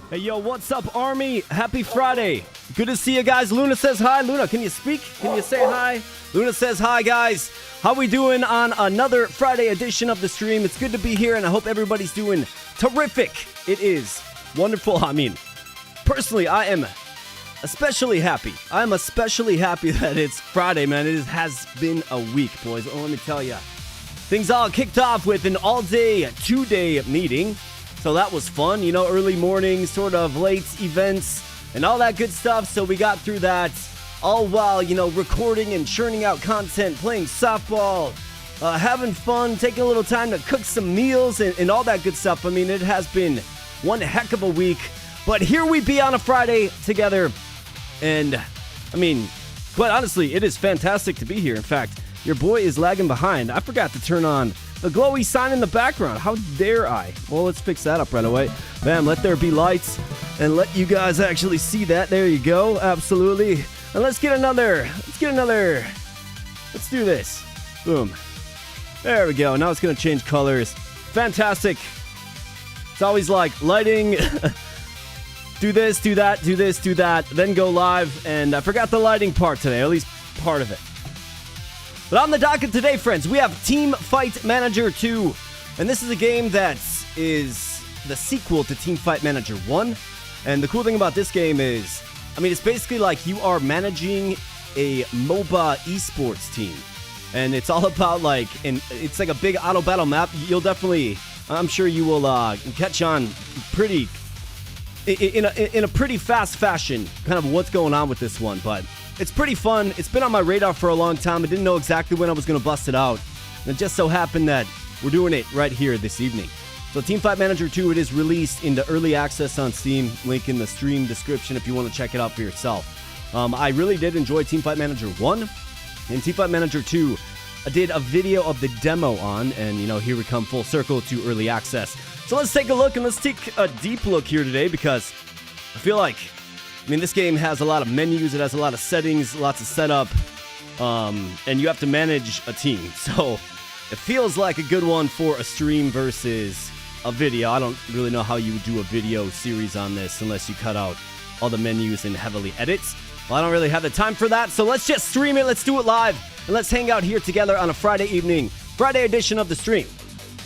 Hey, yo, what's up, Army? Happy Friday. Good to see you guys. Luna says hi. Luna, can you speak? Can you say hi? Luna says hi, guys. How we doing on another Friday edition of the stream? It's good to be here, and I hope everybody's doing terrific. It is wonderful. I mean, personally, I am especially happy. I'm especially happy that it's Friday, man. It has been a week, boys. Oh, let me tell you. Things all kicked off with an all-day, two-day meeting. So that was fun, you know, early mornings, sort of late events, and all that good stuff. So we got through that all while, you know, recording and churning out content, playing softball, having fun, taking a little time to cook some meals and all that good stuff. I mean, it has been one heck of a week. But here we be on a Friday together. And, I mean, quite honestly, it is fantastic to be here. In fact, your boy is lagging behind. I forgot to turn on the glowy sign in the background. How dare I? Well, let's fix that up right away. Bam, let there be lights and let you guys actually see that. There you go. Absolutely. And let's do this. Boom. There we go. Now it's going to change colors. Fantastic. It's always like lighting. Do this, do that, do this, do that. Then go live. And I forgot the lighting part today, at least part of it. But on the docket today, friends, we have Teamfight Manager 2. And this is a game that is the sequel to Teamfight Manager 1. And the cool thing about this game is, I mean, it's basically like you are managing a MOBA esports team. And it's all about like, it's like a big auto battle map. You'll definitely, I'm sure you will catch on pretty, in a pretty fast fashion, kind of what's going on with this one. But it's pretty fun. It's been on my radar for a long time. I didn't know exactly when I was going to bust it out. And it just so happened that we're doing it right here this evening. So Teamfight Manager 2, it is released into early access on Steam. Link in the stream description if you want to check it out for yourself. I really did enjoy Teamfight Manager 1. And Teamfight Manager 2, I did a video of the demo on. And, you know, here we come full circle to early access. So let's take a look and let's take a deep look here today because I feel like, I mean, this game has a lot of menus, it has a lot of settings, lots of setup, and you have to manage a team. So it feels like a good one for a stream versus a video. I don't really know how you would do a video series on this unless you cut out all the menus and heavily edit. Well, I don't really have the time for that, so let's just stream it, let's do it live, and let's hang out here together on a Friday evening, Friday edition of the stream.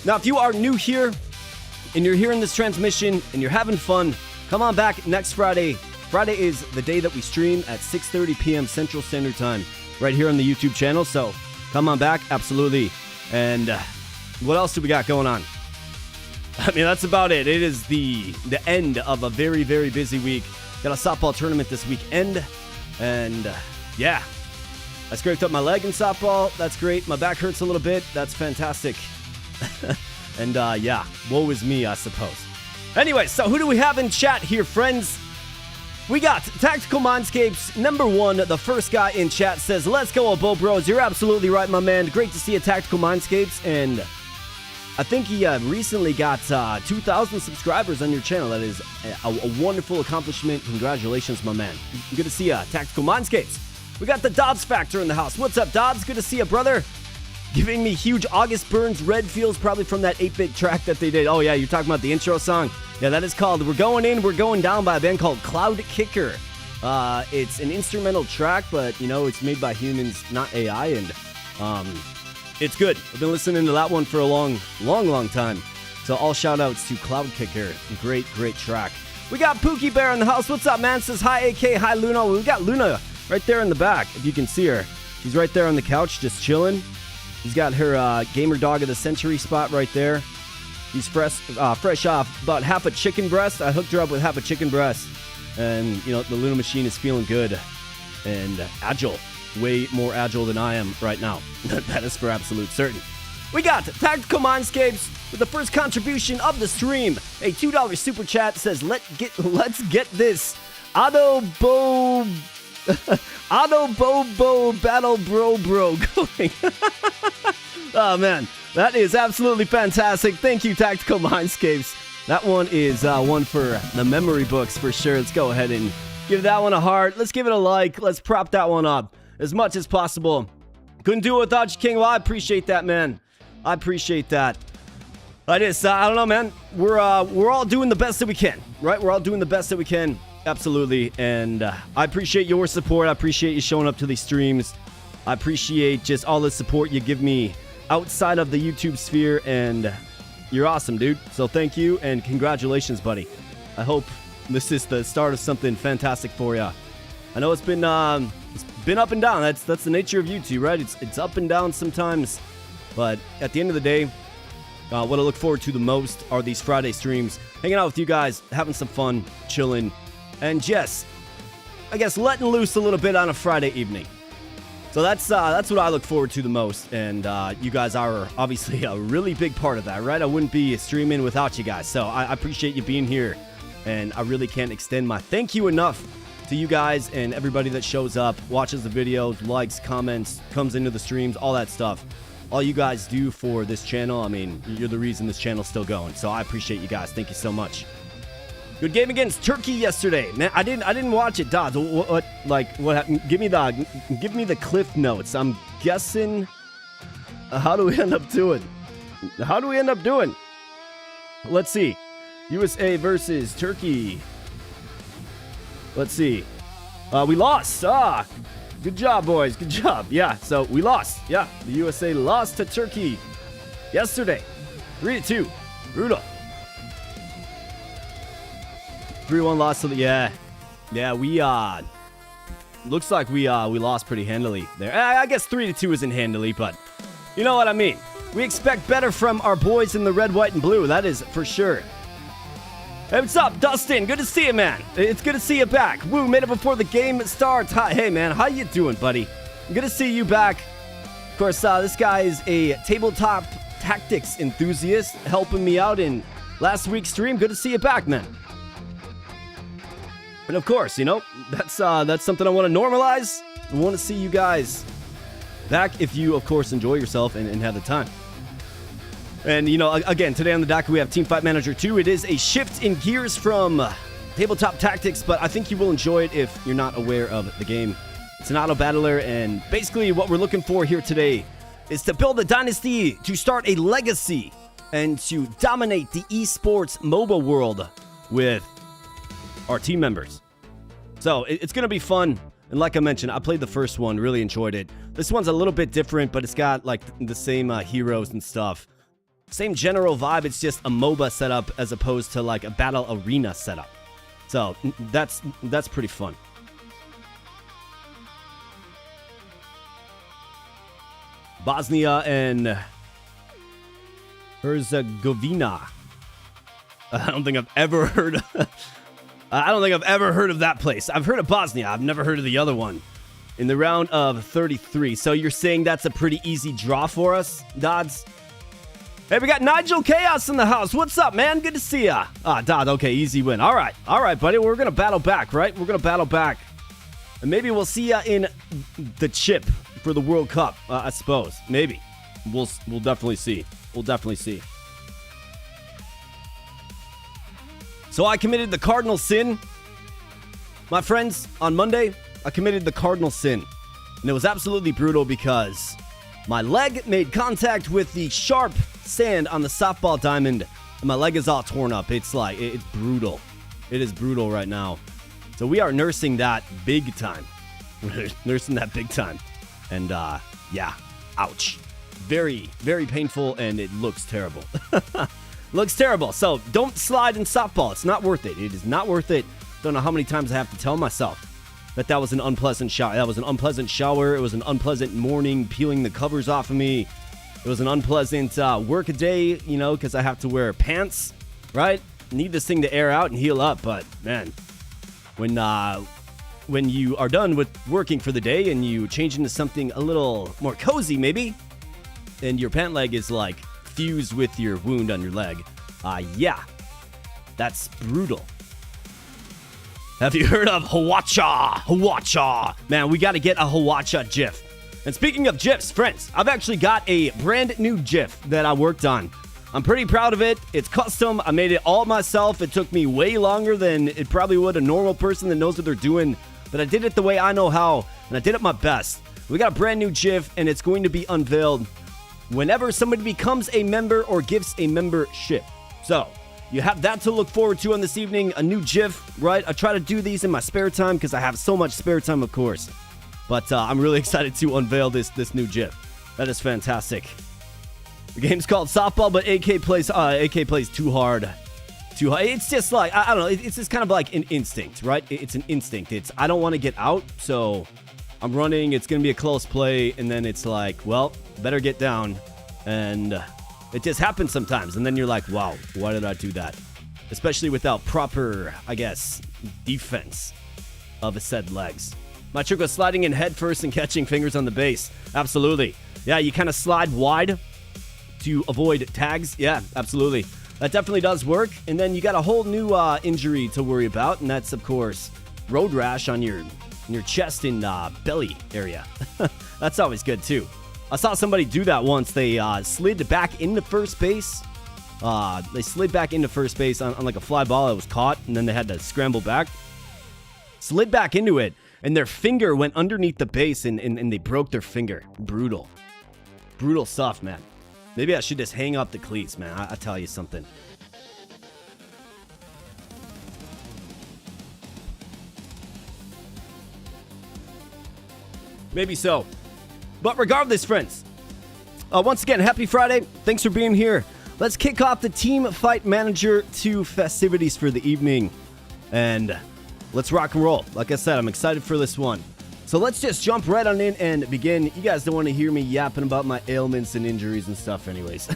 Now, if you are new here, and you're hearing this transmission, and you're having fun, come on back next Friday. Friday is the day that we stream at 6:30 p.m. Central Standard Time right here on the YouTube channel. So come on back. Absolutely. And what else do we got going on? I mean, that's about it. It is the end of a very, very busy week. Got a softball tournament this weekend. And yeah, I scraped up my leg in softball. That's great. My back hurts a little bit. That's fantastic. And yeah, woe is me, I suppose. Anyway, so who do we have in chat here, friends? We got Tactical Mindscapes, number one. The first guy in chat says, let's go, Bo Bros. You're absolutely right, my man. Great to see you, Tactical Mindscapes. And I think he recently got 2,000 subscribers on your channel. That is a wonderful accomplishment. Congratulations, my man. Good to see you, Tactical Mindscapes. We got the Dobbs Factor in the house. What's up, Dobbs? Good to see you, brother. Giving me huge August Burns red feels, probably from that 8-bit track that they did. Oh, yeah, you're talking about the intro song. Yeah, that is called We're Going In, We're Going Down by a band called Cloud Kicker. It's an instrumental track, but, you know, it's made by humans, not AI, and it's good. I've been listening to that one for a long time. So all shout-outs to Cloud Kicker. Great track. We got Pookie Bear in the house. What's up, man? Says hi, AK. Hi, Luna. We got Luna right there in the back, if you can see her. She's right there on the couch, just chilling. She's got her Gamer Dog of the Century spot right there. He's fresh off about half a chicken breast. I hooked her up with half a chicken breast. And, you know, the Luna machine is feeling good and agile. Way more agile than I am right now. That is for absolute certain. We got Tactical Mindscapes with the first contribution of the stream. A $2 super chat says, let's get this Autobobo Battle Bro going. Oh, man. That is absolutely fantastic. Thank you, Tactical Mindscapes. That one is one for the memory books for sure. Let's go ahead and give that one a heart. Let's give it a like. Let's prop that one up as much as possible. Couldn't do it without you, King. Well, I appreciate that, man. I appreciate that. I don't know, man. We're all doing the best that we can, right? We're all doing the best that we can. Absolutely. And I appreciate your support. I appreciate you showing up to these streams. I appreciate just all the support you give me outside of the YouTube sphere, and you're awesome, dude. So thank you and congratulations, buddy. I hope this is the start of something fantastic for you. I know it's been up and down. That's the nature of YouTube, right? It's up and down sometimes, but at the end of the day, what I look forward to the most are these Friday streams, hanging out with you guys, having some fun, chilling, and just, I guess, letting loose a little bit on a Friday evening. So that's what I look forward to the most, and you guys are obviously a really big part of that, right? I wouldn't be streaming without you guys, so I appreciate you being here, and I really can't extend my thank you enough to you guys and everybody that shows up, watches the videos, likes, comments, comes into the streams, all that stuff. All you guys do for this channel, I mean, you're the reason this channel's still going, so I appreciate you guys. Thank you so much. Good game against Turkey yesterday, man. I didn't watch it, Dodds. What happened? Give me the cliff notes. I'm guessing. How do we end up doing? Let's see. USA versus Turkey. Let's see. We lost. Good job, boys. Good job. Yeah. So we lost. Yeah. The USA lost to Turkey yesterday. 3-2. Brutal. 3-1 loss to the, yeah, we, looks like we lost pretty handily there. I guess 3-2 isn't handily, but you know what I mean. We expect better from our boys in the red, white, and blue. That is for sure. Hey, what's up, Dustin? Good to see you, man. It's good to see you back. Woo, made it before the game starts. Hi, hey, man, how you doing, buddy? Good to see you back. Of course, this guy is a tabletop tactics enthusiast helping me out in last week's stream. Good to see you back, man. And of course, you know, that's something I want to normalize. I want to see you guys back if you, of course, enjoy yourself and have the time. And, you know, again, today on the docket we have Teamfight Manager 2. It is a shift in gears from tabletop tactics, but I think you will enjoy it if you're not aware of the game. It's an Autobattler, and basically what we're looking for here today is to build a dynasty, to start a legacy, and to dominate the E-Sports MOBA world with our team members. So it's going to be fun. And like I mentioned, I played the first one, really enjoyed it. This one's a little bit different, but it's got like the same heroes and stuff. Same general vibe. It's just a MOBA setup as opposed to like a battle arena setup. So that's pretty fun. Bosnia and Herzegovina. I don't think I've ever heard of that place. I've heard of Bosnia. I've never heard of the other one. In the round of 33. So you're saying that's a pretty easy draw for us, Dodds? Hey, we got Nigel Chaos in the house. What's up, man? Good to see ya. Dodd, okay, easy win. All right, buddy. We're going to battle back, right? We're going to battle back. And maybe we'll see ya in the chip for the World Cup, I suppose. Maybe. We'll definitely see. We'll definitely see. So I committed the cardinal sin. My friends, on Monday, I committed the cardinal sin. And it was absolutely brutal because my leg made contact with the sharp sand on the softball diamond, and my leg is all torn up. It's like, it's brutal. It is brutal right now. So we are nursing that big time. We're nursing that big time. And, yeah, ouch. Very, very painful, and it looks terrible. Looks terrible. So don't slide in softball. It's not worth it. It is not worth it. Don't know how many times I have to tell myself that was an unpleasant shower. That was an unpleasant shower. It was an unpleasant morning peeling the covers off of me. It was an unpleasant work day, you know, because I have to wear pants, right? Need this thing to air out and heal up. But, man, when you are done with working for the day and you change into something a little more cozy, maybe, and your pant leg is, like, fused with your wound on your leg, yeah, that's brutal. Have you heard of Hawacha? Hawacha. Man, we got to get a Hawacha GIF. And speaking of GIFs, friends, I've actually got a brand new GIF that I worked on. I'm pretty proud of it. It's custom. I made it all myself. It took me way longer than it probably would a normal person that knows what they're doing. But I did it the way I know how, and I did it my best. We got a brand new GIF, and it's going to be unveiled whenever somebody becomes a member or gives a membership. So, you have that to look forward to on this evening. A new GIF, right? I try to do these in my spare time because I have so much spare time, of course. But I'm really excited to unveil this new GIF. That is fantastic. The game's called Softball, but AK plays too hard. It's just like, I don't know, it's just kind of like an instinct, right? It's an instinct. It's, I don't want to get out, so I'm running. It's going to be a close play, and then it's like, well, better get down. And it just happens sometimes, and then you're like, wow, why did I do that? Especially without proper, I guess, defense of a said legs. My trick was sliding in head first and catching fingers on the base. Absolutely. Yeah, you kind of slide wide to avoid tags. Yeah, absolutely. That definitely does work. And then you got a whole new injury to worry about, and that's, of course, road rash on your chest and belly area. That's always good, too. I saw somebody do that once. They slid back into first base. They slid back into first base on like a fly ball that was caught, and then they had to scramble back. Slid back into it, and their finger went underneath the base, and they broke their finger. Brutal. Brutal stuff, man. Maybe I should just hang up the cleats, man. I'll tell you something. Maybe so. But regardless, friends, once again, happy Friday. Thanks for being here. Let's kick off the Teamfight Manager 2 festivities for the evening. And let's rock and roll. Like I said, I'm excited for this one. So let's just jump right on in and begin. You guys don't want to hear me yapping about my ailments and injuries and stuff anyways.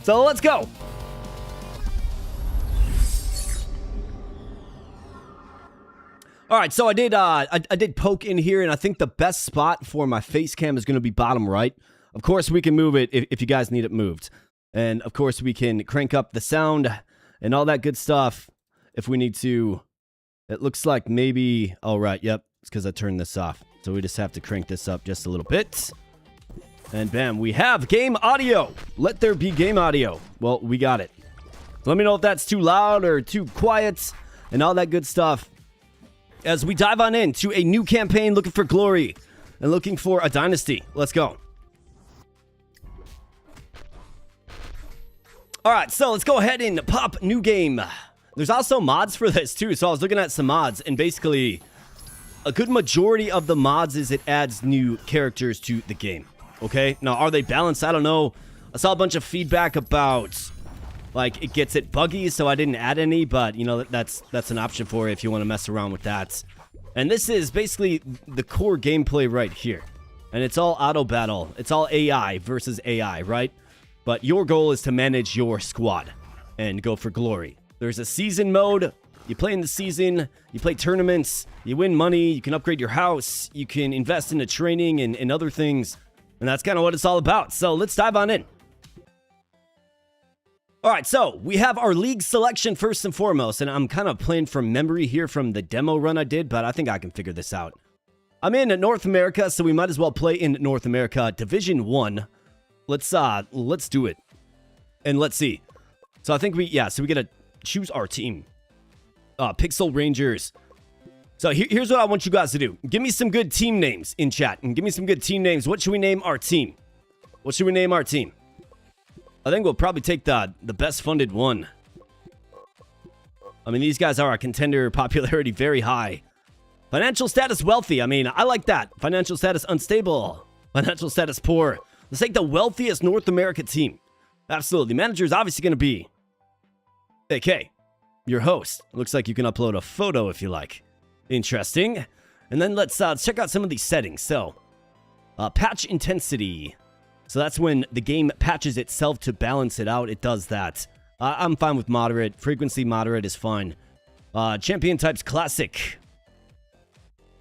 So let's go. All right, so I did poke in here, and I think the best spot for my face cam is going to be bottom right. Of course, we can move it if you guys need it moved. And, of course, we can crank up the sound and all that good stuff if we need to. It looks like maybe... Oh, right, yep. It's because I turned this off. So we just have to crank this up just a little bit. And bam, we have game audio. Let there be game audio. Well, we got it. So let me know if that's too loud or too quiet and all that good stuff. As we dive on into a new campaign looking for glory and looking for a dynasty. Let's go. All right, so let's go ahead and pop new game. There's also mods for this too. So I was looking at some mods, and basically a good majority of the mods is it adds new characters to the game. Okay, now are they balanced? I don't know. I saw a bunch of feedback about like it gets it buggy, so I didn't add any, but you know, that's an option for you if you want to mess around with that. And this is basically the core gameplay right here. And it's all auto battle. It's all AI versus AI, right? But your goal is to manage your squad and go for glory. There's a season mode. You play in the season, you play tournaments, you win money, you can upgrade your house, you can invest into training and other things. And that's kind of what it's all about. So let's dive on in. All right, so we have our league selection first and foremost, and I'm kind of playing from memory here from the demo run I did, but I think I can figure this out. I'm in North America, so we might as well play in North America. Division 1. Let's do it. And let's see. So I think we got to choose our team. Pixel Rangers. So here's what I want you guys to do. Give me some good team names in chat. And give me some good team names. What should we name our team? What should we name our team? I think we'll probably take the best funded one. I mean, these guys are a contender. Popularity very high. Financial status wealthy. I mean, I like that. Financial status unstable. Financial status poor. Let's take the wealthiest North America team. Absolutely. Manager is obviously going to be AK, your host. Looks like you can upload a photo if you like. Interesting. And then let's check out some of these settings. So, patch intensity. So that's when the game patches itself to balance it out. It does that. I'm fine with moderate. Frequency moderate is fine. Champion types classic.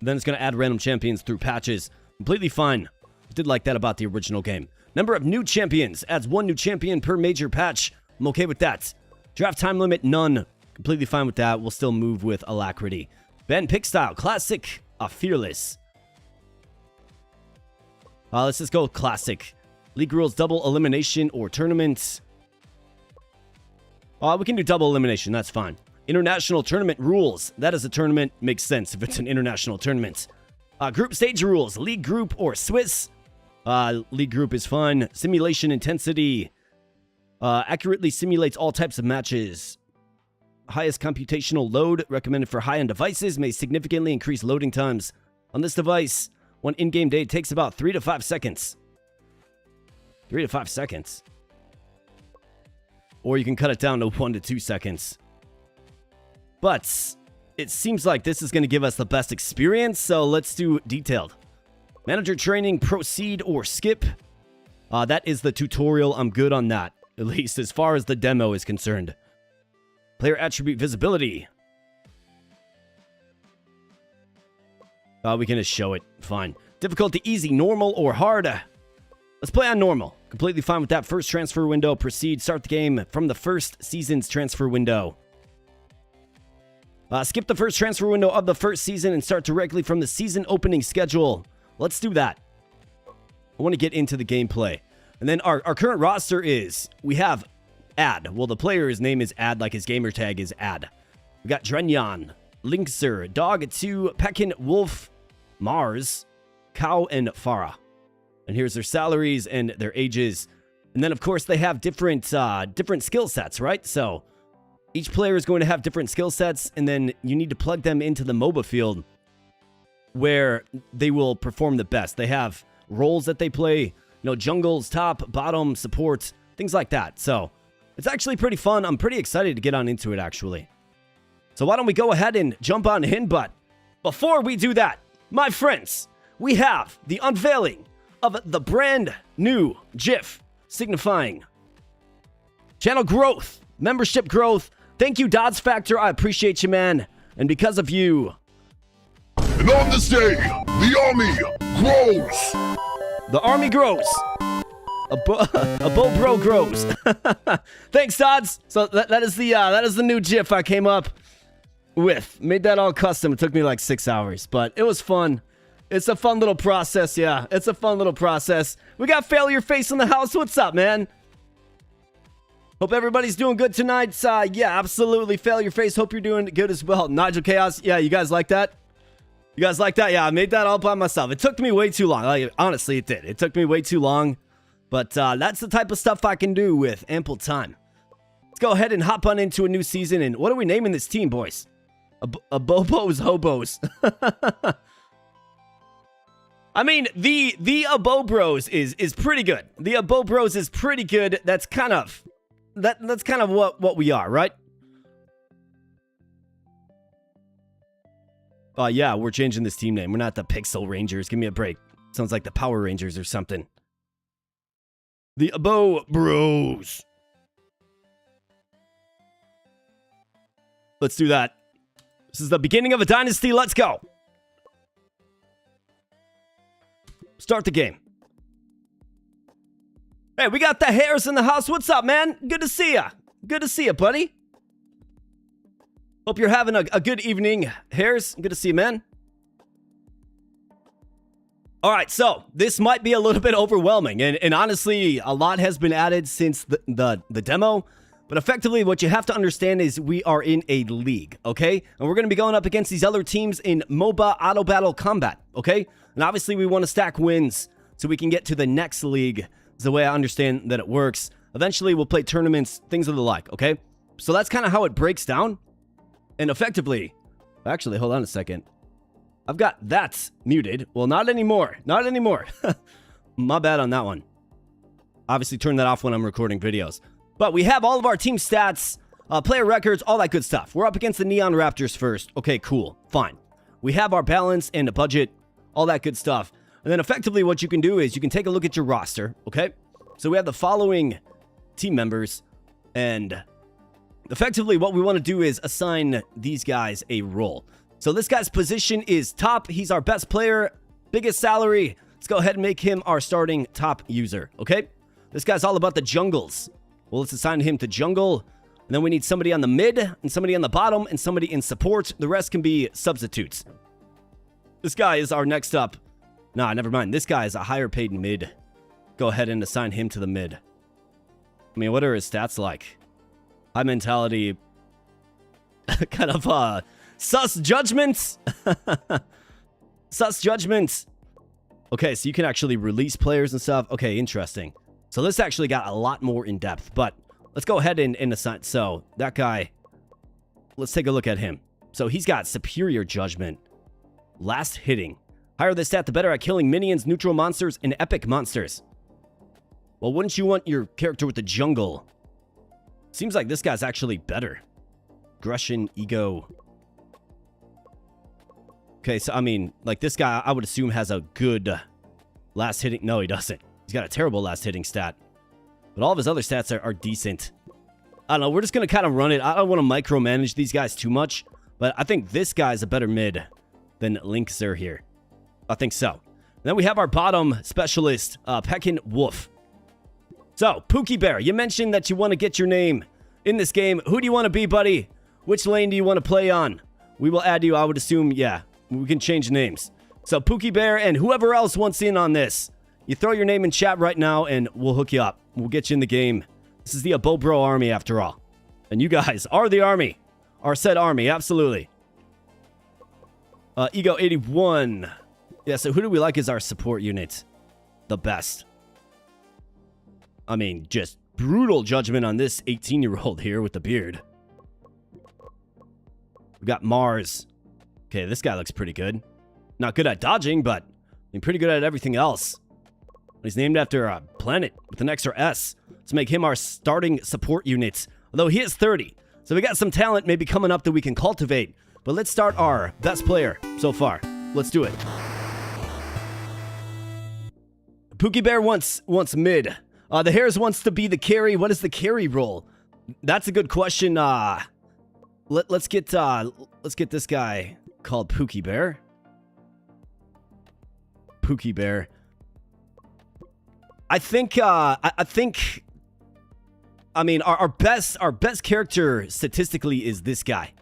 Then it's going to add random champions through patches. Completely fine. Did like that about the original game. Number of new champions. Adds 1 new champion per major patch. I'm okay with that. Draft time limit, none. Completely fine with that. We'll still move with alacrity. Ben pick style. Classic. Fearless. Let's just go classic. League rules, double elimination or tournaments. We can do double elimination. That's fine. International tournament rules. That is a tournament. Makes sense if it's an international tournament. Group stage rules. League group or Swiss. League group is fun. Simulation intensity. Accurately simulates all types of matches. Highest computational load recommended for high-end devices may significantly increase loading times. On this device, one in-game day takes about 3 to 5 seconds. 3 to 5 seconds. Or you can cut it down to 1 to 2 seconds. But it seems like this is going to give us the best experience, so let's do detailed. Manager training, proceed or skip. That is the tutorial. I'm good on that, at least as far as the demo is concerned. Player attribute visibility. We can just show it. Fine. Difficulty easy, normal, or hard. Let's play on normal. Completely fine with that. First transfer window. Proceed. Start the game from the first season's transfer window. Skip the first transfer window of the first season and start directly from the season opening schedule. Let's do that. I want to get into the gameplay. And then our current roster is, we have Ad. Well, the player's name is Ad, like his gamer tag is Ad. We got Drenyan, Linkser, Dog2, Pekin, Wolf, Mars, Cow, and Farah. And here's their salaries and their ages. And then, of course, they have different skill sets, right? So each player is going to have different skill sets, and then you need to plug them into the MOBA field where they will perform the best. They have roles that they play, you know, jungles, top, bottom, support, things like that. So it's actually pretty fun. I'm pretty excited to get on into it, actually. So why don't we go ahead and jump on in? But before we do that, my friends, we have the unveiling of the brand new GIF signifying channel growth, membership growth. Thank you, Dodds Factor. I appreciate you, man. And because of you. And on this day, the army grows. The army grows. A bow bro grows. Thanks, Dodds. So that is the new GIF I came up with. Made that all custom. It took me like 6 hours, but it was fun. It's a fun little process, yeah. It's a fun little process. We got Failure Face in the house. What's up, man? Hope everybody's doing good tonight. Yeah, absolutely. Failure Face. Hope you're doing good as well. Nigel Chaos. Yeah, you guys like that? You guys like that? Yeah, I made that all by myself. It took me way too long. Like, honestly, it did. It took me way too long. But that's the type of stuff I can do with ample time. Let's go ahead and hop on into a new season. And what are we naming this team, boys? A Bobo's Hobos. I mean, the Abo Bros is pretty good. The Abo Bros is pretty good. That's kind of what we are, right? Yeah, we're changing this team name. We're not the Pixel Rangers. Give me a break. Sounds like the Power Rangers or something. The Abo Bros. Let's do that. This is the beginning of a dynasty. Let's go. Start the game. Hey, we got the Hairs in the house. What's up, man? Good to see ya. Good to see ya, buddy. Hope you're having a good evening, Hairs. Good to see you, man. All right, so this might be a little bit overwhelming, and honestly, a lot has been added since the demo. But effectively, what you have to understand is we are in a league, okay? And we're going to be going up against these other teams in MOBA Auto Battle Combat, okay? And obviously, we want to stack wins so we can get to the next league. Is the way I understand that it works. Eventually, we'll play tournaments, things of the like, okay? So that's kind of how it breaks down. And effectively, actually, hold on a second. I've got that muted. Well, not anymore. Not anymore. My bad on that one. Obviously, turn that off when I'm recording videos. But we have all of our team stats, player records, all that good stuff. We're up against the Neon Raptors first. Okay, cool. Fine. We have our balance and a budget, all that good stuff. And then effectively what you can do is you can take a look at your roster, okay? So we have the following team members. And effectively what we want to do is assign these guys a role. So this guy's position is top. He's our best player, biggest salary. Let's go ahead and make him our starting top user, okay? This guy's all about the jungles. Well, let's assign him to jungle. And then we need somebody on the mid, and somebody on the bottom, and somebody in support. The rest can be substitutes. This guy is our next up. Nah, never mind. This guy is a higher paid mid. Go ahead and assign him to the mid. I mean, what are his stats like? High mentality. Kind of, sus judgments. Sus judgments. Okay, so you can actually release players and stuff. Okay, interesting. So this actually got a lot more in depth, but let's go ahead and assign. So that guy, let's take a look at him. So he's got superior judgment, last hitting. Higher the stat, the better at killing minions, neutral monsters, and epic monsters. Well, wouldn't you want your character with the jungle? Seems like this guy's actually better. Aggression, ego. Okay, so I mean, like this guy, I would assume has a good last hitting. No, he doesn't. He's got a terrible last hitting stat. But all of his other stats are decent. I don't know. We're just going to kind of run it. I don't want to micromanage these guys too much. But I think this guy's a better mid than Linkzer here. I think so. Then we have our bottom specialist, Peckin Wolf. So, Pookie Bear, you mentioned that you want to get your name in this game. Who do you want to be, buddy? Which lane do you want to play on? We will add you, I would assume, yeah. We can change names. So, Pookie Bear and whoever else wants in on this, you throw your name in chat right now and we'll hook you up. We'll get you in the game. This is the Abobro army, after all. And you guys are the army. Our said army, absolutely. Ego 81. Yeah, so who do we like as our support unit? The best. I mean, just brutal judgment on this 18-year-old here with the beard. We got Mars. Okay, this guy looks pretty good. Not good at dodging, but I mean, pretty good at everything else. He's named after a planet with an extra S. Let's make him our starting support unit. Although he is 30. So we got some talent maybe coming up that we can cultivate. But let's start our best player so far. Let's do it. Pookie Bear wants mid. The Hares wants to be the carry. What is the carry role? That's a good question. Let's get this guy called Pookie Bear. Pookie Bear. I think I mean our best character statistically is this guy.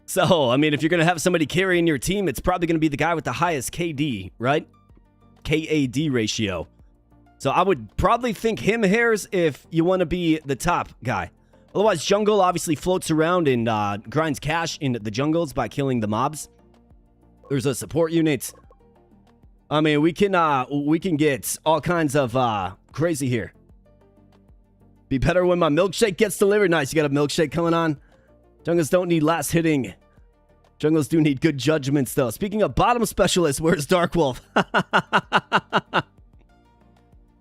So, I mean, if you're going to have somebody carrying your team, it's probably going to be the guy with the highest KD, right? KAD ratio. So I would probably think him, Hares, if you want to be the top guy. Otherwise, Jungle obviously floats around and grinds cash in the jungles by killing the mobs. There's a support unit. I mean, we can get all kinds of crazy here. Be better when my milkshake gets delivered. Nice, you got a milkshake coming on. Jungles don't need last hitting. Jungles do need good judgments, though. Speaking of bottom specialists, where's Dark Wolf?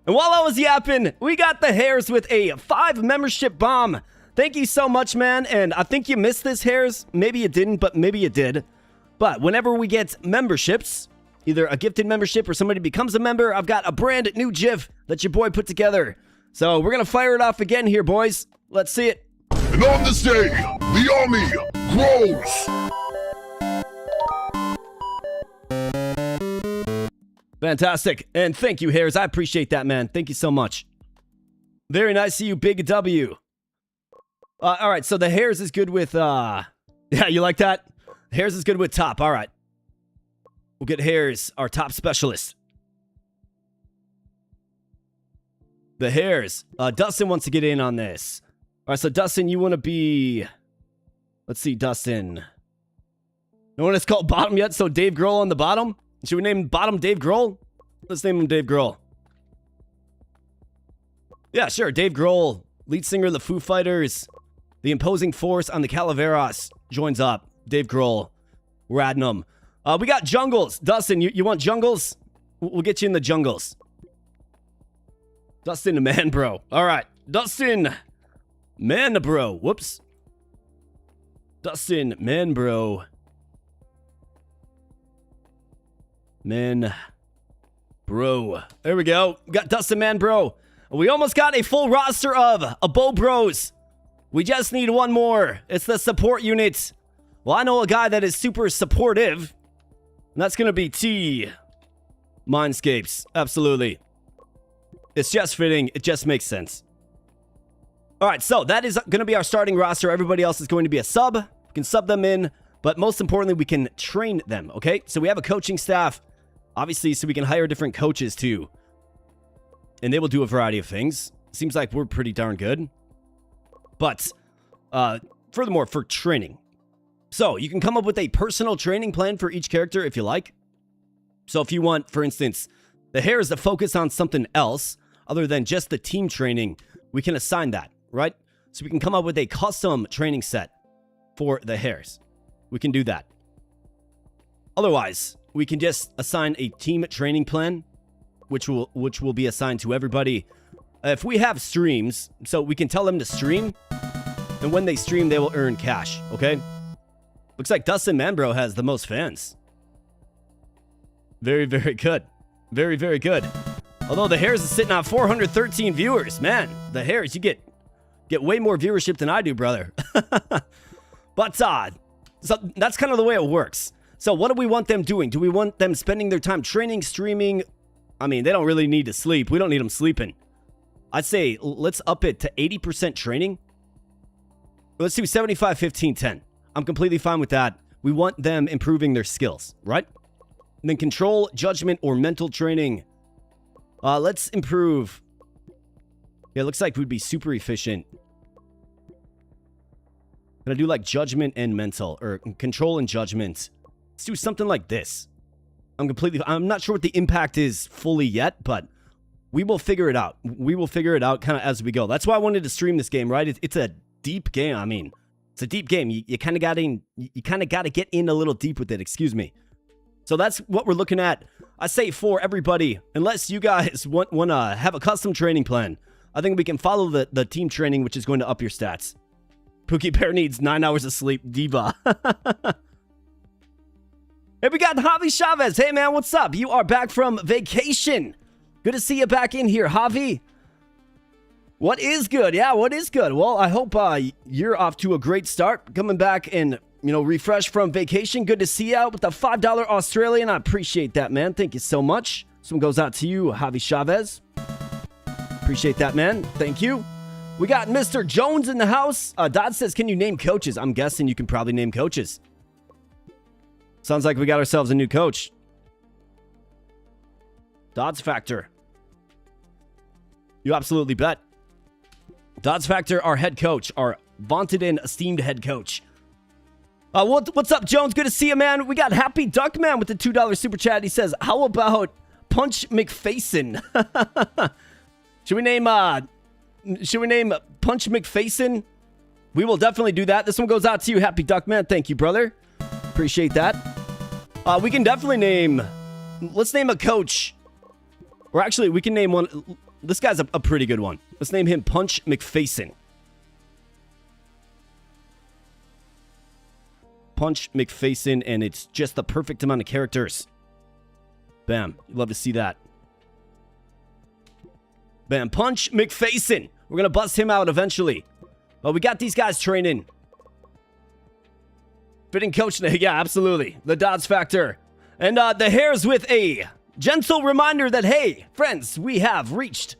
And while I was yapping, we got the Hares with a 5 membership bomb. Thank you so much, man. And I think you missed this, Hares. Maybe you didn't, but maybe you did. But whenever we get memberships, either a gifted membership or somebody becomes a member, I've got a brand new GIF that your boy put together. So we're going to fire it off again here, boys. Let's see it. And on this day, the army grows. Fantastic. And thank you, Hares. I appreciate that, man. Thank you so much. Very nice to you, Big W. All right, so the Hares is good with... Yeah, you like that? Hares is good with top. All right. We'll get Hares, our top specialist. The Hares. Dustin wants to get in on this. All right, so Dustin, you want to be... Let's see, Dustin. No one has called bottom yet, so Dave Grohl on the bottom? Should we name bottom Dave Grohl? Let's name him Dave Grohl. Yeah, sure. Dave Grohl, lead singer of the Foo Fighters. The imposing force on the Calaveras joins up. Dave Grohl. We're adding them. We got jungles. Dustin, you want jungles? We'll get you in the jungles. Dustin, man, bro. All right. Dustin, man, bro. Whoops. Dustin, man, bro. Man, bro. There we go. Got Dustin, man, bro. We almost got a full roster of Abo Bros. We just need one more. It's the support unit. Well, I know a guy that is super supportive. And that's going to be T. Mindscapes. Absolutely. It's just fitting. It just makes sense. All right, so that is going to be our starting roster. Everybody else is going to be a sub. We can sub them in. But most importantly, we can train them, okay? So we have a coaching staff. Obviously, so we can hire different coaches too. And they will do a variety of things. Seems like we're pretty darn good. But, furthermore, for training. So, you can come up with a personal training plan for each character if you like. So if you want, for instance, the hares to focus on something else other than just the team training, we can assign that, right? So we can come up with a custom training set for the hares. We can do that. Otherwise, we can just assign a team training plan, which will be assigned to everybody. If we have streams, so we can tell them to stream, and when they stream, they will earn cash, okay? Looks like Dustin Manbro has the most fans. Very, very good. Very, very good. Although the hares is sitting on 413 viewers. Man, the hares, you get way more viewership than I do, brother. But so that's kind of the way it works. So what do we want them doing? Do we want them spending their time training, streaming? I mean, they don't really need to sleep. We don't need them sleeping. I'd say let's up it to 80% training. Let's do 75, 15, 10. I'm completely fine with that. We want them improving their skills, right? And then control, judgment, or mental training. Let's improve. Yeah, it looks like we'd be super efficient. Can I do like judgment and mental, or control and judgment? Let's do something like this. I'm not sure what the impact is fully yet, but we will figure it out. We will figure it out kind of as we go. That's why I wanted to stream this game, right? It's a deep game. I mean, it's a deep game. You kind of got to get in a little deep with it. Excuse me. So that's what we're looking at. I say for everybody, unless you guys want to have a custom training plan, I think we can follow the team training, which is going to up your stats. Pookie Bear needs 9 hours of sleep. Diva. Hey, we got Javi Chavez. Hey, man, what's up? You are back from vacation. Good to see you back in here, Javi. What is good? Yeah, what is good? Well, I hope you're off to a great start. Coming back and, refresh from vacation. Good to see you out with the $5 Australian. I appreciate that, man. Thank you so much. This one goes out to you, Javi Chavez. Appreciate that, man. Thank you. We got Mr. Jones in the house. Dodd says, can you name coaches? I'm guessing you can probably name coaches. Sounds like we got ourselves a new coach. Dodds Factor. You absolutely bet. Dodds Factor, our head coach, our vaunted and esteemed head coach. What's up, Jones? Good to see you, man. We got Happy Duckman with the $2 super chat. He says, how about Punch McFacin? Should we name Punch McFacin? We will definitely do that. This one goes out to you, Happy Duckman. Thank you, brother. Appreciate that. We can definitely name... Let's name a coach. Or actually, we can name one... This guy's a pretty good one. Let's name him Punch McFacin. Punch McFacin, and it's just the perfect amount of characters. Bam. Love to see that. Bam. Punch McFacin. We're going to bust him out eventually. But we got these guys training. Fitting coach. Yeah, absolutely. The Dodds Factor. And the hares with a gentle reminder that, hey, friends, we have reached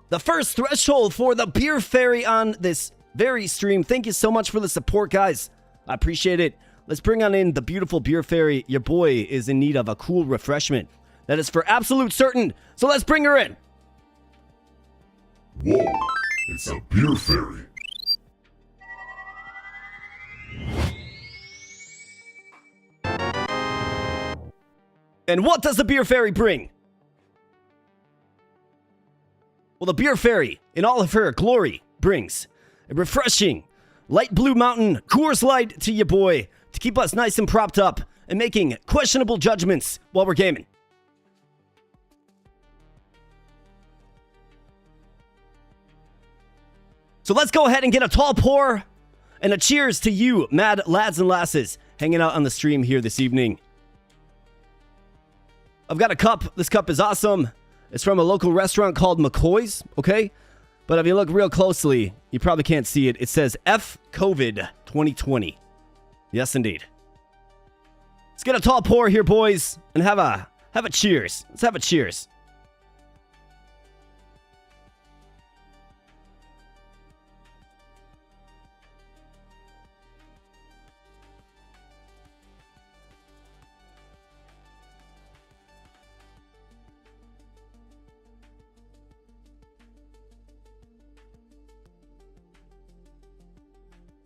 the first threshold for the Beer Fairy on this very stream. Thank you so much for the support, guys. I appreciate it. Let's bring on in the beautiful Beer Fairy. Your boy is in need of a cool refreshment. That is for absolute certain. So let's bring her in. Whoa, it's a Beer Fairy. And what does the Beer Fairy bring? Well, the Beer Fairy, in all of her glory, brings a refreshing light blue mountain Coors Light to your boy to keep us nice and propped up and making questionable judgments while we're gaming. So let's go ahead and get a tall pour and a cheers to you, mad lads and lasses, hanging out on the stream here this evening. I've got a cup. This cup is awesome. It's from a local restaurant called McCoy's, okay? But if you look real closely, you probably can't see it. It says F COVID 2020. Yes, indeed. Let's get a tall pour here, boys, and have a cheers. Let's have a cheers.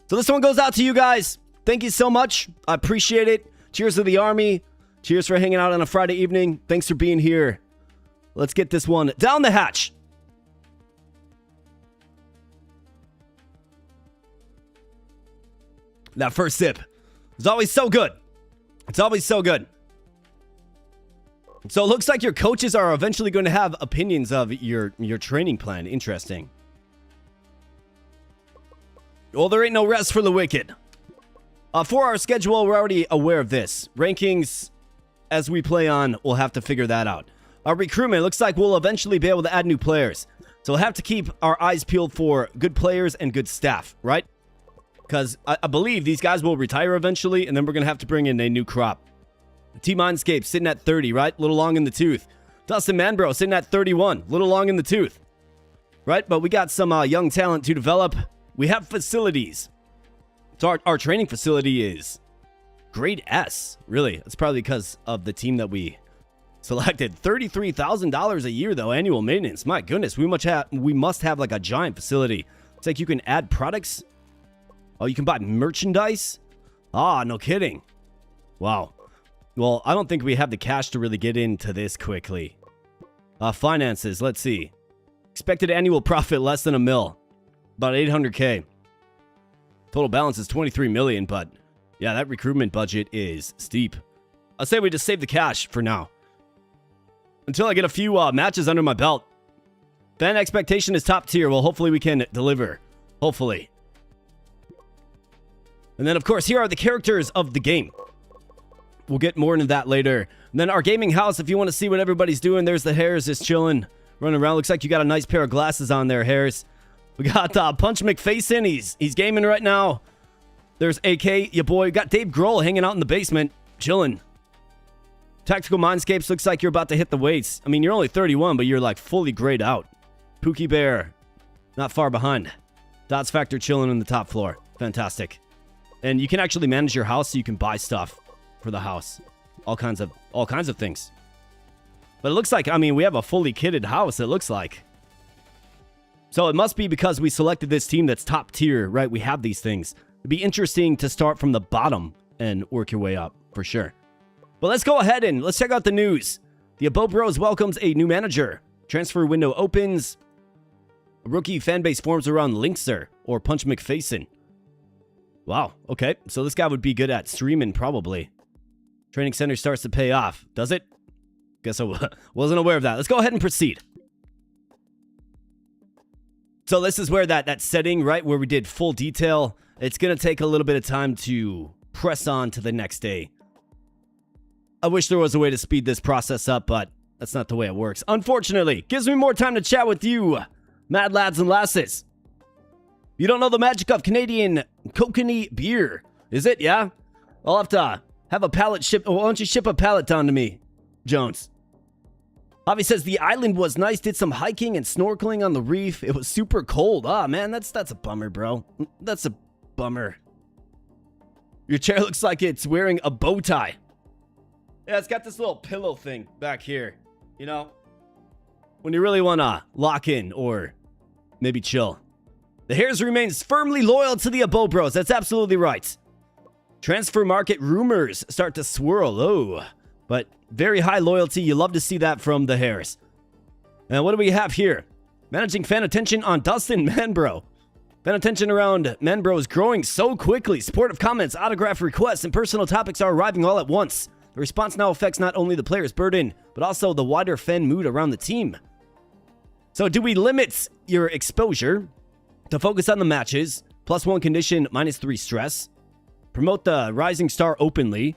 So this one goes out to you guys. Thank you so much. I appreciate it. Cheers to the army. Cheers for hanging out on a Friday evening. Thanks for being here. Let's get this one down the hatch. That first sip is always so good. It's always so good. So it looks like your coaches are eventually going to have opinions of your training plan. Interesting. Well, there ain't no rest for the wicked. For our schedule, we're already aware of this. Rankings, as we play on, we'll have to figure that out. Our recruitment, looks like we'll eventually be able to add new players. So we'll have to keep our eyes peeled for good players and good staff, right? Because I believe these guys will retire eventually, and then we're going to have to bring in a new crop. Team Mindscape sitting at 30, right? A little long in the tooth. Dustin Manbro sitting at 31. A little long in the tooth. Right? But we got some young talent to develop. We have facilities. So our training facility is grade S. Really? That's probably because of the team that we selected. $33,000 a year, though, annual maintenance. My goodness, we must have like a giant facility. It's like you can add products. Oh, you can buy merchandise? Ah, no kidding. Wow. Well, I don't think we have the cash to really get into this quickly. Finances, let's see. Expected annual profit less than $1 million. About 800K. Total balance is 23 million, but yeah, that recruitment budget is steep. I'll say we just save the cash for now. Until I get a few matches under my belt. Fan expectation is top tier. Well, hopefully we can deliver. Hopefully. And then, of course, here are the characters of the game. We'll get more into that later. And then our gaming house, if you want to see what everybody's doing, there's the Harris just chilling, running around. Looks like you got a nice pair of glasses on there, Harris. We got Punch McFacin. He's gaming right now. There's AK, your boy. We got Dave Grohl hanging out in the basement, chilling. Tactical Mindscapes, looks like you're about to hit the weights. I mean, you're only 31, but you're like fully grayed out. Pookie Bear, not far behind. Dots Factor chilling on the top floor. Fantastic. And you can actually manage your house so you can buy stuff for the house. All kinds of things. But it looks like, I mean, we have a fully kitted house, it looks like. So it must be because we selected this team that's top tier, right? We have these things. It'd be interesting to start from the bottom and work your way up, for sure. But let's go ahead and let's check out the news. The Abo Bros welcomes a new manager. Transfer window opens. A rookie fan base forms around Linkster or Punch McFacin. Wow, okay. So this guy would be good at streaming, probably. Training center starts to pay off. Does it? Guess I wasn't aware of that. Let's go ahead and proceed. So this is where that setting, right, where we did full detail, it's going to take a little bit of time to press on to the next day. I wish there was a way to speed this process up, but that's not the way it works. Unfortunately, gives me more time to chat with you, mad lads and lasses. You don't know the magic of Canadian kokanee beer, is it? Yeah? I'll have to have a pallet ship. Why don't you ship a pallet down to me, Jones? Javi says the island was nice. Did some hiking and snorkeling on the reef. It was super cold. Ah, man, that's a bummer, bro. That's a bummer. Your chair looks like it's wearing a bow tie. Yeah, it's got this little pillow thing back here. You know, when you really want to lock in or maybe chill. The Hares remains firmly loyal to the Abo Bros. That's absolutely right. Transfer market rumors start to swirl. Oh, but very high loyalty. You love to see that from the Hares. And what do we have here? Managing fan attention on Dustin Manbro. Fan attention around Manbro is growing so quickly. Supportive comments, autograph requests, and personal topics are arriving all at once. The response now affects not only the player's burden, but also the wider fan mood around the team. So do we limit your exposure to focus on the matches? +1 condition, -3 stress. Promote the rising star openly.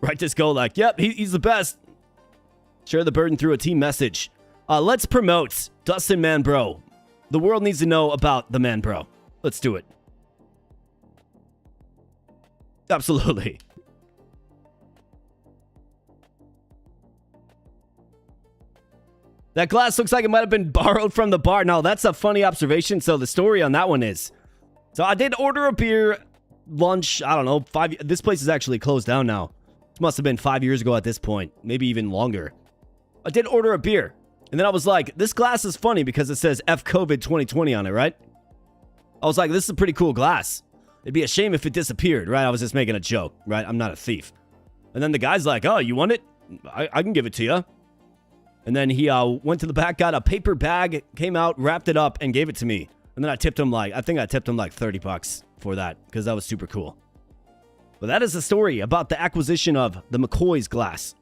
Write this go like, yep, he's the best. Share the burden through a team message. Let's promote Dustin Manbro. The world needs to know about the Manbro. Let's do it. Absolutely. That glass looks like it might have been borrowed from the bar. Now, that's a funny observation. So the story on that one is, so I did order a beer, lunch, I don't know, this place is actually closed down now. It must have been 5 years ago at this point, maybe even longer. I did order a beer, and then I was like, this glass is funny because it says F COVID 2020 on it, right? I was like, this is a pretty cool glass. It'd be a shame if it disappeared, right? I was just making a joke, right? I'm not a thief. And then the guy's like, oh, you want it? I can give it to you. And then he went to the back, got a paper bag, came out, wrapped it up, and gave it to me. And then I tipped him I think I tipped him like $30 for that, because that was super cool. But that is the story about the acquisition of the McCoy's glass.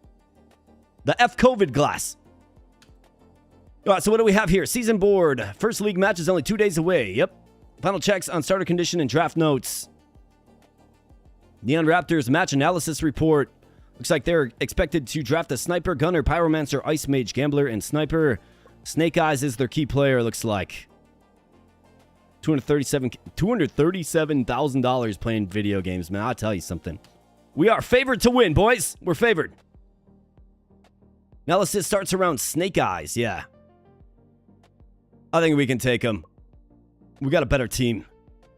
The F-COVID glass. All right, so what do we have here? Season board. First league match is only 2 days away. Yep. Final checks on starter condition and draft notes. Neon Raptors match analysis report. Looks like they're expected to draft a sniper, gunner, pyromancer, ice mage, gambler, and sniper. Snake Eyes is their key player, looks like. $237,000 playing video games, man. I'll tell you something. We are favored to win, boys. We're favored. Analysis starts around Snake Eyes, yeah. I think we can take them. We got a better team,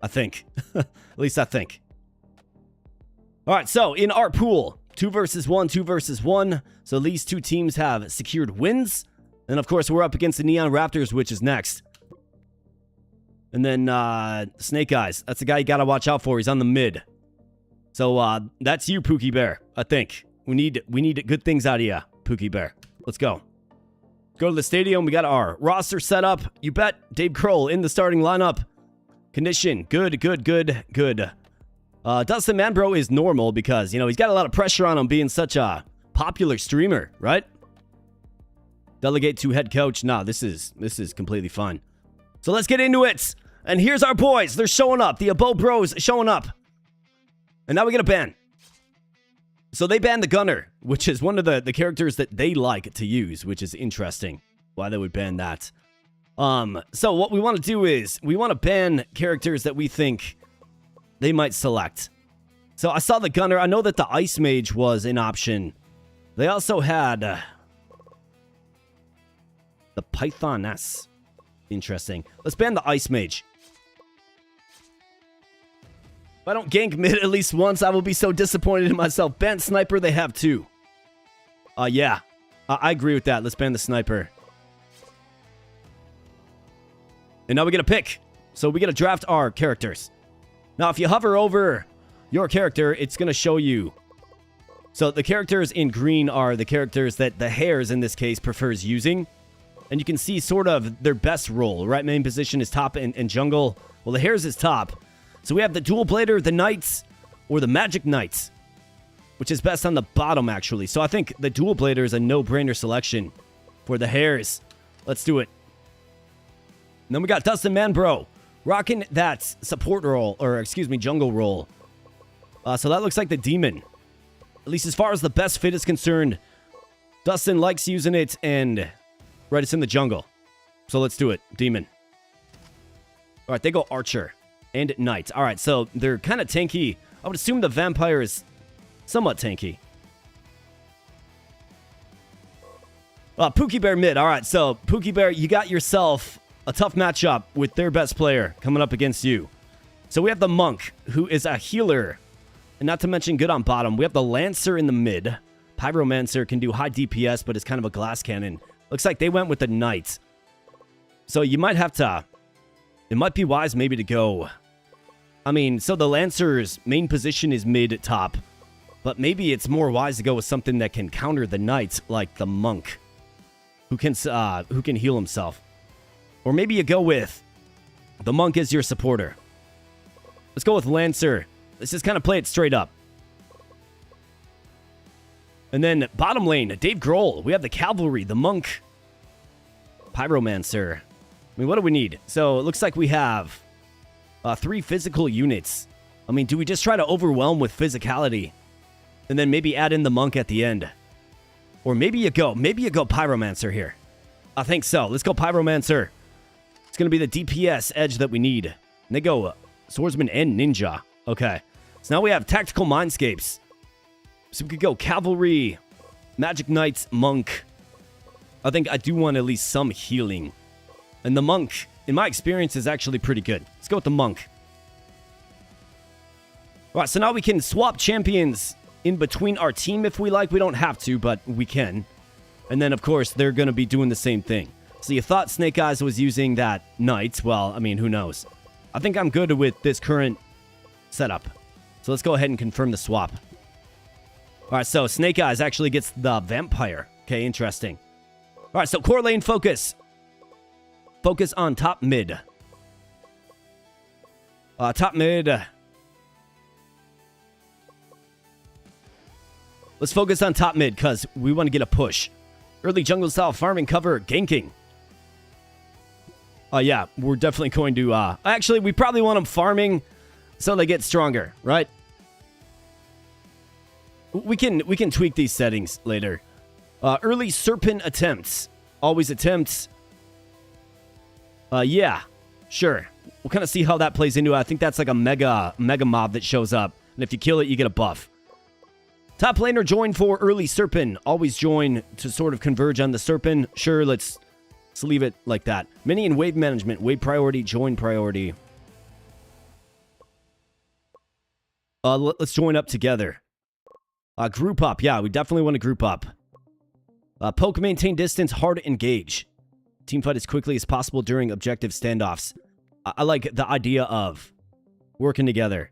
I think. At least I think. All right, so in our pool, 2 versus 1, 2 versus 1. So these two teams have secured wins. And of course, we're up against the Neon Raptors, which is next. And then Snake Eyes. That's the guy you got to watch out for. He's on the mid. So that's you, Pookie Bear, I think. We need good things out of you, Pookie Bear. Let's go. Go to the stadium. We got our roster set up. You bet. Dave Kroll in the starting lineup. Condition. Good. Dustin Manbro is normal because, you know, he's got a lot of pressure on him being such a popular streamer, right? Delegate to head coach. Nah, this is completely fine. So let's get into it. And here's our boys. They're showing up. The Abo Bros showing up. And now we get a ban. So they banned the gunner, which is one of the characters that they like to use, which is interesting. Why they would ban that. So what we want to do is we want to ban characters that we think they might select. So I saw the gunner. I know that the ice mage was an option. They also had the pythoness. Interesting. Let's ban the ice mage. If I don't gank mid at least once, I will be so disappointed in myself. Ban sniper, they have 2. Yeah. I agree with that. Let's ban the sniper. And now we get a pick. So we get to draft our characters. Now, if you hover over your character, it's going to show you. So the characters in green are the characters that the Hares, in this case, prefers using. And you can see sort of their best role. Right main position is top and jungle. Well, the Hares is top. So we have the Dual Blader, the Knights, or the Magic Knights, which is best on the bottom, actually. So I think the Dual Blader is a no-brainer selection for the Hares. Let's do it. And then we got Dustin Manbro, rocking that support role, or excuse me, jungle role. So that looks like the Demon. At least as far as the best fit is concerned, Dustin likes using it, and right, it's in the jungle. So let's do it, Demon. All right, they go Archer and Knight. All right, so they're kind of tanky. I would assume the Vampire is somewhat tanky. Pookie Bear mid. All right, so Pookie Bear, you got yourself a tough matchup with their best player coming up against you. So we have the Monk, who is a healer, and not to mention good on bottom. We have the Lancer in the mid. Pyromancer can do high DPS, but is kind of a glass cannon. Looks like they went with the Knight. So you might have to... It might be wise maybe to go... I mean, so the Lancer's main position is mid-top. But maybe it's more wise to go with something that can counter the Knight, like the Monk, who can heal himself. Or maybe you go with the Monk as your supporter. Let's go with Lancer. Let's just kind of play it straight up. And then bottom lane, Dave Grohl. We have the Cavalry, the Monk, Pyromancer. I mean, what do we need? So it looks like we have 3 physical units. I mean, do we just try to overwhelm with physicality and then maybe add in the Monk at the end? Or maybe you go Pyromancer here. I think so. Let's go Pyromancer. It's going to be the DPS edge that we need. And they go Swordsman and Ninja. Okay. So now we have Tactical Mindscapes. So we could go Cavalry, Magic Knights, Monk. I think I do want at least some healing. And the Monk, in my experience, is actually pretty good. Let's go with the Monk. All right, so now we can swap champions in between our team if we like. We don't have to, but we can. And then, of course, they're going to be doing the same thing. So you thought Snake Eyes was using that Knight. Well, I mean, who knows? I think I'm good with this current setup. So let's go ahead and confirm the swap. All right, so Snake Eyes actually gets the vampire. Okay, interesting. All right, so core lane focus. Focus on top mid. Top mid. Let's focus on top mid because we want to get a push. Early jungle style farming cover ganking. Yeah, we're definitely going to... actually, we probably want them farming so they get stronger, right? We can tweak these settings later. Early serpent attempts. Always attempts. Yeah, sure. We'll kind of see how that plays into it. I think that's like a mega mob that shows up. And if you kill it, you get a buff. Top laner join for early serpent. Always join to sort of converge on the serpent. Sure, let's leave it like that. Minion wave management. Wave priority, join priority. Let's join up together. Group up. Yeah, we definitely want to group up. Poke, maintain distance, hard engage. Team fight as quickly as possible during objective standoffs. I like the idea of working together.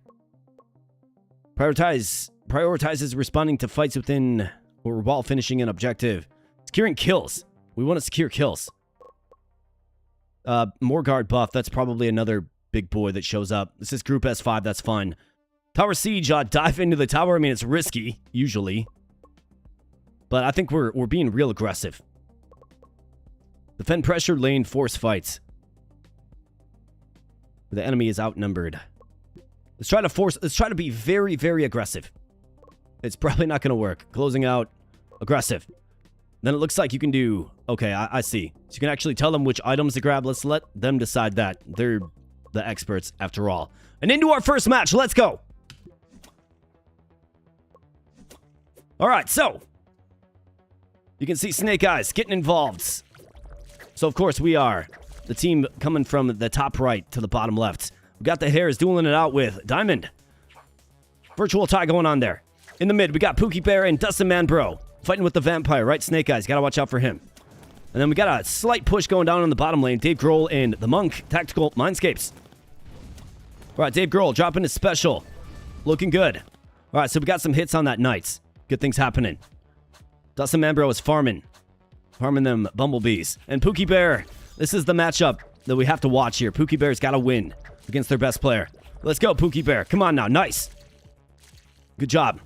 Prioritizes responding to fights within or while finishing an objective. Securing kills. We want to secure kills. More guard buff. That's probably another big boy that shows up. This is group S5. That's fine. Tower siege. Dive into the tower. I mean, it's risky usually, but I think we're being real aggressive. Defend pressure lane. Force fights. The enemy is outnumbered. Let's try to be very, very aggressive. It's probably not going to work. Closing out. Aggressive. Then it looks like you can do... Okay, I see. So you can actually tell them which items to grab. Let's let them decide that. They're the experts after all. And into our first match. Let's go. Alright, so. You can see Snake Eyes getting involved. So, of course, we are the team coming from the top right to the bottom left. We got the Hares dueling it out with Diamond. Virtual tie going on there. In the mid, we got Pookie Bear and Dustin Manbro fighting with the Vampire, right? Snake Eyes, gotta watch out for him. And then we got a slight push going down on the bottom lane. Dave Grohl and the Monk, Tactical Mindscapes. All right, Dave Grohl dropping his special. Looking good. All right, so we got some hits on that Knights. Good things happening. Dustin Manbro is farming them bumblebees. And Pookie Bear, this is the matchup that we have to watch here. Pookie Bear's gotta win against their best player. Let's go, Pookie Bear. Come on now. Nice. Good job.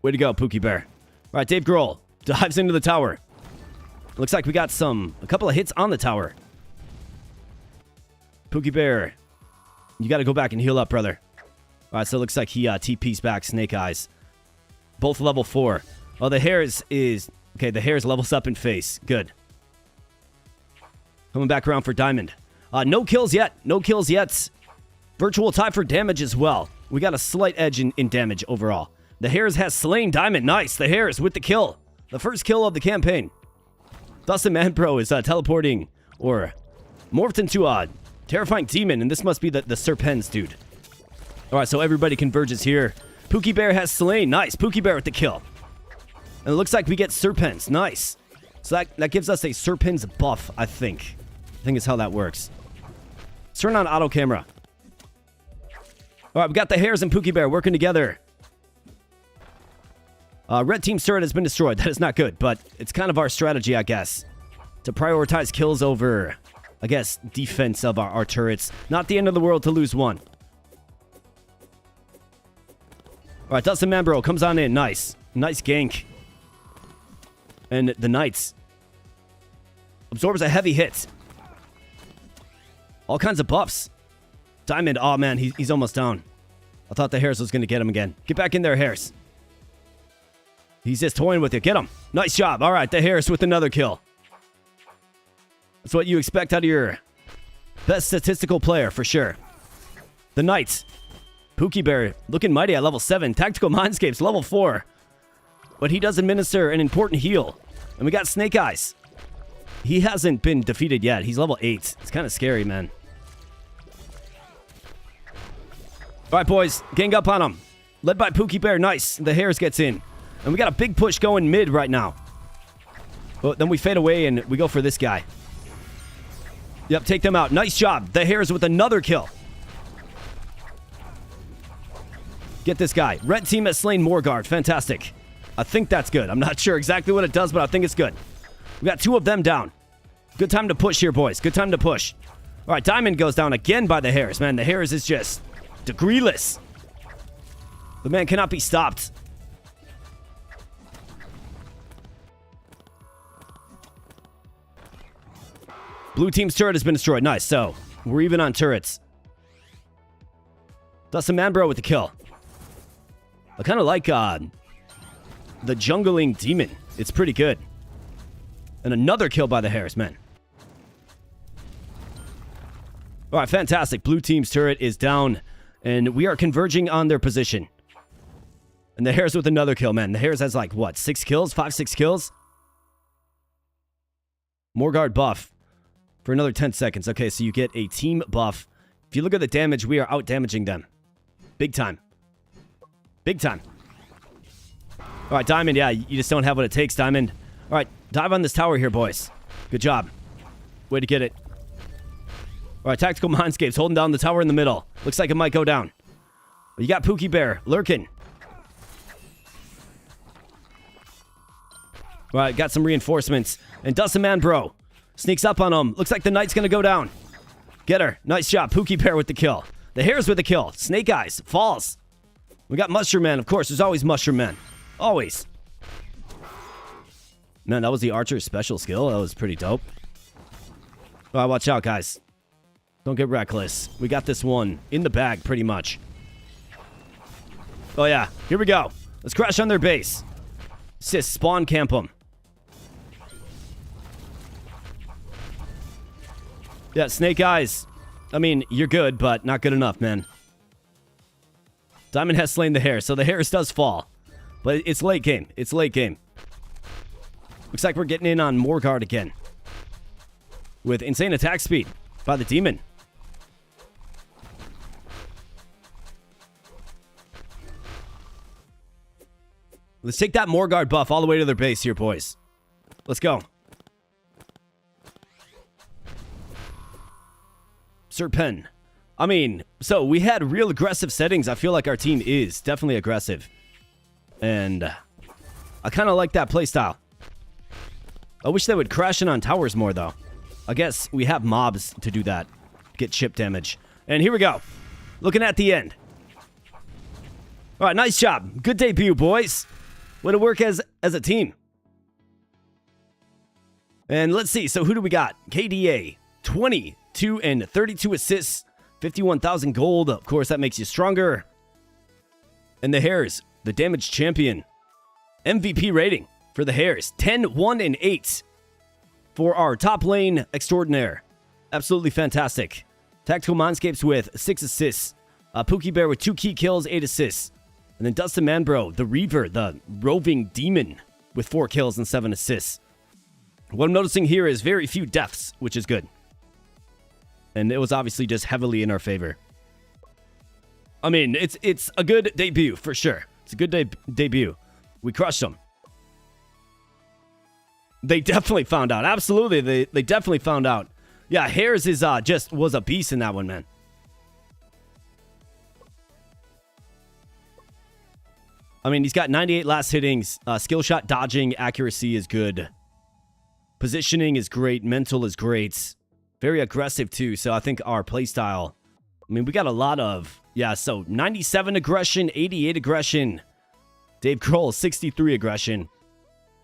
Way to go, Pookie Bear. All right, Dave Grohl dives into the tower. Looks like we got a couple of hits on the tower. Pookie Bear, you got to go back and heal up, brother. All right, so it looks like he TP's back Snake Eyes. Both level 4. Oh, the Hares is... Okay, the Hares levels up in face. Good. Coming back around for Diamond. No kills yet. No kills yet. Virtual tie for damage as well. We got a slight edge in damage overall. The Hares has slain Diamond. Nice. The Hares with the kill. The first kill of the campaign. Dustin Manbro is teleporting or morphed into a terrifying demon. And this must be the Serpens dude. All right, so everybody converges here. Pookie Bear has slain. Nice. Pookie Bear with the kill. And it looks like we get Serpens. Nice. So that gives us a Serpens buff, I think. I think is how that works. Let's turn on auto camera. All right, we got the Hares and Pookie Bear working together. Red team's turret has been destroyed. That is not good, but it's kind of our strategy, I guess. To prioritize kills over, I guess, defense of our turrets. Not the end of the world to lose one. All right, Dustin Manbro comes on in. Nice. Nice gank. And the Knights absorbs a heavy hit. All kinds of buffs. Diamond, oh man, he's almost down. I thought the Hares was going to get him again. Get back in there, Hares. He's just toying with you. Get him. Nice job. All right, the Hares with another kill. That's what you expect out of your best statistical player, for sure. The Knights. Pookie Bear looking mighty at level 7. Tactical Mindscapes, level 4. But he does administer an important heal. And we got Snake Eyes. He hasn't been defeated yet. He's level 8. It's kind of scary, man. All right, boys. Gang up on him. Led by Pookie Bear. Nice. The Hares gets in. And we got a big push going mid right now. But then we fade away and we go for this guy. Yep, take them out. Nice job. The Hares with another kill. Get this guy. Red team has slain Morgard. Fantastic. I think that's good. I'm not sure exactly what it does, but I think it's good. We got 2 of them down. Good time to push here, boys. Good time to push. All right, Diamond goes down again by the Hares. Man, the Hares is just degreeless. The man cannot be stopped. Blue team's turret has been destroyed. Nice. So, we're even on turrets. Dustin Manbro with the kill. I kind of like the jungling demon. It's pretty good. And another kill by the Hares, man. All right, fantastic. Blue team's turret is down, and we are converging on their position. And the Hares with another kill, man. The Hares has like, what, 6 kills? 5, 6 kills? Morgard buff for another 10 seconds. Okay, so you get a team buff. If you look at the damage, we are out-damaging them. Big time. Big time. All right, Diamond, yeah, you just don't have what it takes, Diamond. All right, dive on this tower here, boys. Good job. Way to get it. All right, Tactical Mindscapes holding down the tower in the middle. Looks like it might go down. You got Pookie Bear lurking. All right, got some reinforcements. And Dustin Manbro sneaks up on him. Looks like the Knight's going to go down. Get her. Nice job. Pookie Bear with the kill. The Hares with the kill. Snake Eyes falls. We got Mushroom Man, of course. There's always Mushroom Man. Always. Man, that was the Archer's special skill. That was pretty dope. All right, watch out, guys. Don't get reckless. We got this one in the bag, pretty much. Oh, yeah. Here we go. Let's crash on their base. Sis, spawn camp them. Yeah, Snake Eyes. I mean, you're good, but not good enough, man. Diamond has slain the Hares, so the Hares does fall. But it's late game. It's late game. Looks like we're getting in on Morgard again. With insane attack speed by the Demon. Let's take that Morgard buff all the way to their base here, boys. Let's go. Serpen. I mean, so we had real aggressive settings. I feel like our team is definitely aggressive. And I kind of like that playstyle. I wish they would crash in on towers more, though. I guess we have mobs to do that. Get chip damage. And here we go. Looking at the end. All right, nice job. Good debut, boys. Way to work as a team. And let's see. So who do we got? KDA. 22 and 32 assists. 51,000 gold. Of course, that makes you stronger. And the Hares, the damage champion. MVP rating for the Hares. 10, 1, and 8 for our top lane extraordinaire. Absolutely fantastic. Tactical Mindscapes with 6 assists. Pookie Bear with 2 key kills, 8 assists. And then Dustin Manbro, the Reaver, the roving demon, with 4 kills and 7 assists. What I'm noticing here is very few deaths, which is good. And it was obviously just heavily in our favor. I mean, it's a good debut, for sure. It's a good debut. We crushed them. They definitely found out. Absolutely, they definitely found out. Yeah, Hares is just was a beast in that one, man. I mean, he's got 98 last hittings. Skill shot dodging accuracy is good. Positioning is great. Mental is great. Very aggressive, too. So I think our playstyle... I mean, we got a lot of... Yeah, so 97 aggression, 88 aggression. Dave Kroll, 63 aggression.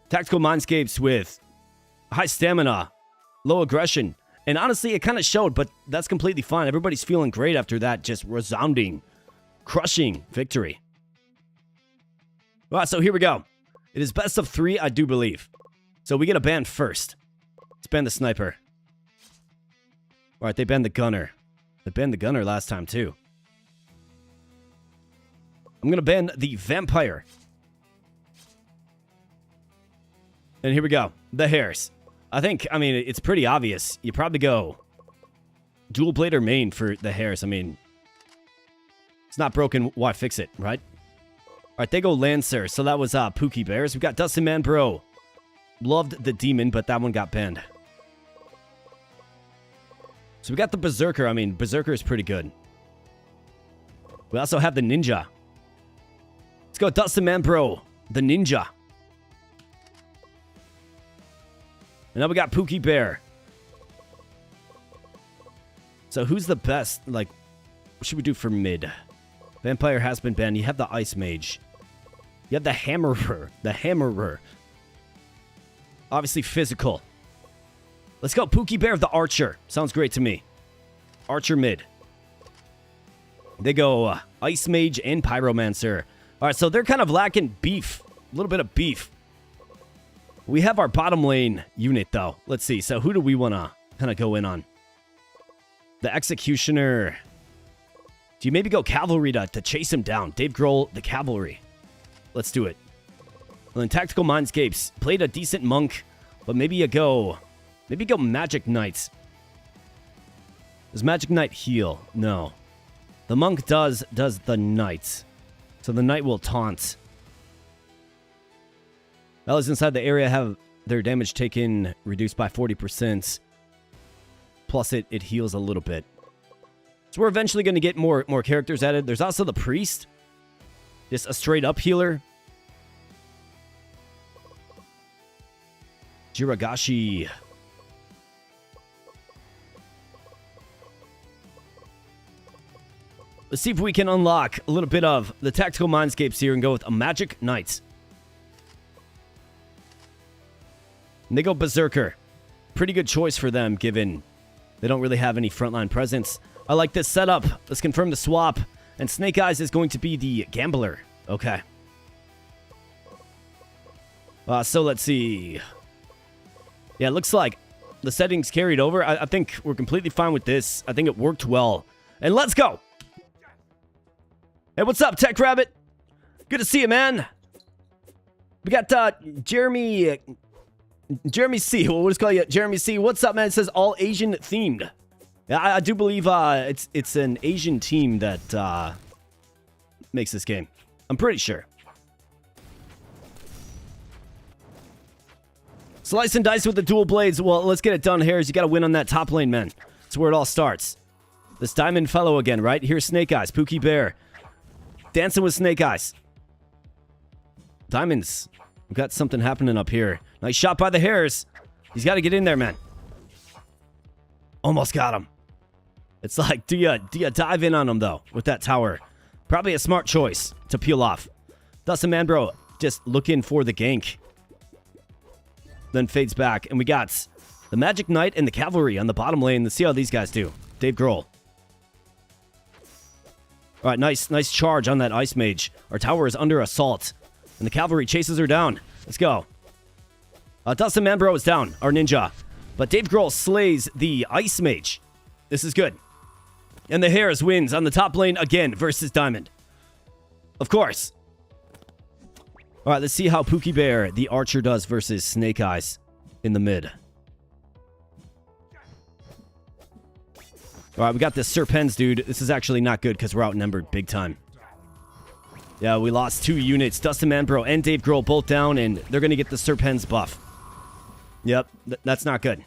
Tactical Mindscapes with high stamina, low aggression. And honestly, it kind of showed, but that's completely fine. Everybody's feeling great after that just resounding, crushing victory. All right, so here we go. It is best of 3, I do believe. So we get a ban first. Let's ban the sniper. All right, they banned the gunner. They banned the gunner last time, too. I'm going to ban the vampire. And here we go. The Hares. I mean, it's pretty obvious. You probably go dual blade or main for the Hares. I mean, it's not broken. Why fix it, right? All right, they go Lancer. So that was Pookie Bears. We got Dustin Manbro. Loved the demon, but that one got banned. So we got the Berserker. I mean, Berserker is pretty good. We also have the Ninja. Let's go Dustin Manbro, the ninja. And now we got Pookie Bear. So who's the best? Like, what should we do for mid? Vampire has been banned. You have the Ice Mage. You have the Hammerer. The Hammerer. Obviously physical. Let's go Pookie Bear, the Archer. Sounds great to me. Archer mid. They go Ice Mage and Pyromancer. All right, so they're kind of lacking beef. A little bit of beef. We have our bottom lane unit, though. Let's see. So who do we want to kind of go in on? The Executioner. Do you maybe go Cavalry to chase him down? Dave Grohl, the Cavalry. Let's do it. And then Tactical Mindscapes. Played a decent Monk, but maybe you go... Maybe go Magic Knight. Does Magic Knight heal? No. The Monk does the Knight. So the Knight will taunt. Allies inside the area have their damage taken reduced by 40%. Plus it heals a little bit. So we're eventually going to get more characters added. There's also the Priest. Just a straight up healer. Jiragashi. Let's see if we can unlock a little bit of the Tactical Mindscapes here and go with a Magic Knight. And they go Berserker. Pretty good choice for them, given they don't really have any frontline presence. I like this setup. Let's confirm the swap. And Snake Eyes is going to be the Gambler. Okay. So let's see. Yeah, it looks like the settings carried over. I think we're completely fine with this. I think it worked well. And let's go! Hey, what's up, Tech Rabbit? Good to see you, man. We got Jeremy C. We'll just call you Jeremy C. What's up, man? It says all Asian themed. Yeah, I do believe it's an Asian team that makes this game. I'm pretty sure. Slice and dice with the dual blades. Well, let's get it done, Harris. You got to win on that top lane, man. That's where it all starts. This Diamond fellow again, right? Here's Snake Eyes, Pookie Bear. Dancing with Snake Eyes. Diamonds. We've got something happening up here. Nice shot by the Hares. He's got to get in there, man. Almost got him. It's like, do you dive in on him, though, with that tower? Probably a smart choice to peel off. Dustin Manbro just looking for the gank. Then fades back. And we got the Magic Knight and the Cavalry on the bottom lane. Let's see how these guys do. Dave Grohl. All right, nice charge on that Ice Mage. Our tower is under assault. And the Cavalry chases her down. Let's go. Dustin Manbro is down, our ninja. But Dave Grohl slays the Ice Mage. This is good. And the Hares wins on the top lane again versus Diamond. Of course. All right, let's see how Pookie Bear, the Archer, does versus Snake Eyes in the mid. All right, we got this Serpens, dude. This is actually not good because we're outnumbered big time. Yeah, we lost 2 units. Dustin Manbro and Dave Grohl both down, and they're going to get the Serpens buff. Yep, that's not good.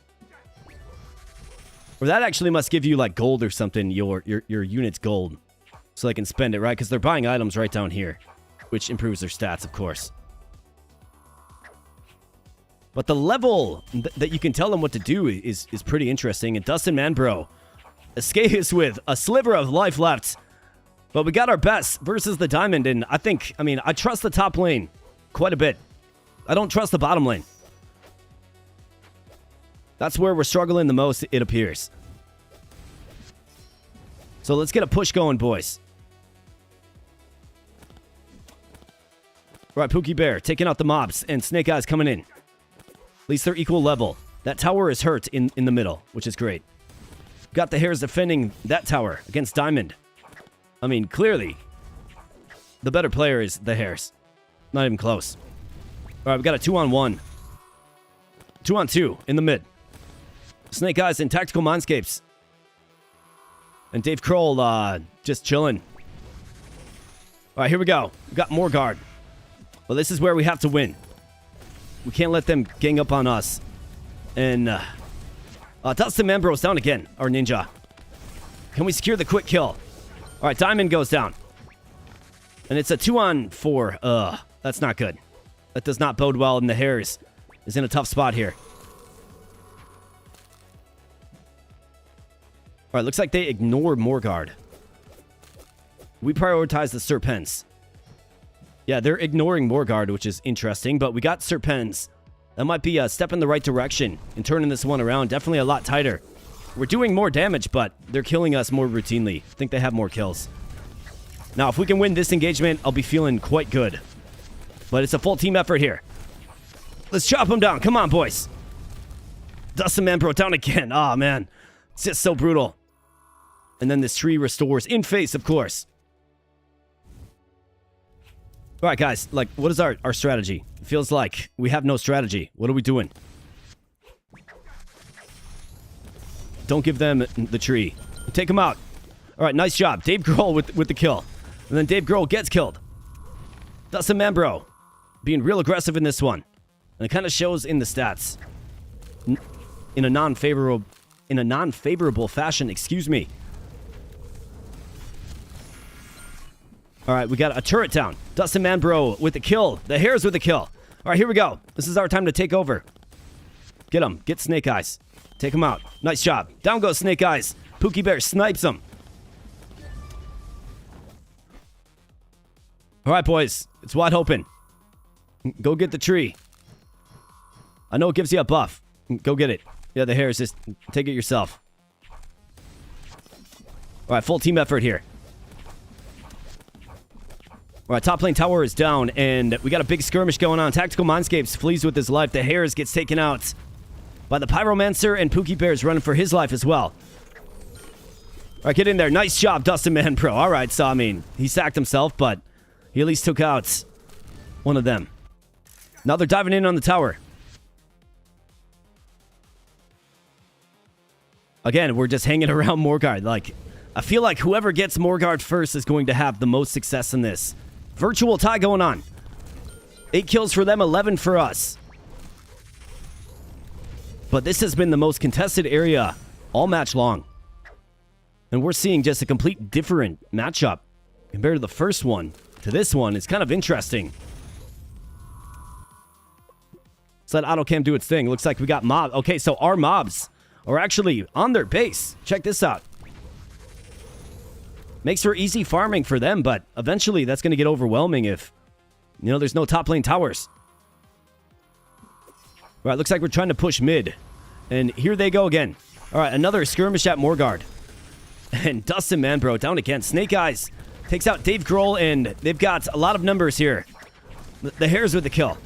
Or that actually must give you, like, gold or something, your unit's gold. So they can spend it, right? Because they're buying items right down here, which improves their stats, of course. But the level that you can tell them what to do is pretty interesting. And Dustin Manbro escapes with a sliver of life left. But we got our best versus the Diamond. And I trust the top lane quite a bit. I don't trust the bottom lane. That's where we're struggling the most, it appears. So let's get a push going, boys. All right, Pookie Bear taking out the mobs and Snake Eyes coming in. At least they're equal level. That tower is hurt in the middle, which is great. Got the Hares defending that tower against Diamond. I mean, clearly, the better player is the Hares. Not even close. All right, we got a 2-on-1. 2-on-2 in the mid. Snake Eyes and Tactical Mindscapes. And Dave Grohl just chilling. All right, here we go. We got more guard. Well, this is where we have to win. We can't let them gang up on us. And Dustin Manbro's down again, our ninja. Can we secure the quick kill? All right, Diamond goes down. And it's a 2-on-4. Ugh, that's not good. That does not bode well, and the Hares is in a tough spot here. All right, looks like they ignore Morgard. We prioritize the Serpents. Yeah, they're ignoring Morgard, which is interesting, but we got Serpents. That might be a step in the right direction in turning this one around. Definitely a lot tighter. We're doing more damage, but they're killing us more routinely. I think they have more kills. Now, if we can win this engagement, I'll be feeling quite good. But it's a full team effort here. Let's chop them down. Come on, boys. Dustin Manbro down again. Oh, man. It's just so brutal. And then this tree restores in face, of course. All right, guys. Like, what is our strategy? It feels like we have no strategy. What are we doing? Don't give them the tree. Take them out. All right, nice job. Dave Grohl with the kill. And then Dave Grohl gets killed. Dustin Manbro being real aggressive in this one. And it kind of shows in the stats. In a non-favorable fashion, excuse me. All right, we got a turret down. Dustin Manbro with the kill. The Hares with the kill. All right, here we go. This is our time to take over. Get him. Get Snake Eyes. Take him out. Nice job. Down goes Snake Eyes. Pookie Bear snipes him. All right, boys. It's wide open. Go get the tree. I know it gives you a buff. Go get it. Yeah, the Hares, just take it yourself. All right, full team effort here. All right, top lane tower is down, and we got a big skirmish going on. Tactical Mindscapes flees with his life. The Hares gets taken out by the Pyromancer, and Pookie Bear's running for his life as well. All right, get in there. Nice job, Dustin Manbro. All right, so, I mean, he sacked himself, but he at least took out one of them. Now they're diving in on the tower. Again, we're just hanging around Morgard. Like, I feel like whoever gets Morgard first is going to have the most success in this. Virtual tie going on. 8 kills for them, 11 for us. But this has been the most contested area all match long. And we're seeing just a complete different matchup compared to the first one to this one. It's kind of interesting. Let's let AutoCam do its thing. Looks like we got mob. Okay, so our mobs are actually on their base. Check this out. Makes for easy farming for them, but eventually that's going to get overwhelming if, you know, there's no top lane towers. All right, looks like we're trying to push mid. And here they go again. All right, another skirmish at Morgard. And Dustin Manbro down again. Snake Eyes takes out Dave Grohl, and they've got a lot of numbers here. The Hares with the kill.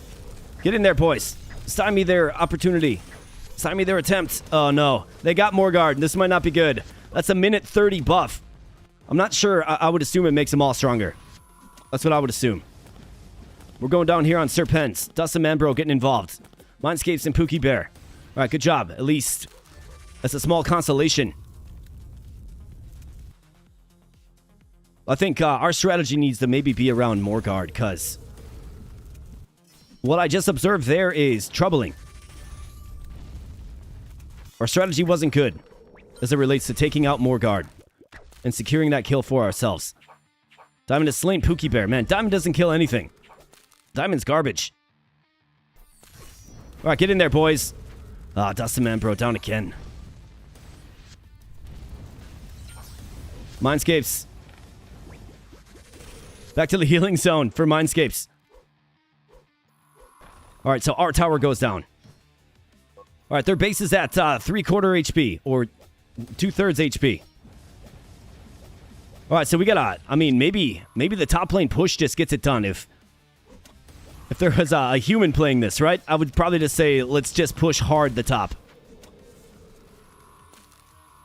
Get in there, boys. Stymie their opportunity. Stymie their attempt. Oh, no. They got Morgard. This might not be good. That's a minute 30 buff. I'm not sure. I would assume it makes them all stronger. That's what I would assume. We're going down here on Serpents. Dustin Manbro getting involved. Mindscapes and Pookie Bear. All right, good job. At least that's a small consolation. I think our strategy needs to maybe be around Morgard, because what I just observed there is troubling. Our strategy wasn't good as it relates to taking out Morgard and securing that kill for ourselves. Diamond has slain Pookie Bear. Man, Diamond doesn't kill anything. Diamond's garbage. All right, get in there, boys. Ah, Dustin Manbro down again. Mindscapes. Back to the healing zone for Mindscapes. All right, so our tower goes down. All right, their base is at 3/4 HP, or 2/3 HP. All right, so we got I mean, maybe the top lane push just gets it done. If there was a human playing this, right? I would probably just say, let's just push hard the top.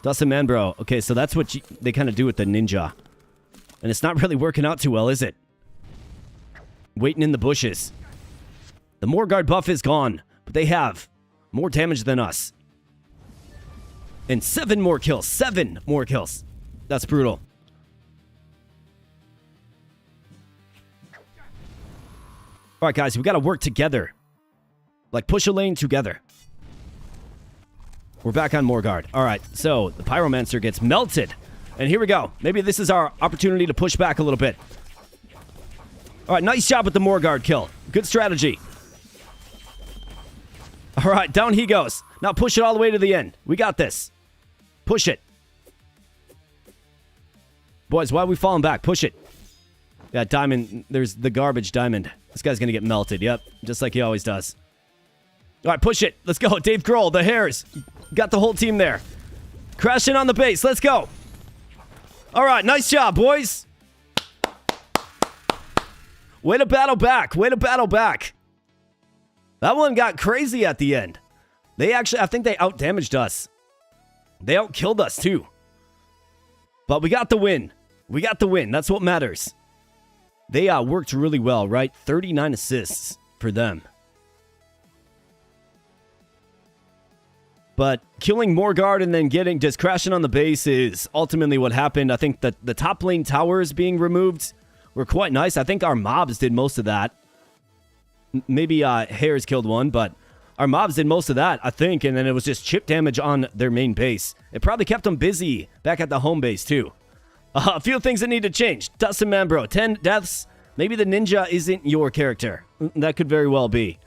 Dustin Manbro. Okay, so that's what they kind of do with the ninja. And it's not really working out too well, is it? Waiting in the bushes. The Morgard buff is gone, but they have more damage than us. And 7 more kills. 7 more kills. That's brutal. All right, guys, we got to work together. Like, push a lane together. We're back on Morgard. All right, so the Pyromancer gets melted. And here we go. Maybe this is our opportunity to push back a little bit. All right, nice job with the Morguard kill. Good strategy. All right, down he goes. Now push it all the way to the end. We got this. Push it. Boys, why are we falling back? Push it. Yeah, diamond. There's the garbage diamond. This guy's going to get melted. Yep, just like he always does. All right, push it. Let's go. Dave Grohl, the Hares. Got the whole team there. Crashing on the base. Let's go. All right, nice job, boys. Way to battle back. Way to battle back. That one got crazy at the end. They actually, I think they outdamaged us. They outkilled us, too. But we got the win. We got the win. That's what matters. They worked really well, right? 39 assists for them. But killing Morguard and then just crashing on the base is ultimately what happened. I think that the top lane towers being removed were quite nice. I think our mobs did most of that. Maybe Hares killed one, but our mobs did most of that, I think. And then it was just chip damage on their main base. It probably kept them busy back at the home base, too. A few things that need to change. Dustin Manbro, 10 deaths. Maybe the ninja isn't your character. That could very well be.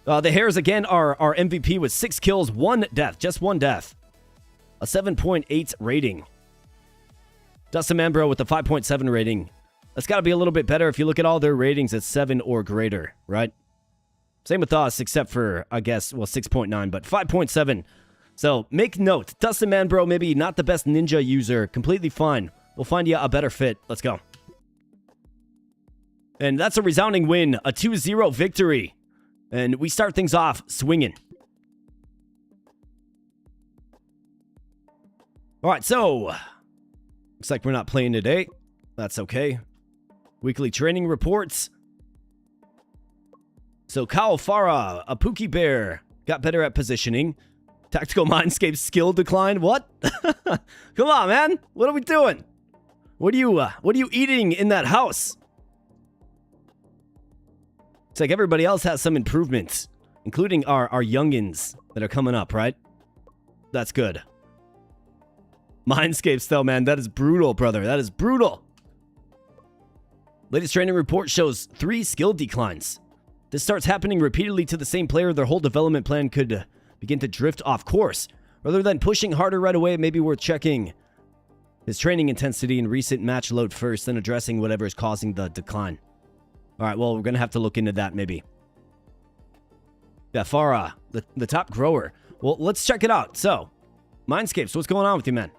The Hares, again, are our MVP with 6 kills, 1 death. Just 1 death. A 7.8 rating. Dustin Manbro with a 5.7 rating. That's got to be a little bit better. If you look at all their ratings, it's 7 or greater, right? Same with us, except for, I guess, well, 6.9, but 5.7. So, make note. Dustin Manbro, maybe not the best ninja user. Completely fine. We'll find you a better fit. Let's go. And that's a resounding win. A 2-0 victory. And we start things off swinging. All right, so looks like we're not playing today. That's okay. Weekly training reports. So Kyle Farah, a Pookie Bear, got better at positioning. Tactical Mindscape skill decline. What? Come on, man. What are we doing? What are you eating in that house? It's like everybody else has some improvements, including our youngins that are coming up, right? That's good. Mindscapes, though, man, that is brutal, brother. That is brutal. Latest training report shows 3 skill declines. This starts happening repeatedly to the same player. Their whole development plan could begin to drift off course. Rather than pushing harder right away, it may be worth checking his training intensity and recent match load first, then addressing whatever is causing the decline. All right, well, we're going to have to look into that, maybe. Yeah, Farah, the top grower. Well, let's check it out. So, Mindscapes, what's going on with you, man?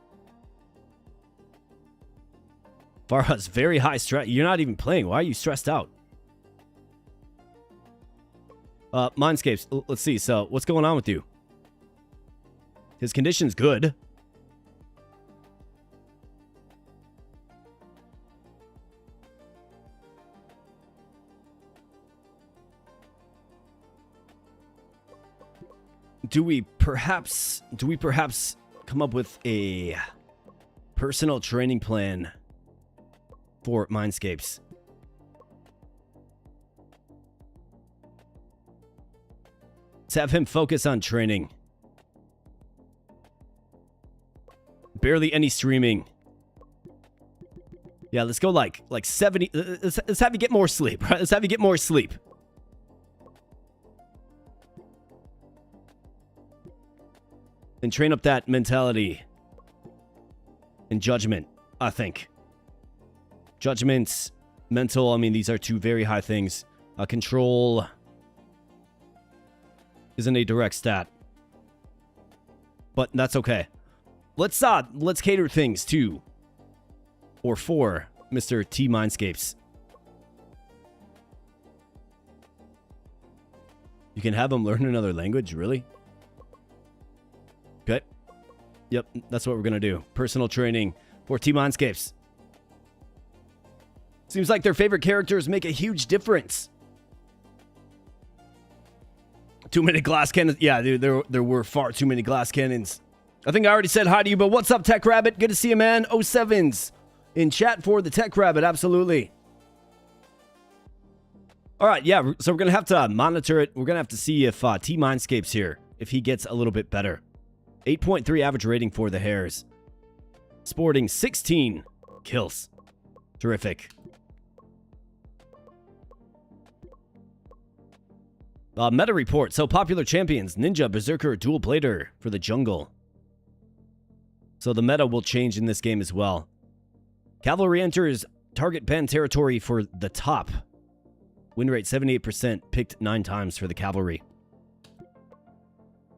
Farah's very high stress. You're not even playing. Why are you stressed out? Mindscapes, let's see. So, what's going on with you? His condition's good. Do we perhaps come up with a personal training plan for Mindscapes? Let's have him focus on training. Barely any streaming. Yeah, let's go like 70. Let's have you get more sleep, right? Let's have you get more sleep. And train up that mentality and judgment, I think. Judgments, mental, I mean, these are 2 very high things. Control isn't a direct stat. But that's okay. Let's cater things to or for Mr. T Mindscapes. You can have him learn another language, really? Okay. Yep, that's what we're going to do. Personal training for T Mindscapes. Seems like their favorite characters make a huge difference. 2 minute glass cannons. Yeah, dude, there were far too many glass cannons. I think I already said hi to you, but what's up, Tech Rabbit? Good to see you, man. 07's in chat for the Tech Rabbit. Absolutely. All right, yeah, so we're going to have to monitor it. We're going to have to see if T Mindscapes here, if he gets a little bit better. 8.3 average rating for the Hares. Sporting 16 kills. Terrific. Meta report. So popular champions, Ninja, Berserker, Dual Blader for the jungle. So the meta will change in this game as well. Cavalry enters target ban territory for the top. Win rate 78%, picked 9 times for the cavalry.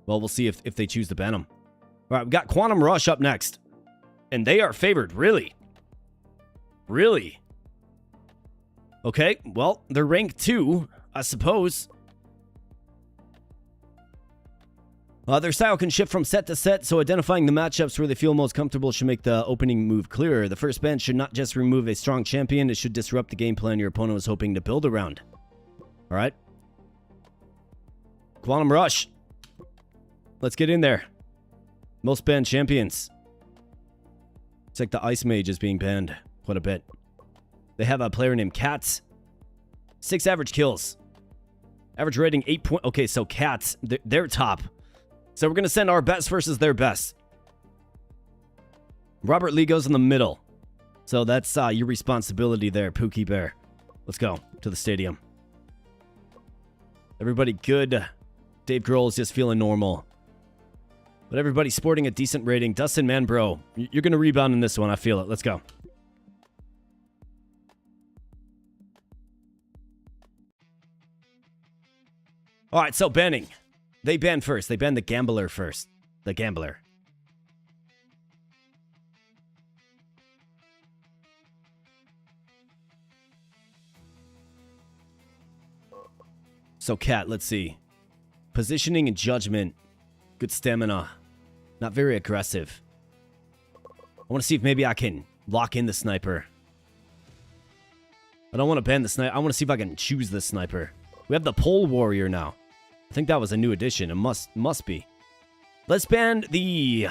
Well, we'll see if they choose to ban them. All right, we've got Quantum Rush up next. And they are favored, really? Really? Okay, well, they're rank 2, I suppose. Their style can shift from set to set, so identifying the matchups where they feel most comfortable should make the opening move clearer. The first ban should not just remove a strong champion, it should disrupt the game plan your opponent was hoping to build around. Alright. Quantum Rush. Let's get in there. Most banned champions. It's like the Ice Mage is being banned quite a bit. They have a player named Cats. 6 average kills. Average rating 8 point. Okay, so Cats, they're top. So we're going to send our best versus their best. Robert Lee goes in the middle. So that's your responsibility there, Pookie Bear. Let's go to the stadium. Everybody good. Dave Grohl is just feeling normal. But everybody's sporting a decent rating. Dustin Manbro, you're going to rebound in this one. I feel it. Let's go. All right, so banning. They banned first. They banned the Gambler first. The Gambler. So, Cat, let's see. Positioning and judgment. Good stamina. Not very aggressive. I want to see if maybe I can lock in the sniper. I don't want to ban the sniper. I want to see if I can choose the sniper. We have the Pole Warrior now. I think that was a new addition. It must be. Let's ban the...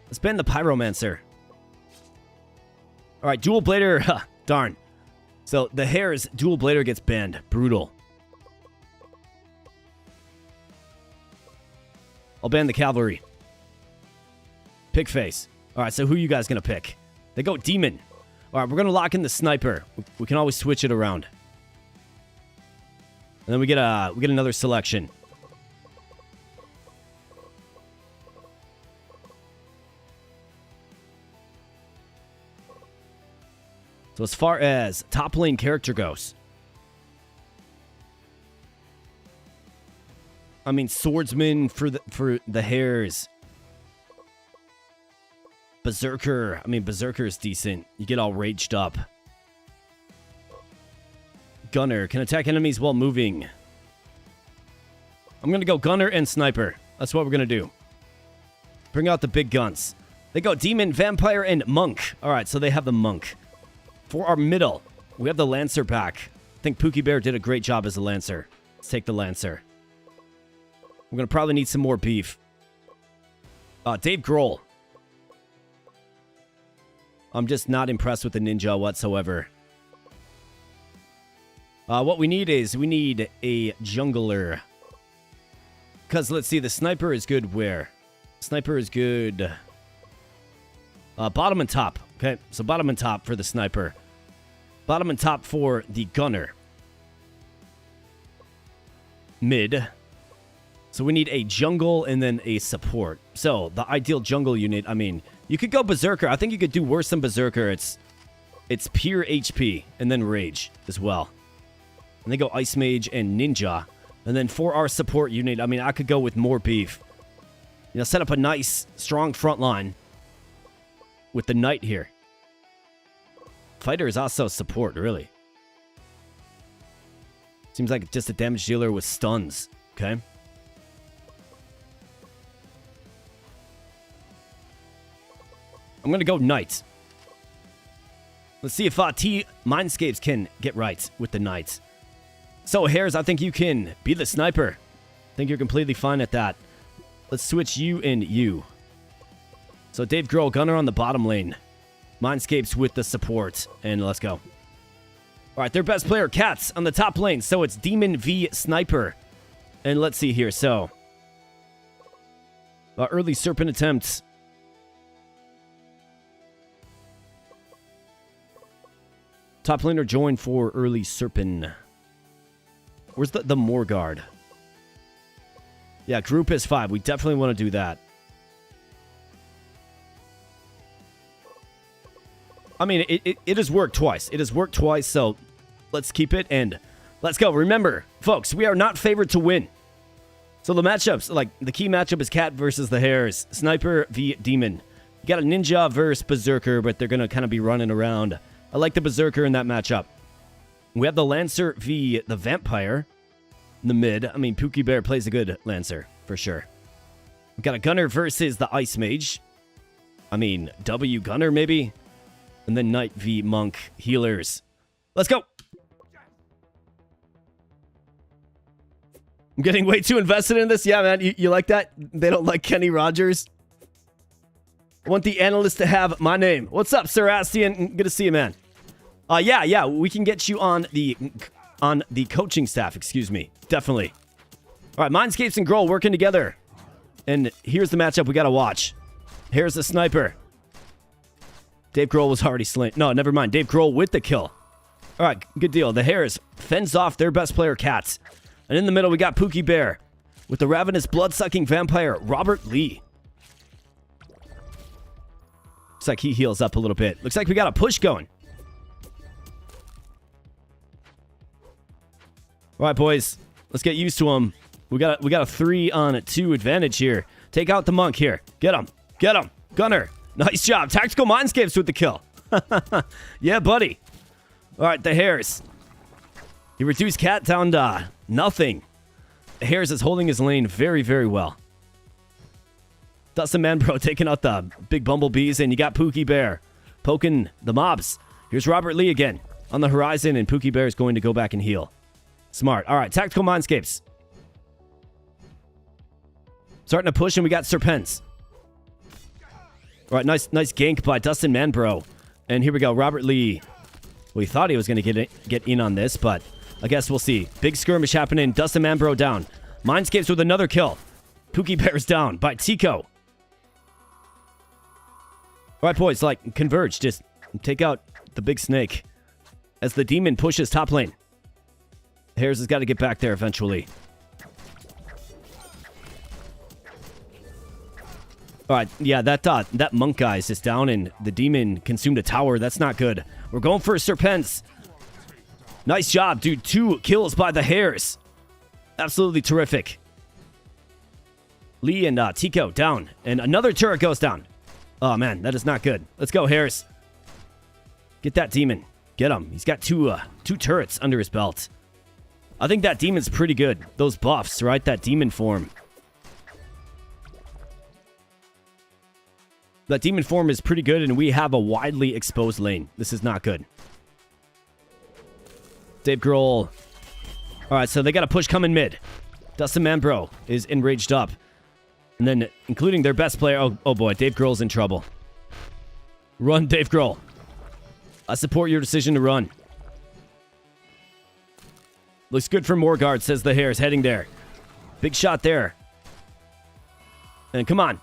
Let's ban the Pyromancer. Alright, Dual Blader. Darn. So, the Hare's Dual Blader gets banned. Brutal. I'll ban the Cavalry. Pick face. Alright, so who are you guys going to pick? They go Demon. Alright, we're going to lock in the Sniper. We can always switch it around. And then we get another selection. So as far as top lane character goes, I mean, Swordsman for the Hares. Berserker. I mean, Berserker is decent. You get all raged up. Gunner can attack enemies while moving. I'm going to go Gunner and Sniper. That's what we're going to do. Bring out the big guns. They go Demon, Vampire, and Monk. All right, so they have the Monk. For our middle, we have the Lancer back. I think Pookie Bear did a great job as a Lancer. Let's take the Lancer. We're going to probably need some more beef. Dave Grohl. I'm just not impressed with the Ninja whatsoever. What we need is, we need a jungler. Because, let's see, the Sniper is good where? Sniper is good... bottom and top. Okay, so bottom and top for the Sniper. Bottom and top for the Gunner. Mid. So we need a jungle and then a support. So, the ideal jungle unit, I mean, you could go Berserker. I think you could do worse than Berserker. It's pure HP and then Rage as well. And they go Ice Mage and Ninja. And then for our support unit, I mean, I could go with more beef. You know, set up a nice, strong front line with the Knight here. Fighter is also support, really. Seems like just a damage dealer with stuns, okay? I'm going to go Knight. Let's see if Mindscapes can get right with the Knight. So, Hares, I think you can be the Sniper. I think you're completely fine at that. Let's switch you and you. So, Dave Grohl, Gunner on the bottom lane. Mindscapes with the support. And let's go. Alright, their best player, Cats, on the top lane. So, it's Demon v Sniper. And let's see here. So, early Serpent attempts. Top laner join for early Serpent. Where's the more guard? Yeah, group is 5. We definitely want to do that. I mean, it has worked twice. It has worked twice, so let's keep it and let's go. Remember, folks, we are not favored to win. So the matchups, like the key matchup is Cat versus the Hares, Sniper v Demon. You got a Ninja versus Berserker, but they're going to kind of be running around. I like the Berserker in that matchup. We have the Lancer v the Vampire in the mid. I mean, Pookie Bear plays a good Lancer, for sure. We got a Gunner versus the Ice Mage. I mean, W Gunner maybe? And then Knight v Monk healers. Let's go! I'm getting way too invested in this. Yeah, man, you like that? They don't like Kenny Rogers. I want the analyst to have my name. What's up, Sir Astian? Good to see you, man. Yeah, we can get you on the coaching staff, excuse me. Definitely. All right, Mindscapes and Grohl working together. And here's the matchup we got to watch. Here's the sniper. Dave Grohl was already slain. No, never mind. Dave Grohl with the kill. All right, good deal. The Hares fends off their best player, Cats. And in the middle, we got Pookie Bear with the ravenous, blood-sucking vampire, Robert Lee. Looks like he heals up a little bit. Looks like we got a push going. All right, boys. Let's get used to him. We got a 3-on-2 advantage here. Take out the monk here. Get him. Get him. Gunner. Nice job. Tactical Mindscapes with the kill. Yeah, buddy. All right, the Hares. He reduced Cat down to nothing. The Hares is holding his lane very, very well. Dustin Manbro taking out the big bumblebees, and you got Pookie Bear poking the mobs. Here's Robert Lee again on the horizon, and Pookie Bear is going to go back and heal. Smart. All right, Tactical Mindscapes. Starting to push, and we got Serpents. All right, nice gank by Dustin Manbro. And here we go, Robert Lee. We thought he was going to get in on this, but I guess we'll see. Big skirmish happening. Dustin Manbro down. Mindscapes with another kill. Pookie Bear's down by Tico. All right, boys, like, converge. Just take out the big snake as the demon pushes top lane. Hares has got to get back there eventually. All right, yeah, that monk guy is just down, and the demon consumed a tower. That's not good. We're going for Serpents. Nice job, dude. 2 kills by the Hares. Absolutely terrific. Lee and Tico down, and another turret goes down. Oh, man, that is not good. Let's go, Hares. Get that demon. Get him. He's got two turrets under his belt. I think that demon's pretty good. Those buffs, right? That demon form. That demon form is pretty good, and we have a widely exposed lane. This is not good. Dave Grohl. All right, so they got a push coming mid. Dustin Manbro is enraged up. And then, including their best player. Oh boy, Dave Grohl's in trouble. Run, Dave Grohl. I support your decision to run. Looks good for Morgard, says the Hares, heading there. Big shot there. And come on.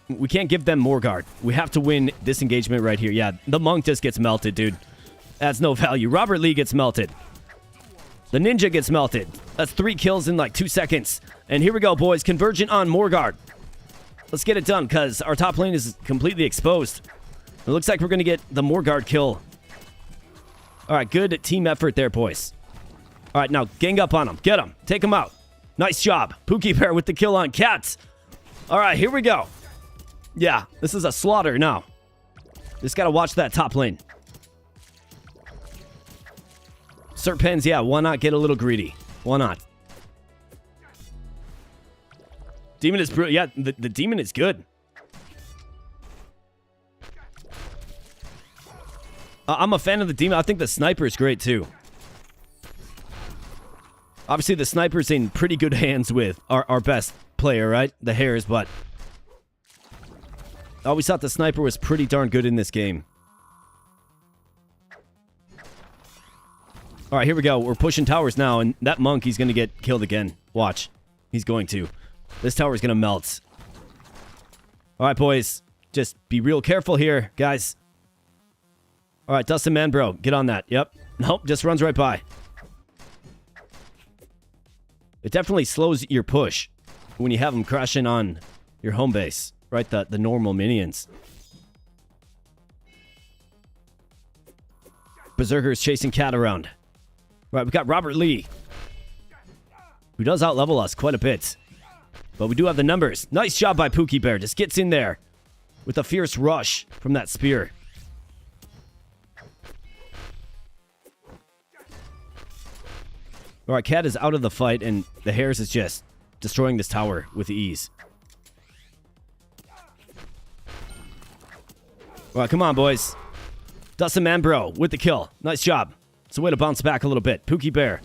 We can't give them Morgard. We have to win this engagement right here. Yeah, the monk just gets melted, dude. That's no value. Robert Lee gets melted. The ninja gets melted. That's 3 kills in like 2 seconds. And here we go, boys. Convergent on Morgard. Let's get it done, because our top lane is completely exposed. It looks like we're going to get the Morgard kill. All right, good team effort there, boys. All right, now gang up on him. Get him. Take him out. Nice job. Pookie Bear with the kill on Cats. All right, here we go. Yeah, this is a slaughter now. Just got to watch that top lane. Serpents, yeah, why not get a little greedy? Why not? Demon is brutal. Yeah, the demon is good. I'm a fan of the demon. I think the sniper is great too. Obviously, the sniper's in pretty good hands with our best player, right? The Hares, but I always thought the sniper was pretty darn good in this game. All right, here we go. We're pushing towers now, and that monk, he's going to get killed again. Watch. He's going to. This tower is going to melt. All right, boys. Just be real careful here, guys. All right, Dustin Manbro, get on that. Yep. Nope, just runs right by. It definitely slows your push when you have them crashing on your home base, right? The normal minions. Berserker's chasing Cat around. Right, we got Robert Lee, who does outlevel us quite a bit. But we do have the numbers. Nice job by Pookie Bear. Just gets in there with a fierce rush from that spear. Alright, Cat is out of the fight, and the Hares is just destroying this tower with ease. Alright, come on, boys. Dustin Manbro with the kill. Nice job. It's a way to bounce back a little bit. Pookie Bear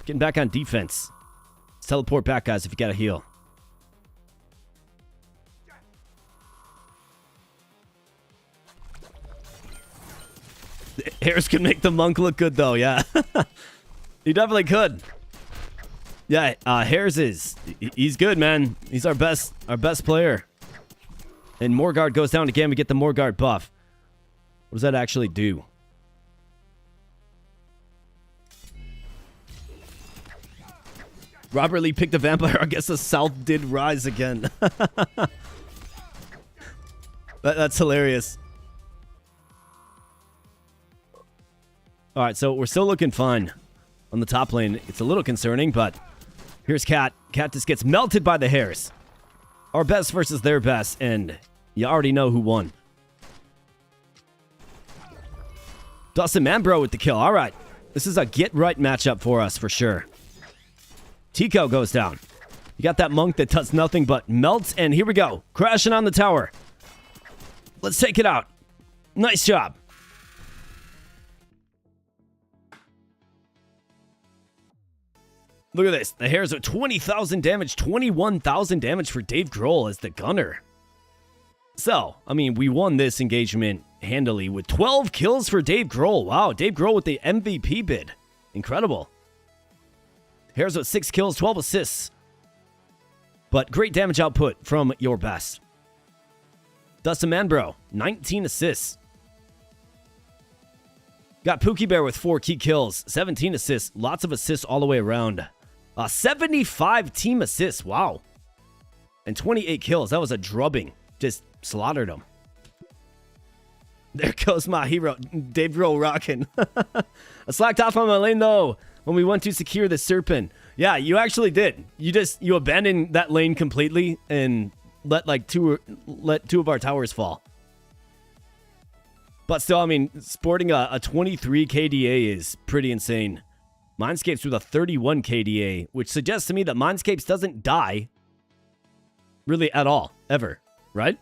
getting back on defense. Let's teleport back, guys, if you gotta heal. Harris can make the monk look good, though, yeah. He definitely could. Yeah, Harris he's good, man. He's our best player. And Morgard goes down again. We get the Morgard buff. What does that actually do? Robert Lee picked a vampire. I guess the South did rise again. That's hilarious. Alright, so we're still looking fine on the top lane. It's a little concerning, but here's Cat. Cat just gets melted by the Hares. Our best versus their best, and you already know who won. Dustin Manbro with the kill. Alright, this is a get-right matchup for us, for sure. Tico goes down. You got that monk that does nothing but melts, and here we go. Crashing on the tower. Let's take it out. Nice job. Look at this. The Hares are 20,000 damage, 21,000 damage for Dave Grohl as the gunner. So, I mean, we won this engagement handily with 12 kills for Dave Grohl. Wow, Dave Grohl with the MVP bid. Incredible. Hares with 6 kills, 12 assists. But great damage output from your best. Dustin Manbro, 19 assists. Got Pookie Bear with 4 key kills, 17 assists. Lots of assists all the way around. 75 team assists, wow. And 28 kills, that was a drubbing. Just slaughtered him. There goes my hero, Dave Grohl rocking. I slacked off on my lane though when we went to secure the Serpent. Yeah, you actually did. You abandoned that lane completely and let two of our towers fall. But still, I mean, sporting a 23 KDA is pretty insane. Mindscapes with a 31 KDA, which suggests to me that Mindscapes doesn't die really at all, ever, right?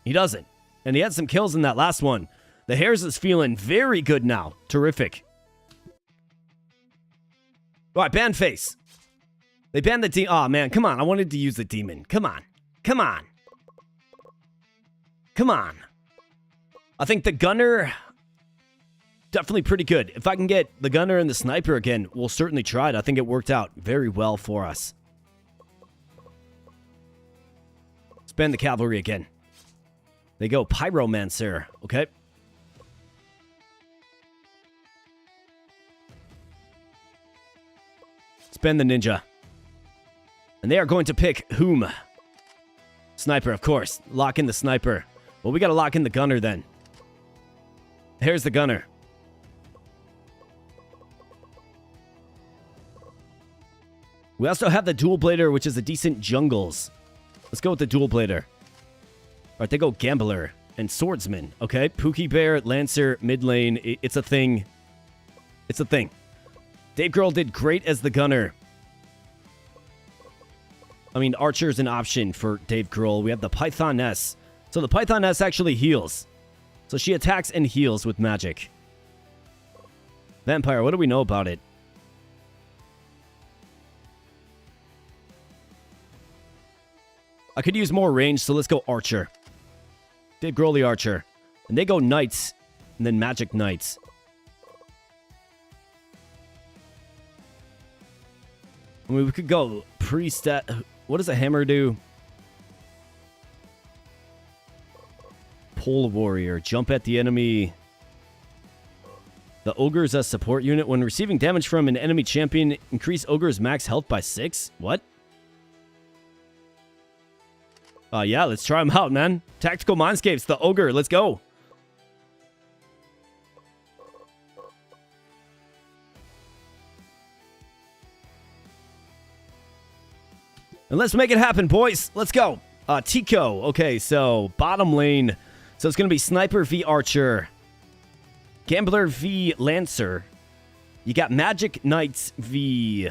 He doesn't. And he had some kills in that last one. The Hares is feeling very good now. Terrific. All right, ban face. They banned the demon. Oh, man, come on. I wanted to use the demon. Come on. Come on. Come on. I think the gunner, definitely pretty good. If I can get the gunner and the sniper again, we'll certainly try it. I think it worked out very well for us. Spend the cavalry again. They go Pyromancer, okay? Spend the ninja. And they are going to pick whom? Sniper, of course. Lock in the sniper. Well, we got to lock in the gunner then. Here's the gunner. We also have the dual blader, which is a decent jungles. Let's go with the dual blader. All right, they go gambler and swordsman. Okay, Pookie Bear, Lancer, mid lane. It's a thing. It's a thing. Dave Grohl did great as the gunner. I mean, Archer's an option for Dave Grohl. We have the Pythoness. So the Pythoness actually heals. So she attacks and heals with magic. Vampire, what do we know about it? I could use more range, so let's go Archer. Dave Grohl the Archer. And they go Knights, and then Magic Knights. I mean, we could go Priest. What does a hammer do? Pole Warrior. Jump at the enemy. The Ogre's a support unit. When receiving damage from an enemy champion, increase Ogre's max health by 6? What? Yeah, let's try him out, man. Tactical Mindscapes, the Ogre. Let's go. And let's make it happen, boys. Let's go. Tico. Okay, so bottom lane. So it's going to be Sniper v Archer. Gambler v Lancer. You got Magic Knights v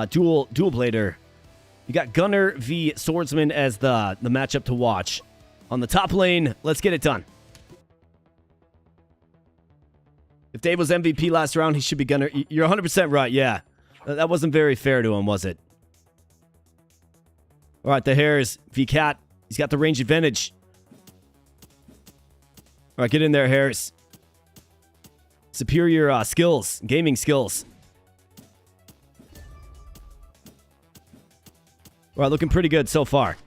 Dual Blader. You got Gunner v Swordsman as the matchup to watch. On the top lane, let's get it done. If Dave was MVP last round, he should be Gunner. You're 100% right, yeah. That wasn't very fair to him, was it? All right, the Hares v Cat. He's got the range advantage. All right, get in there, Hares. Superior skills, gaming skills. All right, looking pretty good so far.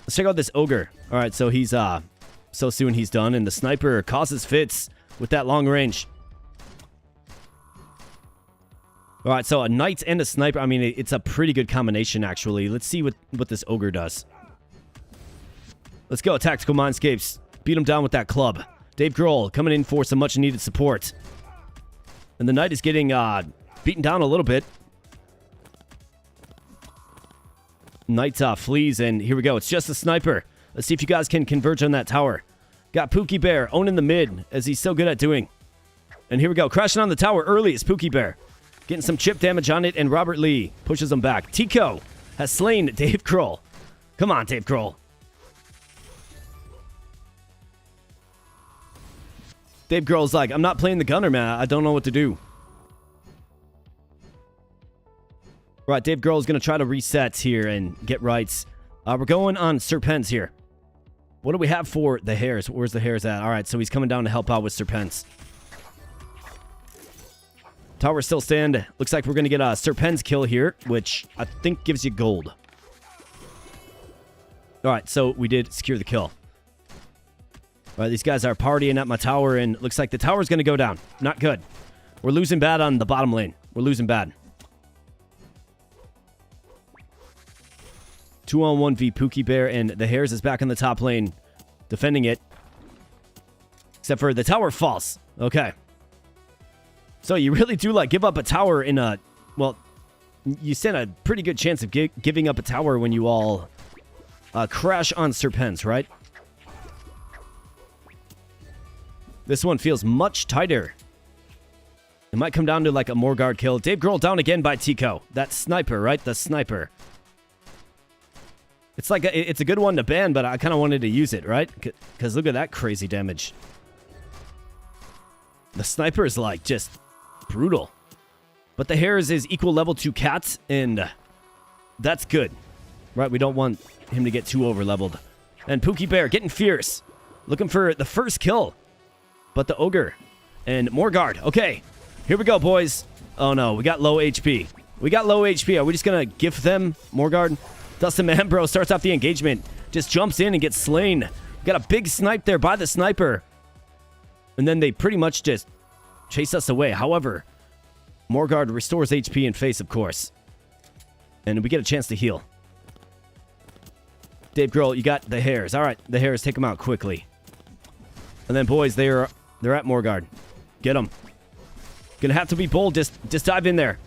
Let's check out this Ogre. All right, so he's so soon he's done, and the Sniper causes fits with that long range. All right, so a Knight and a Sniper. I mean, it's a pretty good combination, actually. Let's see what this Ogre does. Let's go, Tactical Mindscapes. Beat him down with that club. Dave Grohl coming in for some much-needed support. And the Knight is getting beaten down a little bit. Knight flees, and here we go. It's just a Sniper. Let's see if you guys can converge on that tower. Got Pookie Bear owning the mid, as he's so good at doing. And here we go. Crashing on the tower early is Pookie Bear. Getting some chip damage on it, and Robert Lee pushes him back. Tico has slain Dave Grohl. Come on, Dave Grohl. Dave Grohl's like, I'm not playing the Gunner, man. I don't know what to do. Right, Dave Grohl's going to try to reset here and get rights. We're going on Serpents here. What do we have for the Hares? Where's the Hares at? All right, so he's coming down to help out with Serpents. Tower still stand. Looks like we're going to get a Serpents kill here, which I think gives you gold. All right, so we did secure the kill. All right, these guys are partying at my tower, and looks like the tower's going to go down. Not good. We're losing bad on the bottom lane. We're losing bad. 2-on-1 v Pookie Bear, and the Hares is back in the top lane, defending it. Except for the tower falls. Okay. So you really do, like, give up a tower in a... Well, you stand a pretty good chance of giving up a tower when you all crash on Serpents, right? This one feels much tighter. It might come down to, like, a Morgard kill. Dave Grohl down again by Tico. That Sniper, right? The Sniper. It's like it's a good one to ban, but I kind of wanted to use it, right? Because look at that crazy damage. The Sniper is, like, just brutal. But the Hares is equal level to Cats, and that's good. Right? We don't want him to get too over-leveled. And Pookie Bear getting fierce. Looking for the first kill. But the Ogre and Morgard. Okay, here we go, boys. Oh, no, we got low HP. We got low HP. Are we just going to gift them Morgard? Dustin Manbro starts off the engagement. Just jumps in and gets slain. Got a big snipe there by the Sniper. And then they pretty much just chase us away. However, Morgard restores HP and face, of course. And we get a chance to heal. Dave Grohl, you got the Hares. All right, the Hares, take them out quickly. And then, boys, they're at Morgard. Get them. Gonna have to be bold. Just dive in there.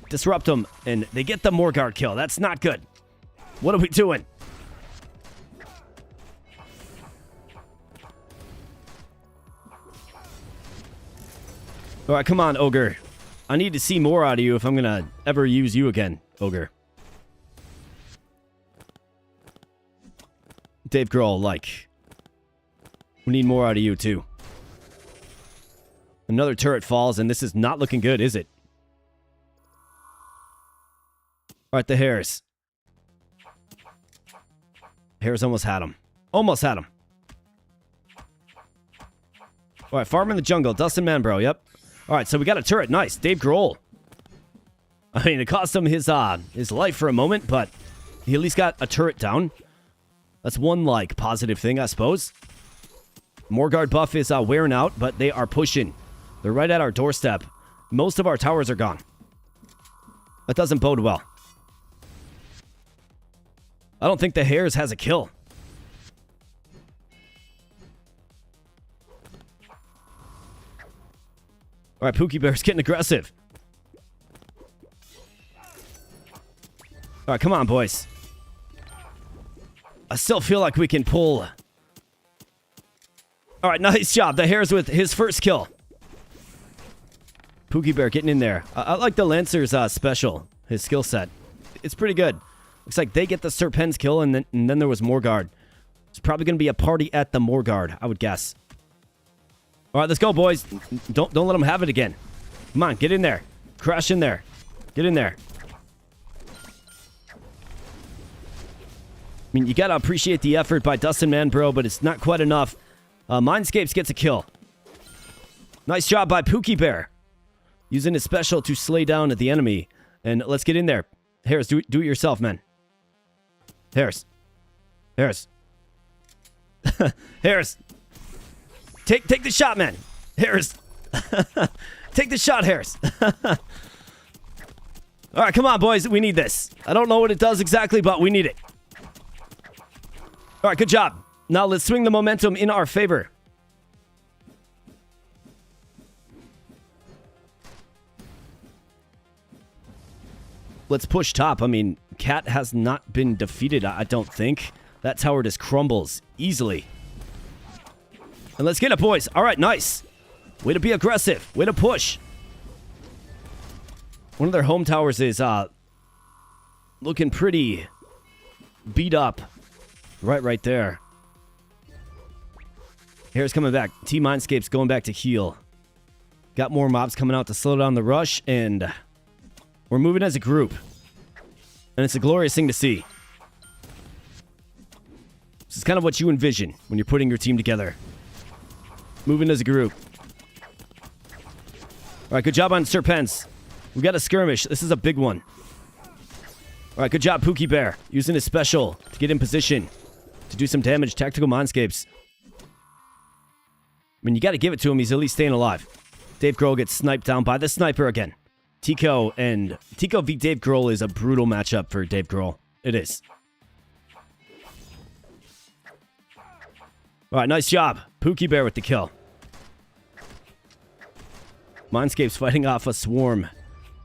Disrupt them. And they get the Morgard kill. That's not good. What are we doing? All right, come on, Ogre. I need to see more out of you if I'm gonna ever use you again, Ogre. Dave Grohl, like... We need more out of you, too. Another turret falls, and this is not looking good, is it? All right, the Hares. Hares almost had him. Almost had him. All right, farm in the jungle. Dustin Manbro, yep. All right, so we got a turret. Nice. Dave Grohl. I mean, it cost him his life for a moment, but he at least got a turret down. That's one, like, positive thing, I suppose. Morgard buff is wearing out, but they are pushing. They're right at our doorstep. Most of our towers are gone. That doesn't bode well. I don't think the Hares has a kill. All right, Pookie Bear's getting aggressive. All right, come on, boys. I still feel like we can pull. All right, nice job. The Hares with his first kill. Pookie Bear getting in there. I like the Lancer's special, his skill set. It's pretty good. Looks like they get the Serpent's kill, and then there was Morgard. It's probably going to be a party at the Morgard, I would guess. All right, let's go, boys. Don't let them have it again. Come on, get in there. Crash in there. Get in there. I mean, you got to appreciate the effort by Dustin Manbro, but it's not quite enough. Mindscapes gets a kill. Nice job by Pookie Bear. Using his special to slay down the enemy. And let's get in there. Harris, do it yourself, man. Harris. Harris. Harris. Take the shot, man. Harris. Take the shot, Harris. All right, come on, boys. We need this. I don't know what it does exactly, but we need it. All right, good job. Now let's swing the momentum in our favor. Let's push top. I mean, Cat has not been defeated, I don't think. That tower just crumbles easily. And let's get it, boys. All right, nice. Way to be aggressive. Way to push. One of their home towers is looking pretty beat up. Right there. Here's coming back. Team Mindscape's going back to heal. Got more mobs coming out to slow down the rush, and we're moving as a group. And it's a glorious thing to see. This is kind of what you envision when you're putting your team together. Moving as a group. All right, good job on Serpents. We got a skirmish. This is a big one. All right, good job, Pookie Bear. Using his special to get in position to do some damage. Tactical Mindscapes. I mean, you got to give it to him. He's at least staying alive. Dave Grohl gets sniped down by the sniper again. Tico v. Dave Grohl is a brutal matchup for Dave Grohl. It is. All right, nice job. Pookie Bear with the kill. Mindscape's fighting off a swarm.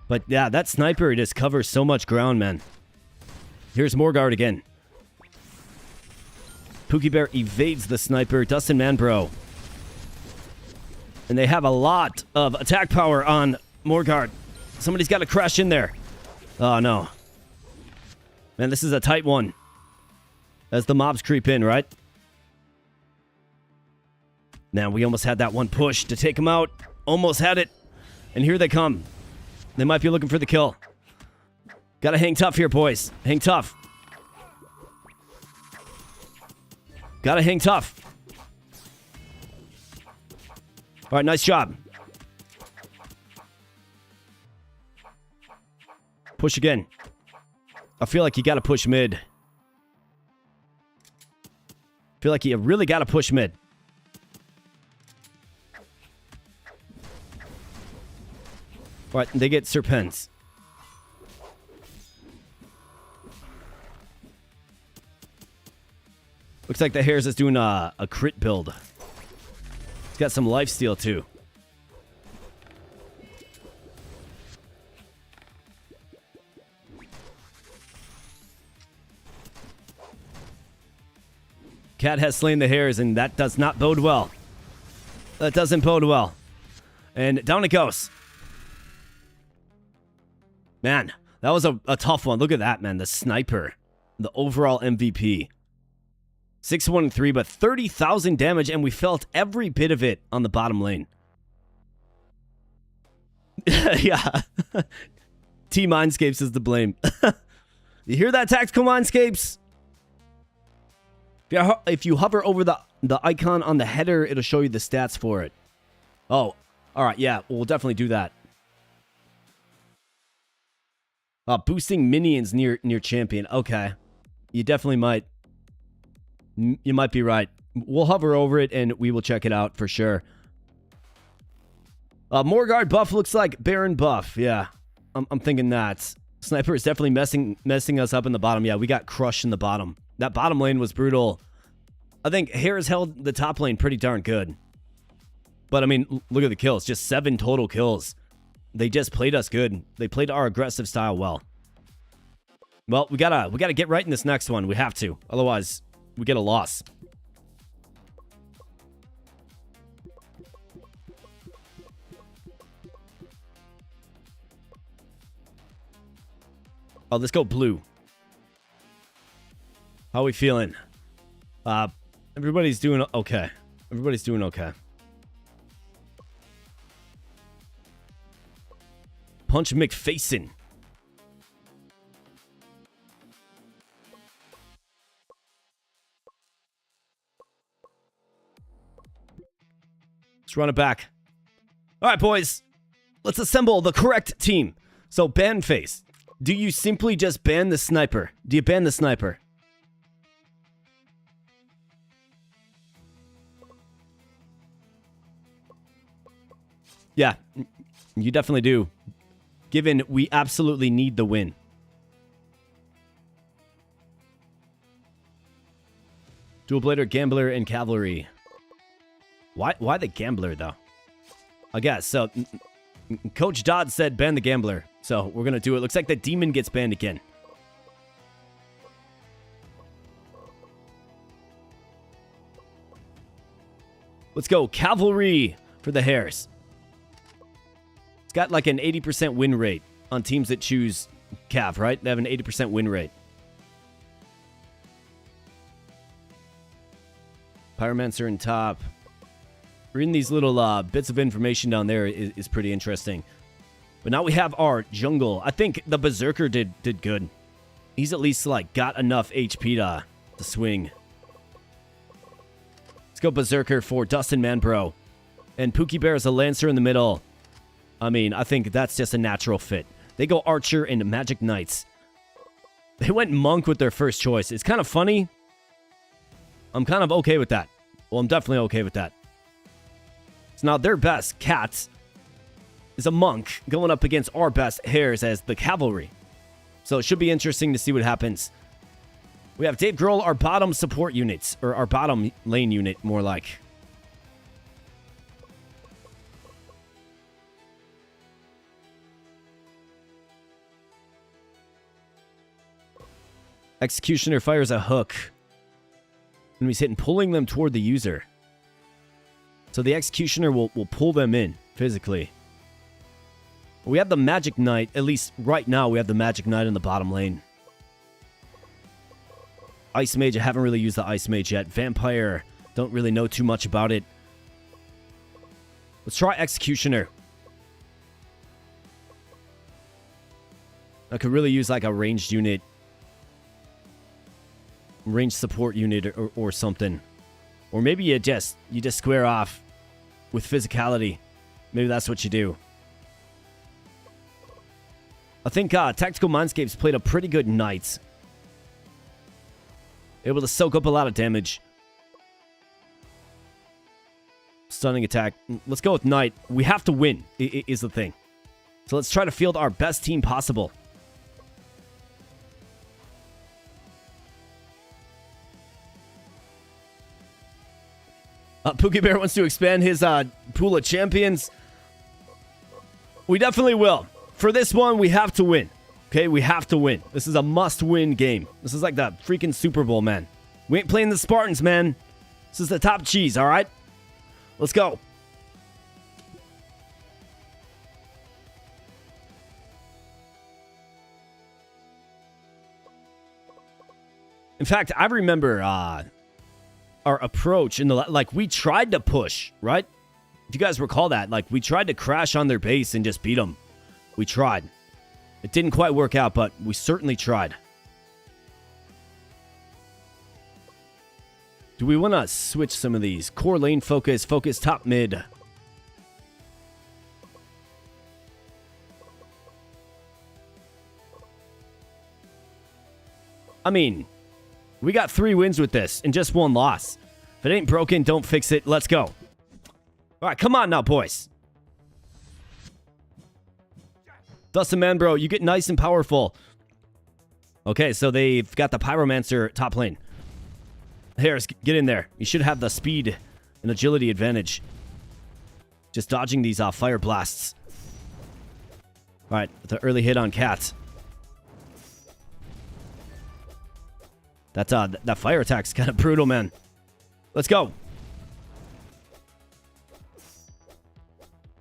But yeah, that sniper just covers so much ground, man. Here's Morgard again. Pookie Bear evades the sniper. Dustin Manbro. And they have a lot of attack power on Morgard. Somebody's got to crash in there. Oh, no. Man, this is a tight one. As the mobs creep in, right? Now, we almost had that one push to take them out. Almost had it. And here they come. They might be looking for the kill. Gotta hang tough here, boys. Hang tough. Gotta hang tough. All right, nice job. Push again. I feel like you gotta push mid. I feel like you really gotta push mid. All right, they get Serpents. Looks like the Hares is doing a crit build. He's got some lifesteal too. Cat has slain the Hares, and that does not bode well. That doesn't bode well. And down it goes. Man, that was a tough one. Look at that, man. The sniper. The overall MVP. 6-1-3, but 30,000 damage, and we felt every bit of it on the bottom lane. Yeah. Team Mindscapes is to blame. You hear that, Tactical Mindscapes? If you hover over the icon on the header, it'll show you the stats for it. Oh, all right. Yeah, we'll definitely do that. Boosting minions near champion. Okay. You definitely might. You might be right. We'll hover over it and we will check it out for sure. Morguard buff looks like Baron buff. Yeah, I'm thinking that. Sniper is definitely messing us up in the bottom. Yeah, we got crushed in the bottom. That bottom lane was brutal. I think Harris held the top lane pretty darn good. But, I mean, look at the kills. Just 7 total kills. They just played us good. They played our aggressive style well. Well, we gotta get right in this next one. We have to. Otherwise, we get a loss. Oh, let's go blue. How are we feeling? Everybody's doing okay. Everybody's doing okay. Punch McFacin. Let's run it back. All right, boys. Let's assemble the correct team. So, ban face. Do you simply just ban the sniper? Do you ban the sniper? Yeah, you definitely do. Given we absolutely need the win. Dual Blader, Gambler, and Cavalry. Why the Gambler, though? I guess. So, Coach Dodd said ban the Gambler. So, we're going to do it. Looks like the Demon gets banned again. Let's go. Cavalry for the Hares. It's got like an 80% win rate on teams that choose Cav, right? They have an 80% win rate. Pyromancer in top. Reading these little bits of information down there is pretty interesting. But now we have our jungle. I think the Berserker did good. He's at least like got enough HP to swing. Let's go Berserker for Dustin Manbro. And Pookie Bear is a Lancer in the middle. I mean, I think that's just a natural fit. They go Archer and Magic Knights. They went Monk with their first choice. It's kind of funny. I'm kind of okay with that. Well, I'm definitely okay with that. So now their best, Cats, is a Monk going up against our best, Hares, as the Cavalry. So it should be interesting to see what happens. We have Dave Grohl, our bottom support units, or our bottom lane unit, more like. Executioner fires a hook. And he's hitting, pulling them toward the user. So the Executioner will pull them in, physically. We have the Magic Knight, at least right now we have the Magic Knight in the bottom lane. Ice Mage, I haven't really used the Ice Mage yet. Vampire, don't really know too much about it. Let's try Executioner. I could really use like a ranged unit. Ranged support unit or something. Or maybe you just square off with physicality. Maybe that's what you do. I think Tactical Mindscapes played a pretty good Knight. Able to soak up a lot of damage. Stunning attack. Let's go with Knight. We have to win, is the thing. So let's try to field our best team possible. Pookie Bear wants to expand his pool of champions. We definitely will. For this one, we have to win. Okay, we have to win. This is a must-win game. This is like the freaking Super Bowl, man. We ain't playing the Spartans, man. This is the top cheese, all right? Let's go. In fact, I remember our approach in the like we tried to push, right? If you guys recall that, like we tried to crash on their base and just beat them. We tried. It didn't quite work out, but we certainly tried. Do we want to switch some of these? Core lane focus, focus top mid. I mean, we got 3 wins with this and just 1 loss. If it ain't broken, don't fix it. Let's go. All right, come on now, boys. Dustin Manbro, you get nice and powerful. Okay, so they've got the Pyromancer top lane. Harris, get in there. You should have the speed and agility advantage. Just dodging these fire blasts. All right, the early hit on Cat. That fire attack's kind of brutal, man. Let's go.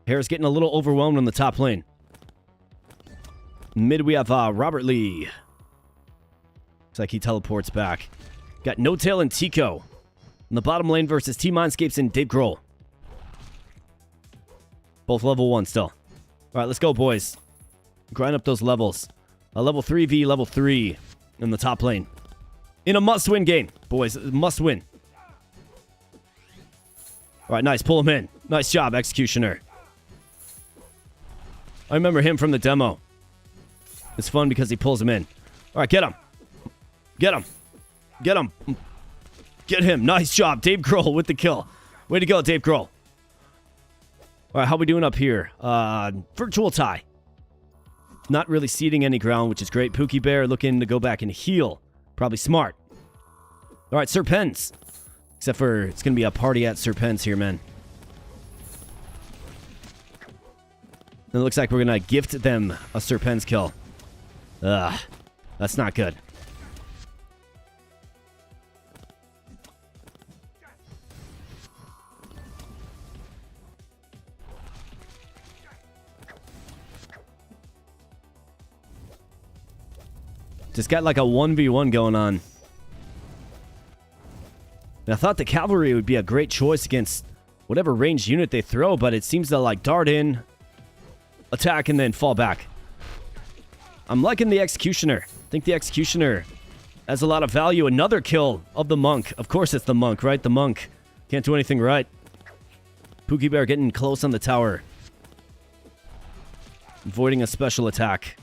Harris getting a little overwhelmed on the top lane. Mid, we have Robert Lee. Looks like he teleports back. Got No Tail and Tico. In the bottom lane versus Team Mindscapes and Dave Grohl. Both level 1 still. All right, let's go, boys. Grind up those levels. A level 3v, level 3 in the top lane. In a must-win game, boys. Must win. All right, nice. Pull him in. Nice job, Executioner. I remember him from the demo. It's fun because he pulls him in. All right, get him. Get him. Get him. Get him. Nice job. Dave Grohl with the kill. Way to go, Dave Grohl. All right, how we doing up here? Virtual tie. Not really ceding any ground, which is great. Pookie Bear looking to go back and heal. Probably smart. All right, Serpens. Except for it's going to be a party at Serpens here, man. And it looks like we're going to gift them a Serpens kill. Ugh, that's not good. Just got like a 1v1 going on. And I thought the cavalry would be a great choice against whatever ranged unit they throw, but it seems to like dart in, attack, and then fall back. I'm liking the Executioner. I think the Executioner has a lot of value. Another kill of the Monk. Of course it's the Monk, right? The Monk can't do anything right. Pookie Bear getting close on the tower. Avoiding a special attack.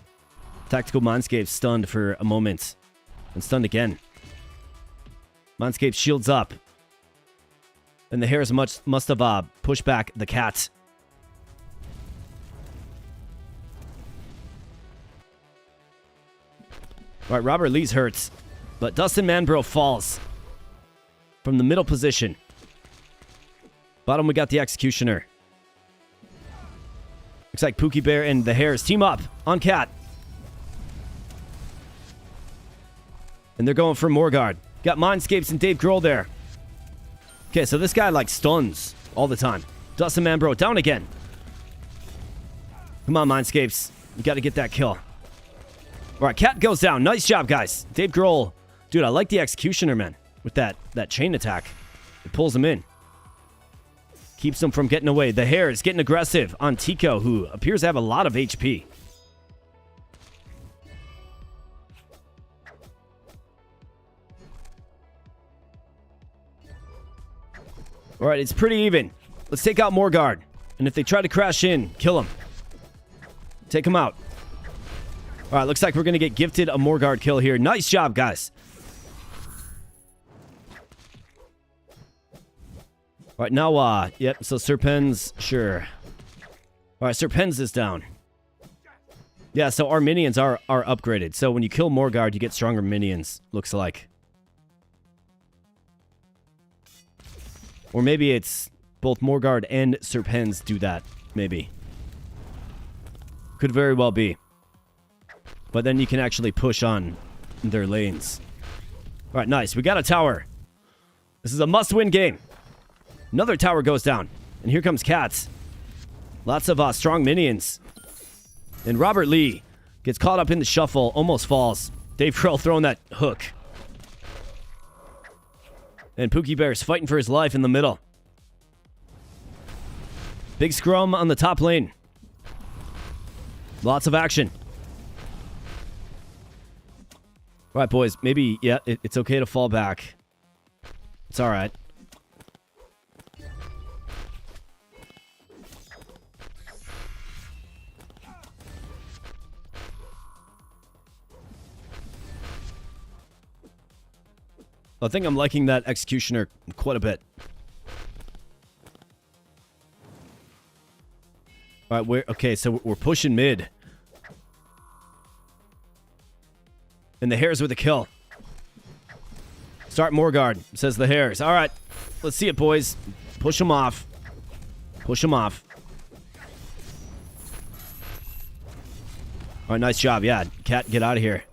Tactical Mindscape stunned for a moment. And stunned again. Mindscape shields up. And the Hares must have pushed back the Cat. Alright, Robert Lee's hurts. But Dustin Manbro falls. From the middle position. Bottom we got the Executioner. Looks like Pookie Bear and the Hares team up on Cat. And they're going for Morgard. Got Mindscapes and Dave Grohl there. Okay, so this guy like stuns all the time. Dustin Manbro down again. Come on, Mindscapes. You got to get that kill. All right, Cat goes down. Nice job, guys. Dave Grohl. Dude, I like the Executioner, man. With that chain attack. It pulls him in. Keeps him from getting away. The Hare is getting aggressive on Tico, who appears to have a lot of HP. All right, it's pretty even. Let's take out Morgard. And if they try to crash in, kill him. Take him out. All right, looks like we're going to get gifted a Morgard kill here. Nice job, guys. All right, now, yep, so Serpens, sure. All right, Serpens is down. Yeah, so our minions are upgraded. So when you kill Morgard, you get stronger minions, looks like. Or maybe it's both Morgard and Serpens do that. Maybe. Could very well be. But then you can actually push on their lanes. Alright, nice. We got a tower. This is a must-win game. Another tower goes down. And here comes Cats. Lots of strong minions. And Robert Lee gets caught up in the shuffle. Almost falls. Dave Grohl throwing that hook. And Pookie Bear's fighting for his life in the middle. Big scrum on the top lane. Lots of action. All right, boys. Maybe, yeah, it's okay to fall back. It's all right. I think I'm liking that Executioner quite a bit. All right, okay, so we're pushing mid. And the Hares with a kill. Start Morguard, says the Hares. All right, let's see it, boys. Push them off. Push them off. All right, nice job. Yeah, Cat, get out of here.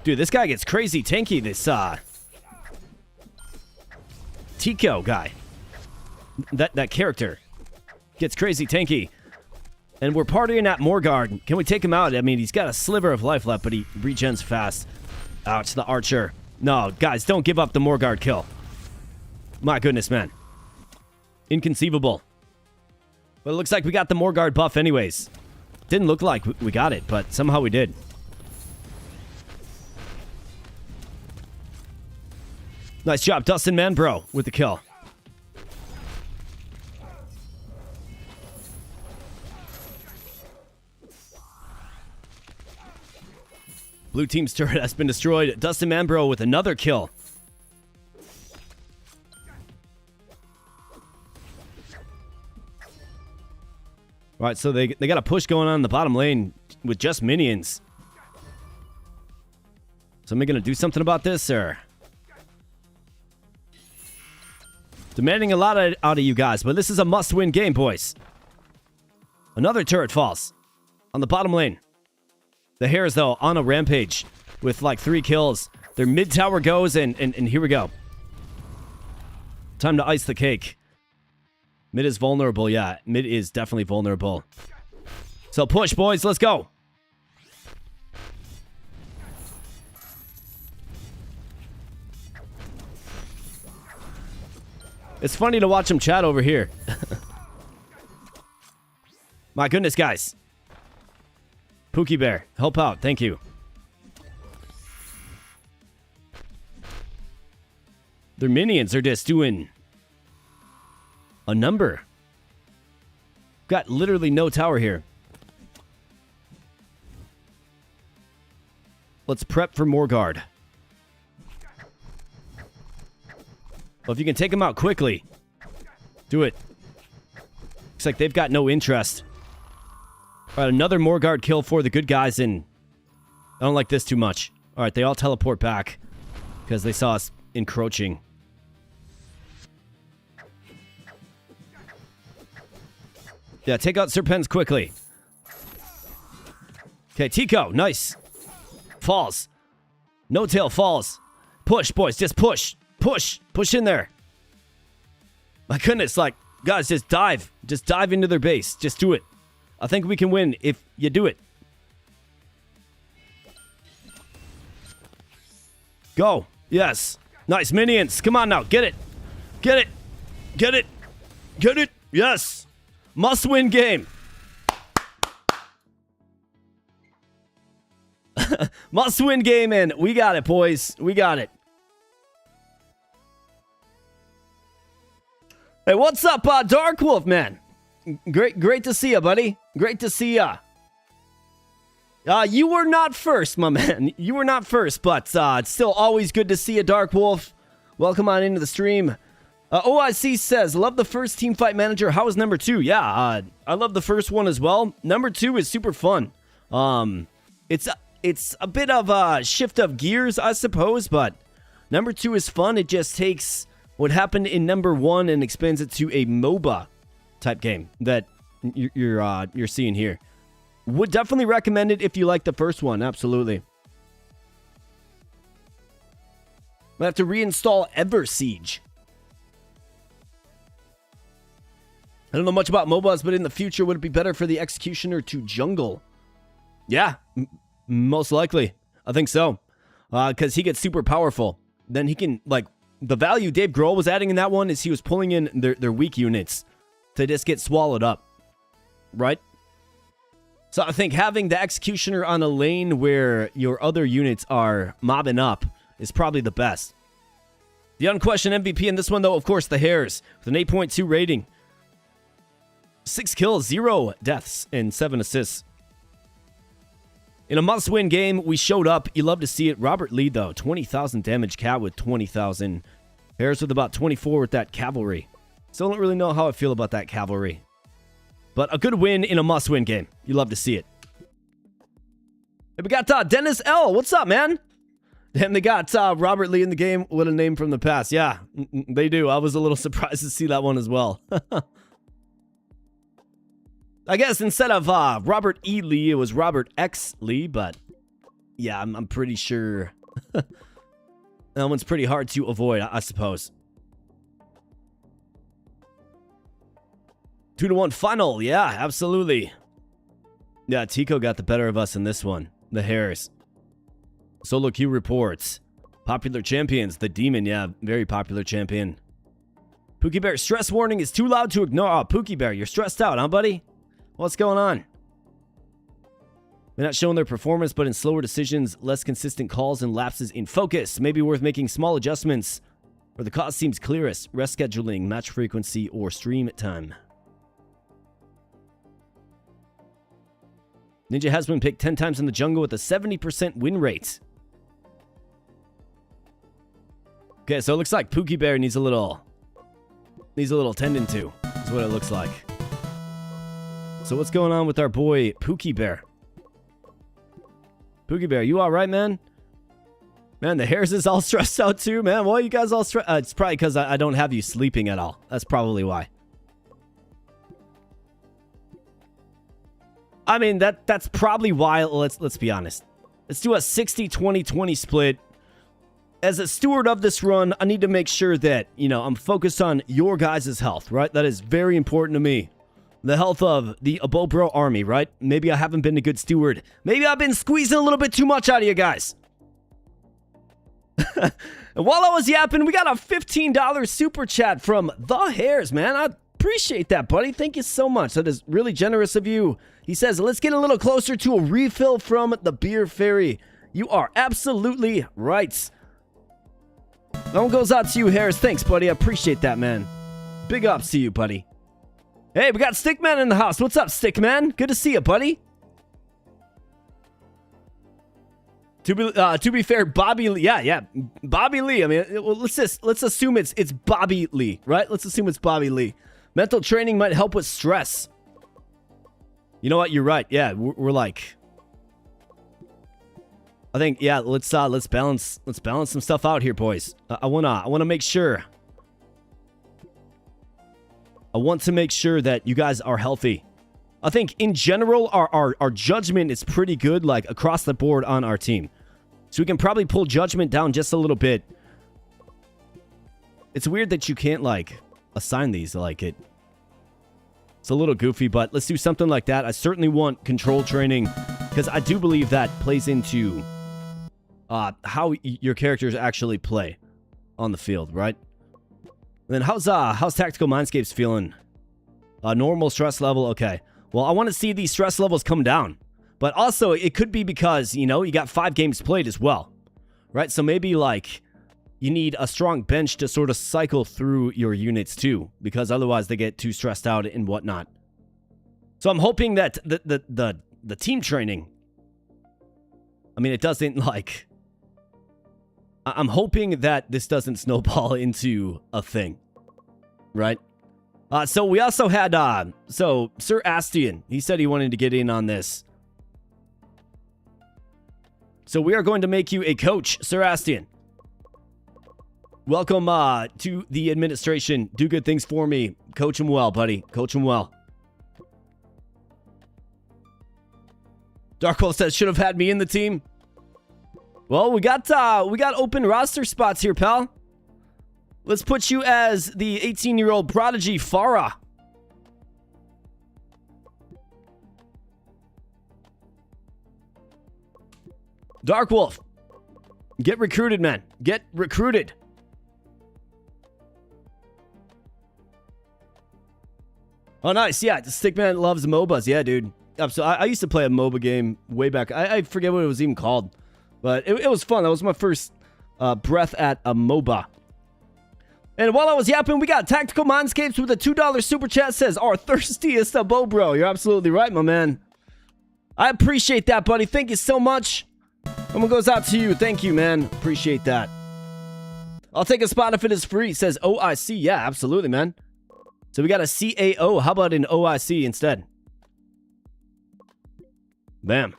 Dude, this guy gets crazy tanky, this, Tico guy. That character gets crazy tanky. And we're partying at Morguard. Can we take him out? I mean, he's got a sliver of life left, but he regens fast. Ouch, the Archer. No, guys, don't give up the Morguard kill. My goodness, man. Inconceivable. But it looks like we got the Morguard buff anyways. Didn't look like we got it, but somehow we did. Nice job, Dustin Manbro, with the kill. Blue team's turret has been destroyed. Dustin Manbro with another kill. All right, so they got a push going on in the bottom lane with just minions. Somebody gonna do something about this, or? Demanding a lot out of you guys, but this is a must-win game, boys. Another turret falls on the bottom lane. The Hares, though, on a rampage with like 3 kills. Their mid tower goes, and here we go. Time to ice the cake. Mid is vulnerable, yeah. Mid is definitely vulnerable. So push, boys. Let's go. It's funny to watch them chat over here. My goodness, guys. Pookie Bear, help out. Thank you. Their minions are just doing a number. Got literally no tower here. Let's prep for Morguard. Well, if you can take them out quickly, do it. Looks like they've got no interest. All right, another Morguard kill for the good guys, and I don't like this too much. All right, they all teleport back because they saw us encroaching. Yeah, take out Serpents quickly. Okay, Tico, nice. Falls. No tail falls. Push, boys, just push. Push. Push in there. My goodness, like, guys, just dive. Just dive into their base. Just do it. I think we can win if you do it. Go. Yes. Nice minions. Come on now. Get it. Get it. Get it. Get it. Yes. Must win game. Must win game, and we got it, boys. We got it. Hey, what's up, Dark Wolf, man? Great to see ya, buddy. Great to see ya. You were not first, my man. You were not first, but it's still always good to see you, Dark Wolf. Welcome on into the stream. OIC says, love the first Teamfight Manager. How was number 2? Yeah, I love the first one as well. Number 2 is super fun. It's a bit of a shift of gears, I suppose, but number 2 is fun. It just takes what happened in number 1 and expands it to a MOBA type game that you're seeing here. Would definitely recommend it if you like the first one. Absolutely. I have to reinstall Ever Siege. I don't know much about MOBAs, but in the future, would it be better for the Executioner to jungle? Yeah, most likely. I think so. Because he gets super powerful. Then he can, like, the value Dave Grohl was adding in that one is he was pulling in their weak units to just get swallowed up. Right? So I think having the Executioner on a lane where your other units are mobbing up is probably the best. The unquestioned MVP in this one, though, of course, the Hares with an 8.2 rating. 6 kills, 0 deaths, and 7 assists. In a must-win game, we showed up. You love to see it. Robert Lee, though, 20,000 damage. Cat with 20,000. Hares with about 24 with that cavalry. Still don't really know how I feel about that cavalry. But a good win in a must-win game. You love to see it. Hey, we got Dennis L. What's up, man? Damn, they got Robert Lee in the game. What a name from the past. Yeah, they do. I was a little surprised to see that one as well. I guess instead of Robert E. Lee, it was Robert X. Lee, but yeah, I'm pretty sure that one's pretty hard to avoid, I suppose. 2-1 final. Yeah, absolutely. Yeah, Tico got the better of us in this one. The Hares. Solo Q reports. Popular champions. The Demon, yeah, very popular champion. Pookie Bear, stress warning is too loud to ignore. Oh, Pookie Bear, you're stressed out, huh, buddy? What's going on? They're not showing their performance, but in slower decisions, less consistent calls, and lapses in focus. Maybe worth making small adjustments where the cause seems clearest. Rest scheduling, match frequency, or stream time. Ninja has been picked 10 times in the jungle with a 70% win rate. Okay, so it looks like Pookie Bear needs a little tending to. Is what it looks like. So what's going on with our boy Pookie Bear? Pookie Bear, you all right, man? Man, the Hares is all stressed out too, man. Why are you guys all stressed? It's probably because I don't have you sleeping at all. That's probably why. I mean, that's probably why. Let's be honest. Let's do a 60-20-20 split. As a steward of this run, I need to make sure that, you know, I'm focused on your guys' health, right? That is very important to me. The health of the Abobro army, right? Maybe I haven't been a good steward. Maybe I've been squeezing a little bit too much out of you guys. And while I was yapping, we got a $15 super chat from The Hares, man. I appreciate that, buddy. Thank you so much. That is really generous of you. He says, let's get a little closer to a refill from the beer fairy. You are absolutely right. That one goes out to you, Harris. Thanks, buddy. I appreciate that, man. Big ups to you, buddy. Hey, we got Stickman in the house. What's up, Stickman? Good to see you, buddy. To be fair, Bobby Lee. Yeah. Bobby Lee. I mean, let's assume it's Bobby Lee, right? Let's assume it's Bobby Lee. Mental training might help with stress. You know what? You're right. Yeah, we're like, I think, yeah, let's balance some stuff out here, boys. I wanna make sure. I want to make sure that you guys are healthy. I think in general our judgment is pretty good, like across the board on our team. So we can probably pull judgment down just a little bit. It's weird that you can't like assign these like it. It's a little goofy, but let's do something like that. I certainly want control training because I do believe that plays into how your characters actually play on the field, right? And then how's Tactical Mindscapes feeling? Normal stress level, okay. Well, I want to see these stress levels come down. But also, it could be because, you know, you got 5 games played as well, right? So maybe, like, you need a strong bench to sort of cycle through your units, too. Because otherwise, they get too stressed out and whatnot. So I'm hoping that the team training, I mean, it doesn't, like... I'm hoping that this doesn't snowball into a thing, right? So we also had, so Sir Astian, he said he wanted to get in on this. So we are going to make you a coach, Sir Astian. Welcome to the administration. Do good things for me. Coach him well, buddy. Coach him well. Darkwolf says, should have had me in the team. Well, we got open roster spots here, pal. Let's put you as the 18-year-old prodigy, Farah. Darkwolf, get recruited, man. Get recruited. Oh, nice. Yeah, Stickman loves MOBAs. Yeah, dude. So I used to play a MOBA game way back. I forget what it was even called. But it was fun. That was my first breath at a MOBA. And while I was yapping, we got Tactical Mindscapes with a $2 super chat. Says, our thirstiest abo, bro. You're absolutely right, my man. I appreciate that, buddy. Thank you so much. Someone goes out to you. Thank you, man. Appreciate that. I'll take a spot if it is free. Says OIC. Yeah, absolutely, man. So we got a CAO. How about an OIC instead? Bam.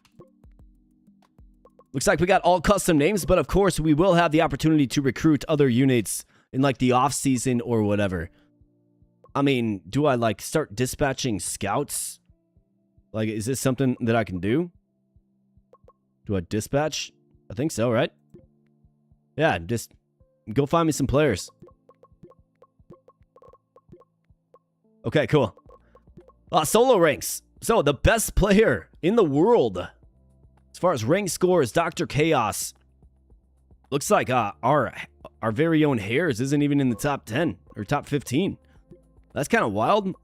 Looks like we got all custom names, but of course we will have the opportunity to recruit other units in like the off season or whatever. I mean, do I like start dispatching scouts? Like, is this something that I can do? Do I dispatch? I think so, right? Yeah, just go find me some players. Okay, cool. Solo ranks. So, the best player in the world, as far as rank scores, Dr. Chaos. Looks like our very own Hairs isn't even in the top 10 or top 15. That's kind of wild.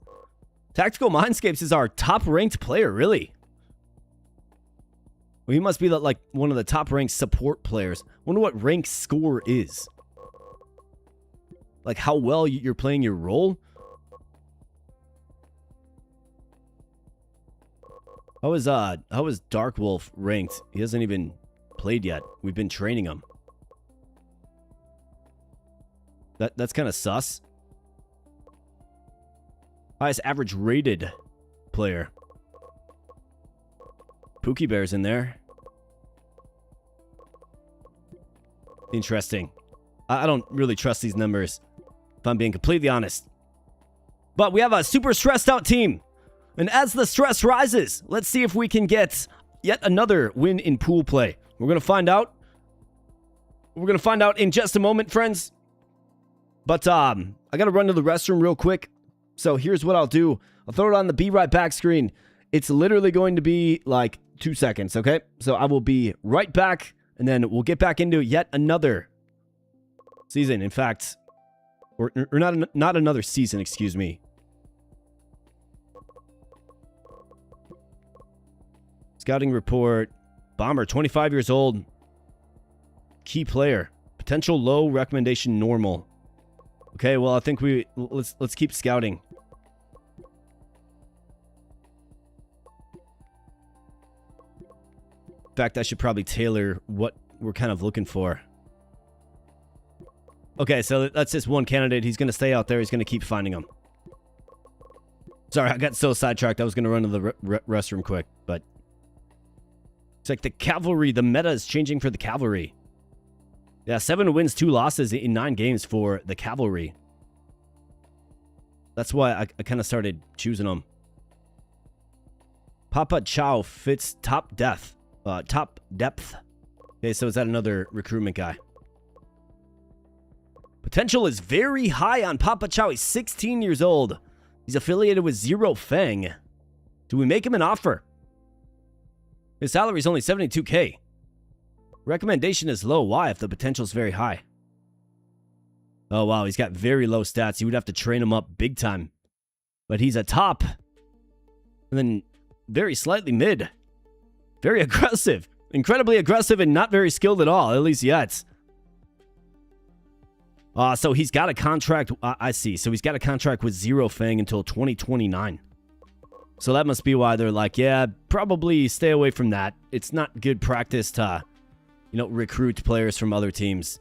Tactical Mindscapes is our top-ranked player, really. Well, he must be like one of the top-ranked support players. Wonder what rank score is. Like how well you're playing your role. How is Dark Wolf ranked? He hasn't even played yet. We've been training him. That's kind of sus. Highest average rated player. Pookie Bear's in there. Interesting. I don't really trust these numbers, if I'm being completely honest. But we have a super stressed out team. And as the stress rises, let's see if we can get yet another win in pool play. We're going to find out. We're going to find out in just a moment, friends. But I got to run to the restroom real quick. So here's what I'll do. I'll throw it on the be right back screen. It's literally going to be like 2 seconds, okay? So I will be right back, and then we'll get back into yet another season. In fact, or not another season, excuse me. Scouting report. Bomber, 25 years old. Key player. Potential low, recommendation normal. Okay, well, I think let's keep scouting. In fact, I should probably tailor what we're kind of looking for. Okay, so that's just one candidate. He's going to stay out there. He's going to keep finding them. Sorry, I got so sidetracked. I was going to run to the restroom quick, but it's like the cavalry. The meta is changing for the cavalry. Yeah, 7 wins, 2 losses in 9 games for the cavalry. That's why I kind of started choosing them. Papa Chow fits top depth. Okay, so is that another recruitment guy? Potential is very high on Papa Chow. He's 16 years old. He's affiliated with Zero Fang. Do we make him an offer? His salary is only 72K. Recommendation is low. Why if the potential is very high? Oh, wow. He's got very low stats. You would have to train him up big time. But he's a top. And then very slightly mid. Very aggressive. Incredibly aggressive and not very skilled at all. At least yet. So he's got a contract. I see. So he's got a contract with Zero Fang until 2029. So that must be why they're like, yeah, probably stay away from that. It's not good practice to, recruit players from other teams.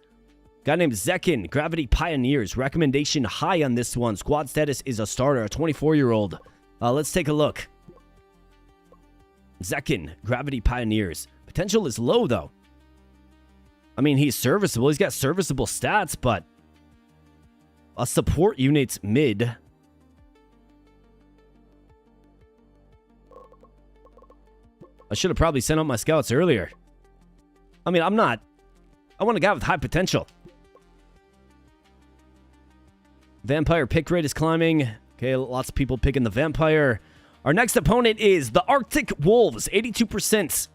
Guy named Zekin, Gravity Pioneers. Recommendation high on this one. Squad status is a starter, a 24-year-old. Let's take a look. Zekin, Gravity Pioneers. Potential is low, though. I mean, he's serviceable. He's got serviceable stats, but a support unit's mid. I should have probably sent out my scouts earlier. I mean, I want a guy with high potential. Vampire pick rate is climbing. Okay, lots of people picking the Vampire. Our next opponent is the Arctic Wolves. 82%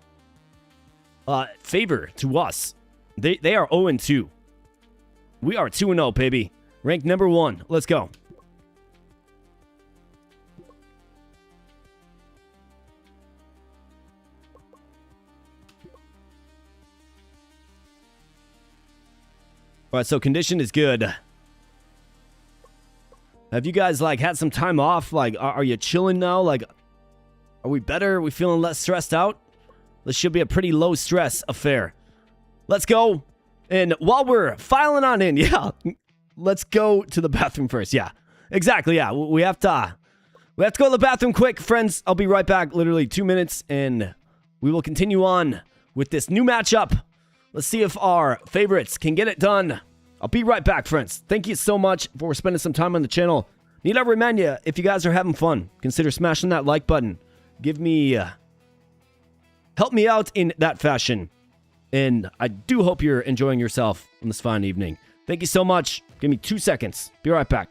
favor to us. They are 0-2. We are 2-0, baby. Ranked number 1. Let's go. All right, so condition is good. Have you guys, had some time off? Are you chilling now? Are we better? Are we feeling less stressed out? This should be a pretty low stress affair. Let's go. And while we're filing on in, yeah, let's go to the bathroom first. Yeah, exactly. Yeah, we have to go to the bathroom quick, friends. I'll be right back. Literally 2 minutes, and we will continue on with this new matchup. Let's see if our favorites can get it done. I'll be right back, friends. Thank you so much for spending some time on the channel. Need to remind you, if you guys are having fun, consider smashing that like button. Give me... help me out in that fashion. And I do hope you're enjoying yourself on this fine evening. Thank you so much. Give me 2 seconds. Be right back.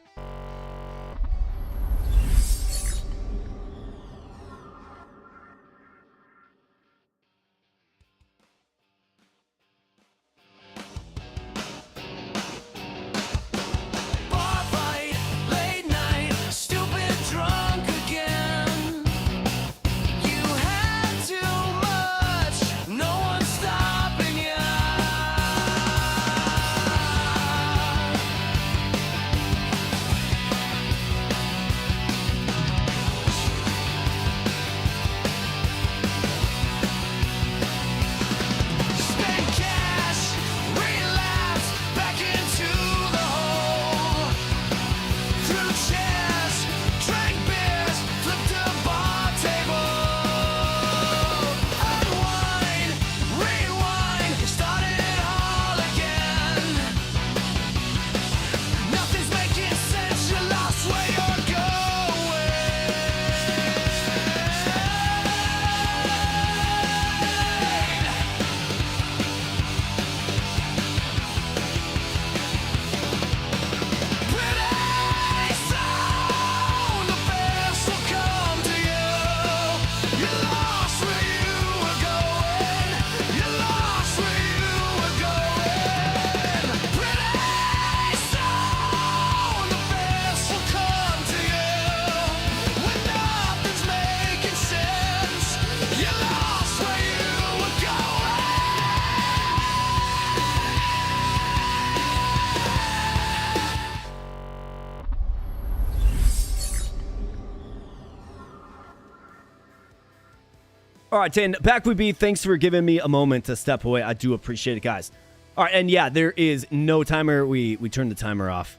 All right, and back we be. Thanks for giving me a moment to step away. I do appreciate it, guys. All right, and yeah, there is no timer. We turned the timer off.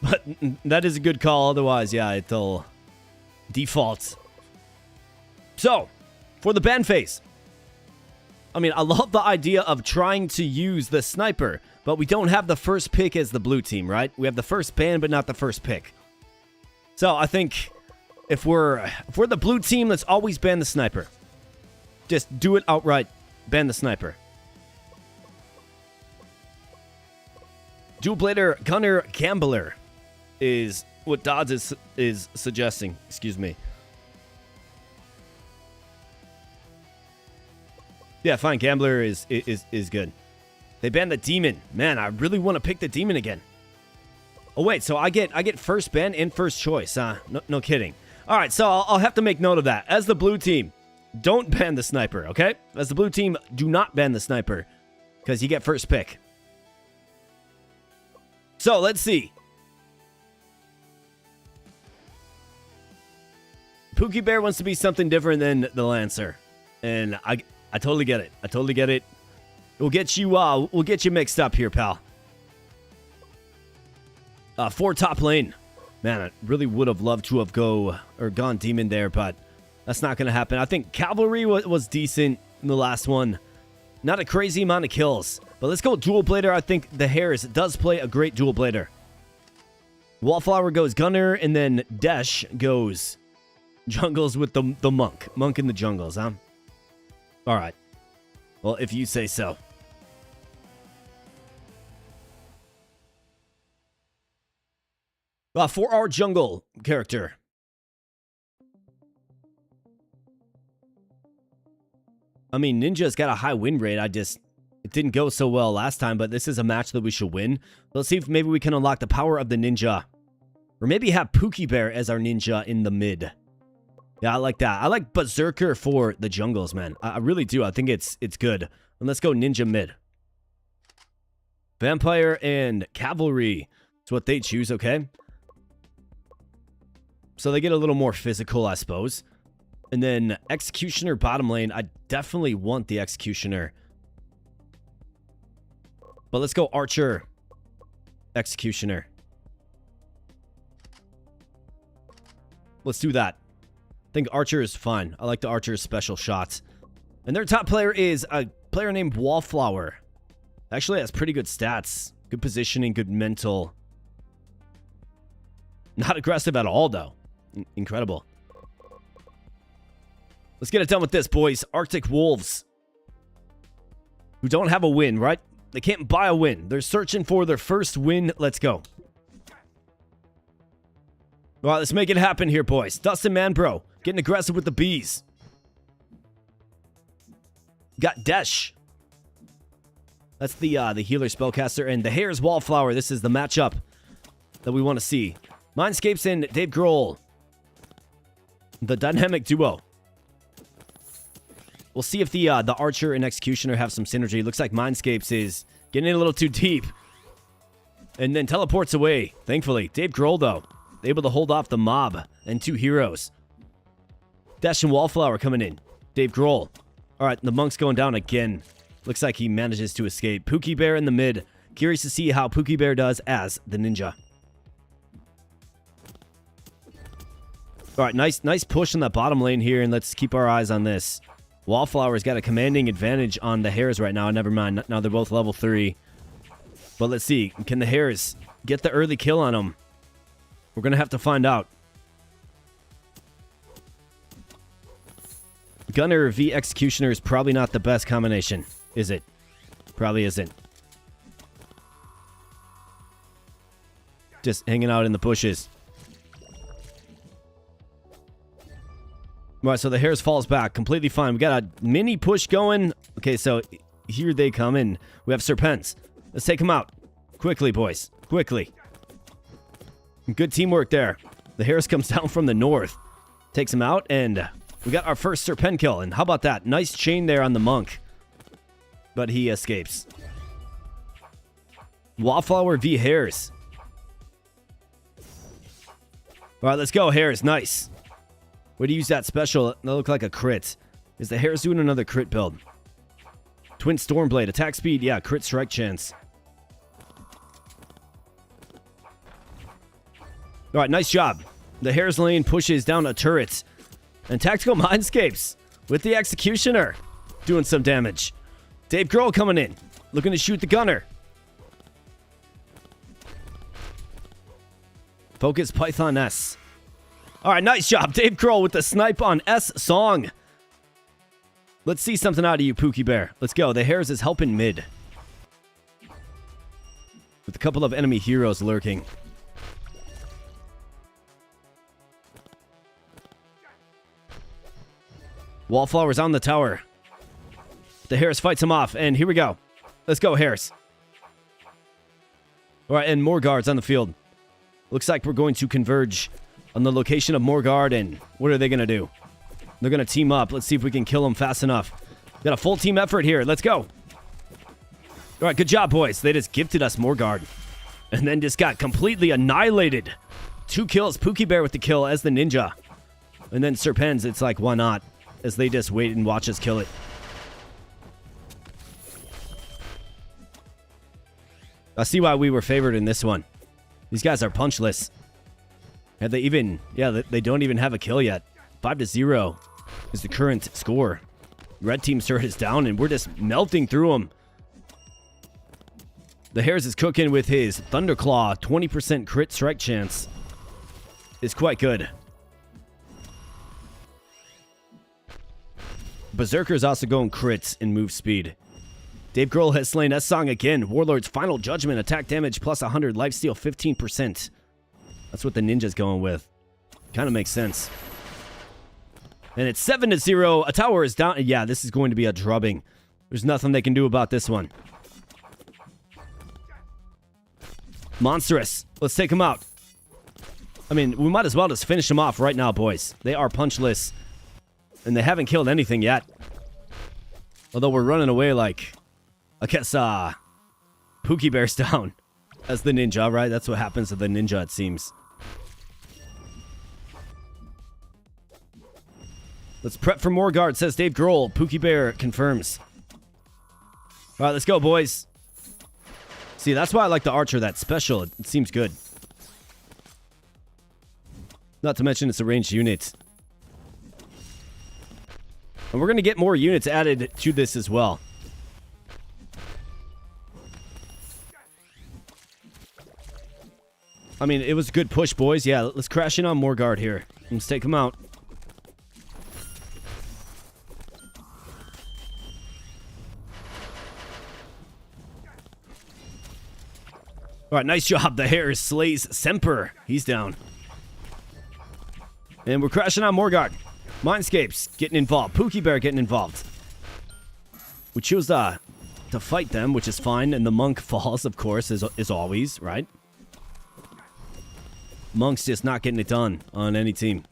But that is a good call. Otherwise, yeah, it'll default. So, for the ban phase. I mean, I love the idea of trying to use the sniper, but we don't have the first pick as the blue team, right? We have the first ban, but not the first pick. So, I think if we're the blue team, let's always ban the sniper. Just do it outright. Ban the sniper. Dual Blader Gunner Gambler is what Dodds is suggesting. Excuse me. Yeah, fine. Gambler is good. They banned the Demon. Man, I really want to pick the Demon again. Oh wait, so I get first ban and first choice. No kidding. All right, so I'll have to make note of that. As the blue team, don't ban the sniper, okay? As the blue team, do not ban the sniper because you get first pick. So, let's see. Pookie Bear wants to be something different than the Lancer. And I totally get it. I totally get it. We'll get you mixed up here, pal. For top lane. Man, I really would have loved to have gone Demon there, but that's not going to happen. I think Cavalry was decent in the last one. Not a crazy amount of kills. But let's go Dual Blader. I think the Hares does play a great Dual Blader. Wallflower goes Gunner, and then Desh goes Jungles with the Monk. Monk in the jungles, huh? Alright. Well, if you say so. For our jungle character. I mean, Ninja's got a high win rate. It didn't go so well last time, but this is a match that we should win. Let's see if maybe we can unlock the power of the Ninja. Or maybe have Pookie Bear as our Ninja in the mid. Yeah, I like that. I like Berserker for the jungles, man. I really do. I think it's good. And let's go Ninja mid. Vampire and Cavalry. That's what they choose, okay? So they get a little more physical, I suppose. And then Executioner bottom lane. I definitely want the Executioner. But let's go Archer. Executioner. Let's do that. I think Archer is fine. I like the Archer's special shots. And their top player is a player named Wallflower. Actually has pretty good stats. Good positioning, good mental. Not aggressive at all, though. Incredible. Let's get it done with this, boys. Arctic Wolves. Who don't have a win, right? They can't buy a win. They're searching for their first win. Let's go. All right, let's make it happen here, boys. Dustin Manbro getting aggressive with the bees. Got Desh. That's the healer spellcaster. And the Hare's Wallflower. This is the matchup that we want to see. Mindscapes and Dave Grohl. The dynamic duo. We'll see if the Archer and Executioner have some synergy. Looks like Mindscapes is getting in a little too deep. And then teleports away, thankfully. Dave Grohl, though, able to hold off the mob and 2 heroes. Dash and Wallflower coming in. Dave Grohl. All right, the Monk's going down again. Looks like he manages to escape. Pookie Bear in the mid. Curious to see how Pookie Bear does as the ninja. All right, nice push in that bottom lane here, and let's keep our eyes on this. Wallflower's got a commanding advantage on the Hares right now. Never mind. Now they're both level 3. But let's see. Can the Hares get the early kill on them? We're going to have to find out. Gunner v Executioner is probably not the best combination, is it? Probably isn't. Just hanging out in the bushes. All right, so the Hares falls back. Completely fine. We got a mini push going. Okay, so here they come in. We have Serpents. Let's take them out. Quickly, boys. Quickly. Good teamwork there. The Hares comes down from the north. Takes him out, and we got our first Serpent kill. And how about that? Nice chain there on the Monk. But he escapes. Wallflower v Hares. All right, let's go, Hares. Nice. Way to use that special. That looked like a crit. Is the Hares doing another crit build? Twin Stormblade. Attack speed. Yeah, crit strike chance. All right, nice job. The Hares lane pushes down a turret. And Tactical Mindscapes with the Executioner doing some damage. Dave Grohl coming in. Looking to shoot the Gunner. Focus Python S. All right, nice job. Dave Grohl with the snipe on S Song. Let's see something out of you, Pookie Bear. Let's go. The Hares is helping mid. With a couple of enemy heroes lurking. Wallflower's on the tower. The Hares fights him off, and here we go. Let's go, Hares. All right, and more guards on the field. Looks like we're going to converge on the location of Morgard, and what are they going to do? They're going to team up. Let's see if we can kill them fast enough. Got a full team effort here. Let's go. All right, good job, boys. They just gifted us Morgard. And then just got completely annihilated. 2 kills. Pookie Bear with the kill as the ninja. And then Serpens, it's like, why not? As they just wait and watch us kill it. I see why we were favored in this one. These guys are punchless. Have they even... Yeah, they don't even have a kill yet. 5-0 is the current score. Red team's turret is down, and we're just melting through them. The Hares is cooking with his Thunderclaw. 20% crit strike chance is quite good. Berserker's also going crits in move speed. Dave Grohl has slain S-Song again. Warlord's Final Judgment. Attack damage plus 100. Lifesteal 15%. That's what the ninja's going with. Kind of makes sense. And it's 7-0. A tower is down. Yeah, this is going to be a drubbing. There's nothing they can do about this one. Monstrous. Let's take them out. I mean, we might as well just finish them off right now, boys. They are punchless. And they haven't killed anything yet. Although we're running away like... I guess, Pookie Bear's down. As the ninja, right? That's what happens to the ninja, it seems. Let's prep for more guards, says Dave Grohl. Pookie Bear confirms. All right, let's go, boys. See, that's why I like the Archer. That special. It seems good. Not to mention it's a ranged unit. And we're going to get more units added to this as well. I mean, it was a good push, boys. Yeah, let's crash in on Morgard here. Let's take him out. All right, nice job. The Hare slays Semper. He's down. And we're crashing on Morgard. Mindscapes getting involved. Pookie Bear getting involved. We choose to fight them, which is fine. And the Monk falls, of course, as always, right? Monk's just not getting it done on any team.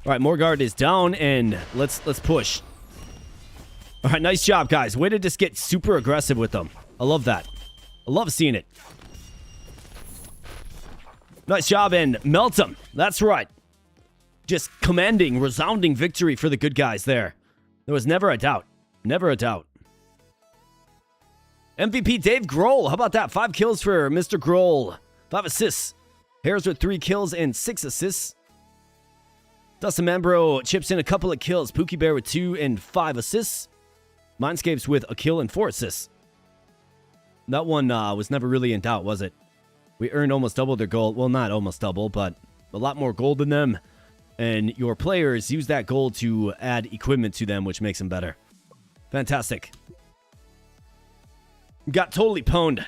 All right, Morgard is down, and let's push. All right, nice job, guys. Way to just get super aggressive with them. I love that. I love seeing it. Nice job, and melt them. That's right. Just commanding, resounding victory for the good guys there. There was never a doubt. Never a doubt. MVP Dave Grohl. How about that? 5 kills for Mr. Grohl. 5 assists. Harris with 3 kills and 6 assists. Dustin Mambro chips in a couple of kills. Pookie Bear with 2 and 5 assists. Mindscapes with a kill and 4 assists. That one was never really in doubt, was it? We earned almost double their gold. Well, not almost double, but a lot more gold than them. And your players use that gold to add equipment to them, which makes them better. Fantastic. Got totally pwned.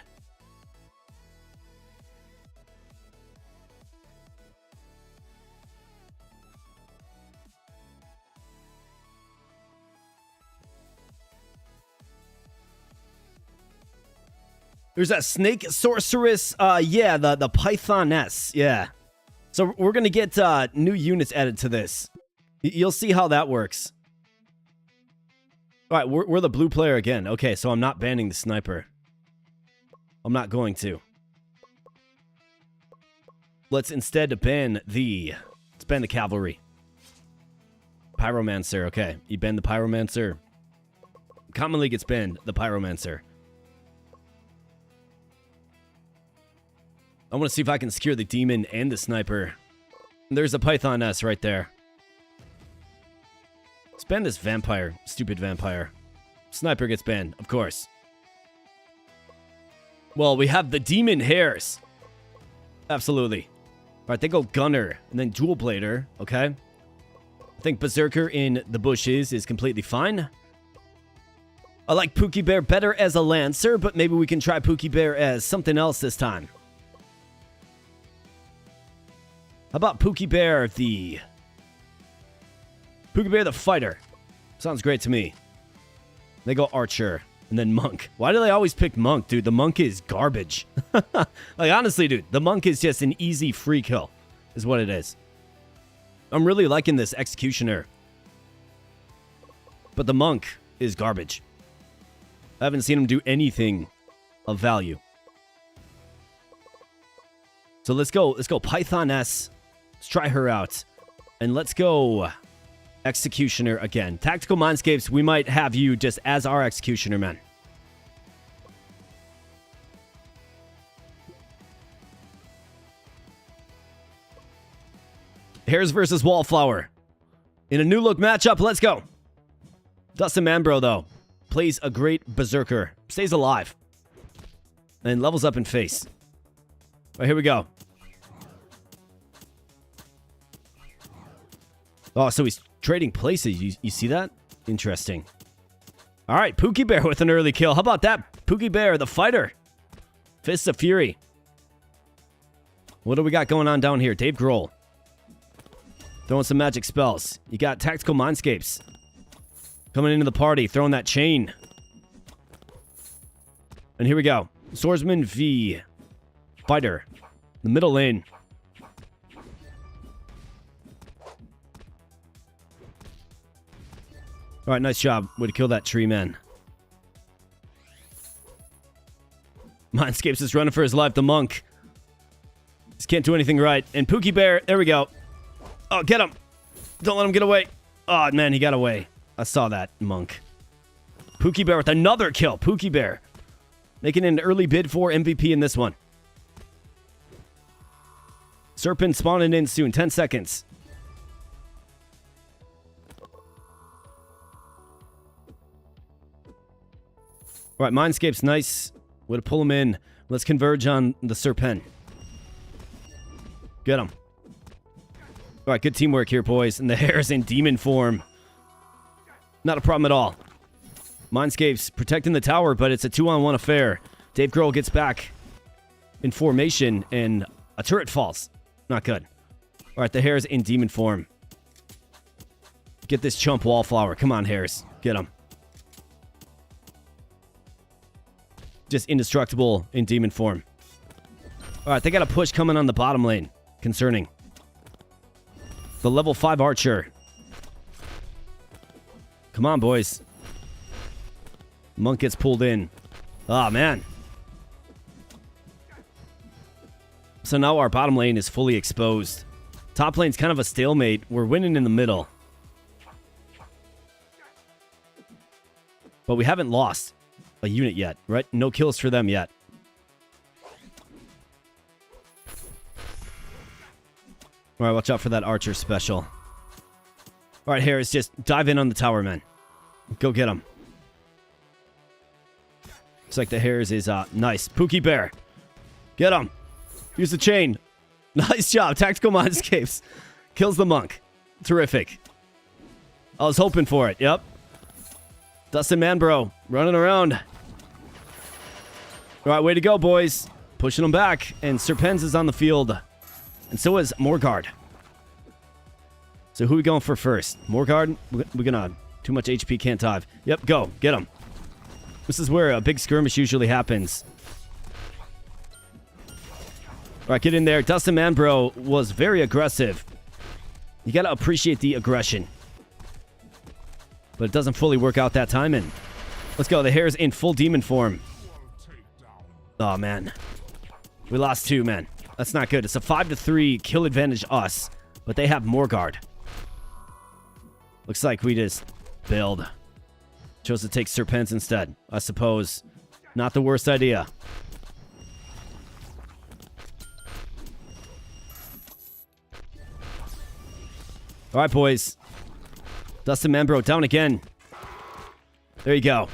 There's that snake sorceress. Yeah, the Pythoness. Yeah. So we're going to get new units added to this. You'll see how that works. All right, we're the blue player again. Okay, so I'm not banning the sniper. I'm not going to. Let's instead ban the cavalry. Pyromancer, okay. You ban the Pyromancer. Commonly gets banned, the Pyromancer. I want to see if I can secure the demon and the sniper. There's a Pythoness right there. Let's ban this vampire. Stupid vampire. Sniper gets banned, of course. Well, we have the demon hares. Absolutely. All right, they go gunner and then dual blader. Okay. I think berserker in the bushes is completely fine. I like Pookie Bear better as a lancer, but maybe we can try Pookie Bear as something else this time. How about Pookie Bear the fighter? Sounds great to me. They go archer and then monk. Why do they always pick monk, dude? The monk is garbage. Like, honestly, dude, the monk is just an easy free kill, is what it is. I'm really liking this executioner. But the monk is garbage. I haven't seen him do anything of value. So let's go Pythoness. Let's try her out. And let's go Executioner again. Tactical Mindscapes, we might have you just as our Executioner, man. Hares versus Wallflower. In a new look matchup, let's go. Dustin Mambro, though, plays a great Berserker. Stays alive. And levels up in face. All right, here we go. Oh, so he's trading places. You see that? Interesting. All right, Pookie Bear with an early kill. How about that? Pookie Bear, the fighter. Fists of Fury. What do we got going on down here? Dave Grohl. Throwing some magic spells. You got Tactical Mindscapes. Coming into the party, throwing that chain. And here we go. Swordsman v. Fighter. The middle lane. All right, nice job. Way to kill that tree, man. Mindscapes is running for his life. The monk. Just can't do anything right. And Pookie Bear, there we go. Oh, get him. Don't let him get away. Oh, man, he got away. I saw that, monk. Pookie Bear with another kill. Pookie Bear making an early bid for MVP in this one. Serpent spawning in soon. 10 seconds. All right, Mindscape's nice. Way to pull him in. Let's converge on the Serpent. Get him. All right, good teamwork here, boys. And the hare's in demon form. Not a problem at all. Mindscape's protecting the tower, but it's a 2-on-1 affair. Dave Grohl gets back in formation, and a turret falls. Not good. All right, the hare's in demon form. Get this chump wallflower. Come on, hares. Get him. Just indestructible in demon form. All right, they got a push coming on the bottom lane. Concerning. The level 5 archer. Come on, boys. Monk gets pulled in. Ah, man. So now our bottom lane is fully exposed. Top lane's kind of a stalemate. We're winning in the middle. But we haven't lost a unit yet, right? No kills for them yet. All right, watch out for that archer special. All right, Harris, just dive in on the tower, man. Go get him. Looks like the Harris is nice. Pookie Bear. Get him. Use the chain. Nice job. Tactical Mindscapes. Kills the monk. Terrific. I was hoping for it. Yep. Dustin Manbro running around. All right, way to go, boys. Pushing them back. And Serpens is on the field. And so is Morgard. So who are we going for first? Morgard? We're gonna... Too much HP, can't dive. Yep, go. Get him. This is where a big skirmish usually happens. All right, get in there. Dustin Manbro was very aggressive. You gotta appreciate the aggression. But it doesn't fully work out that time, and let's go. The hare's in full demon form. Oh, man. We lost 2, man. That's not good. It's a 5-3 kill advantage us, but they have Morgard. Looks like we just bailed. Chose to take Serpents instead, I suppose. Not the worst idea. All right, boys. Dustin Manbro down again. There you go.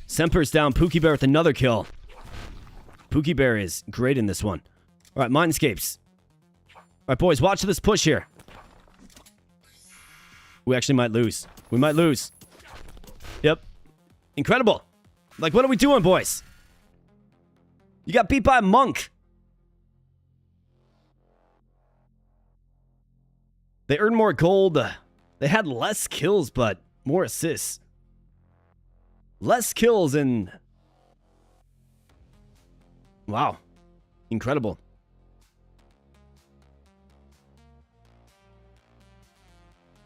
Semper's down. Pookie Bear with another kill. Pookie Bear is great in this one. All right, Mindscapes. All right, boys, watch this push here. We actually might lose. We might lose. Yep. Incredible. Like, what are we doing, boys? You got beat by a monk. They earned more gold. They had less kills, but more assists. Less kills and... Wow. Incredible.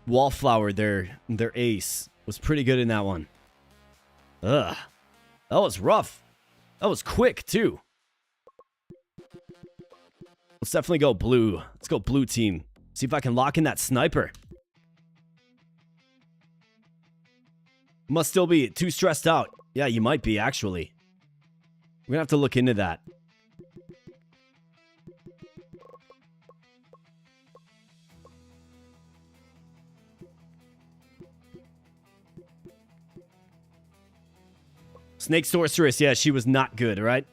Wallflower, their ace, was pretty good in that one. Ugh. That was rough. That was quick, too. Let's definitely go blue. Let's go blue team. See if I can lock in that sniper. Must still be too stressed out. Yeah, you might be, actually. We're gonna have to look into that. Snake Sorceress, yeah, she was not good, right?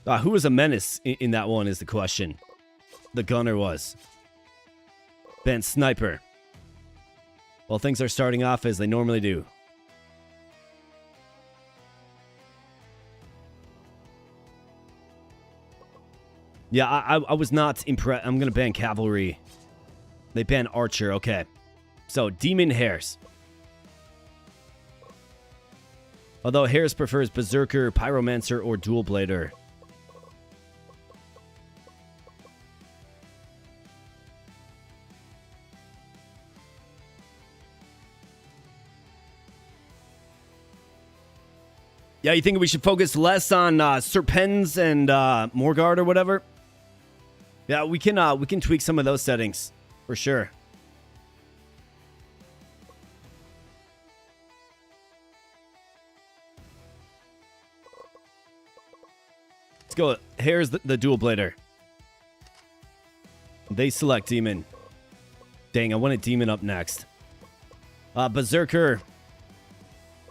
Who was a menace in that one is the question. The gunner was. Ben Sniper. Well, things are starting off as they normally do. Yeah, I was not impressed. I'm going to ban Cavalry. They ban Archer, okay. So, Demon Hares. Although Hares prefers Berserker, Pyromancer, or Dual Blader. Yeah, you think we should focus less on Serpens and Morgard or whatever? Yeah, we can tweak some of those settings for sure. Let's go. Here's the Dual Blader. They select Demon. Dang, I wanted Demon up next. Berserker.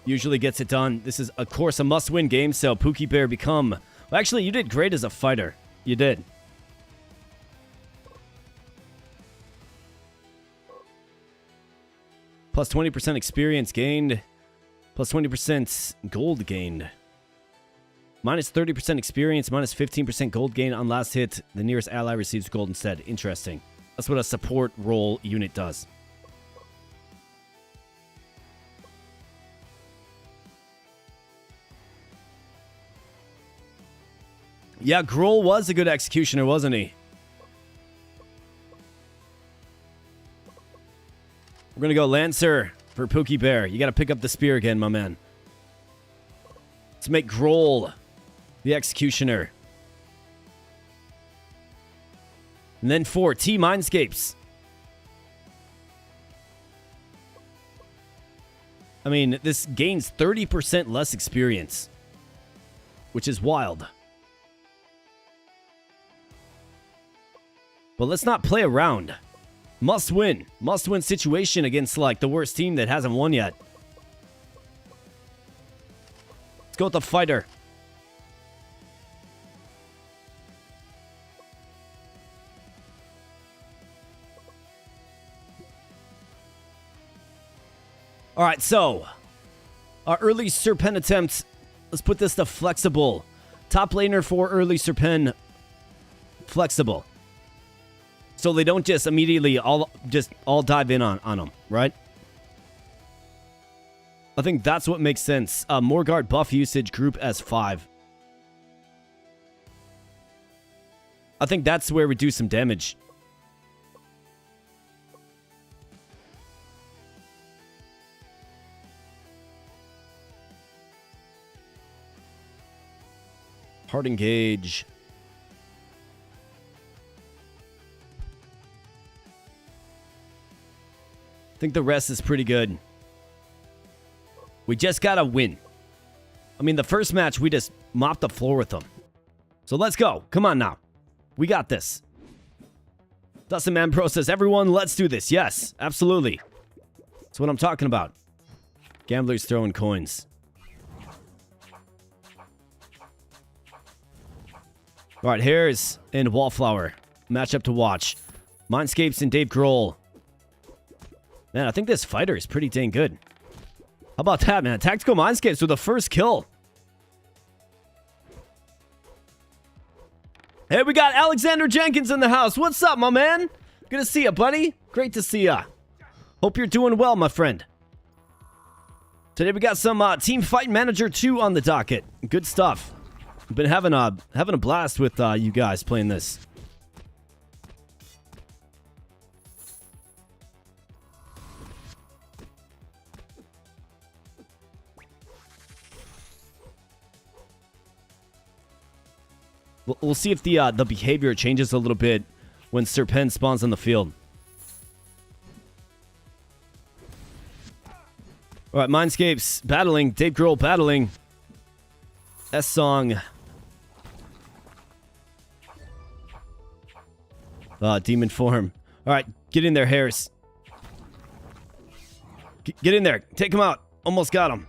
usually gets it done. This is, of course, a must-win game, so Pookie Bear become... Well, actually, you did great as a fighter. You did. Plus 20% experience gained. Plus 20% gold gained. Minus 30% experience, minus 15% gold gain on last hit. The nearest ally receives gold instead. Interesting. That's what a support role unit does. Yeah, Grohl was a good executioner, wasn't he? We're going to go Lancer for Pookie Bear. You got to pick up the spear again, my man. Let's make Grohl the executioner. And then 4, T Mindscapes. I mean, this gains 30% less experience, which is wild. But let's not play around. Must win. Must win situation against, like, the worst team that hasn't won yet. Let's go with the fighter. Alright, so our early Serpent attempt. Let's put this to flexible. Top laner for early Serpent. Flexible. So they don't just immediately all dive in on them, right? I think that's what makes sense. Morgard buff usage group as 5. I think that's where we do some damage. Hard engage. I think the rest is pretty good. We just gotta win. I mean, the first match, we just mopped the floor with them. So let's go. Come on now. We got this. Dustin Manpro says, everyone, let's do this. Yes, absolutely. That's what I'm talking about. Gamblers throwing coins. All right, Hares and Wallflower. Matchup to watch. Mindscapes and Dave Grohl. Man, I think this fighter is pretty dang good. How about that, man? Tactical Mindscapes with the first kill. Hey, we got Alexander Jenkins in the house. What's up, my man? Good to see you, buddy. Great to see ya. Hope you're doing well, my friend. Today we got some Teamfight Manager 2 on the docket. Good stuff. I've been having a blast with you guys playing this. We'll see if the behavior changes a little bit when Serpent spawns on the field. All right, Mindscapes battling. Dave Grohl battling. S-Song. Demon form. All right, get in there, Harris. Get in there. Take him out. Almost got him.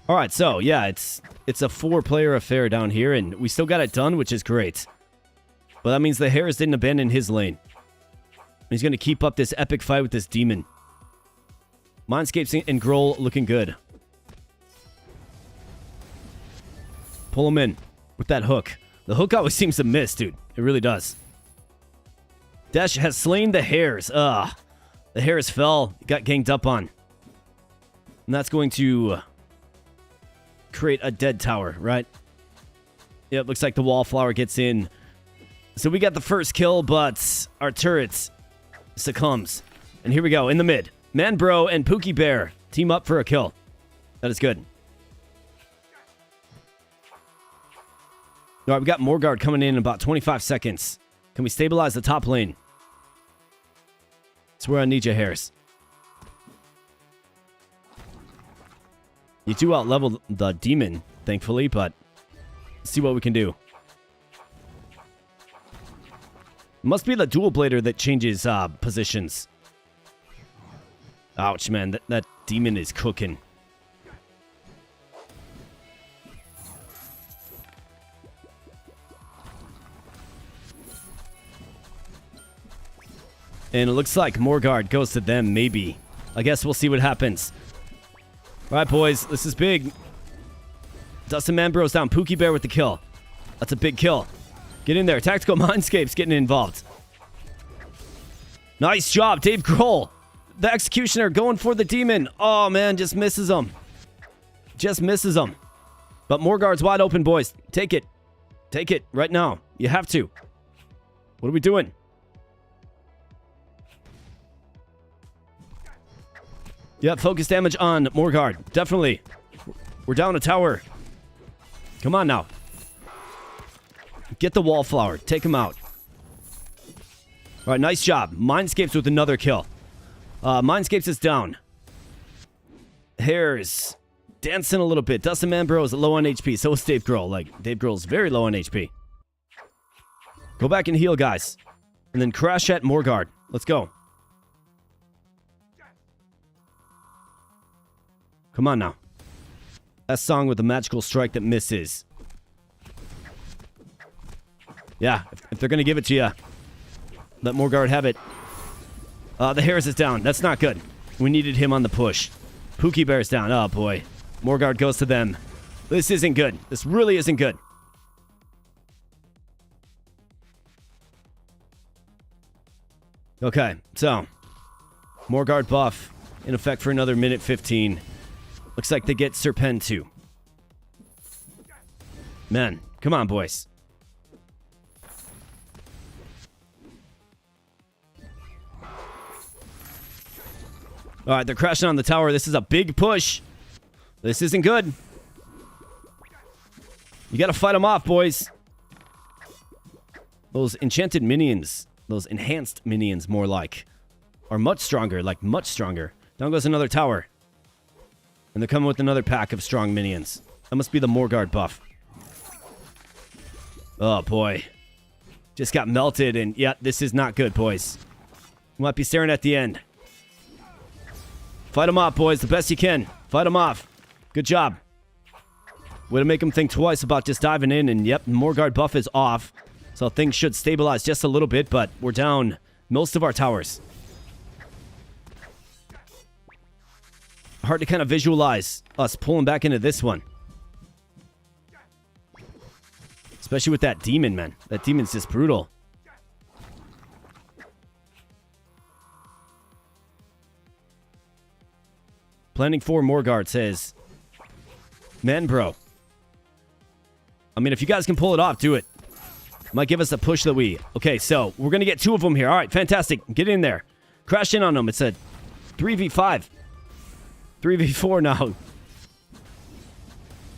All right, so yeah, it's a 4-player affair down here, and we still got it done, which is great. But that means the Harris didn't abandon his lane. He's going to keep up this epic fight with this demon. Mindscapes and Grohl looking good. Pull him in with that hook. The hook always seems to miss, dude. It really does. Dash has slain the Hares. The Hares fell, got ganged up on. And that's going to create a dead tower, right? Yep, looks like the Wallflower gets in. So we got the first kill, but our turret succumbs. And here we go, in the mid. Manbro and Pookie Bear team up for a kill. That is good. All right, we got Morgard coming in about 25 seconds. Can we stabilize the top lane? That's where I need you, Harris. You do out-level the demon, thankfully, but let's see what we can do. Must be the dual blader that changes positions. Ouch, man. That demon is cooking. And it looks like Morgard goes to them, maybe. I guess we'll see what happens. Alright, boys. This is big. Dustin Manbro's down. Pookie Bear with the kill. That's a big kill. Get in there. Tactical Mindscape's getting involved. Nice job, Dave Grohl. The Executioner going for the demon. Oh, man. Just misses him. Just misses him. But Morgard's wide open, boys. Take it. Take it right now. You have to. What are we doing? Yeah, focus damage on Morgard. Definitely. We're down a tower. Come on now. Get the Wallflower. Take him out. All right, nice job. Mindscapes with another kill. Mindscapes is down. Hare's dancing a little bit. Dustin Manbro is low on HP. So is Dave Grohl. Like, Dave Grohl's very low on HP. Go back and heal, guys. And then crash at Morgard. Let's go. Come on now. That song with the magical strike that misses. Yeah, if they're going to give it to you, let Morgard have it. The Harris is down. That's not good. We needed him on the push. Pookie Bear's down. Oh, boy. Morgard goes to them. This isn't good. This really isn't good. Okay, so Morgard buff in effect for another minute 15. Looks like they get Serpent too. Man, come on, boys. All right, they're crashing on the tower. This is a big push. This isn't good. You got to fight them off, boys. Those enchanted minions, those enhanced minions more like, are much stronger, like much stronger. Down goes another tower. And they're coming with another pack of strong minions. That must be the Morgard buff. Oh, boy. Just got melted, and yeah, this is not good, boys. We might be staring at the end. Fight them off, boys, the best you can. Fight them off. Good job. Way to make them think twice about just diving in, and yep, Morgard buff is off. So things should stabilize just a little bit, but we're down most of our towers. Hard to kind of visualize us pulling back into this one. Especially with that demon, man. That demon's just brutal. Planning for Morgard says, man, bro. I mean, if you guys can pull it off, do it. Might give us a push that we... Okay, so we're going to get two of them here. All right, fantastic. Get in there. Crash in on them. It's a 3v5. 3v4 now.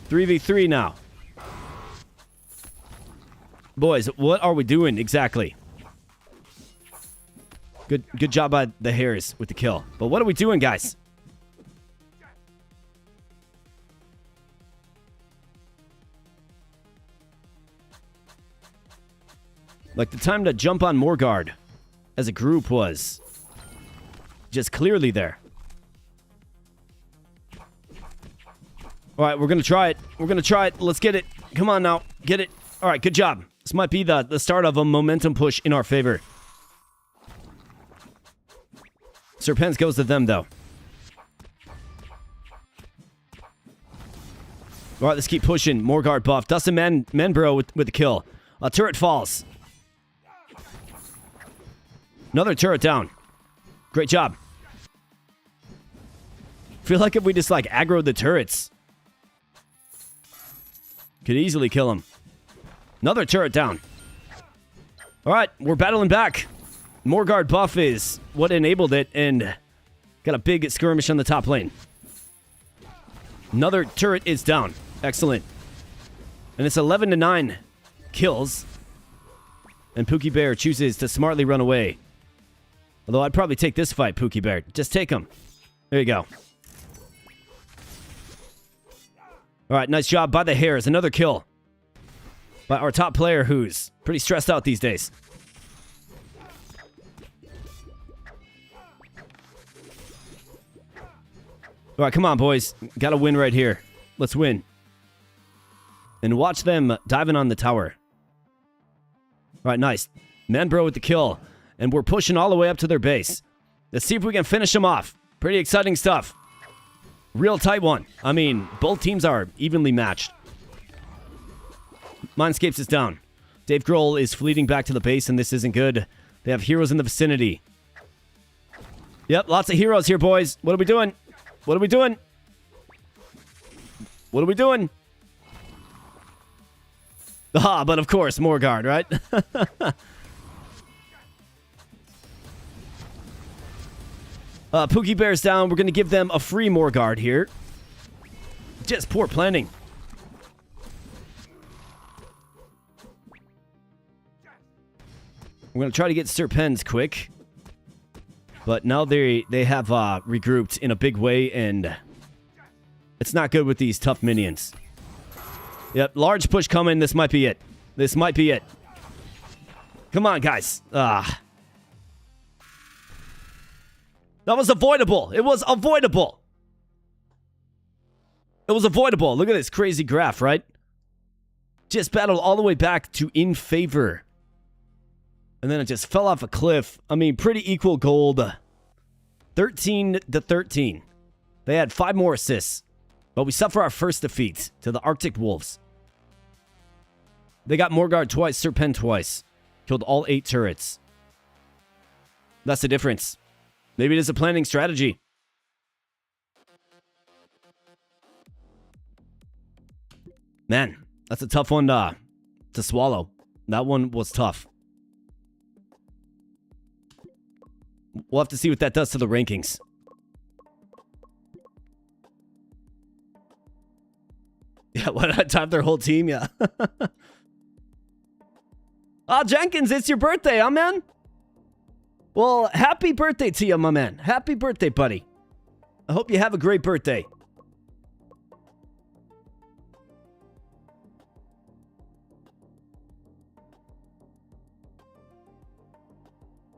3v3 now. Boys, what are we doing exactly? Good job by the Hares with the kill. But what are we doing, guys? Like, the time to jump on Morgard as a group was just clearly there. All right, we're going to try it. We're going to try it. Let's get it. Come on now. Get it. All right, good job. This might be the start of a momentum push in our favor. Serpents goes to them, though. All right, let's keep pushing. Morgard buff. Dustin Manbro with the kill. Turret falls. Another turret down. Great job. Feel like if we just, like, aggroed the turrets, could easily kill him. Another turret down. All right, we're battling back. Morgard buff is what enabled it, and got a big skirmish on the top lane. Another turret is down. Excellent. And it's 11-9 kills. And Pookie Bear chooses to smartly run away. Although I'd probably take this fight, Pookie Bear. Just take him. There you go. All right, nice job by the Hares. Another kill by our top player who's pretty stressed out these days. All right, come on, boys. Got to win right here. Let's win. And watch them diving on the tower. All right, nice. Manbro with the kill. And we're pushing all the way up to their base. Let's see if we can finish them off. Pretty exciting stuff. Real tight one. I mean, both teams are evenly matched. Mindscapes is down. Dave Grohl is fleeting back to the base, and this isn't good. They have heroes in the vicinity. Yep, lots of heroes here, boys. What are we doing? What are we doing? What are we doing? Ah, but of course, Morgard, right? Pookie Bear's down. We're going to give them a free Morgard here. Just poor planning. We're going to try to get Serpens quick. But now they have regrouped in a big way, and it's not good with these tough minions. Yep, large push coming. This might be it. This might be it. Come on, guys. That was avoidable. It was avoidable. It was avoidable. Look at this crazy graph, right? Just battled all the way back to in favor. And then it just fell off a cliff. I mean, pretty equal gold. 13 to 13. They had 5 more assists. But we suffer our first defeat to the Arctic Wolves. They got Morgard twice, Serpent twice. Killed all 8 turrets. That's the difference. Maybe it is a planning strategy. Man, that's a tough one to swallow. That one was tough. We'll have to see what that does to the rankings. Yeah, why not type their whole team? Yeah. Jenkins, it's your birthday, huh, man? Well, happy birthday to you, my man. Happy birthday, buddy. I hope you have a great birthday.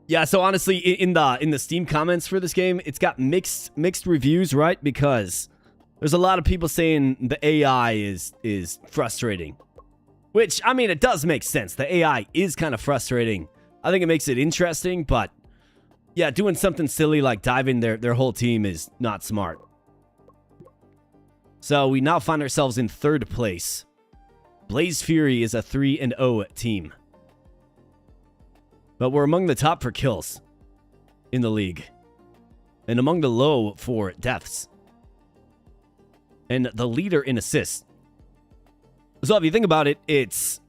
Yeah, so honestly, in the Steam comments for this game, it's got mixed reviews, right? Because there's a lot of people saying the AI is frustrating. Which, I mean, it does make sense. The AI is kind of frustrating. I think it makes it interesting, but yeah, doing something silly like diving their whole team is not smart. So we now find ourselves in 3rd place. Blaze Fury is a 3-0 team. But we're among the top for kills in the league. And among the low for deaths. And the leader in assists. So if you think about it, it's...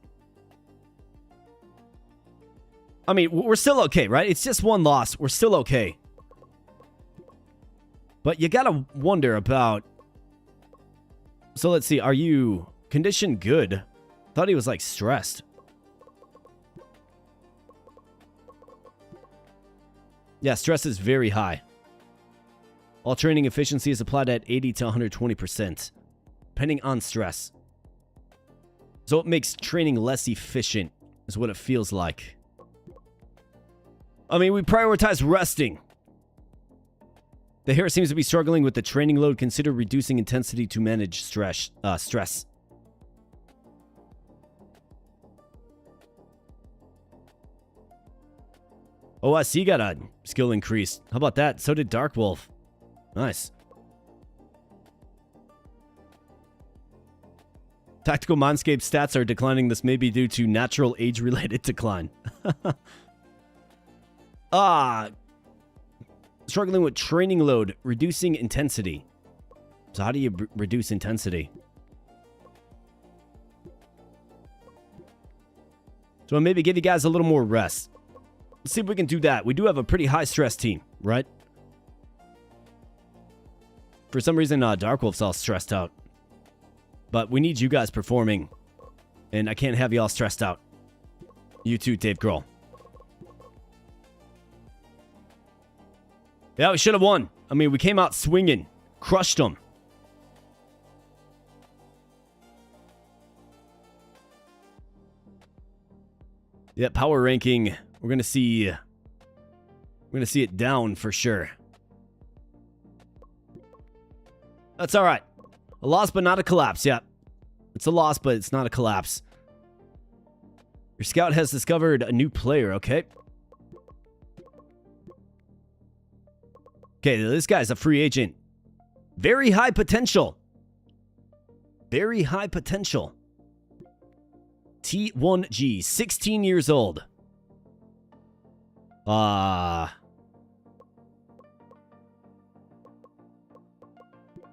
I mean, we're still okay, right? It's just one loss. We're still okay. But you gotta wonder about... So let's see. Are you condition good? Thought he was like stressed. Yeah, stress is very high. All training efficiency is applied at 80 to 120%, depending on stress. So it makes training less efficient, is what it feels like. I mean, we prioritize resting. The hero seems to be struggling with the training load. Consider reducing intensity to manage stress. Oh, I see, got a skill increase. How about that? So did Dark Wolf. Nice. Tactical Mindscape stats are declining. This may be due to natural age-related decline. Struggling with training load, reducing intensity. So how do you reduce intensity? So maybe give you guys a little more rest. Let's see if we can do that. We do have a pretty high stress team, right? For some reason, Dark Wolf's all stressed out. But we need you guys performing. And I can't have you all stressed out. You too, Dave Grohl. Yeah, we should have won. I mean, we came out swinging. Crushed them. Yeah, power ranking. We're gonna see it down for sure. That's all right. A loss, but not a collapse. Yeah. It's a loss, but it's not a collapse. Your scout has discovered a new player. Okay. Okay, this guy's a free agent. Very high potential. Very high potential. T1G, 16 years old.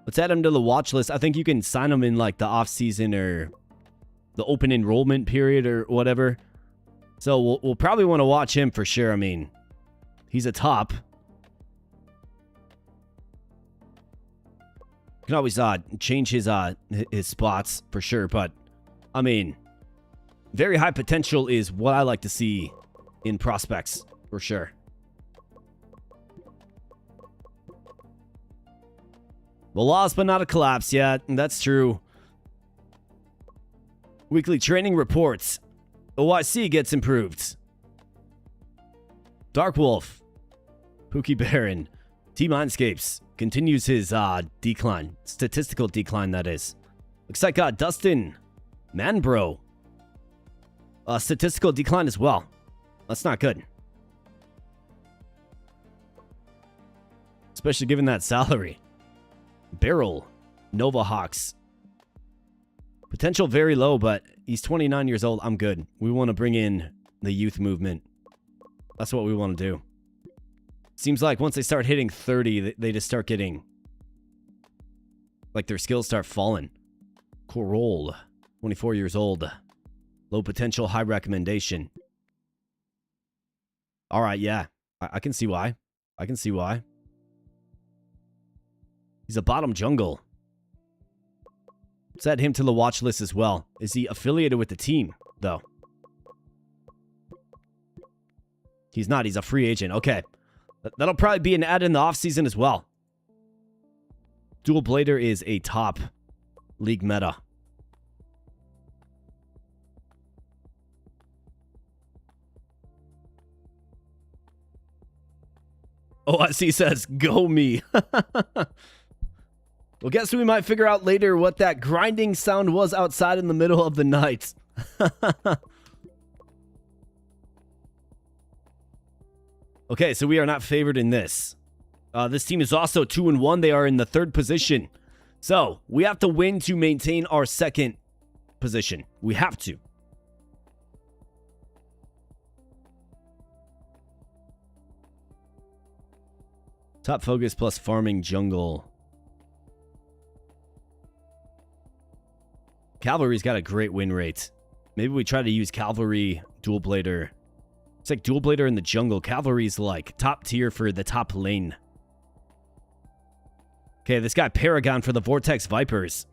Let's add him to the watch list. I think you can sign him in like the off season or the open enrollment period or whatever. So we'll probably want to watch him for sure. I mean, he's a top. You can always change his spots for sure, but I mean, very high potential is what I like to see in prospects for sure. Well, loss but not a collapse. Yeah, that's true. Weekly training reports. OIC gets improved. Dark Wolf. Pookie Baron. T-Mindscapes continues his decline. Statistical decline, that is. Looks like Dustin Manbro. Statistical decline as well. That's not good. Especially given that salary. Beryl. Nova Hawks. Potential very low, but he's 29 years old. I'm good. We want to bring in the youth movement. That's what we want to do. Seems like once they start hitting 30, they just start getting... like their skills start falling. Corol. 24 years old. Low potential, high recommendation. Alright, yeah. I can see why. I can see why. He's a bottom jungle. Let's add him to the watch list as well. Is he affiliated with the team, though? He's not. He's a free agent. Okay. That'll probably be an ad in the offseason as well. Dual Blader is a top league meta. OIC says, go me. Well, guess we might figure out later what that grinding sound was outside in the middle of the night. Okay, so we are not favored in this. This team is also 2-1. They are in the 3rd position. So, we have to win to maintain our 2nd position. We have to. Top focus plus farming jungle. Cavalry's got a great win rate. Maybe we try to use Cavalry Dual Blader. It's like Dual Blader in the jungle. Cavalry's like top tier for the top lane. Okay, this guy Paragon for the Vortex Vipers.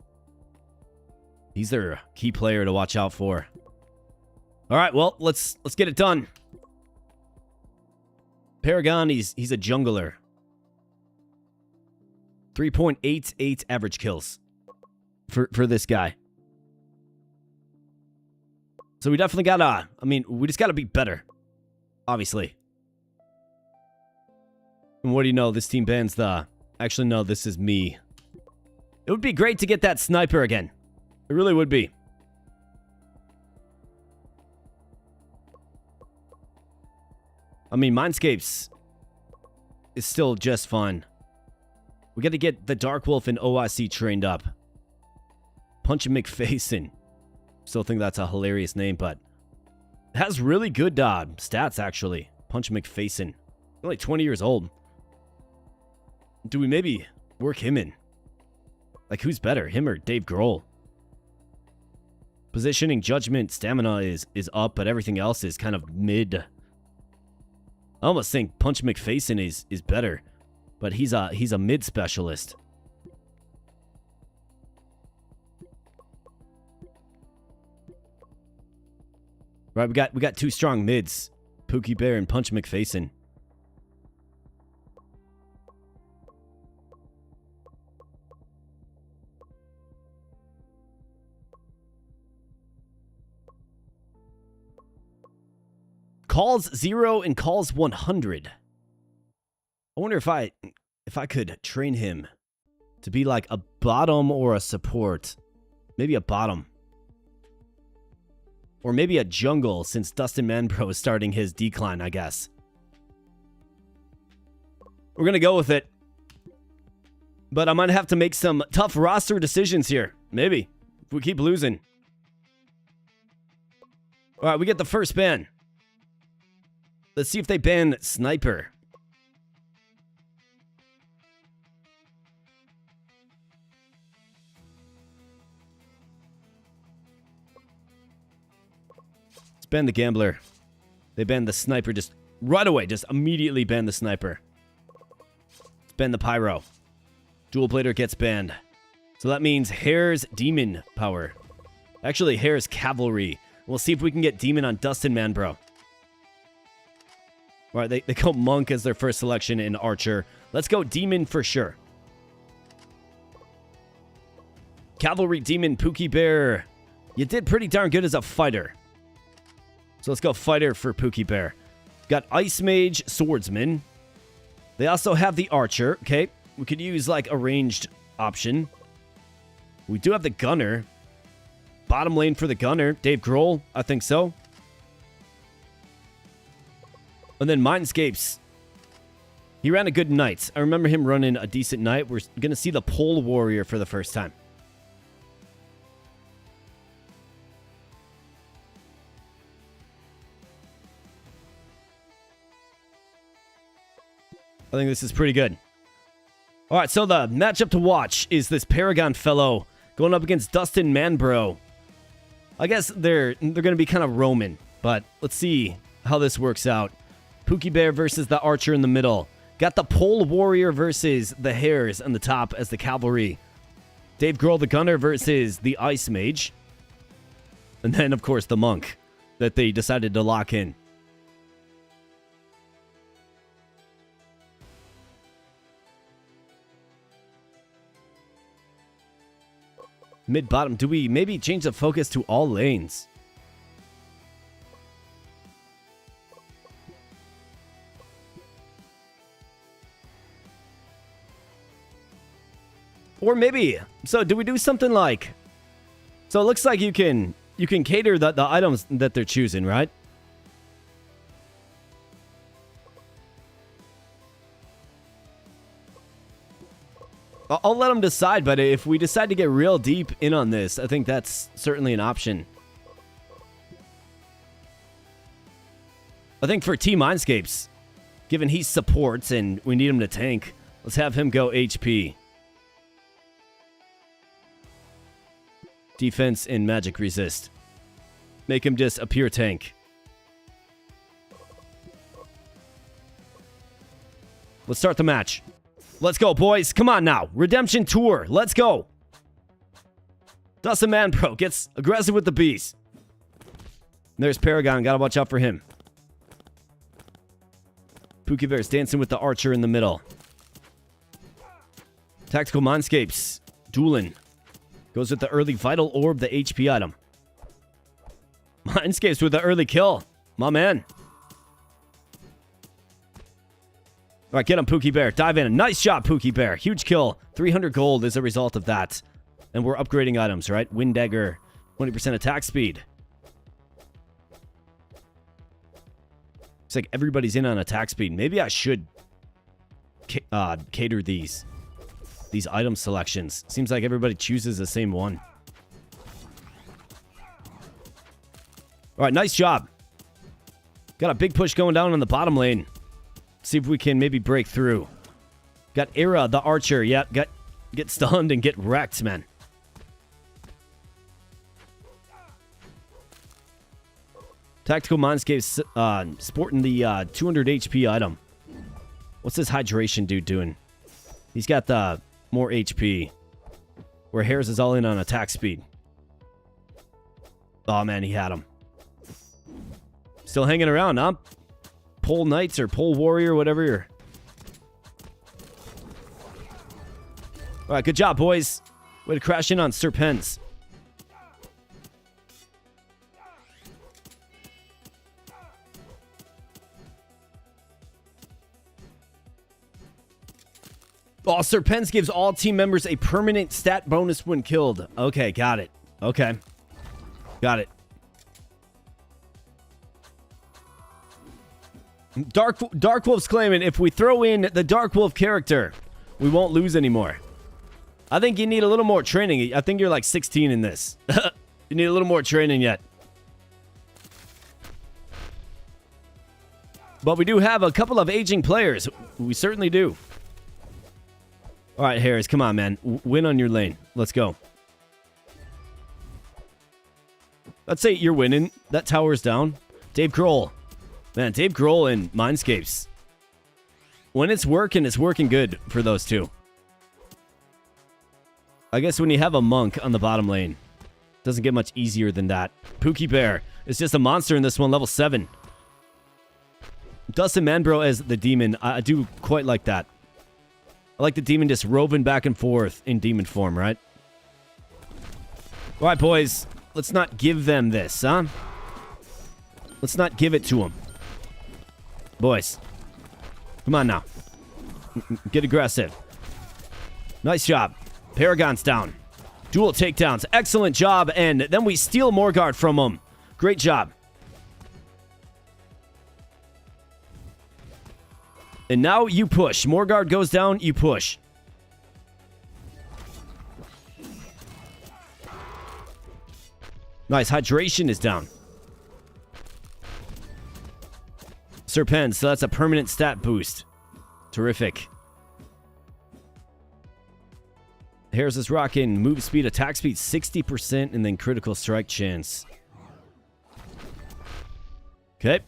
He's their key player to watch out for. All right, well, let's get it done. Paragon, he's a jungler. 3.88 average kills for this guy. So we definitely gotta, I mean, we just gotta be better. Obviously. And what do you know? This team bans the... Actually, no, this is me. It would be great to get that sniper again. It really would be. I mean, Mindscapes is still just fun. We got to get the Dark Wolf and OIC trained up. Punch McFacin. Still think that's a hilarious name, but it has really good stats, actually. Punch McFacin. Only 20 years old. Do we maybe work him in? Like, who's better, him or Dave Grohl? Positioning, judgment, stamina is up, but everything else is kind of mid. I almost think Punch McFacin is better, but he's a mid specialist. Right, we got 2 strong mids, Pookie Bear and Punch McFacin. Calls 0 and calls 100. I wonder if I could train him to be like a bottom or a support. Maybe a bottom. Or maybe a jungle, since Dustin Manbro is starting his decline, I guess. We're going to go with it. But I might have to make some tough roster decisions here. Maybe. If we keep losing. Alright, we get the first ban. Let's see if they ban Sniper. Let's ban the Gambler. They banned the Sniper just right away. Just immediately ban the Sniper. Let's ban the Pyro. Dual Blader gets banned. So that means Hare's Demon power. Actually, Hare's Cavalry. We'll see if we can get Demon on Dustin Manbro. Alright, they go Monk as their first selection in Archer. Let's go Demon for sure. Cavalry Demon Pookie Bear. You did pretty darn good as a fighter. So let's go Fighter for Pookie Bear. Got Ice Mage Swordsman. They also have the Archer. Okay, we could use like a ranged option. We do have the Gunner. Bottom lane for the Gunner. Dave Grohl, I think so. And then Mindscapes. He ran a good Knight. I remember him running a decent Knight. We're going to see the Pole Warrior for the first time. I think this is pretty good. All right, so the matchup to watch is this Paragon fellow going up against Dustin Manbro. I guess they're going to be kind of Roman, but let's see how this works out. Pookie Bear versus the Archer in the middle. Got the Pole Warrior versus the Hares on the top as the Cavalry. Dave Grohl the Gunner versus the Ice Mage. And then, of course, the Monk that they decided to lock in. Mid-bottom. Do we maybe change the focus to all lanes? Or maybe, so do we do something like, so it looks like you can cater the items that they're choosing, right? I'll let them decide, but if we decide to get real deep in on this, I think that's certainly an option. I think for Team Mindscapes, given he supports and we need him to tank, let's have him go HP. Defense and magic resist. Make him just a pure tank. Let's start the match. Let's go, boys. Come on now. Redemption Tour. Let's go. Dustin Manbro gets aggressive with the bees. There's Paragon. Gotta watch out for him. Pookie Bear's dancing with the Archer in the middle. Tactical Mindscapes. Dueling. Goes with the early Vital Orb, the HP item. Mindscapes with the early kill. My man. All right, get him, Pookie Bear. Dive in. Nice job, Pookie Bear. Huge kill. 300 gold is a result of that. And we're upgrading items, right? Wind Dagger, 20% attack speed. Looks like everybody's in on attack speed. Maybe I should cater these item selections. Seems like everybody chooses the same one. All right, nice job. Got a big push going down in the bottom lane. See if we can maybe break through. Got Era, the Archer. Yeah, get stunned and get wrecked, man. Tactical Mindscape sporting the 200 HP item. What's this hydration dude doing? He's got the more HP. Where Harris is all in on attack speed. Oh, man, he had him. Still hanging around, huh? Pole Knights or Pole Warrior, whatever you're... Alright, good job, boys. Way to crash in on Serpents. Oh, Serpens gives all team members a permanent stat bonus when killed. Okay, got it. Okay. Got it. Dark Wolf's claiming if we throw in the Dark Wolf character, we won't lose anymore. I think you need a little more training. I think you're like 16 in this. You need a little more training yet. But we do have a couple of aging players. We certainly do. All right, Harris, come on, man. Win on your lane. Let's go. Let's say you're winning. That tower's down. Dave Grohl. Man, Dave Grohl and Mindscapes. When it's working good for those two. I guess when you have a monk on the bottom lane, doesn't get much easier than that. Pookie Bear is just a monster in this one, level 7. Dustin Manbro as the demon. I do quite like that. I like the demon just roving back and forth in demon form, right? All right, boys. Let's not give them this, huh? Let's not give it to them. Boys. Come on now. Get aggressive. Nice job. Paragon's down. Dual takedowns. Excellent job. And then we steal Morgard from them. Great job. And now you push. Morgard goes down, you push. Nice. Hydration is down. Serpens, so that's a permanent stat boost. Terrific. Harris is rocking move speed, attack speed 60%, and then critical strike chance. Okay.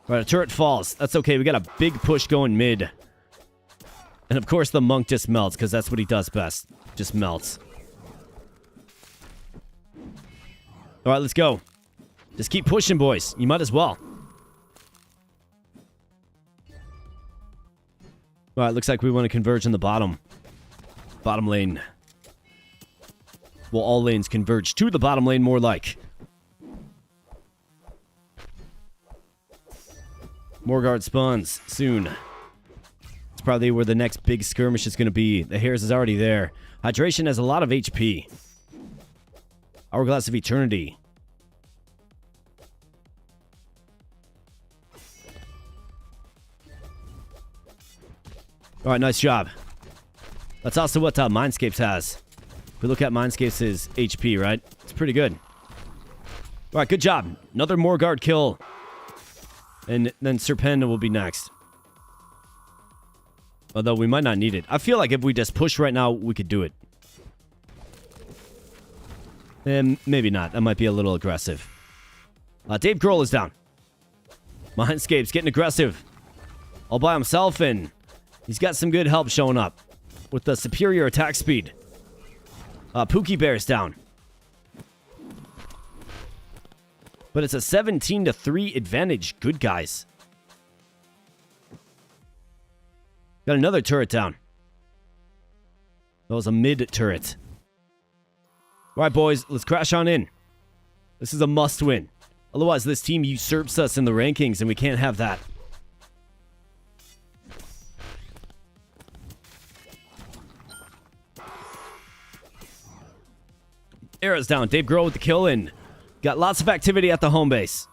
All right, a turret falls. That's okay. We got a big push going mid. And of course, the monk just melts, because that's what he does best. Just melts. All right, let's go. Just keep pushing, boys. You might as well. All right, looks like we want to converge on the bottom. Bottom lane. Well, all lanes converge to the bottom lane, more like. Morgard spawns soon. It's probably where the next big skirmish is going to be. The Harris is already there. Hydration has a lot of HP. Hourglass of Eternity. All right, nice job. That's also what Mindscapes has. If we look at Mindscapes' HP, right? It's pretty good. All right, good job. Another Morgard kill. And then Serpenda will be next. Although we might not need it. I feel like if we just push right now, we could do it. And maybe not. That might be a little aggressive. Dave Grohl is down. Mindscape's getting aggressive. All by himself, and he's got some good help showing up. With the superior attack speed. Pookie Bear's down. But it's a 17-3 advantage. Good guys. Got another turret down. That was a mid turret. All right, boys. Let's crash on in. This is a must win. Otherwise, this team usurps us in the rankings, and we can't have that. Arrow's down. Dave Grohl with the kill, and got lots of activity at the home base.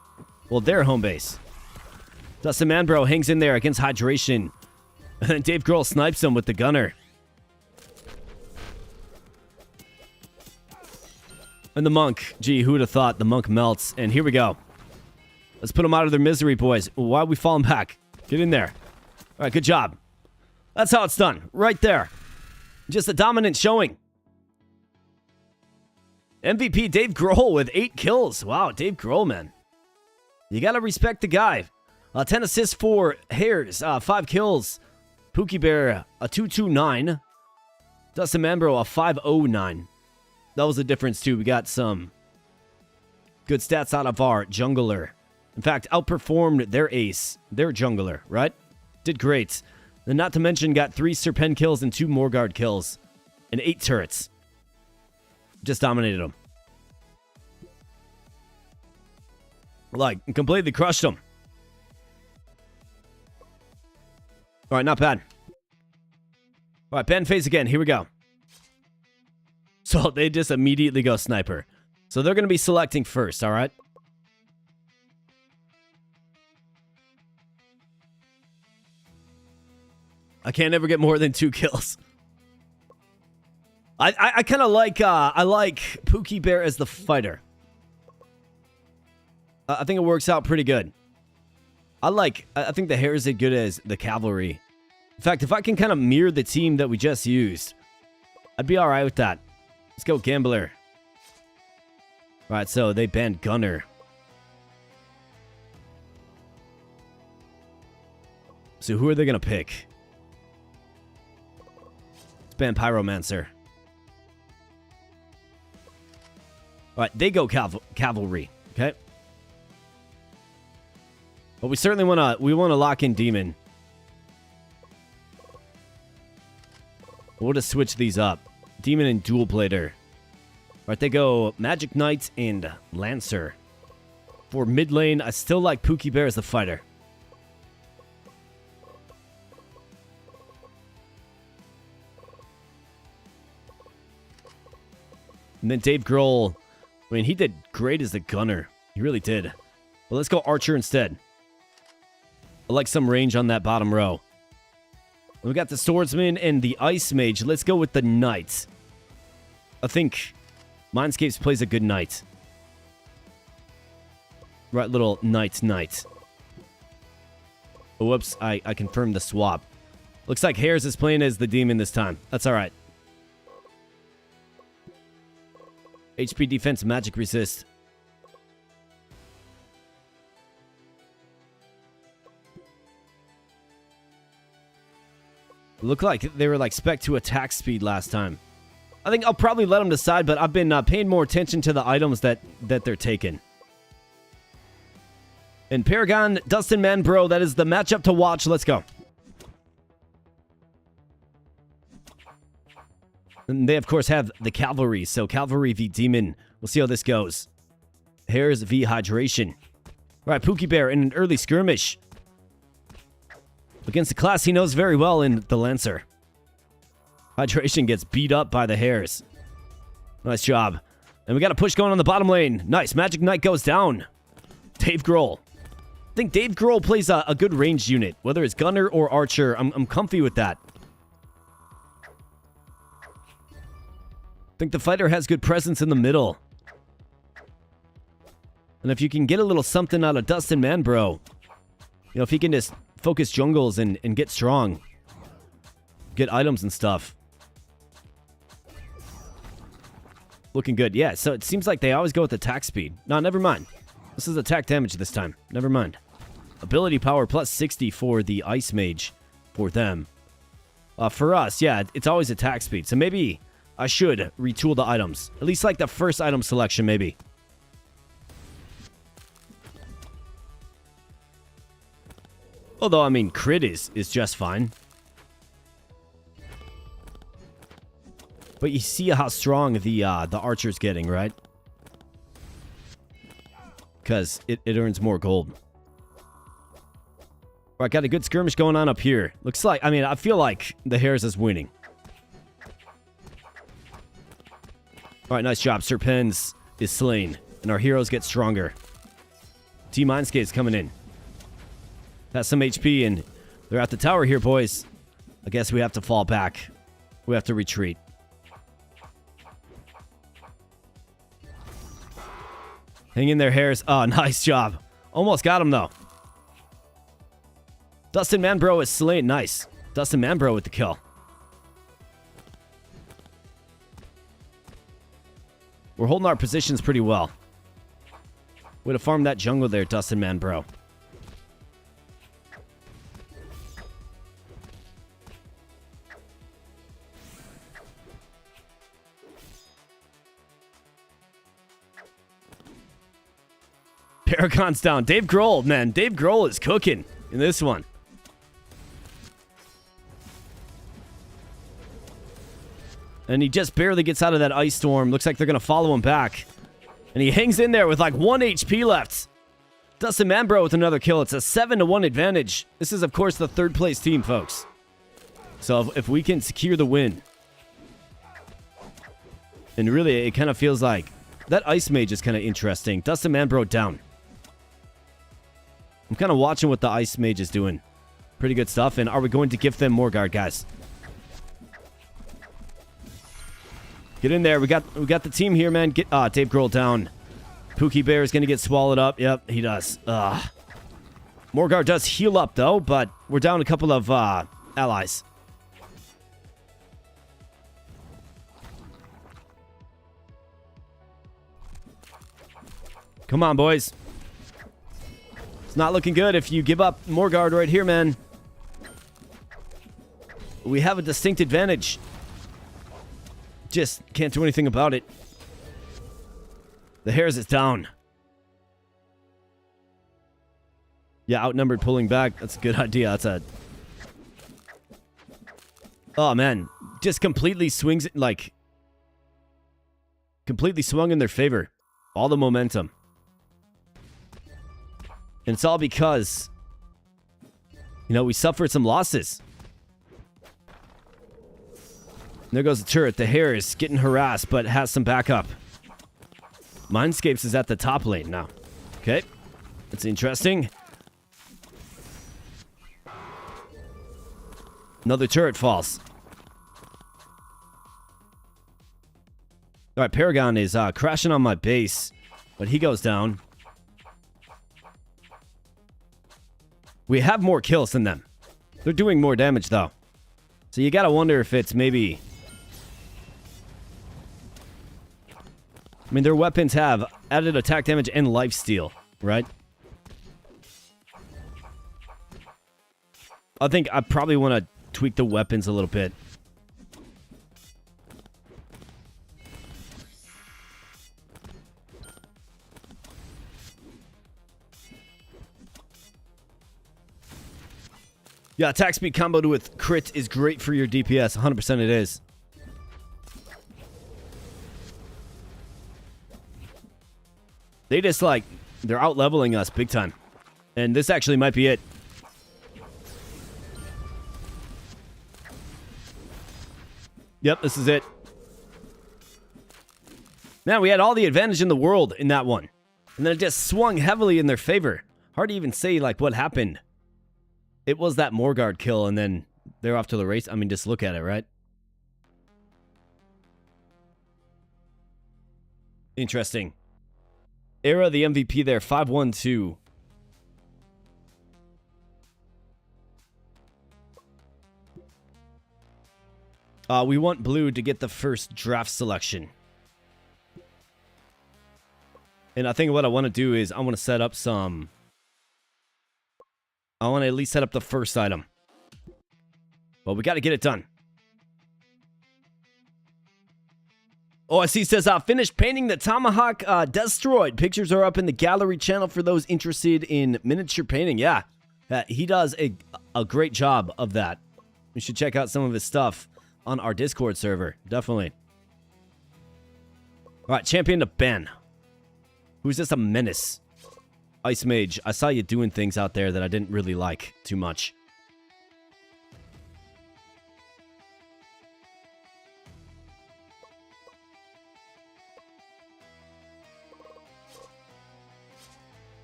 Well, their home base. Dustin Manbro hangs in there against Hydration. And then Dave Grohl snipes him with the gunner. And the monk. Gee, who would have thought the monk melts? And here we go. Let's put them out of their misery, boys. Why are we falling back? Get in there. All right, good job. That's how it's done. Right there. Just a dominant showing. MVP Dave Grohl with 8 kills. Wow, Dave Grohl, man. You gotta respect the guy. 10 assists for Hairs. 5 kills. Pookie Bear, a 229. Dustin Manbro, a 509. That was the difference, too. We got some good stats out of our jungler. In fact, outperformed their ace, their jungler, right? Did great. And not to mention, got 3 Serpent kills and 2 Morgard kills. And 8 turrets. Just dominated them. Like, completely crushed them. All right, not bad. All right, band phase again. Here we go. So they just immediately go sniper. So they're going to be selecting first, all right? I can't ever get more than 2 kills. I kind of like, I like Pookie Bear as the fighter. I think it works out pretty good. I think the Hares are good as the cavalry. In fact, if I can kind of mirror the team that we just used, I'd be alright with that. Let's go Gambler. Alright, so they banned Gunner. So who are they going to pick? Let's ban Pyromancer. Alright, they go Cavalry. Okay. But we certainly want to lock in Demon. We'll just switch these up. Demon and Dual Blader. Alright, they go Magic Knight and Lancer. For mid lane, I still like Pookie Bear as the fighter. And then Dave Grohl, I mean, he did great as the gunner. He really did. Well, let's go Archer instead. I like some range on that bottom row. We got the Swordsman and the Ice Mage. Let's go with the Knight. I think Mindscapes plays a good Knight. Right, little Knight. Oh, whoops, I confirmed the swap. Looks like Hares is playing as the Demon this time. That's alright. HP defense, magic resist. Looked like they were like spec to attack speed last time. I think I'll probably let them decide, but I've been paying more attention to the items that they're taking. And Paragon, Dustin Manbro, that is the matchup to watch. Let's go. And they, of course, have the Cavalry. So Cavalry v Demon. We'll see how this goes. Hares v Hydration. All right, Pookie Bear in an early skirmish. Against the class he knows very well in the Lancer. Hydration gets beat up by the Hares. Nice job. And we got a push going on the bottom lane. Nice. Magic Knight goes down. Dave Grohl. I think Dave Grohl plays a good ranged unit. Whether it's Gunner or Archer, I'm comfy with that. I think the fighter has good presence in the middle. And if you can get a little something out of Dustin Manbro, you know, if he can just focus jungles and get strong, get items and stuff. Looking good. Yeah, so it seems like they always go with attack speed. No, never mind. This is attack damage this time. Never mind. Ability power plus 60 for the Ice Mage for them. For us, yeah, it's always attack speed. So maybe I should retool the items. At least like the first item selection, maybe. Although, I mean, crit is just fine. But you see how strong the Archer's getting, right? Because it earns more gold. All right, got a good skirmish going on up here. Looks like, I mean, I feel like the Hares is winning. All right, nice job. Serpens is slain, and our heroes get stronger. Team Mindscape's coming in. Has some HP, and they're at the tower here, boys. I guess we have to fall back. We have to retreat. Hang in there, Hares. Oh, nice job. Almost got him, though. Dustin Manbro is slain. Nice. Dustin Manbro with the kill. We're holding our positions pretty well. Way to farm that jungle there, Dustin Manbro. Paragon's down. Dave Grohl, man. Dave Grohl is cooking in this one. And he just barely gets out of that ice storm. Looks like they're going to follow him back. And he hangs in there with like 1 HP left. Dustin Manbro with another kill. It's a 7-1 advantage. This is, of course, the third place team, folks. So if we can secure the win. And really, it kind of feels like that Ice Mage is kind of interesting. Dustin Manbro down. I'm kind of watching what the Ice Mage is doing. Pretty good stuff. And are we going to give them more guard, guys? Get in there. We got the team here, man. Get Dave Grohl down. Pookie Bear is going to get swallowed up. Yep, he does. Morgar does heal up, though, but we're down a couple of allies. Come on, boys. It's not looking good if you give up Morgard right here, man. We have a distinct advantage. Just can't do anything about it. The Hares is down. Yeah, outnumbered pulling back. That's a good idea. That's a... Oh, man. Just completely swings it, like... Completely swung in their favor. All the momentum. And it's all because... You know, we suffered some losses. There goes the turret. The Hare is getting harassed, but has some backup. Mindscapes is at the top lane now. Okay. That's interesting. Another turret falls. Alright, Paragon is crashing on my base, but he goes down. We have more kills than them. They're doing more damage, though. So you gotta wonder if it's maybe... I mean, their weapons have added attack damage and lifesteal, right? I think I probably want to tweak the weapons a little bit. Yeah, attack speed comboed with crit is great for your DPS. 100% it is. They just, like, they're out-leveling us big time. And this actually might be it. Yep, this is it. Man, we had all the advantage in the world in that one. And then it just swung heavily in their favor. Hard to even say, like, what happened. It was that Morgard kill, and then they're off to the race. I mean, just look at it, right? Interesting. Era, the MVP there, 5-1-2. We want blue to get the first draft selection. And I think what I want to do is I want to set up some... I want to at least set up the first item. Well, we got to get it done. OSC says, finished painting the Tomahawk Destroyed. Pictures are up in the gallery channel for those interested in miniature painting. Yeah, he does a great job of that. We should check out some of his stuff on our Discord server. Definitely. All right, champion to Ben. Who's this a menace? Ice Mage, I saw you doing things out there that I didn't really like too much.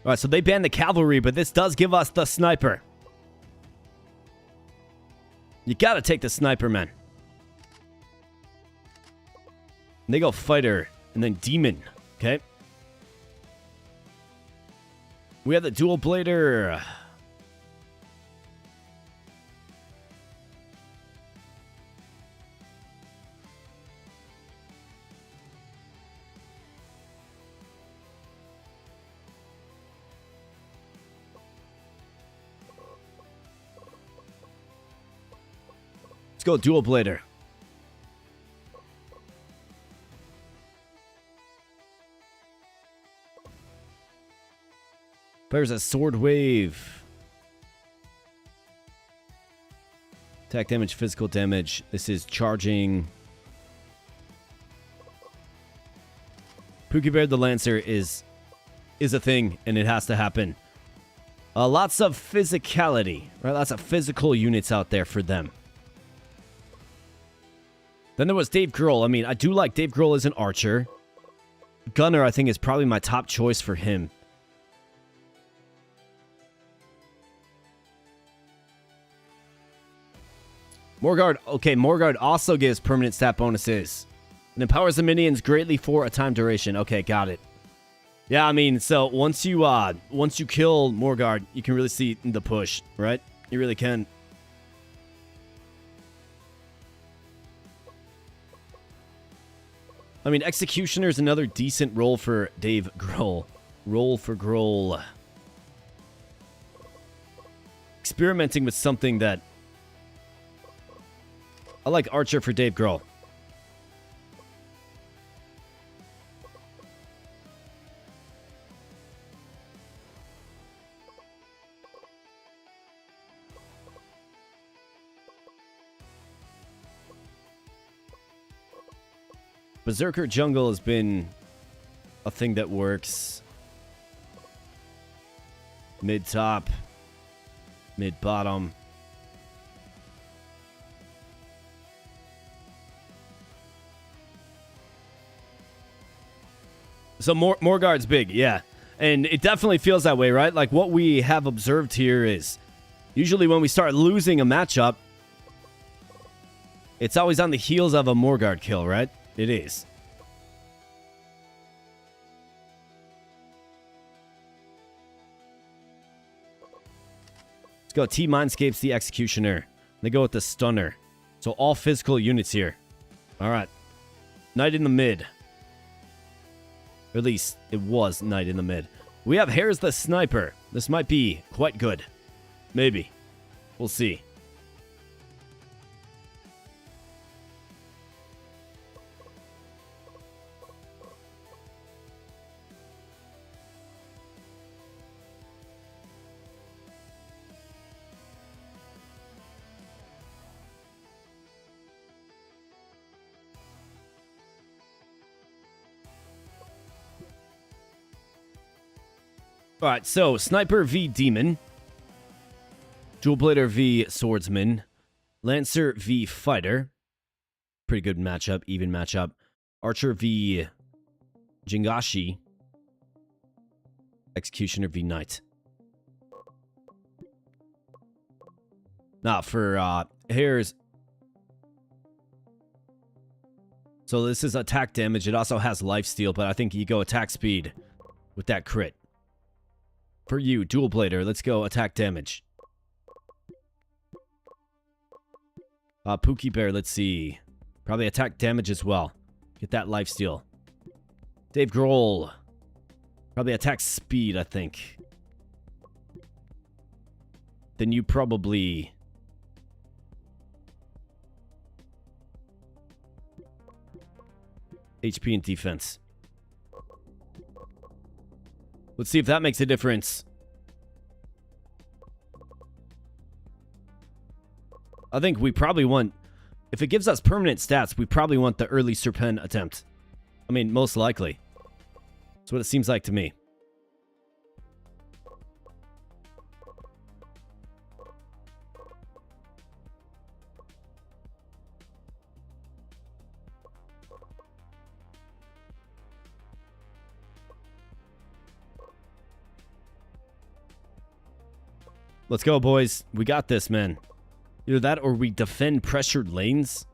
Alright, so they banned the cavalry, but this does give us the sniper. You gotta take the sniper, man. And they go fighter, and then demon. Okay. We have the dual blader. Let's go dual blader. There's a sword wave. Attack damage, physical damage. This is charging. Pookie Bear the Lancer is a thing, and it has to happen. Lots of physicality, right? Lots of physical units out there for them. Then there was Dave Grohl. I mean, I do like Dave Grohl as an archer. Gunner, I think, is probably my top choice for him. Morgard. Okay, Morgard also gives permanent stat bonuses. And empowers the minions greatly for a time duration. Okay, got it. Yeah, I mean, so once you kill Morgard, you can really see the push, right? You really can. I mean, Executioner is another decent role for Dave Grohl. Roll for Grohl. Experimenting with something that... I like Archer for Dave Grohl. Berserker Jungle has been a thing that works. Mid-top. Mid-bottom. So Morgard's big, yeah. And it definitely feels that way, right? Like what we have observed here is usually when we start losing a matchup, it's always on the heels of a Morgard kill, right? It is. Let's go. T-Mindscape's the Executioner. They go with the Stunner. So all physical units here. All right. Knight in the mid. Or at least it was Knight in the mid. We have Hare's the Sniper. This might be quite good. Maybe. We'll see. Alright, so Sniper v Demon. Dual Blader v Swordsman. Lancer v Fighter. Pretty good matchup, even matchup. Archer v Jingashi. Executioner v Knight. Now, for Hare's... So this is attack damage. It also has lifesteal, but I think you go attack speed with that crit. For you, Dual Blader, let's go attack damage. Pookie Bear, let's see. Probably attack damage as well. Get that lifesteal. Dave Grohl. Probably attack speed, I think. Then you probably... HP and defense. Let's see if that makes a difference. I think we probably want... If it gives us permanent stats, we probably want the early Serpent attempt. I mean, most likely. That's what it seems like to me. Let's go, boys. We got this, man. Either that or we defend pressured lanes.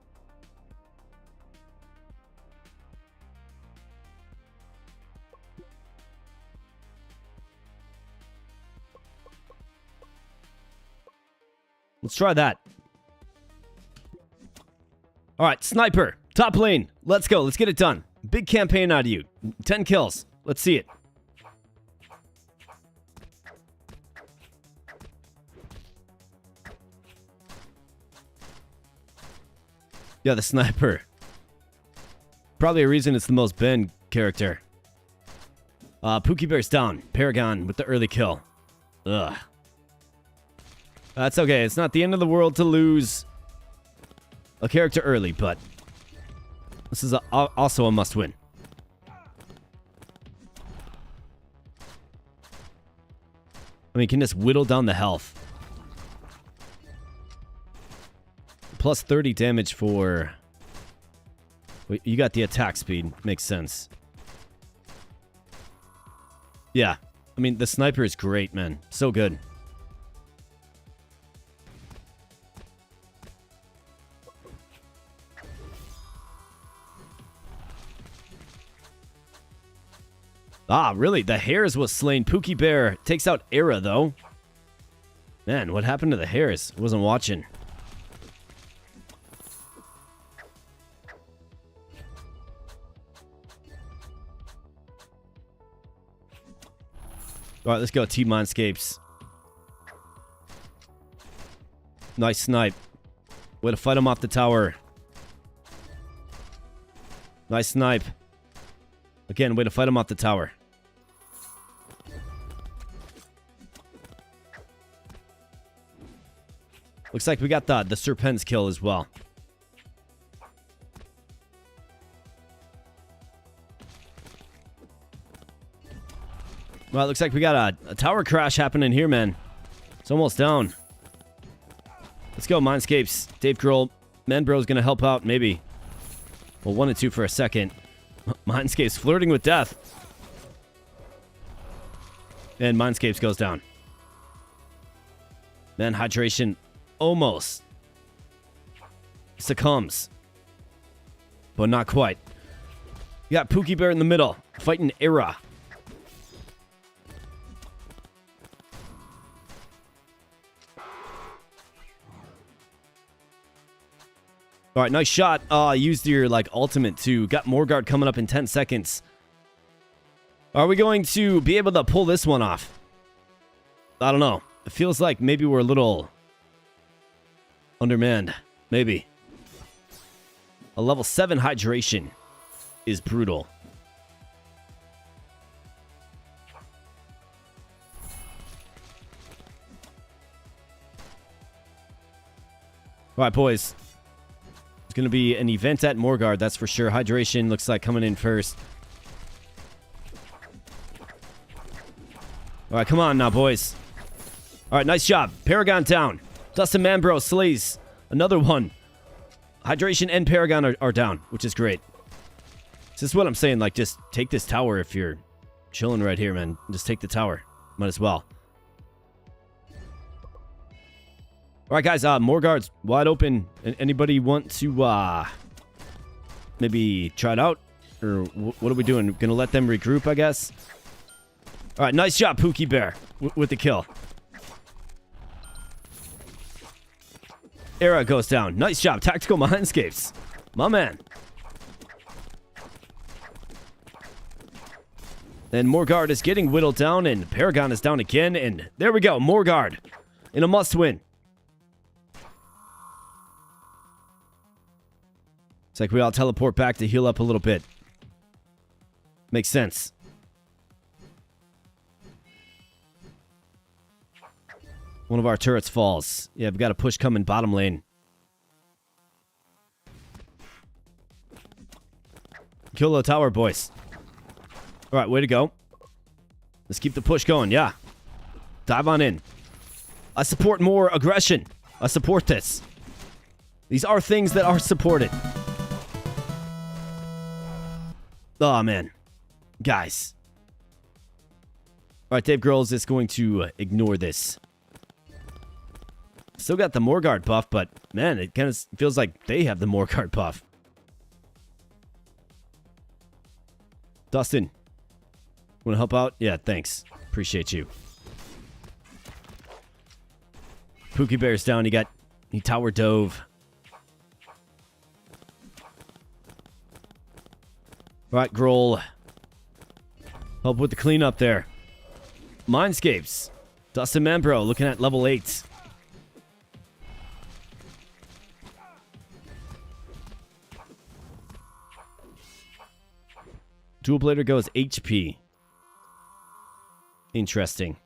Let's try that. All right, Sniper. Top lane. Let's go. Let's get it done. Big campaign out of you. 10 kills. Let's see it. Yeah, the Sniper. Probably a reason it's the most banned character. Pookie Bear's down. Paragon with the early kill. Ugh. That's okay. It's not the end of the world to lose a character early, but this is also a must-win. I mean, can just whittle down the health. Plus 30 damage for... You got the attack speed. Makes sense. Yeah. I mean, the sniper is great, man. So good. Ah, really? The hares was slain. Pookie Bear takes out Era, though. Man, what happened to the hares? I wasn't watching. Alright, let's go. Team Mindscapes. Nice snipe. Way to fight him off the tower. Nice snipe. Again, way to fight him off the tower. Looks like we got the Serpent's kill as well. Well, it looks like we got a tower crash happening here, man. It's almost down. Let's go, Mindscapes. Dave Grohl. Manbro's gonna help out, maybe. Well, 1 and 2 for a second. Mindscapes flirting with death. And Mindscapes goes down. Man, Hydration almost succumbs. But not quite. You got Pookie Bear in the middle, fighting Era. All right, nice shot. Used your, ultimate, too. Got Morgard coming up in 10 seconds. Are we going to be able to pull this one off? I don't know. It feels like maybe we're a little undermanned. Maybe. A level 7 hydration is brutal. All right, boys. It's going to be an event at Morgard, that's for sure. Hydration looks like coming in first. All right, come on now, boys. All right, nice job. Paragon down. Dustin Manbro slays another one. Hydration and Paragon are down, which is great. This is what I'm saying. Just take this tower if you're chilling right here, man. Just take the tower. Might as well. All right, guys. Morgard's wide open. Anybody want to maybe try it out? Or what are we doing? Gonna let them regroup, I guess? All right, nice job, Pookie Bear, with the kill. Era goes down. Nice job, Tactical Mindscapes. My man. And Morgard is getting whittled down, and Paragon is down again, and there we go, Morgard in a must-win. It's like we all teleport back to heal up a little bit. Makes sense. One of our turrets falls. Yeah, we got a push coming bottom lane. Kill the tower, boys. All right, way to go. Let's keep the push going, yeah. Dive on in. I support more aggression. I support this. These are things that are supported. Oh, man. Guys. All right, Dave Grohl is just going to ignore this. Still got the Morgard buff, but, man, it kind of feels like they have the Morgard buff. Dustin. Want to help out? Yeah, thanks. Appreciate you. Pookie Bear's down. He tower dove. All right, Grohl. Help with the cleanup there. Mindscapes. Dustin Manbro looking at level 8. Dual Blader goes HP. Interesting.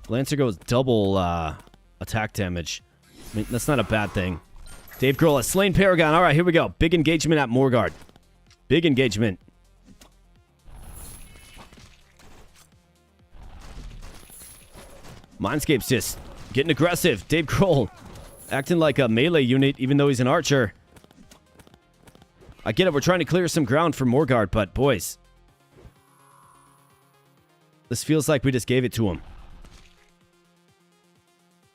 Lancer goes double attack damage. I mean, that's not a bad thing. Dave Grohl has slain Paragon. All right, here we go. Big engagement at Morgard. Big engagement. Mindscape's just getting aggressive. Dave Grohl acting like a melee unit even though he's an archer. I get it, we're trying to clear some ground for Morgard, but boys, this feels like we just gave it to him.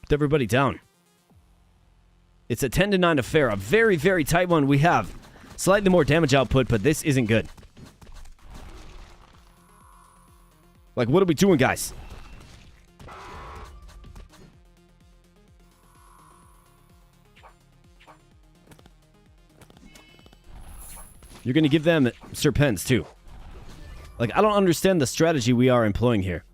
Put everybody down. It's a 10-9 affair, a very, very tight one. We have slightly more damage output, but this isn't good. Like, what are we doing, guys? You're going to give them Serpents, too. Like, I don't understand the strategy we are employing here.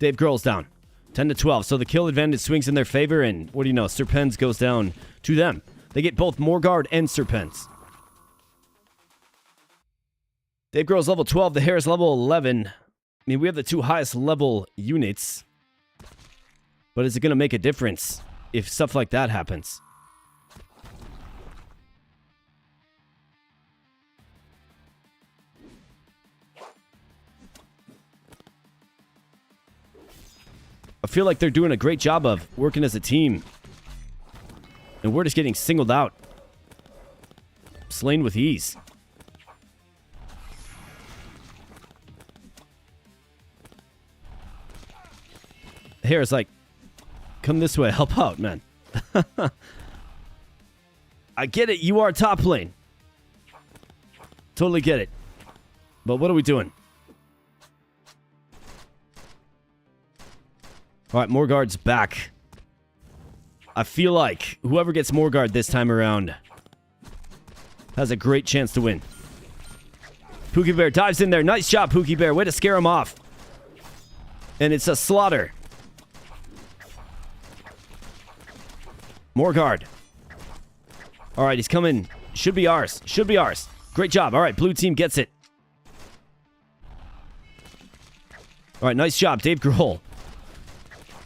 Dave Grohl's down. 10-12. So the kill advantage swings in their favor, and what do you know? Serpents goes down to them. They get both Morgard and Serpents. Dave Grohl's level 12. The Hare's level 11. I mean, we have the two highest level units. But is it going to make a difference if stuff like that happens? I feel like they're doing a great job of working as a team. And we're just getting singled out. Slain with ease. Hare's like, come this way, help out, man. I get it, you are top lane. Totally get it. But what are we doing? Alright, Morgard's back. I feel like whoever gets Morgard this time around has a great chance to win. Pookie Bear dives in there. Nice job, Pookie Bear. Way to scare him off. And it's a slaughter. Morgard. Alright, he's coming. Should be ours. Should be ours. Great job. Alright, blue team gets it. Alright, nice job, Dave Grohl.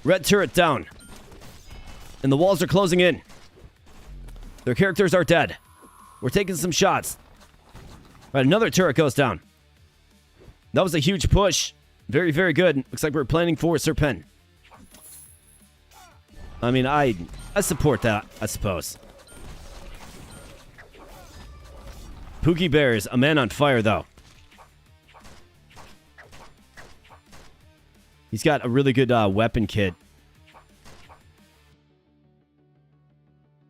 Red turret down. And the walls are closing in. Their characters are dead. We're taking some shots. Right, another turret goes down. That was a huge push. Very, very good. Looks like we're planning for Serpent. I mean, I support that, I suppose. Pookie Bear is a man on fire, though. He's got a really good weapon kit.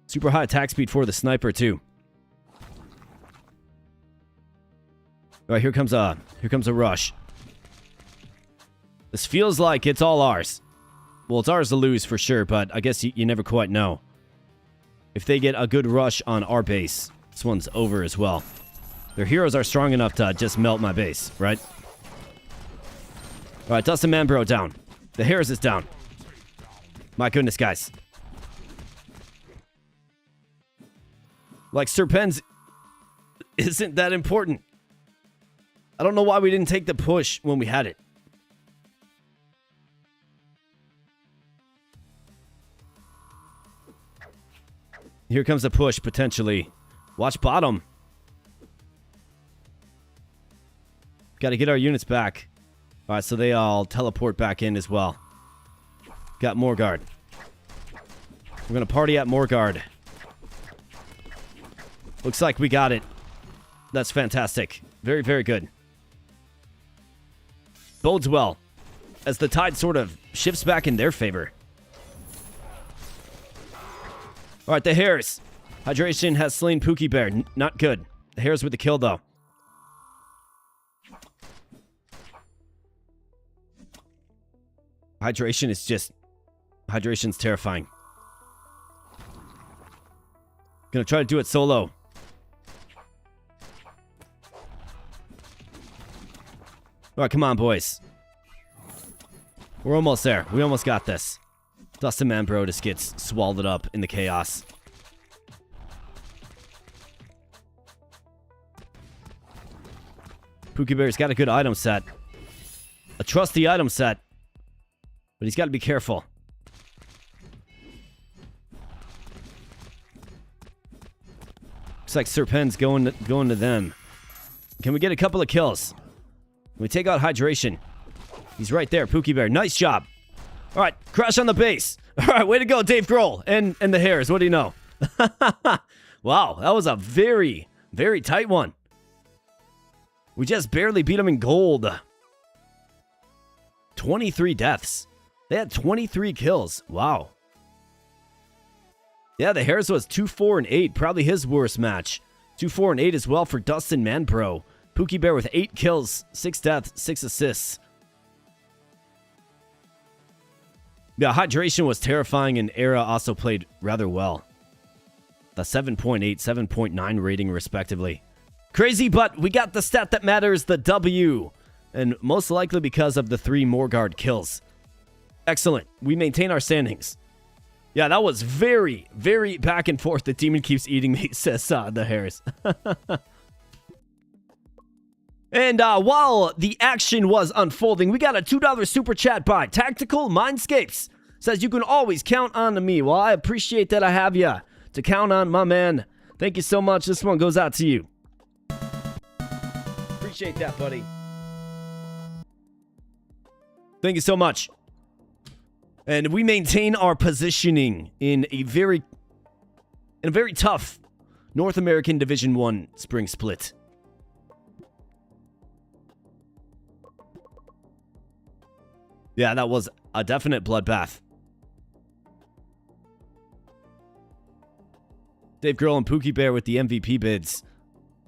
Super high attack speed for the sniper, too. Alright, here comes a rush. This feels like it's all ours. Well, it's ours to lose for sure, but I guess you never quite know. If they get a good rush on our base, this one's over as well. Their heroes are strong enough to just melt my base, right? Alright, Dustin Manbro down. The Harris is down. My goodness, guys. Like, Serpens isn't that important. I don't know why we didn't take the push when we had it. Here comes a push, potentially. Watch bottom. Got to get our units back. Alright, so they all teleport back in as well. Got Morgard. We're going to party at Morgard. Looks like we got it. That's fantastic. Very, very good. Bodes well, as the tide sort of shifts back in their favor. Alright, the Hares. Hydration has slain Pookie Bear. Not good. The Hares with the kill, though. Hydration is just... Hydration's terrifying. Gonna try to do it solo. Alright, come on, boys. We're almost there. We almost got this. Dustin Manbro just gets swallowed up in the chaos. Pookie Bear's got a good item set. A trusty item set. But he's got to be careful. Looks like Serpent's going to them. Can we get a couple of kills? Can we take out Hydration? He's right there, Pookie Bear. Nice job. All right, crash on the base. All right, way to go, Dave Grohl and the Hares. What do you know? Wow, that was a very, very tight one. We just barely beat them in gold. 23 deaths. They had 23 kills. Wow. Yeah, the Hares was 2-4-8. Probably his worst match. 2-4-8 as well for Dustin Manpro. Pookie Bear with 8 kills, 6 deaths, 6 assists. Yeah, Hydration was terrifying, and Era also played rather well. The 7.8, 7.9 rating, respectively. Crazy, but we got the stat that matters, the W. And most likely because of the 3 Morgard kills. Excellent. We maintain our standings. Yeah, that was very, very back and forth. The demon keeps eating me, says the Hares. And while the action was unfolding, we got a $2 super chat by Tactical Mindscapes. Says, you can always count on me. Well, I appreciate that I have you to count on, my man. Thank you so much. This one goes out to you. Appreciate that, buddy. Thank you so much. And we maintain our positioning in a very tough North American Division 1 spring split. Yeah, that was a definite bloodbath. Dave Grohl and Pookie Bear with the MVP bids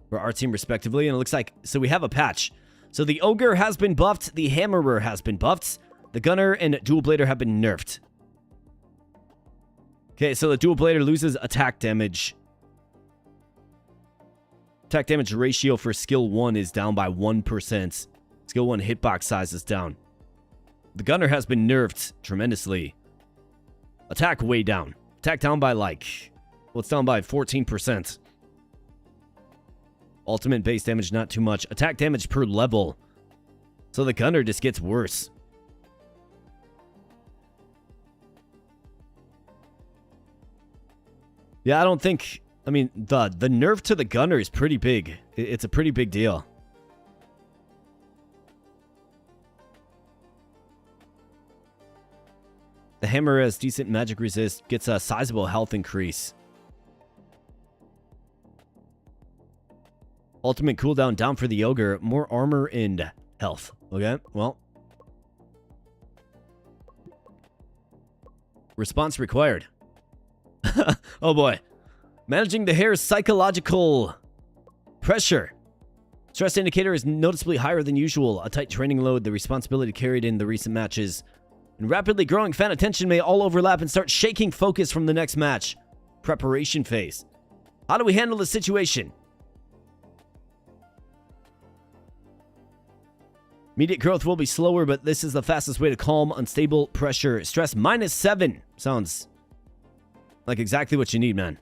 for our team respectively. And it looks like, so we have a patch. So the Ogre has been buffed. The Hammerer has been buffed. The Gunner and Dual Blader have been nerfed. Okay, so the Dual Blader loses attack damage. Attack damage ratio for Skill 1 is down by 1%. Skill 1 hitbox size is down. The Gunner has been nerfed tremendously. Attack way down. Attack down by like... well, it's down by 14%. Ultimate base damage, not too much. Attack damage per level. So the Gunner just gets worse. Yeah, I don't think... I mean, the nerf to the Gunner is pretty big. It's a pretty big deal. The Hammer has decent magic resist, gets a sizable health increase. Ultimate cooldown down for the Ogre, more armor and health. Okay, well. Response required. Oh boy. Managing the Hare's psychological pressure. Stress indicator is noticeably higher than usual. A tight training load, the responsibility carried in the recent matches, and rapidly growing fan attention may all overlap and start shaking focus from the next match. Preparation phase. How do we handle the situation? Immediate growth will be slower, but this is the fastest way to calm unstable pressure. Stress -7. Sounds like exactly what you need, man.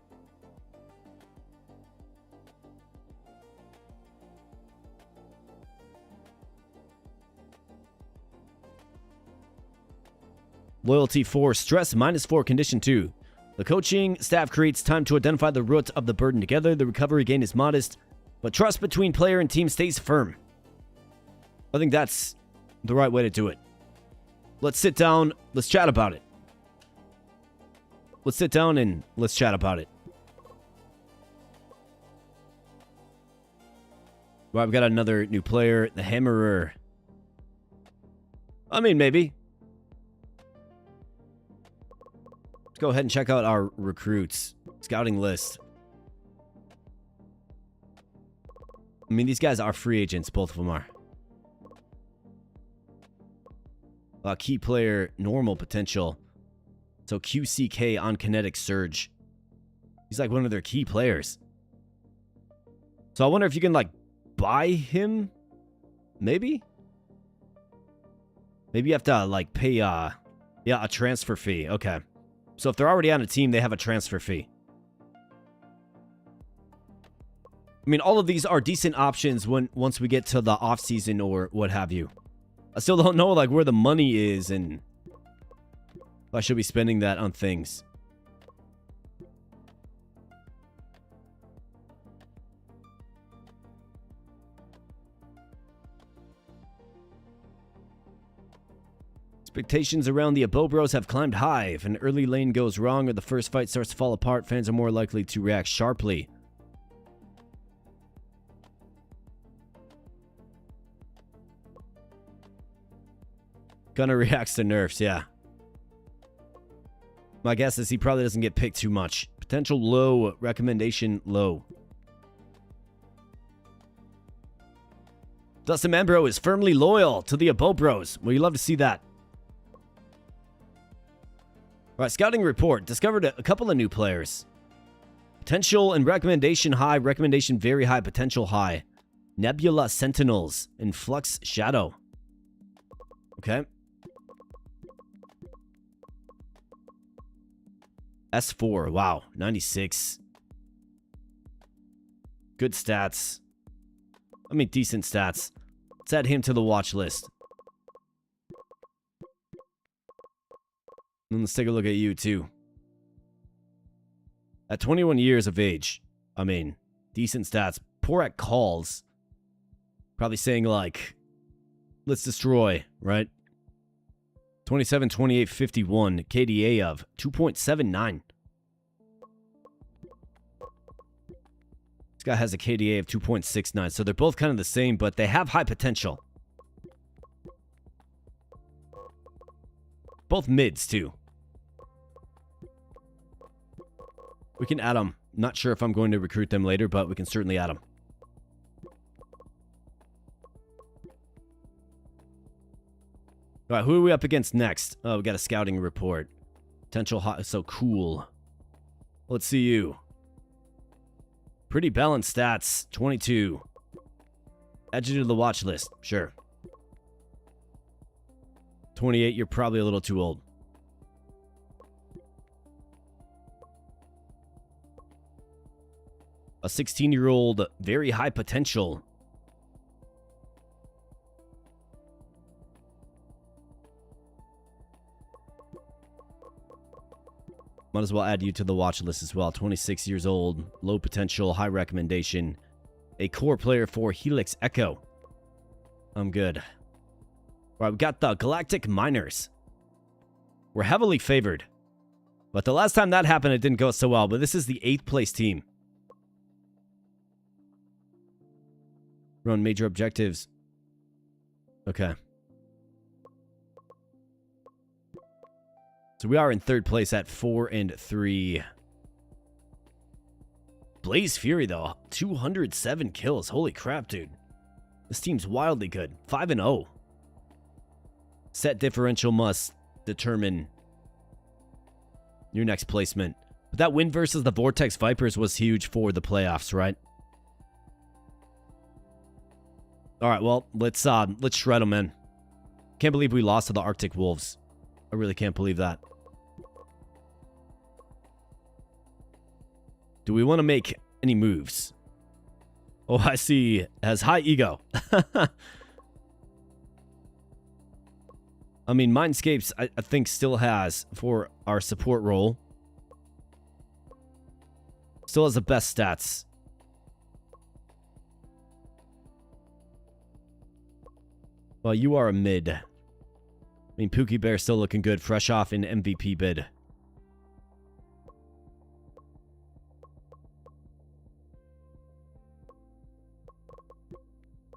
Loyalty 4, stress -4, condition 2. The coaching staff creates time to identify the root of the burden together. The recovery gain is modest, but trust between player and team stays firm. I think that's the right way to do it. Let's sit down. Let's chat about it. Let's sit down and let's chat about it. Well, I've got another new player, the Hammerer. I mean, maybe. Let's go ahead and check out our recruits. Scouting list. I mean, these guys are free agents. Both of them are. Key player, normal potential. So QCK on Kinetic Surge. He's like one of their key players. So I wonder if you can like buy him? Maybe? Maybe you have to like pay yeah, a transfer fee. Okay. So if they're already on a team, they have a transfer fee. I mean, all of these are decent options once we get to the off season or what have you. I still don't know like where the money is and if I should be spending that on things. Expectations around the Abo Bros have climbed high. If an early lane goes wrong or the first fight starts to fall apart, fans are more likely to react sharply. Gonna reacts to nerfs, yeah. My guess is he probably doesn't get picked too much. Potential low, recommendation low. Dustin Manbro is firmly loyal to the Abo Bros. Well, you love to see that. Alright, scouting report. Discovered a couple of new players. Potential and recommendation high. Recommendation very high. Potential high. Nebula Sentinels and Flux Shadow. Okay. S4. Wow. 96. Good stats. I mean, decent stats. Let's add him to the watch list. And let's take a look at you, too. At 21 years of age, I mean, decent stats. Poor at calls. Probably saying, like, let's destroy, right? 27, 28, 51. KDA of 2.79. This guy has a KDA of 2.69. So they're both kind of the same, but they have high potential. Both mids, too. We can add them. Not sure if I'm going to recruit them later, but we can certainly add them. All right, who are we up against next? Oh, we got a scouting report. Potential hot. So cool. Let's see you. Pretty balanced stats. 22. Add you to the watch list. Sure. 28, you're probably a little too old. A 16-year-old, very high potential. Might as well add you to the watch list as well. 26 years old, low potential, high recommendation. A core player for Helix Echo. I'm good. All right, we got the Galactic Miners. We're heavily favored. But the last time that happened, it didn't go so well. But this is the 8th place team. Run major objectives. Okay. So we are in 3rd place at 4 and 3. Blaze Fury, though. 207 kills. Holy crap, dude. This team's wildly good. 5 and 0. Set differential must determine your next placement. But that win versus the Vortex Vipers was huge for the playoffs, right? All right, well, let's shred them, man. Can't believe we lost to the Arctic Wolves. I really can't believe that. Do we want to make any moves? Oh, I see. Has high ego. I mean, Mindscapes, I think, still has for our support role. Still has the best stats. Well, you are a mid. I mean, Pookie Bear still looking good, fresh off an MVP bid.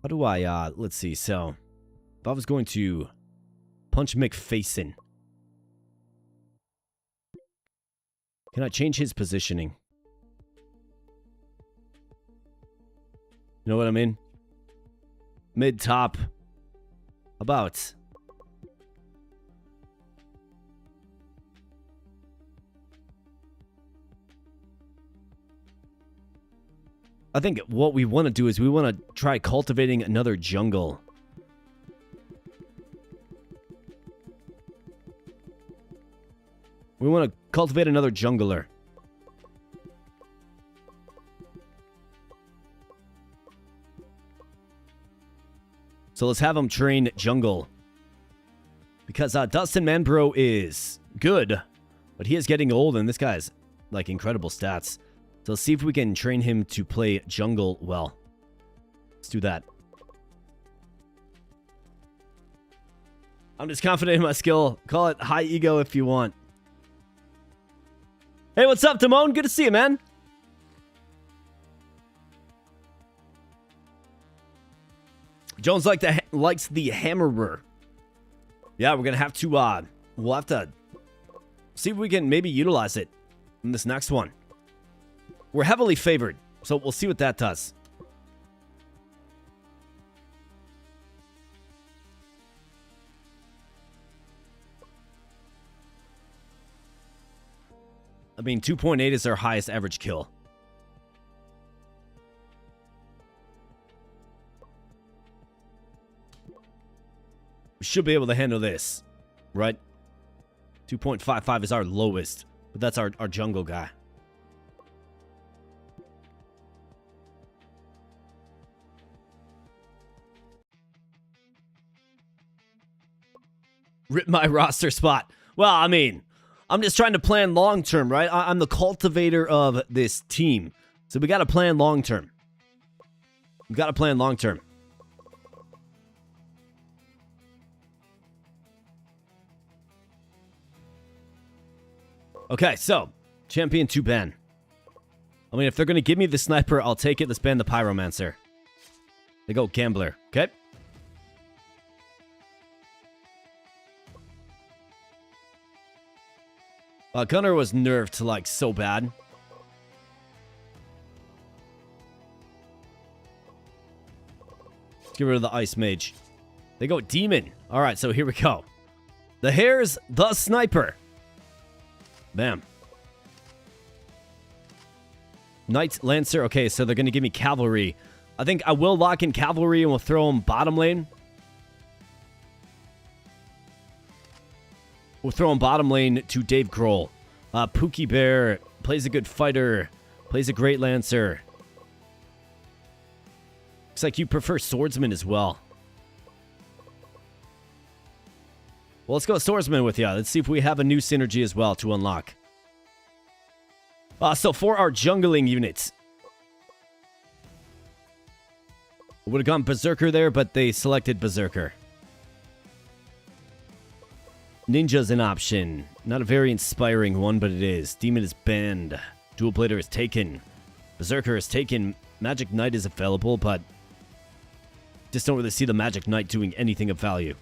How do I, let's see, so, if I was going to punch McFacin, can I change his positioning? You know what I mean? Mid, top. About. I think what we want to do is we want to try cultivating another jungle. We want to cultivate another jungler. So let's have him train jungle. Because Dustin Manbro is good, but he is getting old, and this guy's like incredible stats. So let's see if we can train him to play jungle well. Let's do that. I'm just confident in my skill. Call it high ego if you want. Hey, what's up, Timon? Good to see you, man. Jones likes the hammerer. Yeah, we're gonna have to. We'll have to see if we can maybe utilize it in this next one. We're heavily favored, so we'll see what that does. I mean, 2.8 is our highest average kill. We should be able to handle this, right? 2.55 is our lowest, but that's our jungle guy. Rip my roster spot. Well, I mean, I'm just trying to plan long term, right? I'm the cultivator of this team. So we got to plan long term. We got to plan long term. Okay, so champion to ban. I mean, if they're going to give me the sniper, I'll take it. Let's ban the pyromancer. They go gambler. Okay. Gunner was nerfed to like so bad. Let's get rid of the ice mage. They go demon. All right, so here we go. The hare's the sniper. Bam. Knight Lancer. Okay, so they're going to give me cavalry. I think I will lock in cavalry and we'll throw them bottom lane. We'll throw him bottom lane to Dave Grohl. Pookie Bear plays a good fighter. Plays a great Lancer. Looks like you prefer Swordsman as well. Well, let's go Swordsman with you. Let's see if we have a new synergy as well to unlock. So for our jungling units. Would have gone Berserker there, but they selected Berserker. Ninja's an option. Not a very inspiring one, but it is. Demon is banned. Dual Blader is taken. Berserker is taken. Magic Knight is available, but just don't really see the Magic Knight doing anything of value.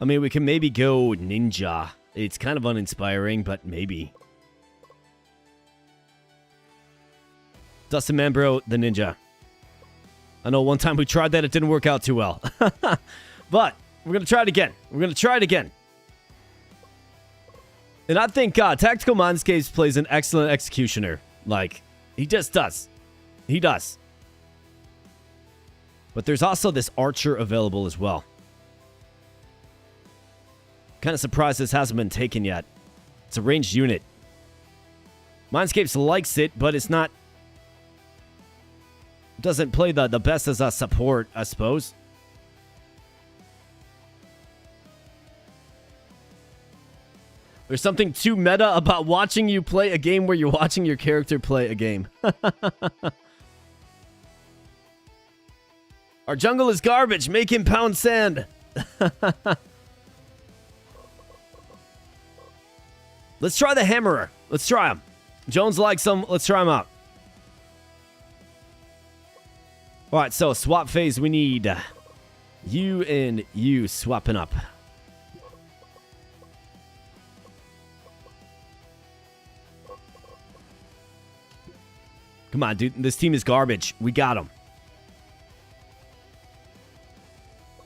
I mean, we can maybe go Ninja. It's kind of uninspiring, but maybe. Dustin Manbro, the Ninja. I know one time we tried that, it didn't work out too well. But we're going to try it again. We're going to try it again. And I think Tactical Mindscapes plays an excellent executioner. Like, he just does. He does. But there's also this archer available as well. Kind of surprised this hasn't been taken yet. It's a ranged unit. Mindscapes likes it, but it's not... Doesn't play the best as a support, I suppose. There's something too meta about watching you play a game where you're watching your character play a game. Our jungle is garbage. Make him pound sand. Let's try the hammerer. Let's try him. Jones likes him. Let's try him out. All right, so swap phase, we need you and you swapping up. Come on, dude. This team is garbage. We got them.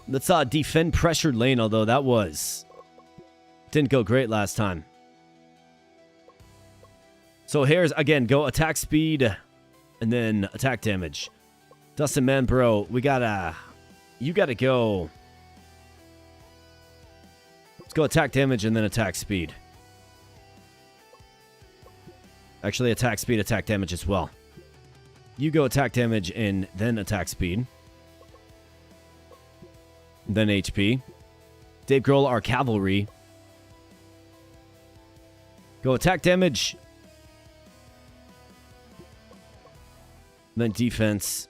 Let's defend pressured lane, although that didn't go great last time. So here's, again, go attack speed and then attack damage. Dustin Manbro, you gotta go. Let's go attack damage and then attack speed. Actually, attack speed, attack damage as well. You go attack damage and then attack speed. Then HP. Dave Grohl, our cavalry. Go attack damage. Then defense.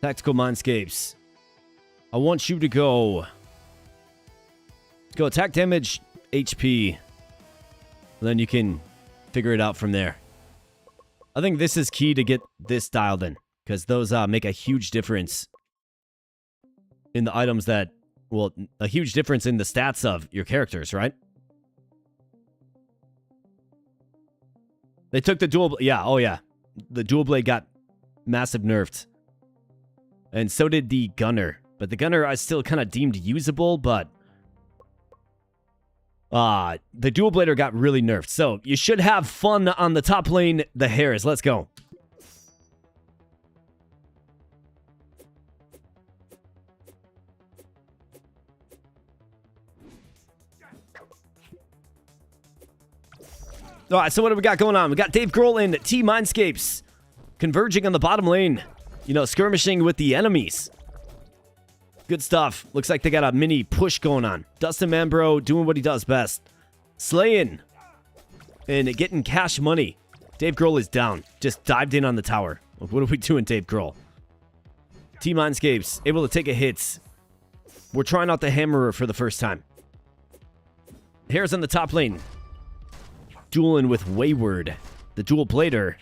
Tactical Mindscapes. I want you to go attack damage, HP. And then you can figure it out from there. I think this is key to get this dialed in, because those make a huge difference in the items that, well, a huge difference in the stats of your characters, right? They took the dual, yeah, oh yeah. The dual blade got massive nerfed. And so did the gunner. But the gunner is still kind of deemed usable, but the dual blader got really nerfed. So you should have fun on the top lane, the hares. Let's go. All right, so what do we got going on? We got Dave Grohl and T Mindscapes converging on the bottom lane. You know, skirmishing with the enemies. Good stuff. Looks like they got a mini push going on. Dustin Manbro doing what he does best. Slaying. And getting cash money. Dave Grohl is down. Just dived in on the tower. What are we doing, Dave Grohl? T Mindscapes able to take a hit. We're trying out the Hammerer for the first time. Hares on the top lane. Dueling with Wayward, the dual blader,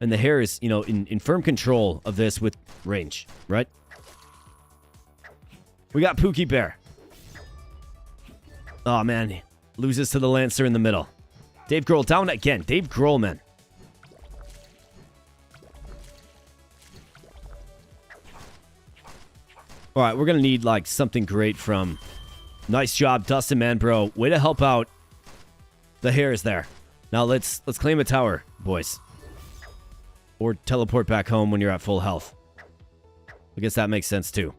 and the Hares, you know, in firm control of this with range, right? We got Pookie Bear. Oh, man. Loses to the Lancer in the middle. Dave Grohl down again. Dave Grohl, man. All right, we're going to need, like, something great from... Nice job, Dustin Manbro. Way to help out the Hares there. Now let's claim a tower, boys. Or teleport back home when you're at full health. I guess that makes sense too.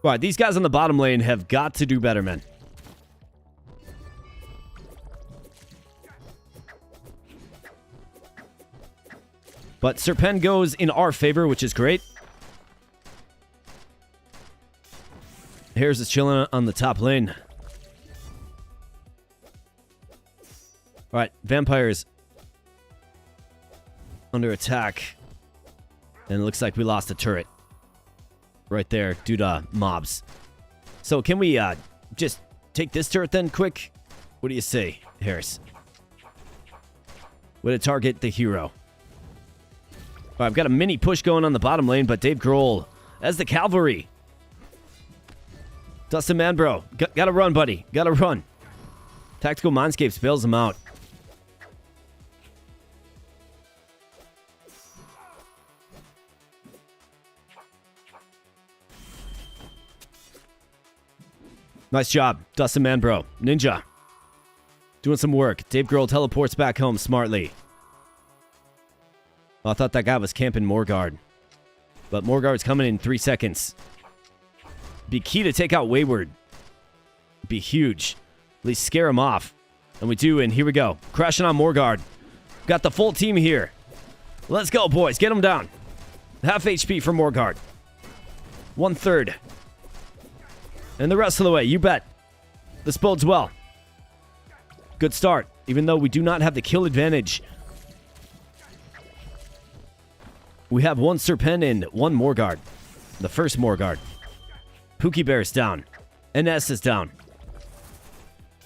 All right, these guys on the bottom lane have got to do better, man. But Serpent goes in our favor, which is great. Hares is chilling on the top lane. Alright, Vampires under attack. And it looks like we lost a turret. Right there, due to mobs. So can we just take this turret then, quick? What do you say, Harris? Way to target the hero. Alright, I've got a mini push going on the bottom lane, but Dave Grohl as the cavalry. Dustin Manbro, gotta run, buddy. Gotta run. Tactical Mindscapes bails him out. Nice job, Dustin Manbro. Ninja. Doing some work. Dave Grohl teleports back home smartly. Oh, I thought that guy was camping Morgard. But Morgard's coming in 3 seconds. Be key to take out Wayward. Be huge. At least scare him off. And we do, and here we go. Crashing on Morgard. Got the full team here. Let's go, boys. Get him down. Half HP for Morgard. 1/3. And the rest of the way, you bet. This bodes well. Good start, even though we do not have the kill advantage. We have one Serpent and one Morgard. The first Morgard. Pookie Bear's down. NS is down.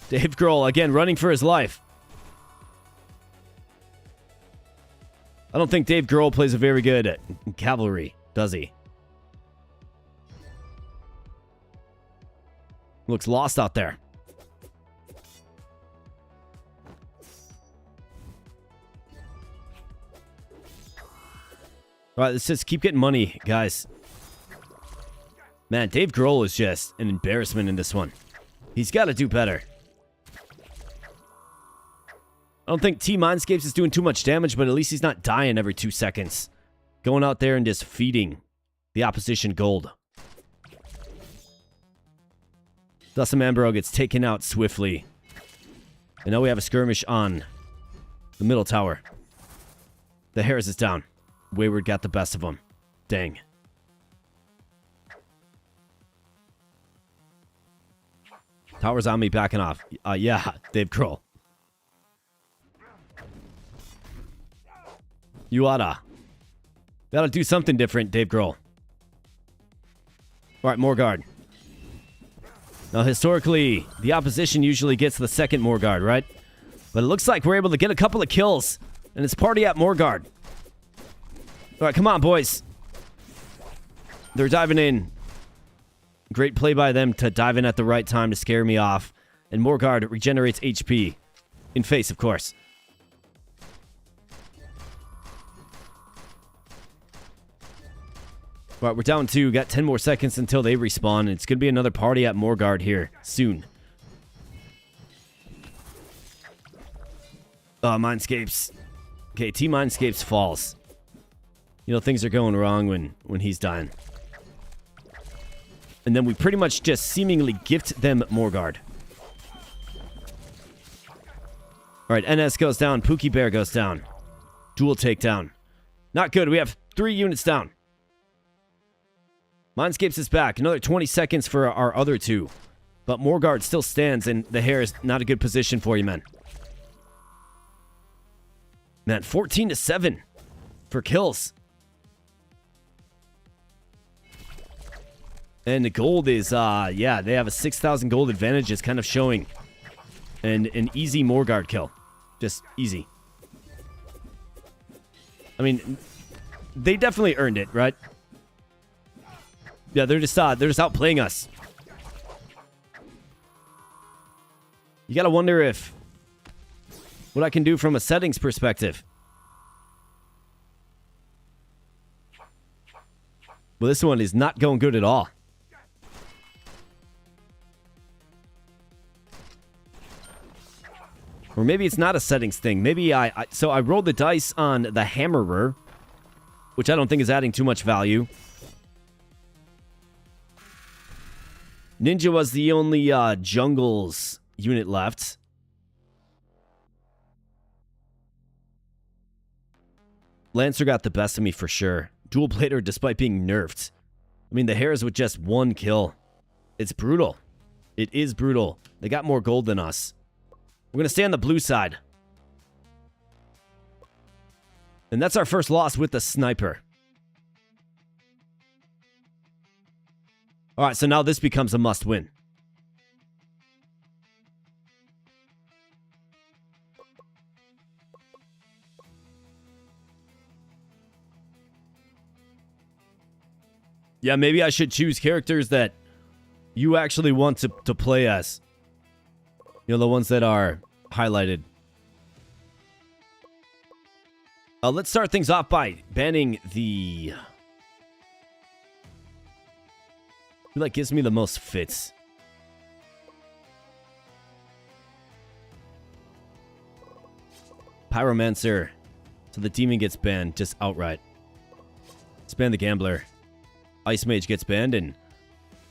Dave Grohl, again, running for his life. I don't think Dave Grohl plays a very good cavalry, does he? Looks lost out there. All right, let's just keep getting money, guys. Man, Dave Grohl is just an embarrassment in this one. He's got to do better. I don't think T Mindscapes is doing too much damage, but at least he's not dying every 2 seconds. Going out there and just feeding the opposition gold. Dustin Manbro gets taken out swiftly. And now we have a skirmish on the middle tower. The Harris is down. Wayward got the best of him. Dang. Tower's on me, backing off. Yeah, Dave Grohl. You oughta. Gotta do something different, Dave Grohl. Alright, Morguard. Now, historically, the opposition usually gets the second Morguard, right? But it looks like we're able to get a couple of kills. And it's party at Morguard. Alright, come on, boys. They're diving in. Great play by them to dive in at the right time to scare me off. And Morguard regenerates HP. In face, of course. Alright, we're down 2. Got 10 more seconds until they respawn. It's going to be another party at Morguard here soon. Mindscapes. Okay, Team Mindscapes falls. You know, things are going wrong when he's dying. And then we pretty much just seemingly gift them Morguard. Alright, NS goes down. Pookie Bear goes down. Dual takedown. Not good. We have 3 units down. Mindscapes is back. Another 20 seconds for our other 2. But Morguard still stands, and the hair is not a good position for you, man. Man, 14-7 for kills. And the gold is, yeah, they have a 6,000 gold advantage. It's kind of showing. And an easy Morguard kill. Just easy. I mean, they definitely earned it, right? Yeah, they're just outplaying us. You gotta wonder if what I can do from a settings perspective. Well, this one is not going good at all. Or maybe it's not a settings thing. Maybe so I rolled the dice on the Hammerer, which I don't think is adding too much value. Ninja was the only jungles unit left. Lancer got the best of me for sure. Dual Blader despite being nerfed. I mean, the Hares with just 1 kill. It's brutal. It is brutal. They got more gold than us. We're going to stay on the blue side. And that's our first loss with the sniper. Alright, so now this becomes a must-win. Yeah, maybe I should choose characters that you actually want to play as. You know, the ones that are highlighted. Let's start things off by banning the... Who like gives me the most fits? Pyromancer. So the demon gets banned just outright. Let's ban the gambler. Ice Mage gets banned, and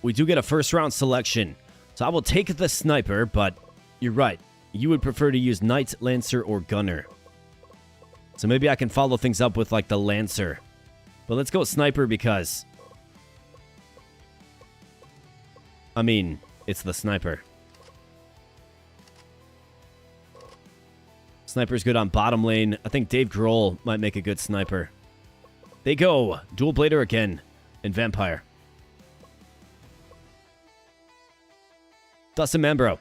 we do get a first round selection. So I will take the sniper, but you're right. You would prefer to use Knight, Lancer, or Gunner. So maybe I can follow things up with like the Lancer. But let's go sniper because... I mean, it's the sniper. Sniper's good on bottom lane. I think Dave Grohl might make a good sniper. They go. Dual Blader again. And Vampire. Dustin Mambro.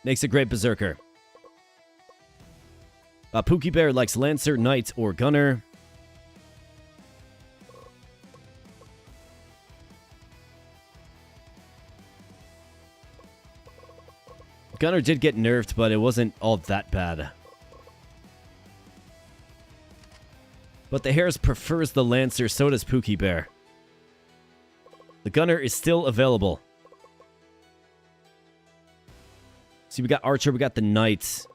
Makes a great Berserker. Pookie Bear likes Lancer, Knight, or Gunner. Gunner did get nerfed, but it wasn't all that bad. But the Hares prefers the Lancer, so does Pookie Bear. The Gunner is still available. See, we got Archer, we got the Knight.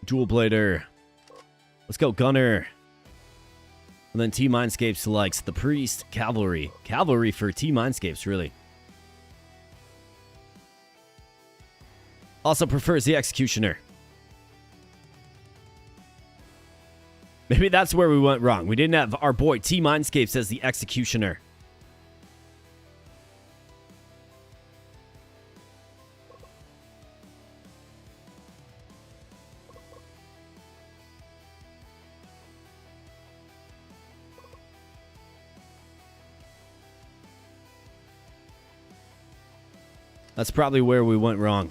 Dual Blader. Let's go Gunner. And then Team Mindscapes likes the Priest, Cavalry. Cavalry for Team Mindscapes, really. Also prefers the Executioner. Maybe that's where we went wrong. We didn't have our boy Team Mindscapes as the Executioner. That's probably where we went wrong.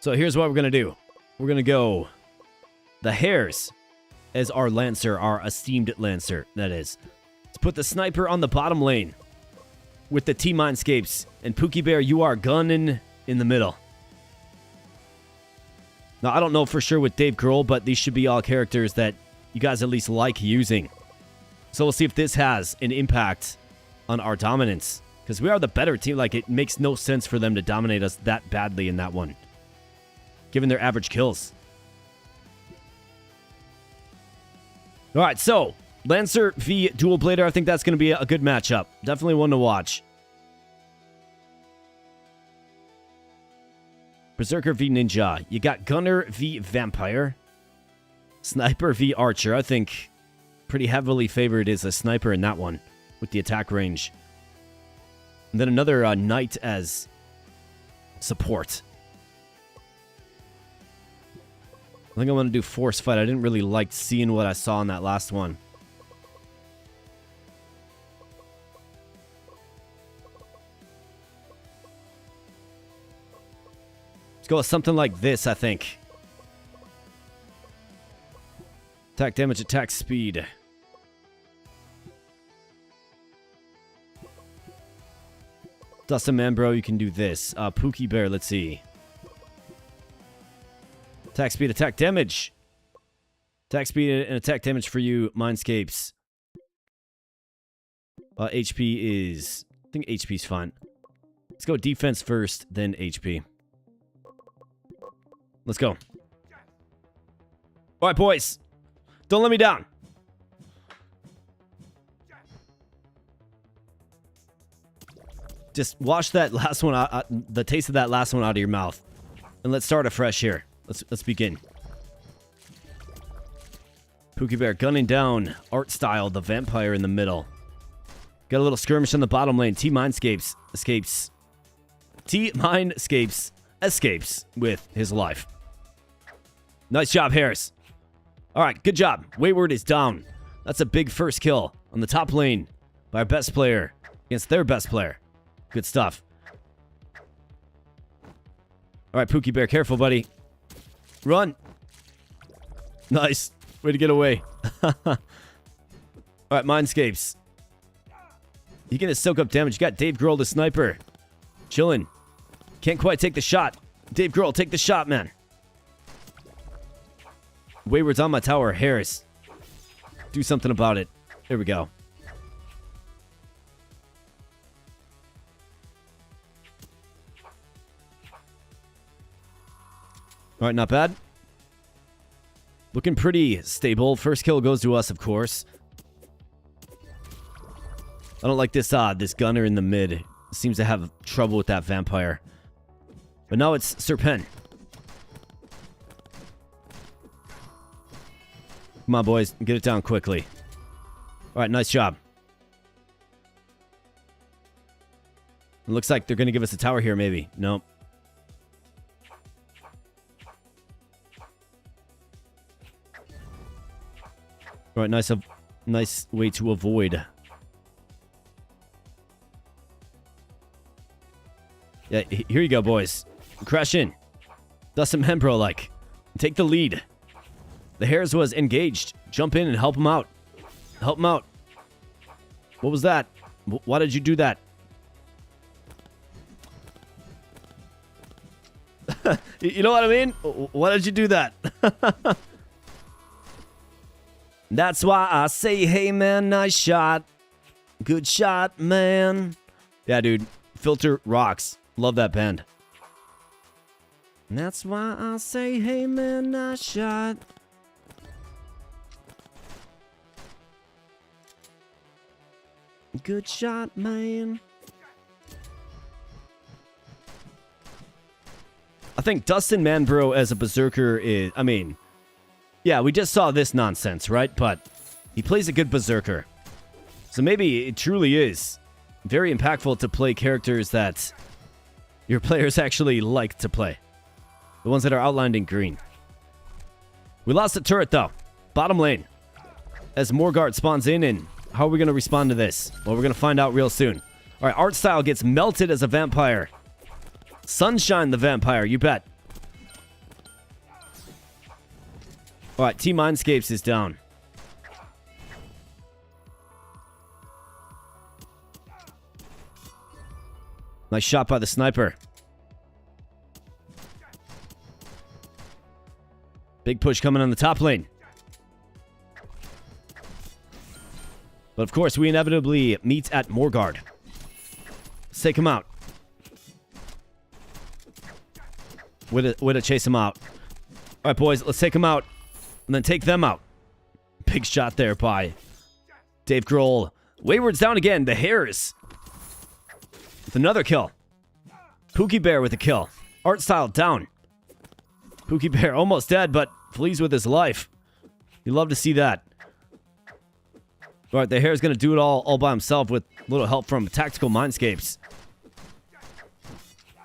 So here's what we're going to do. We're going to go the hares as our Lancer, our esteemed Lancer, that is. Let's put the sniper on the bottom lane with the T-Minescapes. And Pookie Bear, you are gunning in the middle. Now, I don't know for sure with Dave Grohl, but these should be all characters that you guys at least like using. So we'll see if this has an impact on our dominance. Because we are the better team. Like, it makes no sense for them to dominate us that badly in that one, given their average kills. All right, so Lancer v Dual Blader. I think that's going to be a good matchup. Definitely one to watch. Berserker v Ninja. You got Gunner v Vampire. Sniper v Archer. I think pretty heavily favored is a Sniper in that one with the attack range. And then another Knight as support. I think I want to do Force Fight. I didn't really like seeing what I saw in that last one. Let's go with something like this, I think. Attack damage, attack speed. Dustin Manbro, you can do this. Pookie Bear, let's see. Attack speed, attack damage. Attack speed and attack damage for you, Minescapes. HP is... I think HP's fine. Let's go defense first, then HP. Let's go. Alright, boys. Don't let me down. Just wash that last one out, the taste of that last one out of your mouth. And let's start afresh here. Let's begin. Pookie Bear gunning down art style, the vampire in the middle. Got a little skirmish on the bottom lane. T-Minescapes escapes. T-Minescapes escapes with his life. Nice job, Harris. Alright, good job. Wayward is down. That's a big first kill on the top lane by our best player against their best player. Good stuff. Alright, Pookie Bear, careful, buddy. Run. Nice. Way to get away. Alright, Minescapes. You gonna soak up damage. You got Dave Grohl, the sniper. Chilling. Can't quite take the shot. Dave Grohl, take the shot, man. Wayward's on my tower. Harris. Do something about it. There we go. Alright, not bad. Looking pretty stable. First kill goes to us, of course. I don't like this this gunner in the mid. Seems to have trouble with that vampire. But now it's Serpent. Come on, boys. Get it down quickly. Alright, nice job. It looks like they're going to give us a tower here, maybe. Nope. Alright, nice way to avoid. Yeah, here you go, boys. Crash in. Dustin Membro, like. Take the lead. The Hares was engaged. Jump in and help him out. Help him out. What was that? Why did you do that? You know what I mean? Why did you do that? That's why I say, hey, man, nice shot. Good shot, man. Yeah, dude. Filter rocks. Love that band. And that's why I say, hey, man, nice shot. Good shot, man. I think Dustin Manbro as a Berserker is... I mean... Yeah, we just saw this nonsense, right? But he plays a good Berserker. So maybe it truly is very impactful to play characters that your players actually like to play. The ones that are outlined in green. We lost the turret, though. Bottom lane. As Morgard spawns in, and how are we going to respond to this? Well, we're going to find out real soon. All right, art style gets melted as a vampire. Sunshine the vampire, you bet. All right, Team Mindscapes is down. Nice shot by the sniper. Big push coming on the top lane. But of course, we inevitably meet at Morgard. Let's take him out. Way to chase him out. All right, boys, let's take him out. And then take them out. Big shot there by Dave Grohl. Wayward's down again. The Hares with another kill. Pookie Bear with a kill. Art style down. Pookie Bear almost dead, but flees with his life. You love to see that. All right, the Hare's going to do it all by himself with a little help from Tactical Mindscapes.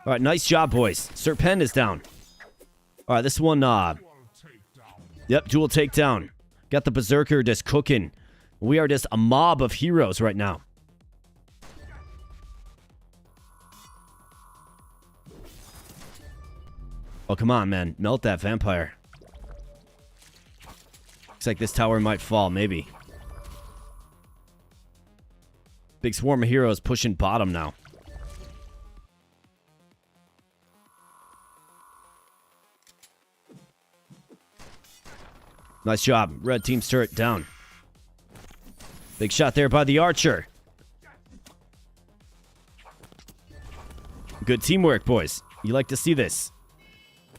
All right, nice job, boys. Serpent is down. All right, this one, yep, dual takedown. Got the Berserker just cooking. We are just a mob of heroes right now. Oh, come on, man. Melt that vampire. Looks like this tower might fall, maybe. Big swarm of heroes pushing bottom now. Nice job. Red team's turret down. Big shot there by the archer. Good teamwork, boys. You like to see this.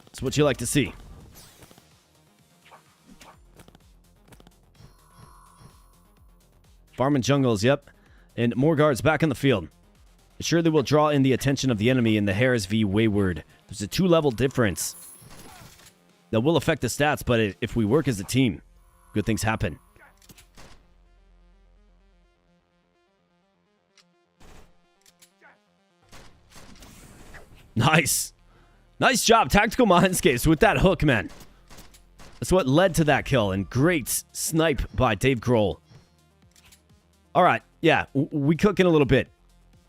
It's what you like to see. Farming jungles, yep. And Morgard's back on the field. It surely will draw in the attention of the enemy in the Hares v Wayward. There's a 2-level difference. That will affect the stats, but if we work as a team, good things happen. Nice. Nice job, Tactical Mindscapes, with that hook, man. That's what led to that kill, and great snipe by Dave Grohl. All right, yeah, we cooking a little bit.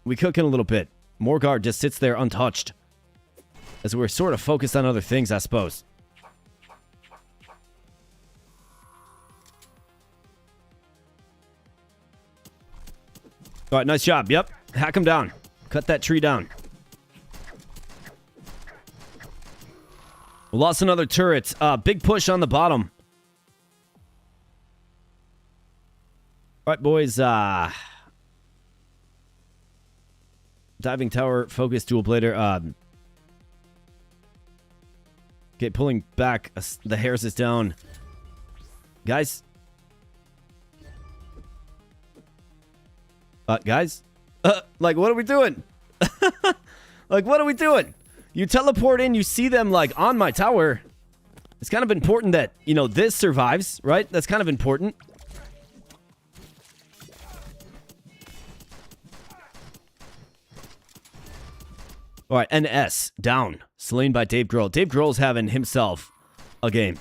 We cooking a little bit. Morgard just sits there untouched. As we're sort of focused on other things, I suppose. All right, nice job. Yep, hack him down. Cut that tree down. We lost another turret. Big push on the bottom. All right, boys. Diving tower, focus, dual blader. Okay, pulling back. The Hares is down. Guys. Guys? Like, what are we doing? Like, what are we doing? You teleport in, you see them, like, on my tower. It's kind of important that, you know, this survives, right? That's kind of important. All right, NS, down. Slain by Dave Grohl. Dave Grohl's having himself a game.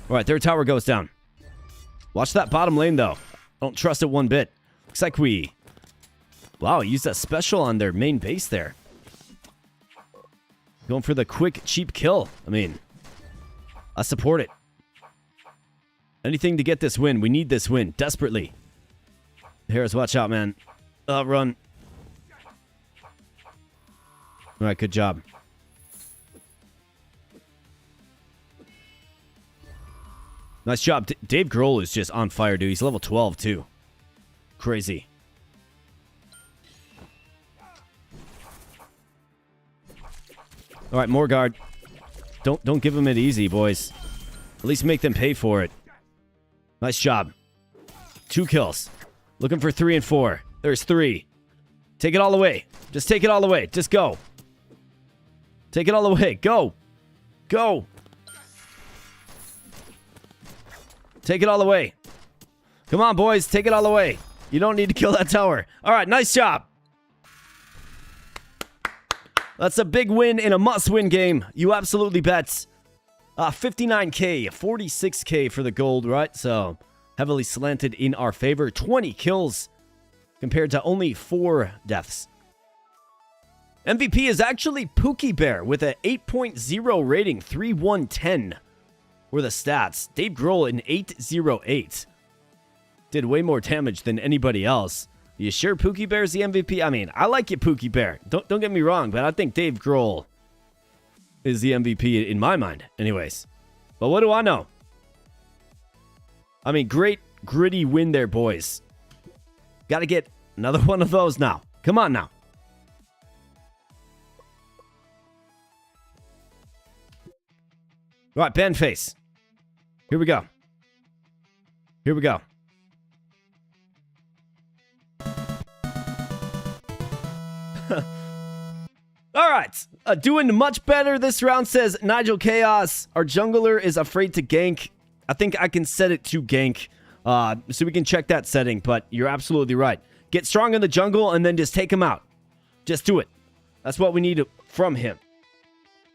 All right, their tower goes down. Watch that bottom lane, though. I don't trust it one bit. Looks like we... Wow, used that special on their main base there. Going for the quick, cheap kill. I mean, I support it. Anything to get this win. We need this win desperately. Harris, watch out, man. Run. All right, good job. Nice job. Dave Grohl is just on fire, dude. He's level 12, too. Crazy. All right, Morgard. Don't give them it easy, boys. At least make them pay for it. Nice job. 2 kills. Looking for 3 and 4. There's 3. Take it all away. Just take it all away. Just go. Take it all away. Go. Go. Take it all away. Come on, boys. Take it all away. You don't need to kill that tower. All right, nice job. That's a big win in a must-win game. You absolutely bet. 59K, 46K for the gold, right? So, heavily slanted in our favor. 20 kills compared to only 4 deaths. MVP is actually Pookie Bear with an 8.0 rating, 3-1-10 were the stats. Dave Grohl an 808. Did way more damage than anybody else. You sure Pookie Bear's the MVP? I mean, I like you, Pookie Bear. Don't get me wrong, but I think Dave Grohl is the MVP in my mind. Anyways. But what do I know? I mean, great, gritty win there, boys. Got to get another one of those now. Come on now. All right, Ben Face. Here we go. Here we go. All right. Doing much better this round, says Nigel Chaos. Our jungler is afraid to gank. I think I can set it to gank. So we can check that setting, but you're absolutely right. Get strong in the jungle and then just take him out. Just do it. That's what we need from him.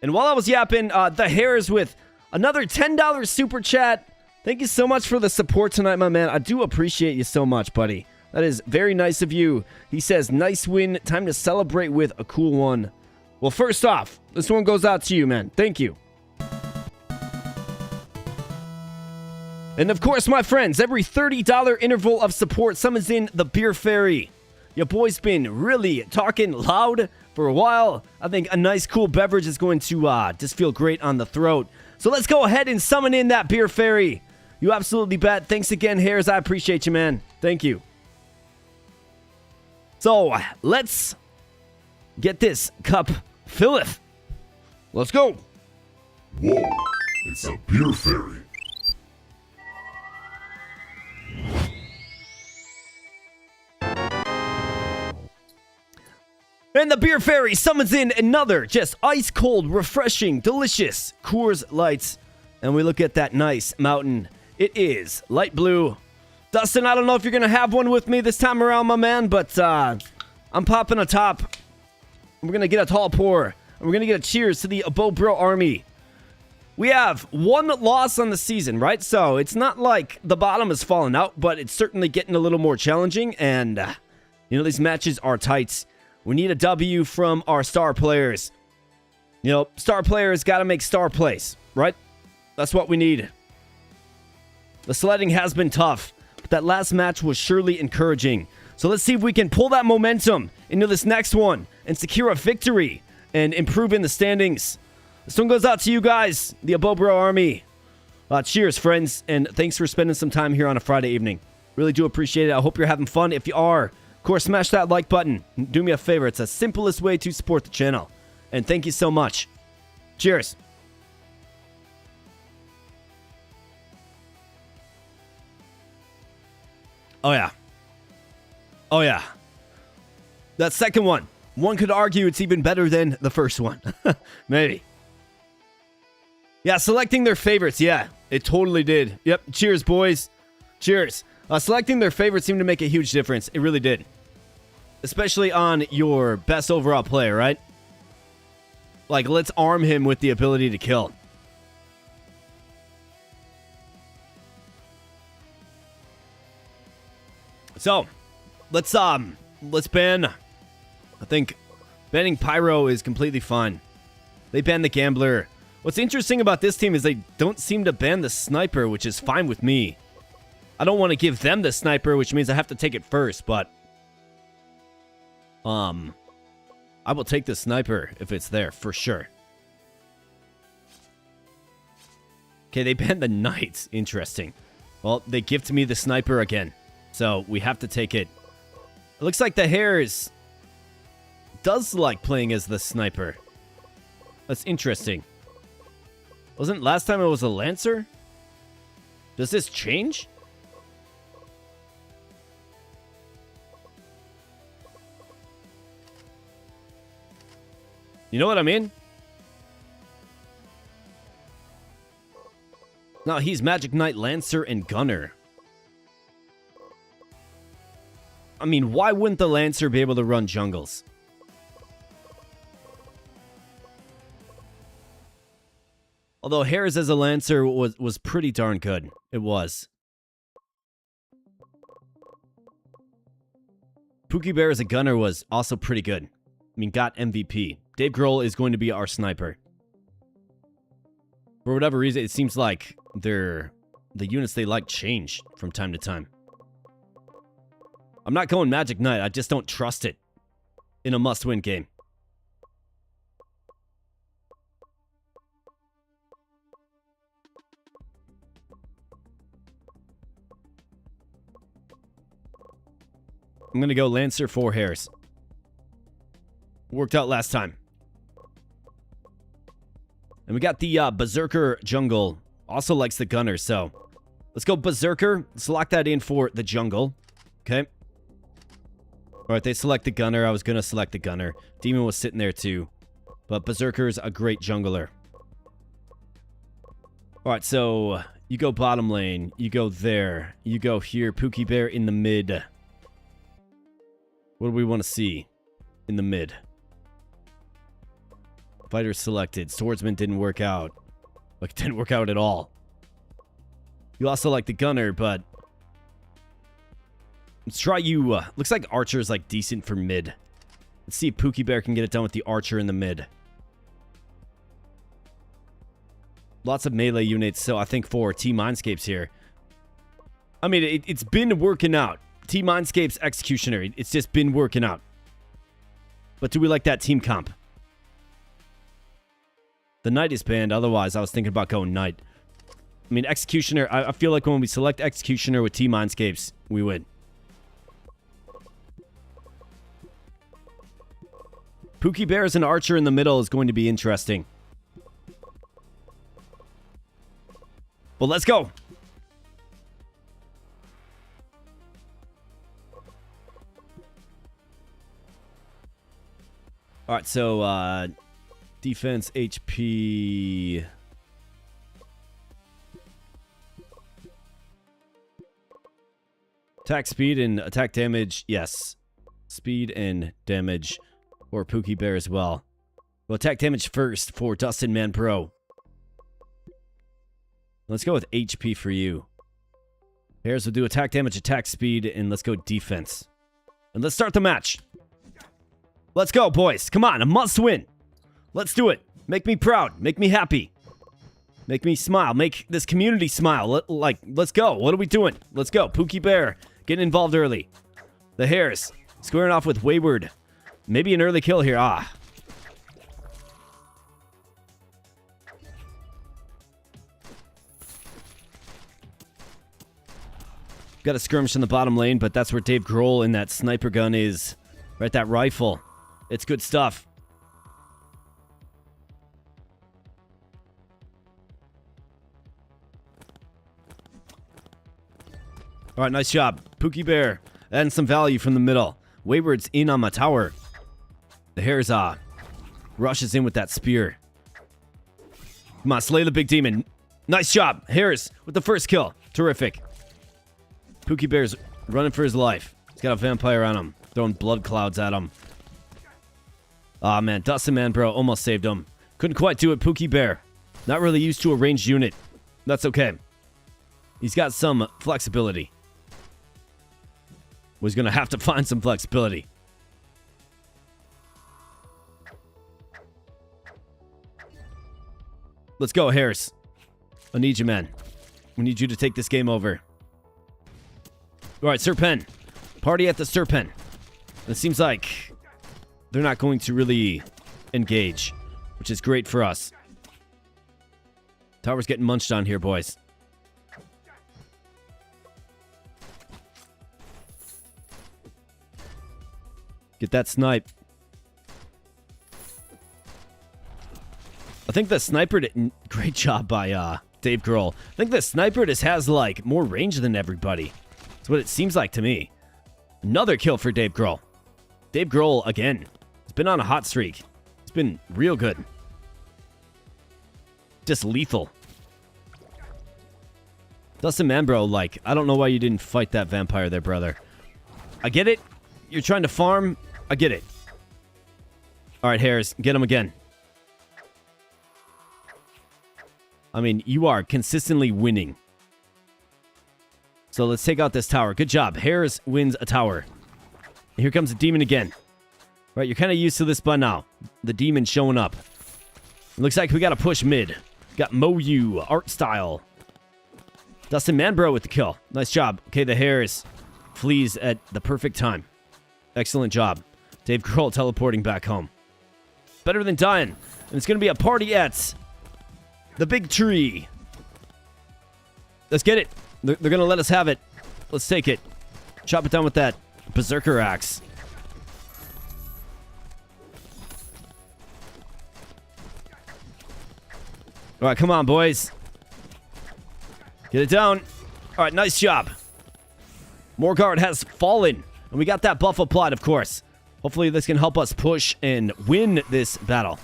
And while I was yapping, the Hairs with another $10 super chat. Thank you so much for the support tonight, my man. I do appreciate you so much, buddy. That is very nice of you. He says, nice win. Time to celebrate with a cool one. Well, first off, this one goes out to you, man. Thank you. And of course, my friends, every $30 interval of support summons in the Beer Fairy. Your boy's been really talking loud for a while. I think a nice, cool beverage is going to just feel great on the throat. So let's go ahead and summon in that Beer Fairy. You absolutely bet. Thanks again, Hairs. I appreciate you, man. Thank you. So, let's get this cup filleth. Let's go. Whoa, it's a Beer Fairy. And the Beer Fairy summons in another just ice cold, refreshing, delicious Coors Lights. And we look at that nice mountain. It is light blue. Dustin, I don't know if you're going to have one with me this time around, my man, but I'm popping a top. We're going to get a tall pour. And we're going to get a cheers to the Abobro army. We have one loss on the season, right? So it's not like the bottom has fallen out, but it's certainly getting a little more challenging. And, you know, these matches are tight. We need a W from our star players. You know, star players got to make star plays, right? That's what we need. The sledding has been tough, but that last match was surely encouraging. So let's see if we can pull that momentum into this next one and secure a victory and improve in the standings. This one goes out to you guys, the Abobro army. Cheers, friends, and thanks for spending some time here on a Friday evening. Really do appreciate it. I hope you're having fun. If you are, of course, smash that like button. Do me a favor. It's the simplest way to support the channel. And thank you so much. Cheers. Oh, yeah. Oh, yeah. That second one. One could argue it's even better than the first one. Maybe. Yeah, selecting their favorites. Yeah, it totally did. Yep. Cheers, boys. Cheers. Selecting their favorites seemed to make a huge difference. It really did. Especially on your best overall player, right? Like, let's arm him with the ability to kill. So, let's ban. I think banning Pyro is completely fine. They ban the Gambler. What's interesting about this team is they don't seem to ban the Sniper, which is fine with me. I don't want to give them the Sniper, which means I have to take it first, but I will take the Sniper if it's there, for sure. Okay, they banned the Knights. Interesting. Well, they gift me the Sniper again, so we have to take it. It looks like the Hares does like playing as the Sniper. That's interesting. Wasn't last time it was a Lancer? Does this change? You know what I mean? No, he's Magic Knight, Lancer, and Gunner. I mean, why wouldn't the Lancer be able to run jungles? Although Harris as a Lancer was pretty darn good. It was. Pookie Bear as a gunner was also pretty good. I mean, got MVP. Dave Grohl is going to be our sniper. For whatever reason, it seems like the units they like change from time to time. I'm not going Magic Knight. I just don't trust it in a must-win game. I'm going to go Lancer 4 Hares. Worked out last time. And we got the Berserker Jungle. Also likes the Gunner, so let's go Berserker. Select that in for the Jungle. Okay. Alright, they select the Gunner. I was going to select the Gunner. Demon was sitting there too. But Berserker's a great jungler. Alright, so you go bottom lane. You go there. You go here. Pookie Bear in the mid. What do we want to see in the mid? Fighter selected. Swordsman didn't work out. Like, it didn't work out at all. You also like the Gunner, but let's try you. Looks like Archer's like decent for mid. Let's see if Pookie Bear can get it done with the Archer in the mid. Lots of melee units, so I think for Team Mindscapes here. I mean, it's been working out. Team Mindscape's Executioner. It's just been working out. But do we like that team comp? The Knight is banned. Otherwise, I was thinking about going Knight. I mean, Executioner. I feel like when we select Executioner with Team Mindscapes, we win. Pookie Bear as an Archer in the middle is going to be interesting. Well, let's go. Alright, so, defense, HP. Attack speed and attack damage, yes. Speed and damage for Pookie Bear as well. Well, attack damage first for Dustin Man Pro. Let's go with HP for you. Hares will do attack damage, attack speed, and let's go defense. And let's start the match. Let's go, boys. Come on, a must win. Let's do it. Make me proud. Make me happy. Make me smile. Make this community smile. Let's go. What are we doing? Let's go. Pookie Bear getting involved early. The Hares squaring off with Wayward. Maybe an early kill here. Ah. Got a skirmish in the bottom lane, but that's where Dave Grohl in that sniper gun is. Right, that rifle. It's good stuff. All right, nice job. Pookie Bear adding some value from the middle. Wayward's in on my tower. The Hares rushes in with that spear. Come on, slay the big demon. Nice job. Hares with the first kill. Terrific. Pookie Bear's running for his life. He's got a vampire on him. Throwing blood clouds at him. Aw, man. Dustin Man Bro almost saved him. Couldn't quite do it. Pookie Bear. Not really used to a ranged unit. That's okay. He's got some flexibility. Was going to have to find some flexibility. Let's go, Harris. I need you, man. We need you to take this game over. All right, Serpent. Party at the Serpent. It seems like they're not going to really engage, which is great for us. Tower's getting munched on here, boys. Get that snipe. I think the sniper did... Great job by Dave Grohl. I think the sniper just has, like, more range than everybody. That's what it seems like to me. Another kill for Dave Grohl. Dave Grohl, again. He's been on a hot streak. It's been real good. Just lethal. Dustin Manbro, like, I don't know why you didn't fight that vampire there, brother. I get it. You're trying to farm. I get it. All right, Harris, get him again. I mean, you are consistently winning. So let's take out this tower. Good job. Harris wins a tower. Here comes the demon again. Right, you're kind of used to this by now. The demon showing up. It looks like we got to push mid. Got Moyu, art style. Dustin Manbro with the kill. Nice job. Okay, the Hares flees at the perfect time. Excellent job. Dave Grohl teleporting back home. Better than dying. And it's going to be a party at the big tree. Let's get it. They're going to let us have it. Let's take it. Chop it down with that berserker axe. All right, come on, boys. Get it down. All right, nice job. Morgard has fallen. And we got that buff applied, of course. Hopefully this can help us push and win this battle.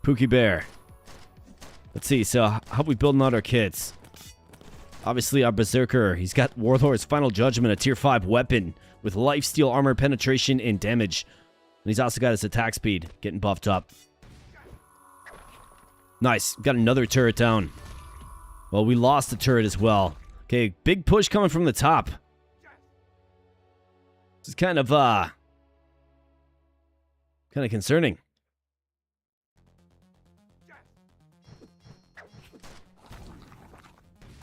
Pookie Bear. Let's see, so how we building out our kits? Obviously our Berserker. He's got Warlord's Final Judgment, a tier 5 weapon with lifesteal, armor, penetration, and damage. And he's also got his attack speed getting buffed up. Nice. Got another turret down. Well, we lost the turret as well. Okay, big push coming from the top. This is kind of concerning.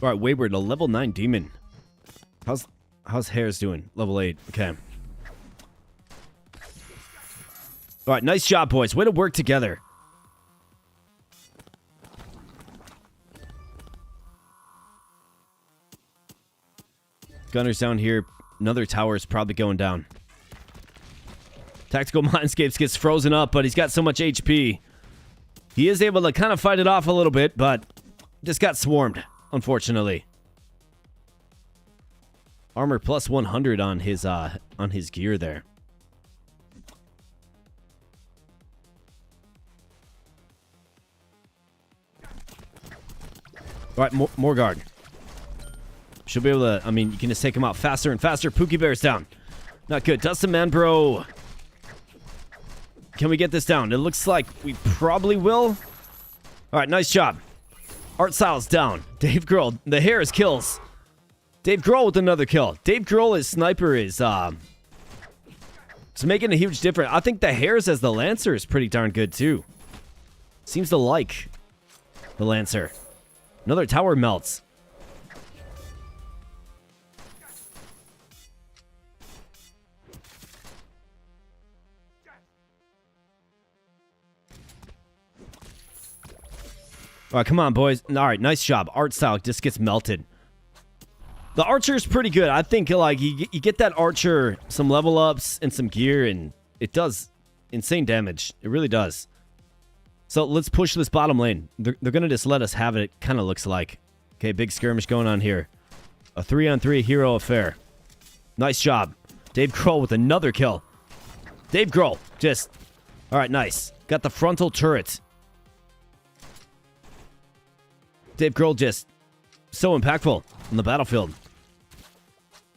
All right, Wayward, a level 9 demon. How's Hares doing? Level 8. Okay. All right, nice job, boys. Way to work together. Gunners down here. Another tower is probably going down. Tactical Mindscapes gets frozen up, but he's got so much HP. He is able to kind of fight it off a little bit, but just got swarmed, unfortunately. Armor plus 100 on his gear there. All right, Morgard. Should be able to, I mean, you can just take him out faster and faster. Pookie Bear's down. Not good. Dustin Manbro. Can we get this down? It looks like we probably will. All right, nice job. Art Styles down. Dave Grohl. The Hares kills. Dave Grohl with another kill. Dave Grohl, his sniper is it's making a huge difference. I think the Hares as the Lancer is pretty darn good too. Seems to like the Lancer. Another tower melts. All right, come on, boys. All right, nice job. Art style just gets melted. The Archer's pretty good. I think, like, you get that Archer some level ups and some gear, and it does insane damage. It really does. So let's push this bottom lane. They're going to just let us have it, kind of looks like. Okay, big skirmish going on here. A 3-on-3 hero affair. Nice job. Dave Grohl with another kill. Dave Grohl, just... All right, nice. Got the frontal turret. Dave Grohl just so impactful on the battlefield.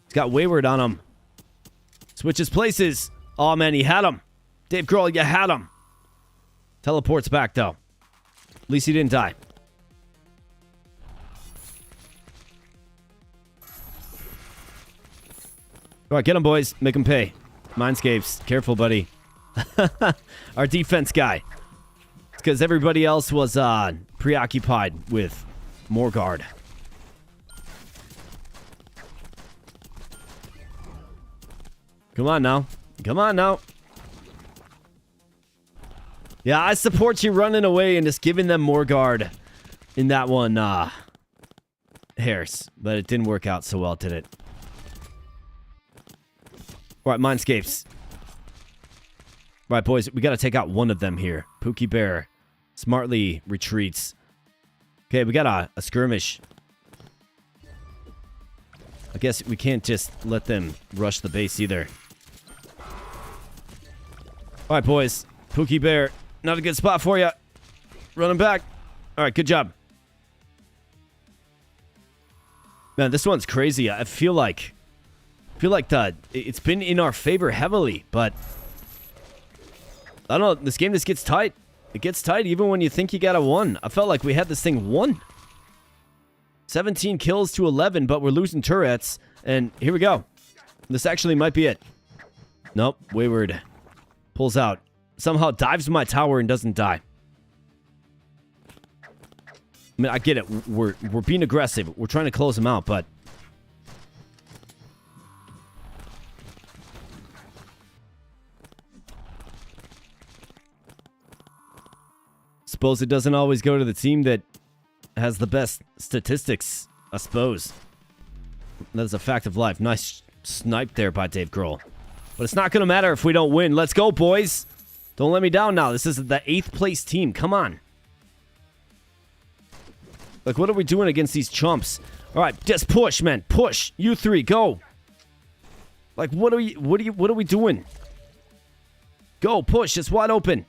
He's got Wayward on him. Switches places. Oh, man, he had him. Dave Grohl, you had him. Teleports back, though. At least he didn't die. All right, get him, boys. Make him pay. Mindscapes. Careful, buddy. Our defense guy. It's because everybody else was preoccupied with Morgard. Come on now. Come on now. Yeah, I support you running away and just giving them Morgard in that one, Hares. But it didn't work out so well, did it? Alright, Mindscapes. Right, boys, we got to take out one of them here. Pookie Bear smartly retreats. Okay, we got a skirmish. I guess we can't just let them rush the base either. Alright, boys. Pookie Bear, not a good spot for you. Running back. Alright, good job. Man, this one's crazy. I feel like it's been in our favor heavily, but I don't know, this game just gets tight. It gets tight even when you think you got a 1. I felt like we had this thing won. 17 kills to 11, but we're losing turrets. And here we go. This actually might be it. Nope. Wayward pulls out. Somehow dives my tower and doesn't die. I mean, I get it. We're being aggressive. We're trying to close him out, but... Suppose it doesn't always go to the team that has the best statistics, I suppose. That is a fact of life. Nice snipe there by Dave Grohl. But it's not going to matter if we don't win. Let's go, boys. Don't let me down now. This is the 8th place team. Come on. Like, what are we doing against these chumps? All right, just push, man. Push. You three, go. Like, what are we doing? Go, push. It's wide open.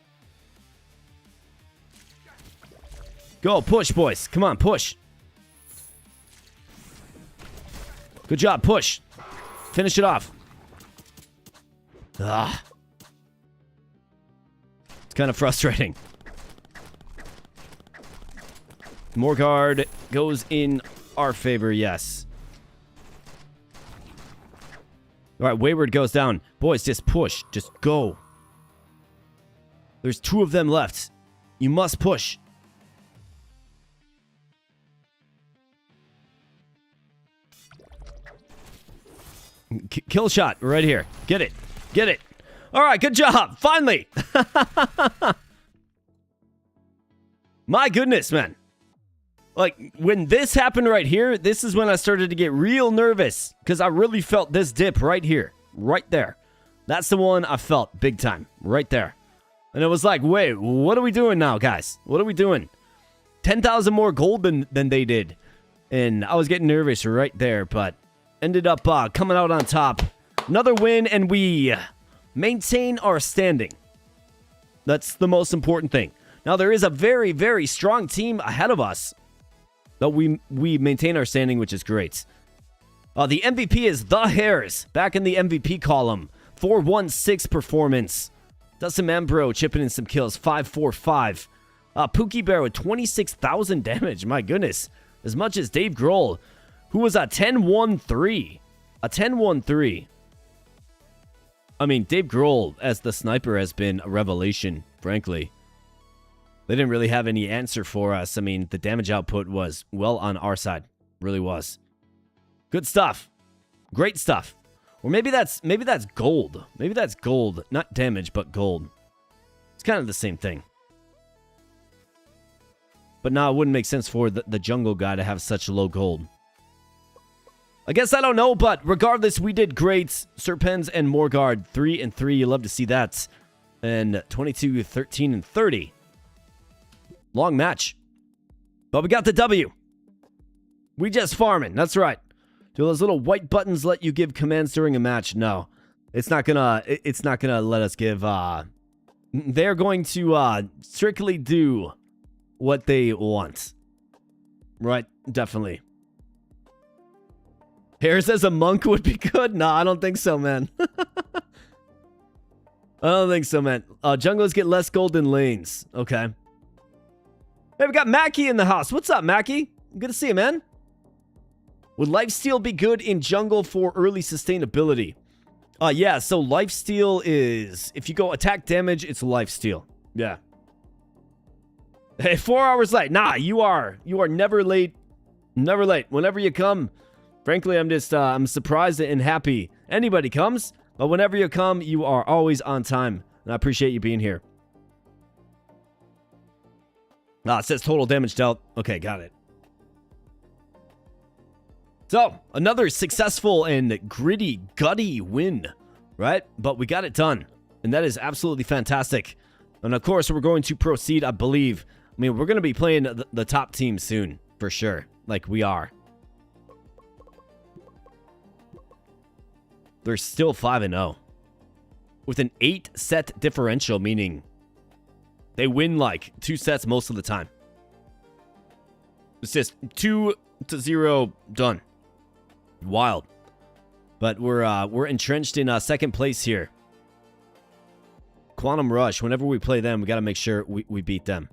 Go, push, boys. Come on, push. Good job, push. Finish it off. Ah. It's kind of frustrating. Morgard goes in our favor, yes. All right, Wayward goes down. Boys, just push. Just go. There's 2 of them left. You must push. Kill shot right here. Get it. Get it. All right, good job. Finally. My goodness, man. Like, when this happened right here, this is when I started to get real nervous. Because I really felt this dip right here. Right there. That's the one I felt big time. Right there. And it was like, wait, what are we doing now, guys? What are we doing? 10,000 more gold than they did. And I was getting nervous right there, but... ended up coming out on top. Another win, and we maintain our standing. That's the most important thing. Now, there is a very, very strong team ahead of us. But we maintain our standing, which is great. The MVP is The Hares. Back in the MVP column. 416 performance. Dustin Mambro chipping in some kills. 545. Pookie Bear with 26,000 damage. My goodness. As much as Dave Grohl, who was a 10-1-3. A 10-1-3. I mean, Dave Grohl as the sniper has been a revelation, frankly. They didn't really have any answer for us. I mean, the damage output was well on our side. Really was. Good stuff. Great stuff. Or maybe that's gold. Maybe that's gold. Not damage, but gold. It's kind of the same thing. But now it wouldn't make sense for the jungle guy to have such low gold. I guess I don't know, but regardless, we did great. Serpens and Morgard, 3-3. You love to see that. And 22, 13, and 30. Long match. But we got the W. We just farming. That's right. Do those little white buttons let you give commands during a match? No. It's not gonna let us give they're going to strictly do what they want. Right? Definitely. Hair says a monk would be good? No, I don't think so, man. I don't think so, man. Jungles get less gold than lanes. Okay. Hey, we got Mackie in the house. What's up, Mackie? Good to see you, man. Would lifesteal be good in jungle for early sustainability? Yeah, so lifesteal is... if you go attack damage, it's lifesteal. Yeah. Hey, 4 hours late. Nah, you are never late. Never late. Whenever you come... frankly, I'm just, I'm surprised and happy anybody comes, but whenever you come, you are always on time, and I appreciate you being here. It says total damage dealt. Okay, got it. So, another successful and gritty, gutty win, right? But we got it done, and that is absolutely fantastic. And of course, we're going to proceed, I believe. I mean, we're going to be playing the top team soon, for sure. Like, we are. They're still 5-0 with an 8-set differential, meaning they win like 2 sets most of the time. It's just 2-0 done. Wild. But we're entrenched in second place here. Quantum Rush. Whenever we play them, we got to make sure we beat them.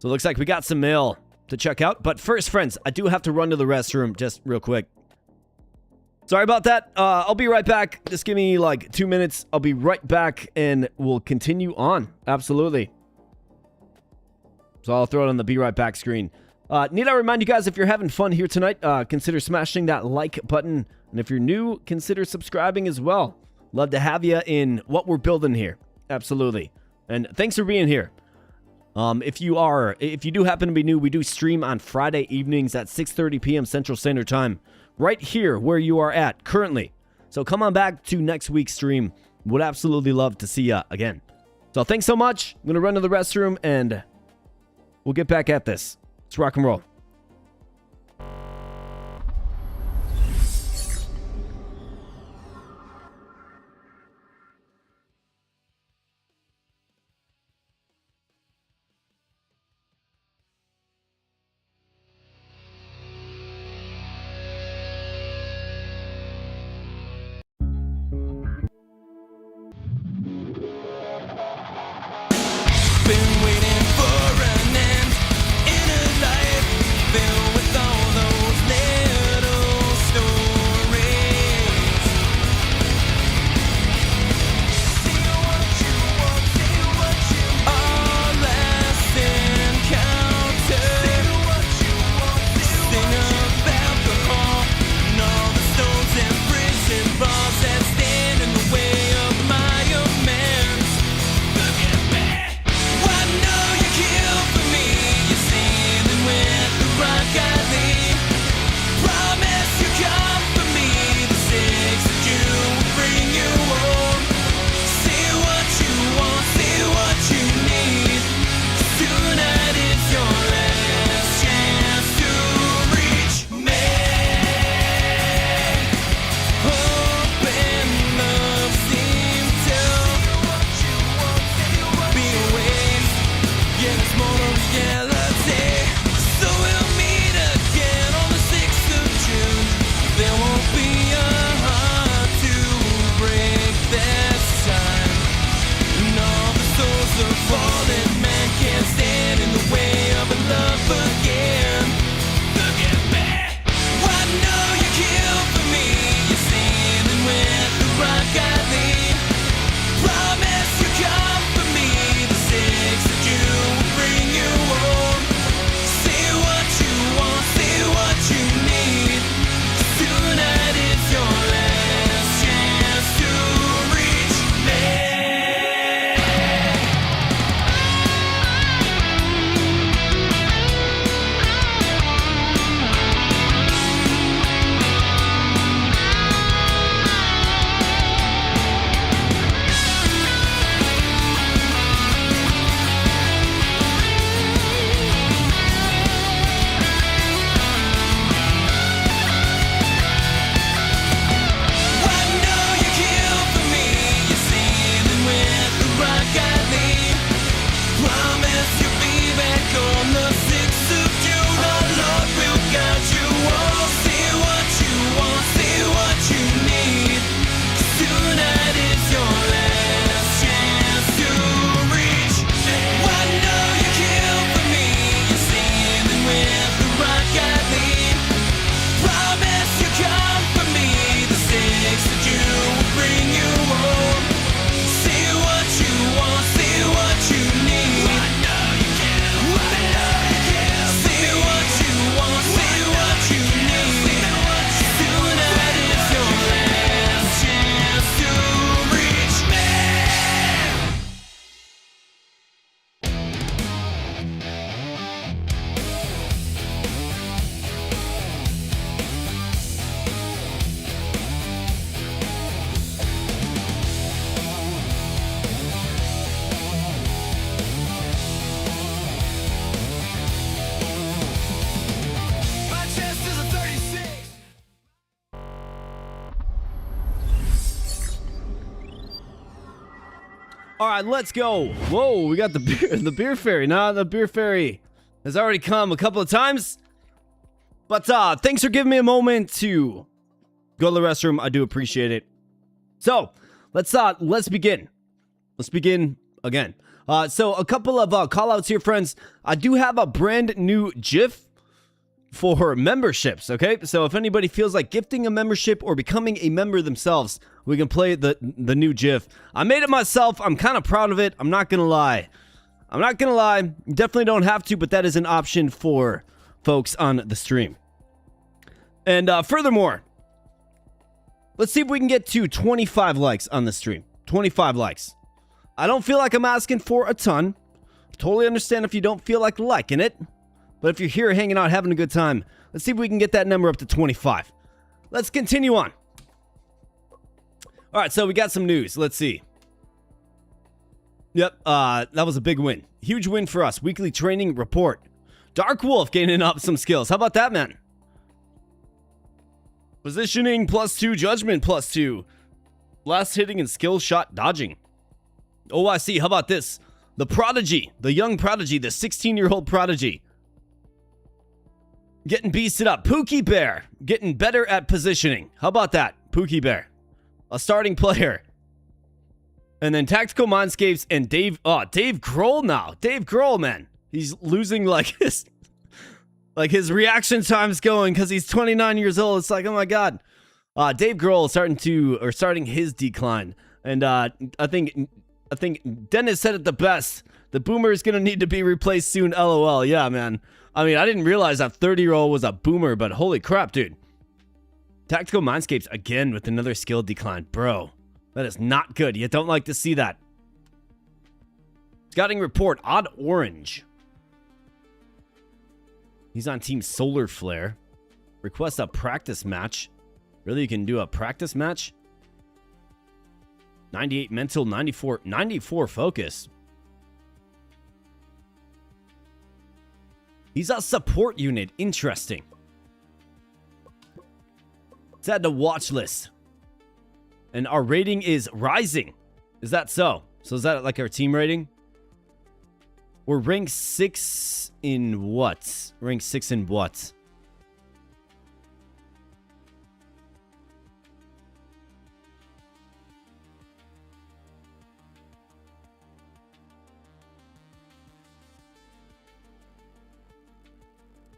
So it looks like we got some mail to check out. But first, friends, I do have to run to the restroom just real quick. Sorry about that. I'll be right back. Just give me like 2 minutes. I'll be right back and we'll continue on. Absolutely. So I'll throw it on the be right back screen. Need I remind you guys, if you're having fun here tonight, consider smashing that like button. And if you're new, consider subscribing as well. Love to have you in what we're building here. Absolutely. And thanks for being here. If you do happen to be new, we do stream on Friday evenings at 6:30 p.m. Central Standard Time, right here where you are at currently. So come on back to next week's stream. Would absolutely love to see ya again. So thanks so much. I'm gonna run to the restroom and we'll get back at this. Let's rock and roll. Been waiting for an end in a life filled with all those little stories. See what you want, see what you need. Our last encounter. See what you want, sing about the hall and all the stones and prison bars that stand in the way of my amends. Look at me. I know you kill for me. You're sailing with the rock I lead. Promise you come for me. The 6th of June will bring you home. See what you want, see what you need. Tonight is your last chance to reach me. Hope and love seem to be a waste. Yeah, it's more of reality. So we'll meet again on the 6th of June. There won't be a heart to break this time. And all the souls of fallen men can't stand in the way of a love again. Look at me. I know you kill for me. You're sailing with the rock I lead. Promise you come for me. The 6th of June will bring you home. See what you want, see what you need. Tonight is your last chance to reach me. I know you kill for me. You're sailing with the rock I lead. Promise you'll be back on the 6th of June. Our Lord will guide you all. See what you want, see what you need. Tonight is your last chance to reach me. I know you kill for me. You're sailing with the rock I lead. Promise you come for me. The 6th of June will bring you home. See what you want, see what you need. I know you can. I know you can. See what you want, see what you need. Tonight is your last chance to reach me. My chest is a 36. All right, let's go. Whoa, we got the beer fairy. Now the beer fairy has already come a couple of times. But thanks for giving me a moment to go to the restroom. I do appreciate it. So let's begin. Let's begin again. So a couple of call outs here, friends. I do have a brand new GIF for memberships, okay? So if anybody feels like gifting a membership or becoming a member themselves, we can play the new GIF. I made it myself. I'm kind of proud of it. I'm not gonna lie. You definitely don't have to, but that is an option for folks on the stream. And furthermore, let's see if we can get to 25 likes on the stream. 25 likes. I don't feel like I'm asking for a ton. Totally understand if you don't feel like liking it. But if you're here hanging out, having a good time, let's see if we can get that number up to 25. Let's continue on. All right, so we got some news. Let's see. Yep, that was a big win. Huge win for us. Weekly training report. Dark Wolf gaining up some skills. How about that, man? Positioning +2, judgment +2. Last hitting and skill shot dodging. Oh, I see. How about this? The prodigy, the young prodigy, the 16-year-old prodigy. Getting beasted up. Pookie Bear getting better at positioning. How about that? Pookie Bear. A starting player. And then Tactical Mindscapes and Dave Grohl now. Dave Grohl, man. He's losing like his reaction time's going because he's 29 years old. It's like, oh my God. Dave Grohl starting his decline. And I think Dennis said it the best. The boomer is going to need to be replaced soon, LOL. Yeah, man. I mean, I didn't realize that 30-year-old was a boomer, but holy crap, dude. Tactical Mindscapes again with another skill decline. Bro, that is not good. You don't like to see that. Scouting report, Odd Orange. He's on Team Solar Flare. Request a practice match. Really, you can do a practice match? 98 mental, 94 focus. He's a support unit. Interesting. It's at the watch list. And our rating is rising. Is that so? So is that like our team rating? We're rank 6 in what? Rank 6 in what?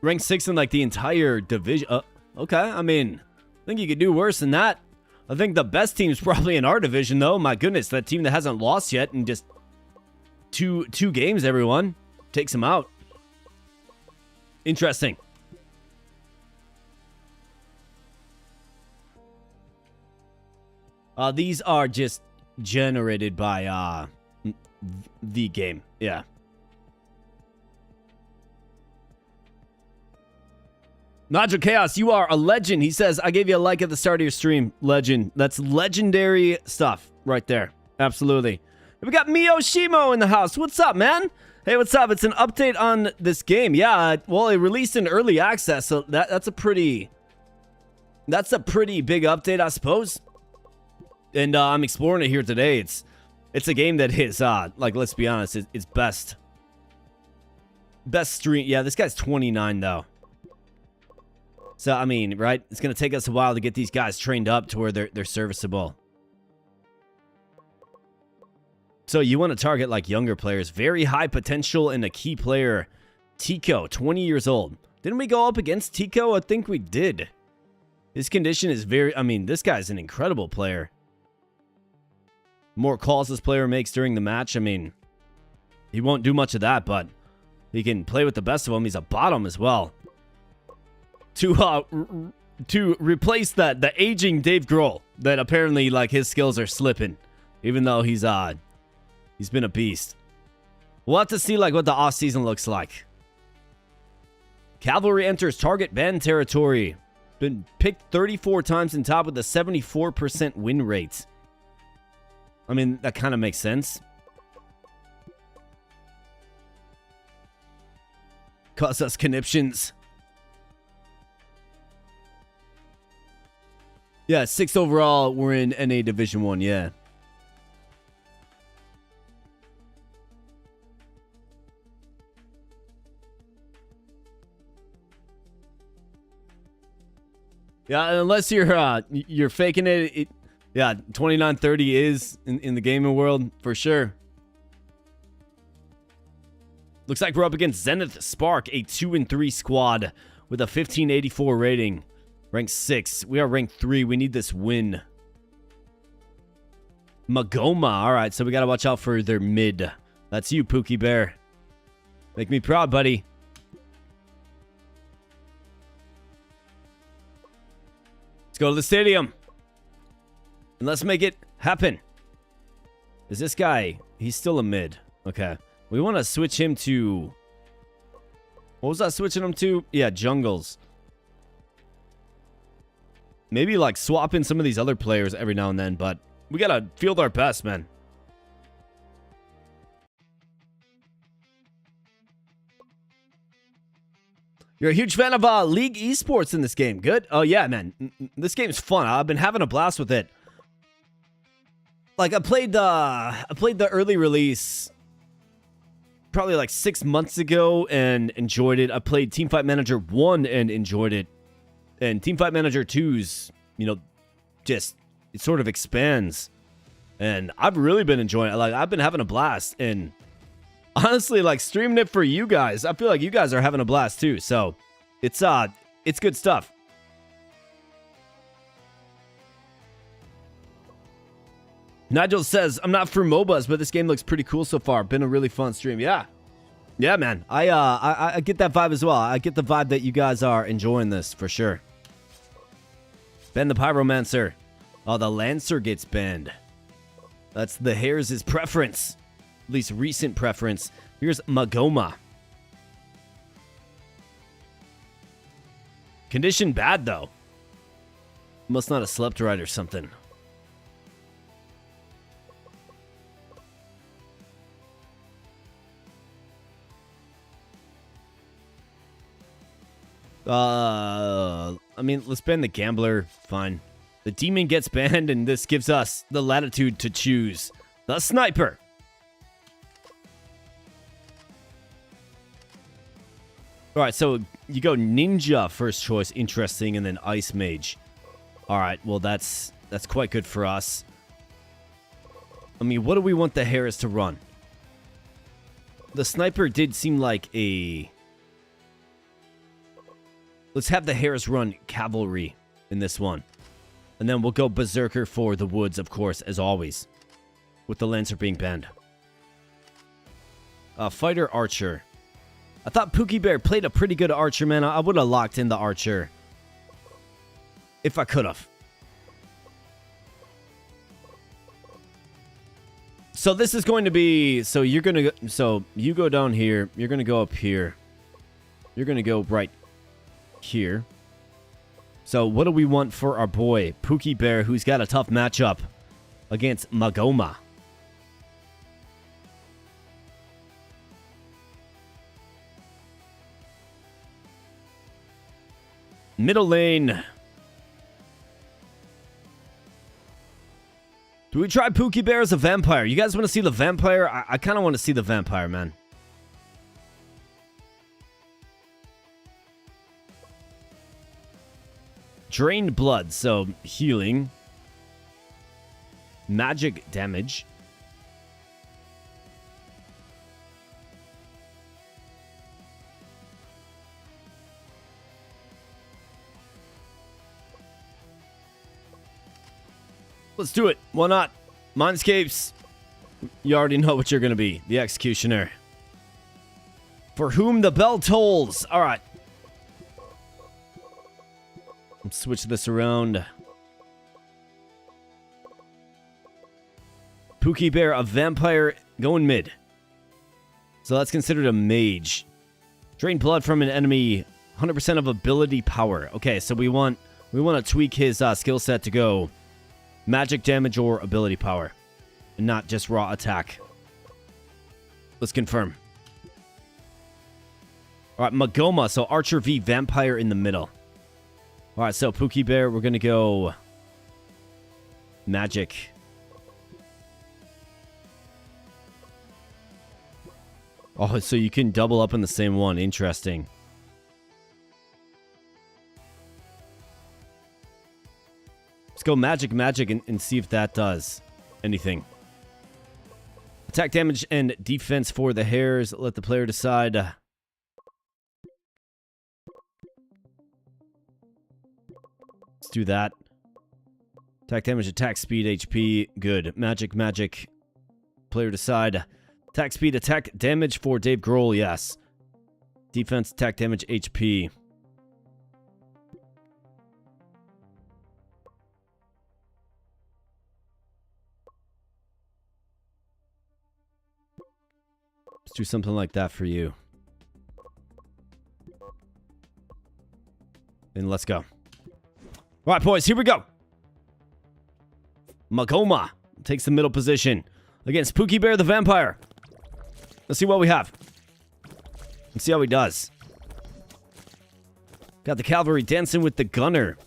Rank 6 in like the entire division. Okay, I mean, I think you could do worse than that. I think the best team's probably in our division, though. My goodness, that team that hasn't lost yet and just two games, everyone. Takes them out. Interesting. These are just generated by the game. Yeah. Magic Chaos, you are a legend. He says, I gave you a like at the start of your stream. Legend. That's legendary stuff right there. Absolutely. We got Miyoshimo in the house. What's up, man? Hey, what's up? It's an update on this game. Yeah, well, it released in early access, so that's a pretty big update, I suppose. And I'm exploring it here today. It's a game that is, like, let's be honest, it's best stream. Yeah, this guy's 29, though. So, I mean, right? It's going to take us a while to get these guys trained up to where they're serviceable. So, you want to target, like, younger players. Very high potential and a key player. Tico, 20 years old. Didn't we go up against Tico? I think we did. His condition is very... I mean, this guy's an incredible player. More calls this player makes during the match. I mean, he won't do much of that, but he can play with the best of them. He's a bottom as well. To replace the aging Dave Grohl, that apparently, like, his skills are slipping, even though he's been a beast. We'll have to see, like, what the off season looks like. Cavalry enters target ban territory. Been picked 34 times in top with a 74% win rate. I mean, that kind of makes sense. Cause us conniptions. Yeah, 6th overall. We're in NA Division 1, yeah. Yeah, unless you're faking it, yeah, 29-30 is in the gaming world for sure. Looks like we're up against Zenith Spark, a 2-3 squad with a 1584 rating. Rank 6. We are rank 3. We need this win. Magoma. Alright, so we gotta watch out for their mid. That's you, Pookie Bear. Make me proud, buddy. Let's go to the stadium. And let's make it happen. Is this guy... He's still a mid. Okay. We want to switch him to... What was I switching him to? Yeah, jungles. Maybe, like, swap in some of these other players every now and then, but we gotta field our best, man. You're a huge fan of League E-Sports in this game. Good? Oh, yeah, man. This game's fun. I've been having a blast with it. Like, I played the early release probably like 6 months ago and enjoyed it. I played Teamfight Manager 1 and enjoyed it. And Teamfight Manager 2's, you know, just, it sort of expands. And I've really been enjoying it. Like, I've been having a blast. And honestly, like, streaming it for you guys, I feel like you guys are having a blast too. So, it's good stuff. Nigel says, I'm not for MOBAs, but this game looks pretty cool so far. Been a really fun stream. Yeah. Yeah, man. I get that vibe as well. I get the vibe that you guys are enjoying this for sure. Ben the Pyromancer. Oh, the Lancer gets banned. That's the Hares' preference. At least recent preference. Here's Magoma. Condition bad, though. Must not have slept right or something. I mean, let's ban the Gambler. Fine. The Demon gets banned, and this gives us the latitude to choose the Sniper. Alright, so you go Ninja first choice. Interesting. And then Ice Mage. Alright, well, that's quite good for us. I mean, what do we want the Harris to run? The Sniper did seem like a... Let's have the Harris run Cavalry in this one. And then we'll go Berserker for the Woods, of course, as always. With the Lancer being banned. Fighter Archer. I thought Pookie Bear played a pretty good Archer, man. I would have locked in the Archer. If I could have. So this is going to be... So you're going to... So you go down here. You're going to go up here. You're going to go right here. So what do we want for our boy Pookie Bear, who's got a tough matchup against Magoma? Middle lane. Do we try Pookie Bear as a vampire? You guys want to see the vampire? I kind of want to see the vampire, man. Drained blood, so healing. Magic damage. Let's do it. Why not? Mindscapes. You already know what you're going to be. The Executioner. For whom the bell tolls. All right. Let's switch this around. Pookie Bear, a vampire, going mid. So that's considered a mage. Drain blood from an enemy, 100% of ability power. Okay, so we want to tweak his skill set to go magic damage or ability power, and not just raw attack. Let's confirm. All right, Magoma. So Archer v Vampire in the middle. All right, so Pookie Bear, we're going to go magic. Oh, so you can double up in the same one. Interesting. Let's go magic and see if that does anything. Attack damage and defense for the hares. Let the player decide. Let's do that. Attack damage, attack speed, HP. Good. Magic, magic. Player decide. Attack speed, attack damage for Dave Grohl. Yes. Defense, attack damage, HP. Let's do something like that for you. And let's go. All right, boys, here we go. MOBA takes the middle position against Pookie Bear the Vampire. Let's see what we have. Let's see how he does. Got the cavalry dancing with the gunner.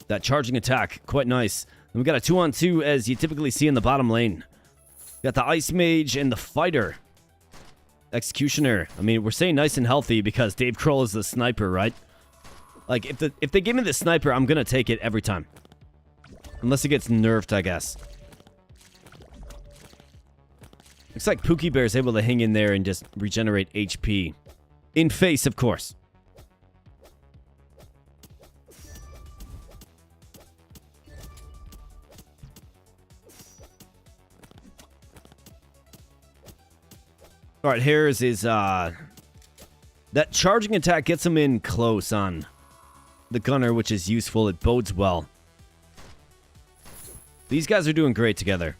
That charging attack, quite nice. And we got a 2-on-2 as you typically see in the bottom lane. Got the Ice Mage and the Fighter. Executioner. I mean, we're saying nice and healthy because Dave Grohl is the sniper, right? Like, if they give me the sniper, I'm gonna take it every time. Unless it gets nerfed, I guess. Looks like Pookie Bear is able to hang in there and just regenerate HP. In face, of course. Alright, Hares is, that charging attack gets him in close on the gunner, which is useful. It bodes well. These guys are doing great together.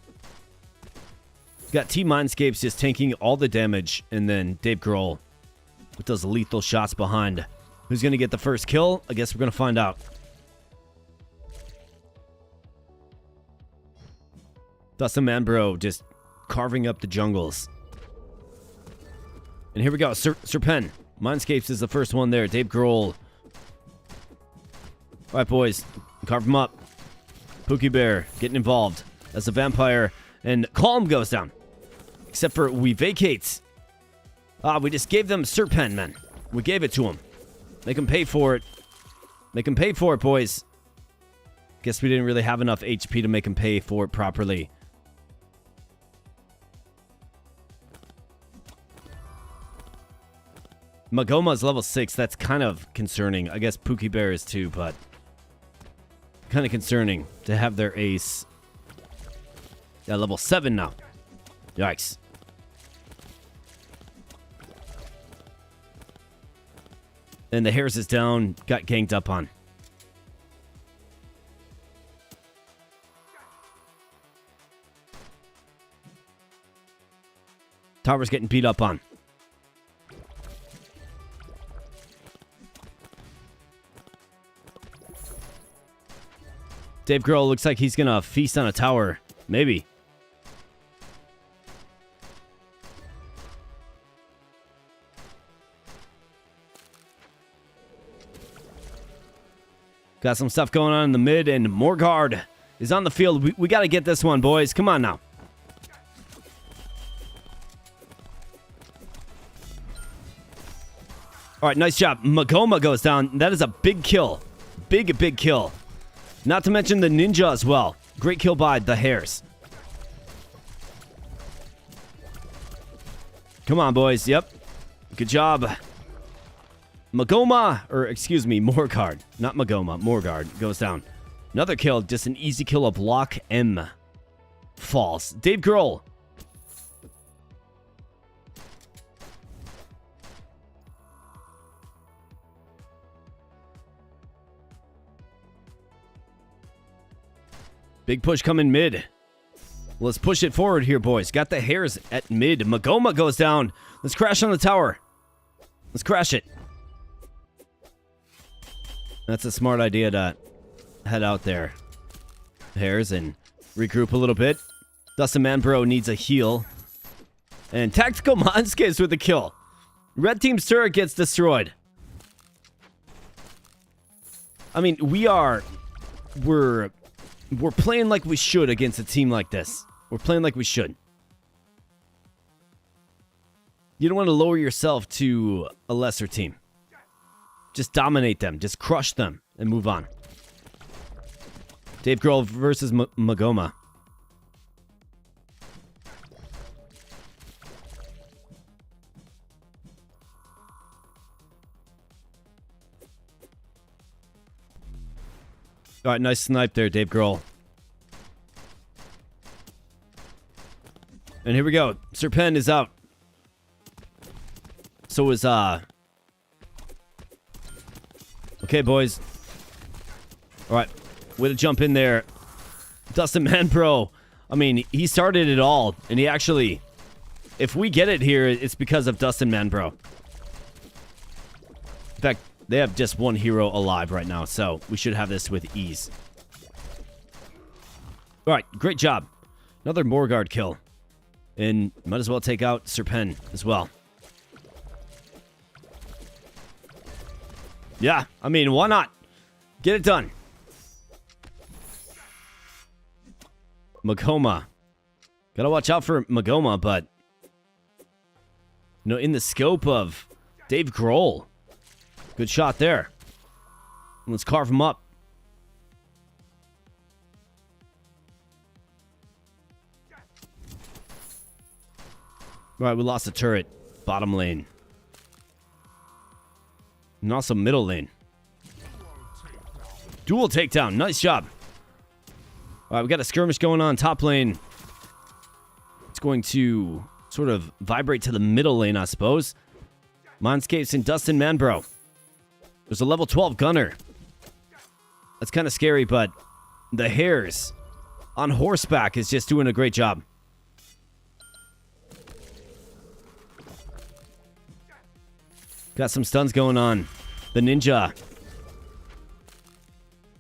Got Team Mindscapes just tanking all the damage, and then Dave Grohl with those lethal shots behind. Who's going to get the first kill? I guess we're going to find out. Dustin Manbro just carving up the jungles. And here we go, Serpen. Mindscapes is the first one there. Dave Grohl. Alright, boys. Carve him up. Pookie Bear getting involved as a vampire. And Calm goes down. Except for we vacates. We just gave them Serpen, man. We gave it to them. Make them pay for it. Make them pay for it, boys. Guess we didn't really have enough HP to make them pay for it properly. Magoma's level 6. That's kind of concerning. I guess Pookie Bear is too, but kind of concerning to have their ace at level 7 now. Yikes. And the Hares is down. Got ganked up on. Tower's getting beat up on. Dave Grohl looks like he's gonna feast on a tower. Maybe. Got some stuff going on in the mid, and Morgard is on the field. We got to get this one, boys. Come on now. All right, nice job. Magoma goes down. That is a big kill. Big kill. Not to mention the ninja as well. Great kill by the Hares. Come on, boys. Yep. Good job. Magoma, or excuse me, Morgard. Not Magoma. Morgard goes down. Another kill. Just an easy kill of Block M. False. Dave Grohl. Big push coming mid. Let's push it forward here, boys. Got the Hares at mid. Magoma goes down. Let's crash on the tower. Let's crash it. That's a smart idea to head out there, Hares, and regroup a little bit. Dustin Manbro needs a heal. And Tactical Mindscapes with the kill. Red Team's turret gets destroyed. I mean, we're playing like we should against a team like this. We're playing like we should. You don't want to lower yourself to a lesser team. Just dominate them. Just crush them and move on. Dave Grohl versus Magoma. All right, nice snipe there, Dave Grohl. And here we go. Serpent is out. So is, Okay, boys. All right, way to jump in there. Dustin Manbro. I mean, he started it all, and he actually... If we get it here, it's because of Dustin Manbro. In fact, they have just one hero alive right now, so we should have this with ease. All right, great job. Another Morgard kill. And might as well take out Serpent as well. Yeah, I mean, why not? Get it done. Magoma. Gotta watch out for Magoma, but... You know, in the scope of Dave Grohl. Good shot there. Let's carve him up. Alright, we lost the turret. Bottom lane. And also middle lane. Dual takedown. Nice job. Alright, we got a skirmish going on top lane. It's going to sort of vibrate to the middle lane, I suppose. Mindscapes and Dustin Manbro. There's a level 12 gunner. That's kind of scary, but the Hares on horseback is just doing a great job. Got some stuns going on. The ninja.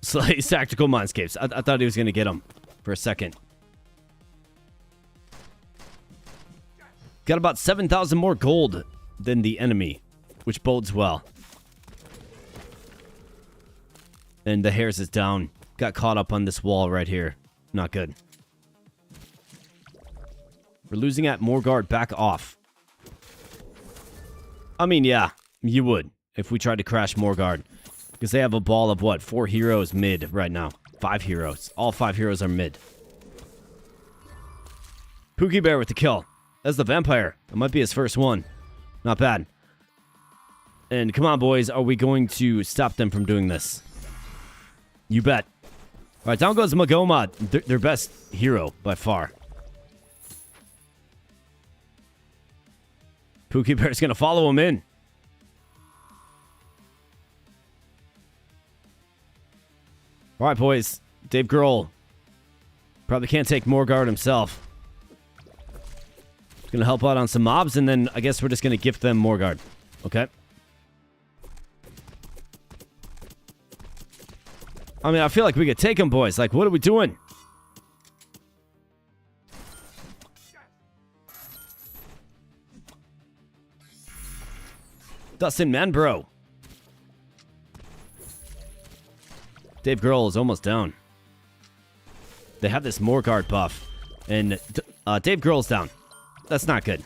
Slightly tactical Mindscapes. I thought he was going to get him for a second. Got about 7,000 more gold than the enemy, which bodes well. And the Hares is down. Got caught up on this wall right here. Not good. We're losing at Morgard. Back off. I mean, yeah, you would if we tried to crash Morgard. Because they have a ball of, what, 4 heroes mid right now. 5 heroes. All 5 heroes are mid. Pookie Bear with the kill. That's the vampire. It might be his first one. Not bad. And come on, boys. Are we going to stop them from doing this? You bet. All right, down goes Magoma. Their best hero by far. Pookie Bear's going to follow him in. All right, boys. Dave Grohl probably can't take Morgard himself. He's going to help out on some mobs, and then I guess we're just going to gift them Morgard. Okay. I mean, I feel like we could take him, boys. Like, what are we doing? Dustin Manbro. Dave Grohl is almost down. They have this Morgard buff. And Dave Grohl's down. That's not good.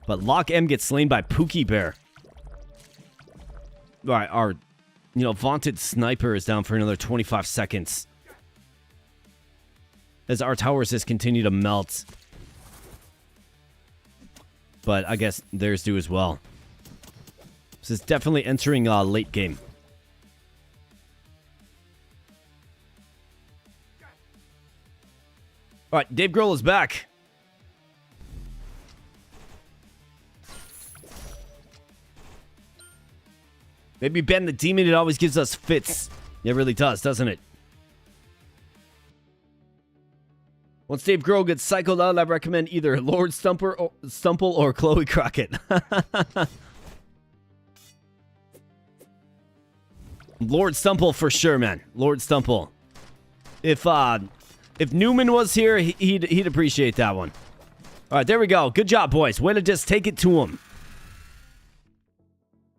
But Lock M gets slain by Pookie Bear. All right, our, vaunted sniper is down for another 25 seconds. As our towers just continue to melt. But I guess theirs do as well. This is definitely entering late game. All right, Dave Grohl is back. Maybe ban the demon. It always gives us fits. It really does, doesn't it? Once Dave Grohl gets cycled out, I recommend either Lord Stumple or Chloe Crockett. Lord Stumple for sure, man. Lord Stumple. If Newman was here, he'd appreciate that one. All right, there we go. Good job, boys. Way to just take it to him.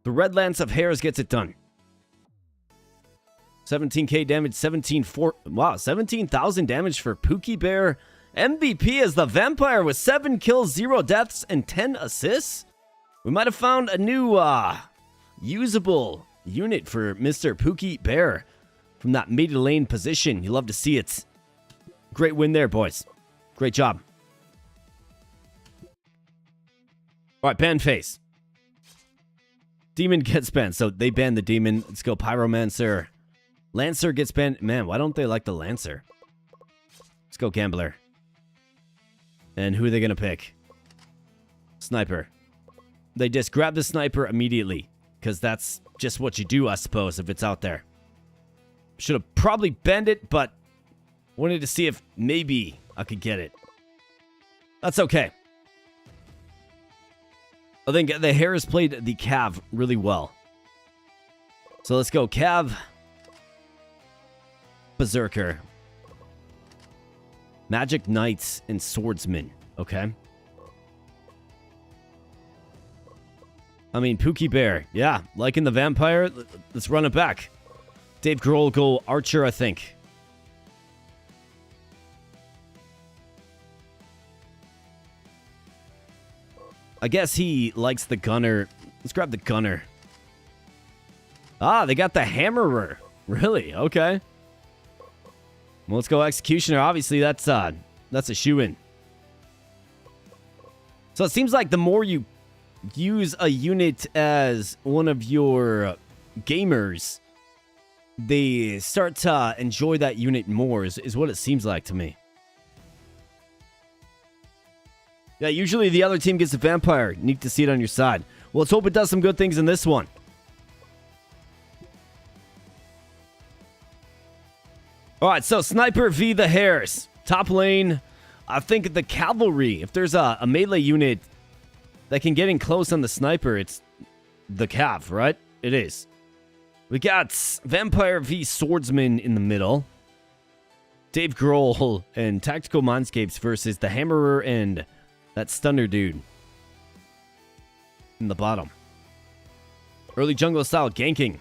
The Red Lance of Hares gets it done. 17k damage, 17,000 damage for Pookie Bear. MVP as the vampire with 7 kills, 0 deaths, and 10 assists. We might have found a new usable unit for Mr. Pookie Bear from that mid lane position. You love to see it. Great win there, boys. Great job. All right, ban phase. Demon gets banned, so they banned the demon. Let's go Pyromancer. Lancer gets banned. Man, why don't they like the Lancer? Let's go Gambler. And who are they going to pick? Sniper. They just grab the Sniper immediately. Because that's just what you do, I suppose, if it's out there. Should have probably banned it, but wanted to see if maybe I could get it. That's okay. I think the Harris played the Cav really well. So let's go Cav. Berserker. Magic Knights and Swordsman. Okay. I mean, Pookie Bear. Yeah, liking the Vampire. Let's run it back. Dave Grohl go Archer, I think. I guess he likes the Gunner. Let's grab the Gunner. Ah, they got the Hammerer. Really? Okay. Well, let's go Executioner. Obviously, that's a shoo-in. So it seems like the more you use a unit as one of your gamers, they start to enjoy that unit more, is what it seems like to me. Yeah, usually the other team gets a Vampire. Neat to see it on your side. Well, let's hope it does some good things in this one. Alright, so Sniper v. the Hares. Top lane, I think the Cavalry. If there's a melee unit that can get in close on the Sniper, it's the Cav, right? It is. We got Vampire v. Swordsman in the middle. Dave Grohl and Tactical Mindscapes versus the Hammerer and that Stunner dude in the bottom. Early jungle style ganking.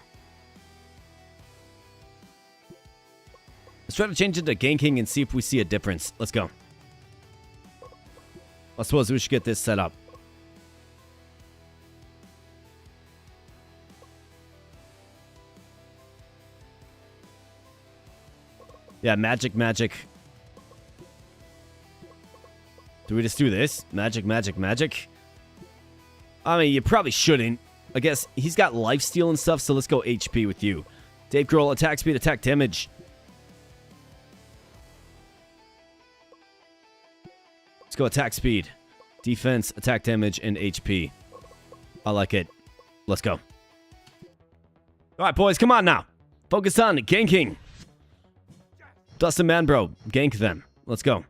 Let's try to change it to ganking and see if we see a difference. Let's go. I suppose we should get this set up. Yeah, magic. Do we just do this? Magic. I mean, you probably shouldn't. I guess he's got lifesteal and stuff, so let's go HP with you. Dave Grohl, attack speed, attack damage. Let's go attack speed. Defense, attack damage, and HP. I like it. Let's go. Alright, boys, come on now. Focus on ganking. Dustin Manbro, gank them. Let's go.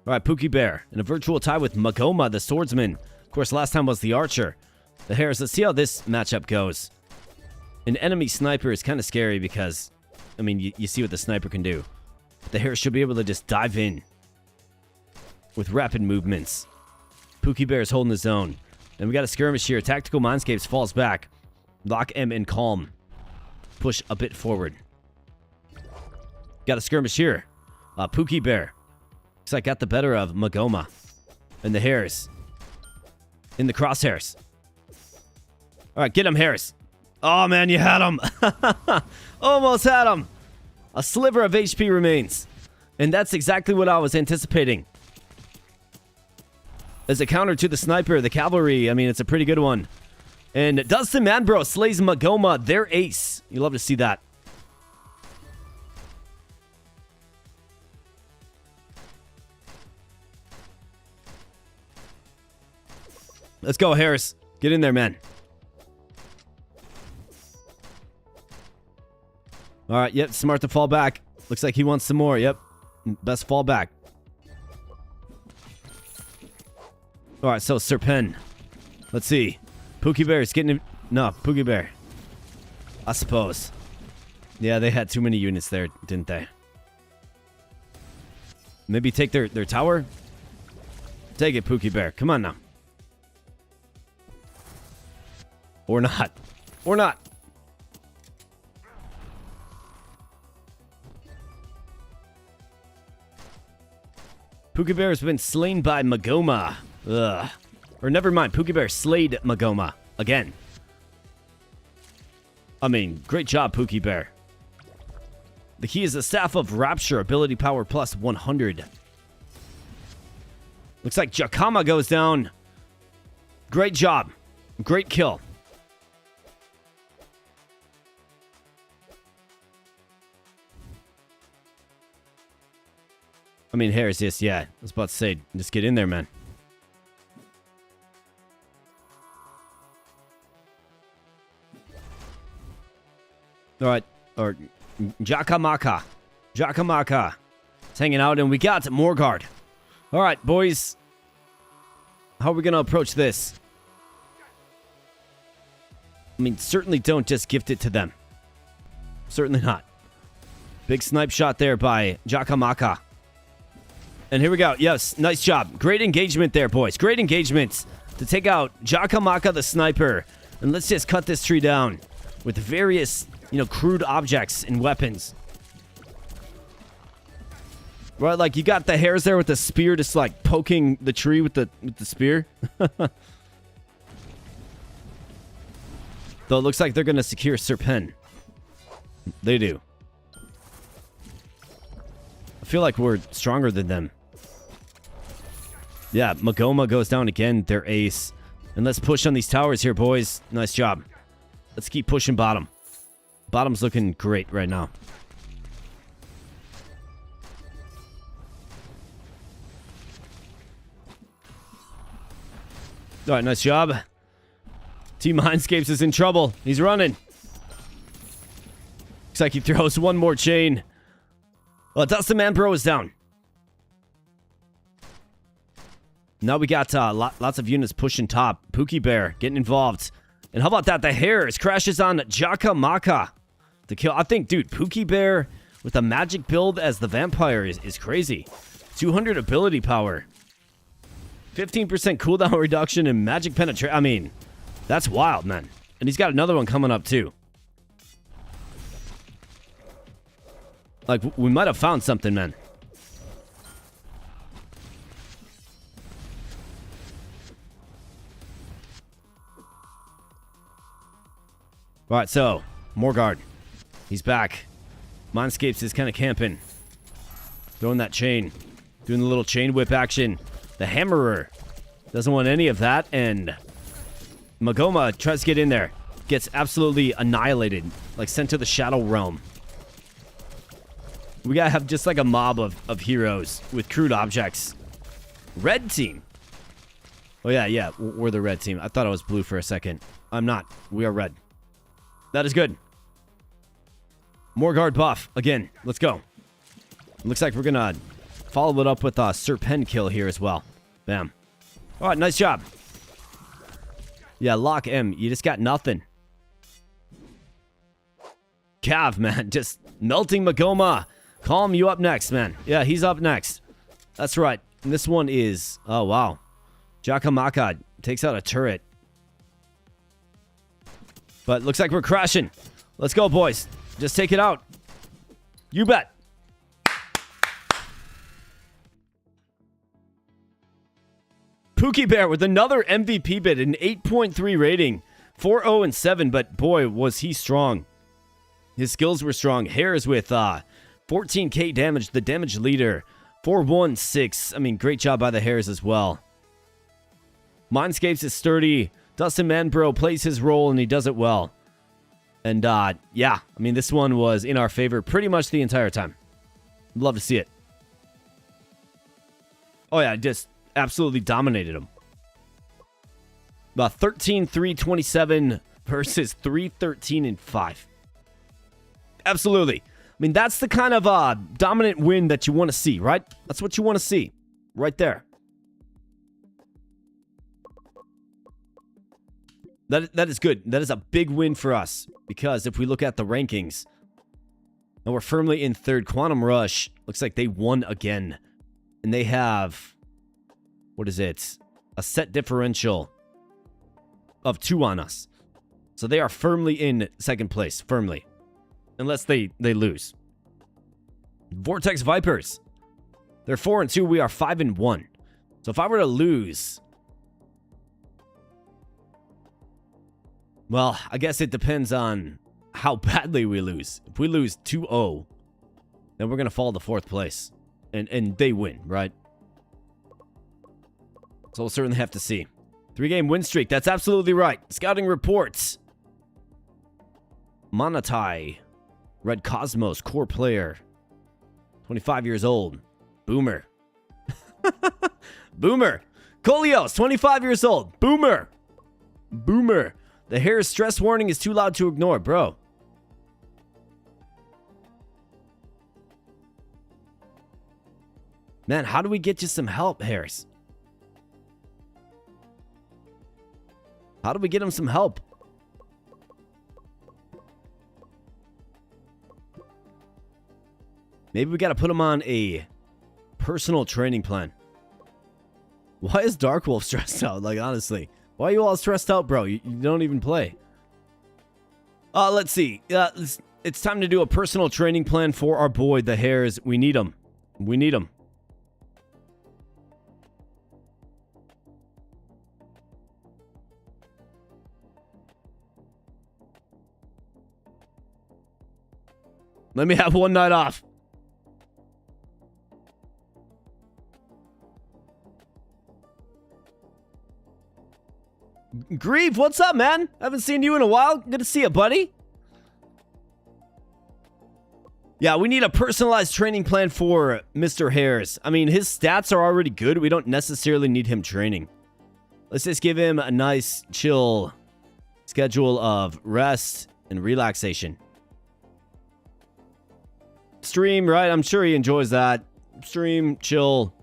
Alright, Pookie Bear in a virtual tie with Magoma, the Swordsman. Of course, last time was the Archer. The Hares, let's see how this matchup goes. An enemy Sniper is kind of scary because, I mean, you see what the Sniper can do. The Hares should be able to just dive in with rapid movements. Pookie Bear is holding his own. And we got a skirmish here. Tactical Mindscapes falls back. Lock M and Calm. Push a bit forward. Got a skirmish here. Pookie Bear. Looks like got the better of Magoma. And the Hares. In the crosshairs. Alright, get him, Hares. Oh, man, you had him. Almost had him. A sliver of HP remains. And that's exactly what I was anticipating. As a counter to the Sniper, the Cavalry, I mean, it's a pretty good one. And Dustin Manbro slays Magoma, their ace. You love to see that. Let's go, Harris. Get in there, man. All right, yep, smart to fall back. Looks like he wants some more, yep. Best fall back. All right, so Serpen. Let's see. Pookie Bear is getting him. No, Pookie Bear. I suppose. Yeah, they had too many units there, didn't they? Maybe take their tower? Take it, Pookie Bear. Come on now. Or not. Or not. Pookie Bear has been slain by Magoma. Ugh. Or never mind, Pookie Bear slayed Magoma. Again. I mean, great job, Pookie Bear. The key is the Staff of Rapture, ability power plus 100. Looks like Jakama goes down. Great job. Great kill. I mean, Harris, yes, yeah. I was about to say, just get in there, man. All right, or Jakamaka. Jakamaka. It's hanging out, and we got Morgard. All right, boys. How are we going to approach this? I mean, certainly don't just gift it to them. Certainly not. Big snipe shot there by Jakamaka. And here we go. Yes, nice job. Great engagement there, boys. Great engagement to take out Jakamaka the sniper. And let's just cut this tree down with various, crude objects and weapons. Right, like you got the hairs there with the spear just like poking the tree with the spear. Though it looks like they're going to secure Serpent. They do. I feel like we're stronger than them. Yeah, Magoma goes down again. They're ace. And let's push on these towers here, boys. Nice job. Let's keep pushing bottom. Bottom's looking great right now. All right, nice job. Team Mindscapes is in trouble. He's running. Looks like he throws one more chain. Well, Dustin Man Bro is down. Now we got lots of units pushing top. Pookie Bear getting involved. And how about that? The Hares crashes on Jakamaka to kill. I think, dude, Pookie Bear with a magic build as the vampire is crazy. 200 ability power. 15% cooldown reduction and magic penetration. I mean, that's wild, man. And he's got another one coming up, too. Like, we might have found something, man. All right, so, Morgard. He's back. Mindscapes is kind of camping. Throwing that chain. Doing the little chain whip action. The Hammerer doesn't want any of that, and Magoma tries to get in there. Gets absolutely annihilated, like sent to the Shadow Realm. We gotta have just like a mob of heroes with crude objects. Red team. Oh yeah, we're the red team. I thought I was blue for a second. I'm not. We are red. That is good. Morgard buff. Again, let's go. Looks like we're gonna follow it up with a Serpent kill here as well. Bam. All right, nice job. Yeah, lock M. You just got nothing. Cav, man, just melting Magoma. Calm, you up next, man. Yeah, he's up next. That's right. And this one is... Oh, wow. Jakamaka takes out a turret. But looks like we're crashing. Let's go, boys. Just take it out. You bet. Pookie Bear with another MVP bid, an 8.3 rating. 4-0 and 7, but boy, was he strong. His skills were strong. Hares with 14k damage, the damage leader. 4-1-6. I mean, great job by the Hares as well. Mindscapes is sturdy. Dustin Manbro plays his role, and he does it well. And, yeah, I mean, this one was in our favor pretty much the entire time. Love to see it. Oh, yeah, just absolutely dominated him. About 13-3-27 versus 3-13-5. Absolutely. I mean, that's the kind of dominant win that you want to see, right? That's what you want to see. Right there. That is good. That is a big win for us. Because if we look at the rankings, and we're firmly in third. Quantum Rush looks like they won again. And they have... What is it? A set differential of 2 on us. So they are firmly in second place. Firmly. Unless they lose. Vortex Vipers. They're 4-2. We are 5-1. So if I were to lose... Well, I guess it depends on how badly we lose. If we lose 2-0, then we're going to fall to 4th place. And they win, right? So we'll certainly have to see. 3-game win streak. That's absolutely right. Scouting reports. Monotai. Red Cosmos. Core player. 25 years old. Boomer. Boomer. Kolios. 25 years old. Boomer. Boomer. The hair stress warning is too loud to ignore, bro. Man, how do we get you some help, Harris? How do we get him some help? Maybe we got to put him on a personal training plan. Why is Darkwolf stressed out? Like, honestly. Why are you all stressed out, bro? You don't even play. Let's see. It's time to do a personal training plan for our boy, the Hares. We need him. We need him. Let me have one night off. Grieve, what's up, man? Haven't seen you in a while. Good to see you, buddy. Yeah, we need a personalized training plan for Mr. Harris. I mean, his stats are already good. We don't necessarily need him training. Let's just give him a nice, chill schedule of rest and relaxation. Stream, right? I'm sure he enjoys that. Stream, chill.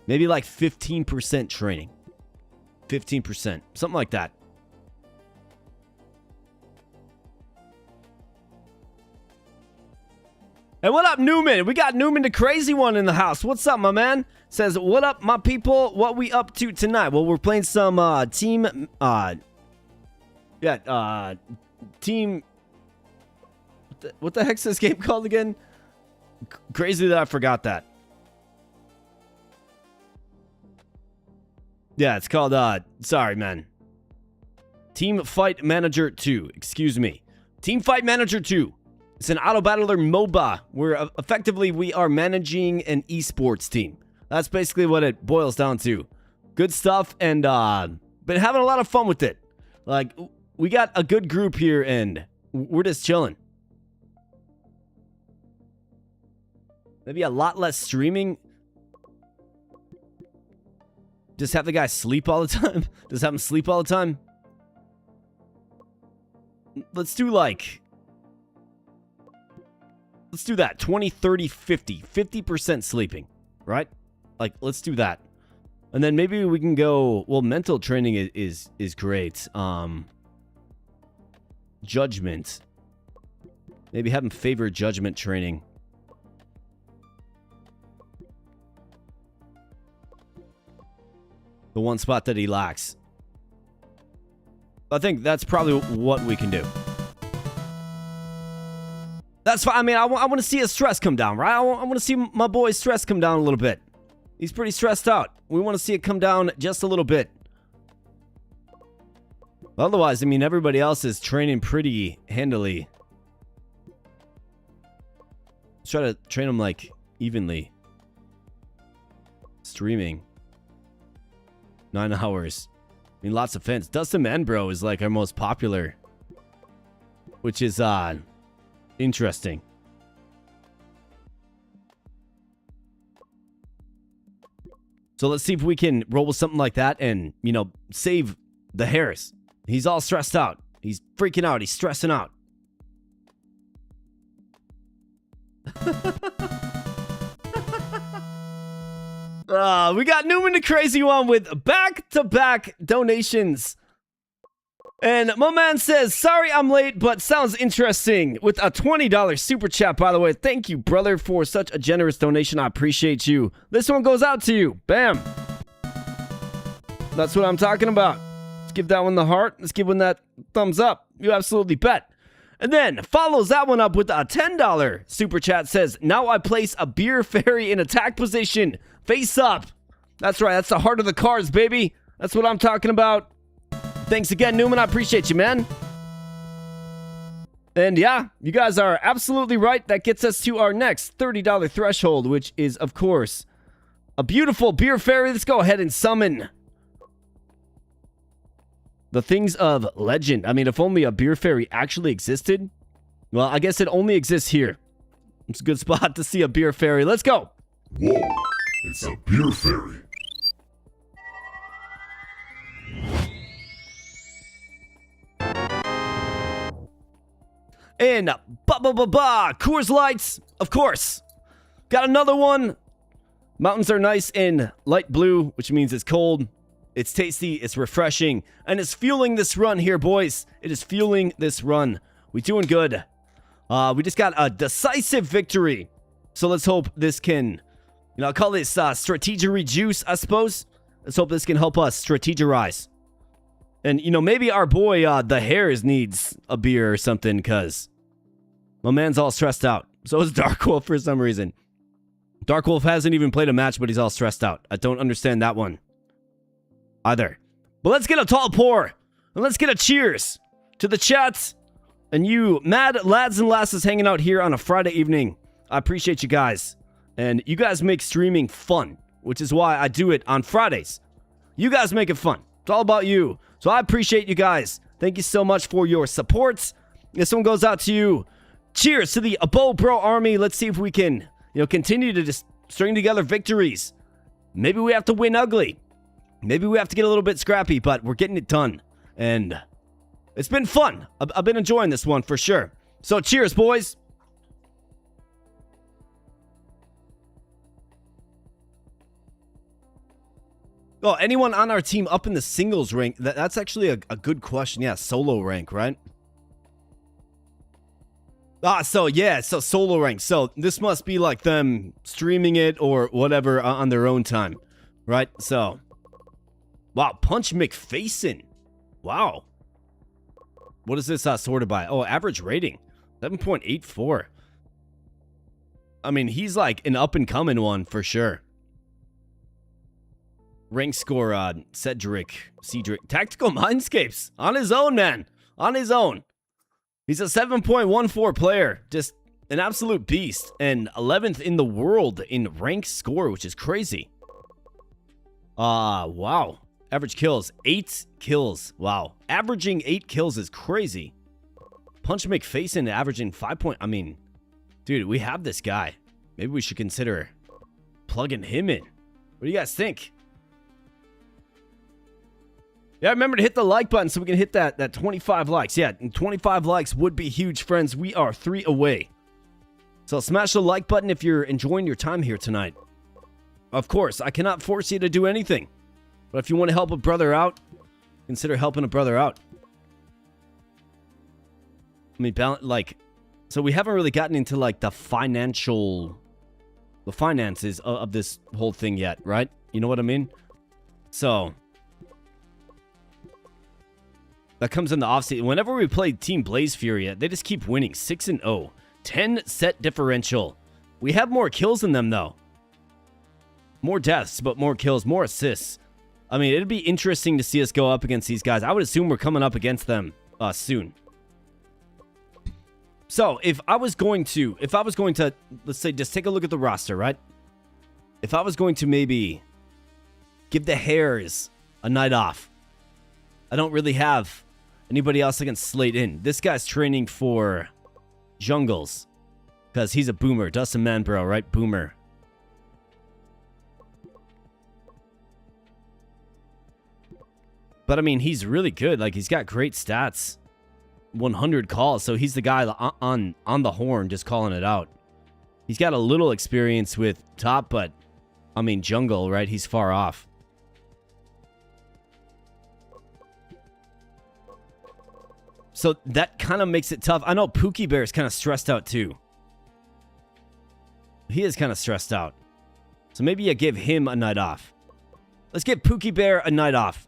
Maybe like 15% training. 15%. Something like that. Hey, what up, Newman? We got Newman the Crazy One in the house. What's up, my man? Says, what up, my people? What we up to tonight? Well, we're playing some team... team... What the heck's this game called again? Crazy that I forgot that. Yeah, it's called, sorry, man. Teamfight Manager 2. Excuse me. Teamfight Manager 2. It's an Autobattler MOBA, where effectively we are managing an esports team. That's basically what it boils down to. Good stuff, and, been having a lot of fun with it. Like, we got a good group here, and we're just chilling. Maybe a lot less streaming. Just have the guy sleep all the time? Just have him sleep all the time? Let's do like... Let's do that. 20, 30, 50. 50% sleeping. Right? Like, let's do that. And then maybe we can go... Well, mental training is great. Judgment. Maybe have him favor judgment training. The one spot that he lacks. I think that's probably what we can do. That's fine. I mean, I want to see his stress come down, right? I want to see my boy's stress come down a little bit. He's pretty stressed out. We want to see it come down just a little bit. Otherwise, I mean, everybody else is training pretty handily. Let's try to train them, like, evenly. Streaming. 9 hours. I mean, lots of fans. Dustin Manbro is like our most popular. Which is, interesting. So let's see if we can roll with something like that and, you know, save the Harris. He's all stressed out. He's freaking out. He's stressing out. We got Newman the Crazy One with back-to-back donations. And my man says, sorry I'm late, but sounds interesting. With a $20 super chat, by the way. Thank you, brother, for such a generous donation. I appreciate you. This one goes out to you. Bam. That's what I'm talking about. Let's give that one the heart. Let's give one that thumbs up. You absolutely bet. And then follows that one up with a $10 super chat. Says, now I place a beer fairy in attack position. Face up. That's right. That's the heart of the cards, baby. That's what I'm talking about. Thanks again, Newman. I appreciate you, man. And yeah, you guys are absolutely right. That gets us to our next $30 threshold, which is, of course, a beautiful beer fairy. Let's go ahead and summon The things of legend. I mean, if only a beer fairy actually existed. Well, I guess it only exists here. It's a good spot to see a beer fairy. Let's go. Whoa, it's a beer fairy. And Coors Lights, of course. Got another one. Mountains are nice in light blue, which means it's cold. It's tasty, it's refreshing, and it's fueling this run here, boys. It is fueling this run. We doing good. We just got a decisive victory. So let's hope this can, I'll call this strategery juice, I suppose. Let's hope this can help us strategize. And, maybe our boy, the Hares, needs a beer or something, because my man's all stressed out. So is Dark Wolf for some reason. Dark Wolf hasn't even played a match, but he's all stressed out. I don't understand that one either. But let's get a tall pour, and let's get a cheers to the chat, and you mad lads and lasses hanging out here on a Friday evening. I appreciate you guys, and you guys make streaming fun, which is why I do it on Fridays. You guys make it fun. It's all about you. So I appreciate you guys. Thank you so much for your support. This one goes out to you. Cheers to the Abo Bro Army. Let's see if we can, continue to just string together victories. Maybe we have to win ugly. Maybe we have to get a little bit scrappy, but we're getting it done. And it's been fun. I've been enjoying this one for sure. So cheers, boys. Oh, anyone on our team up in the singles rank? That's actually a good question. Yeah, solo rank, right? So solo rank. So this must be like them streaming it or whatever on their own time, right? So, wow, Punch McFacin. Wow. What is this sorted by? Oh, average rating, 7.84. I mean, he's like an up-and-coming one for sure. Rank score, Cedric. Tactical Mindscapes. On his own, man. On his own. He's a 7.14 player. Just an absolute beast. And 11th in the world in rank score, which is crazy. Wow. Average kills. 8 kills. Wow. Averaging 8 kills is crazy. Punch McFacin averaging 5 point... I mean, dude, we have this guy. Maybe we should consider plugging him in. What do you guys think? Yeah, remember to hit the like button so we can hit that 25 likes. Yeah, and 25 likes would be huge, friends. We are 3 away. So smash the like button if you're enjoying your time here tonight. Of course, I cannot force you to do anything. But if you want to help a brother out, consider helping a brother out. I mean, so we haven't really gotten into like the finances of this whole thing yet, right? You know what I mean? So that comes in the offseason. Whenever we play Team Blaze Fury, they just keep winning 6-0. 10 set differential. We have more kills than them, though. More deaths, but more kills, more assists. I mean, it'd be interesting to see us go up against these guys. I would assume we're coming up against them soon. So, if I was going to, let's say, just take a look at the roster, right? If I was going to maybe give the Hares a night off, I don't really have anybody else I can slate in. This guy's training for jungles because he's a boomer. Dustin Manbro, right? Boomer. But I mean, he's really good. Like, he's got great stats. 100 calls. So he's the guy on the horn just calling it out. He's got a little experience with top, but I mean, jungle, right? He's far off. So that kind of makes it tough. I know Pookie Bear is kind of stressed out too. He is kind of stressed out. So maybe you give him a night off. Let's give Pookie Bear a night off.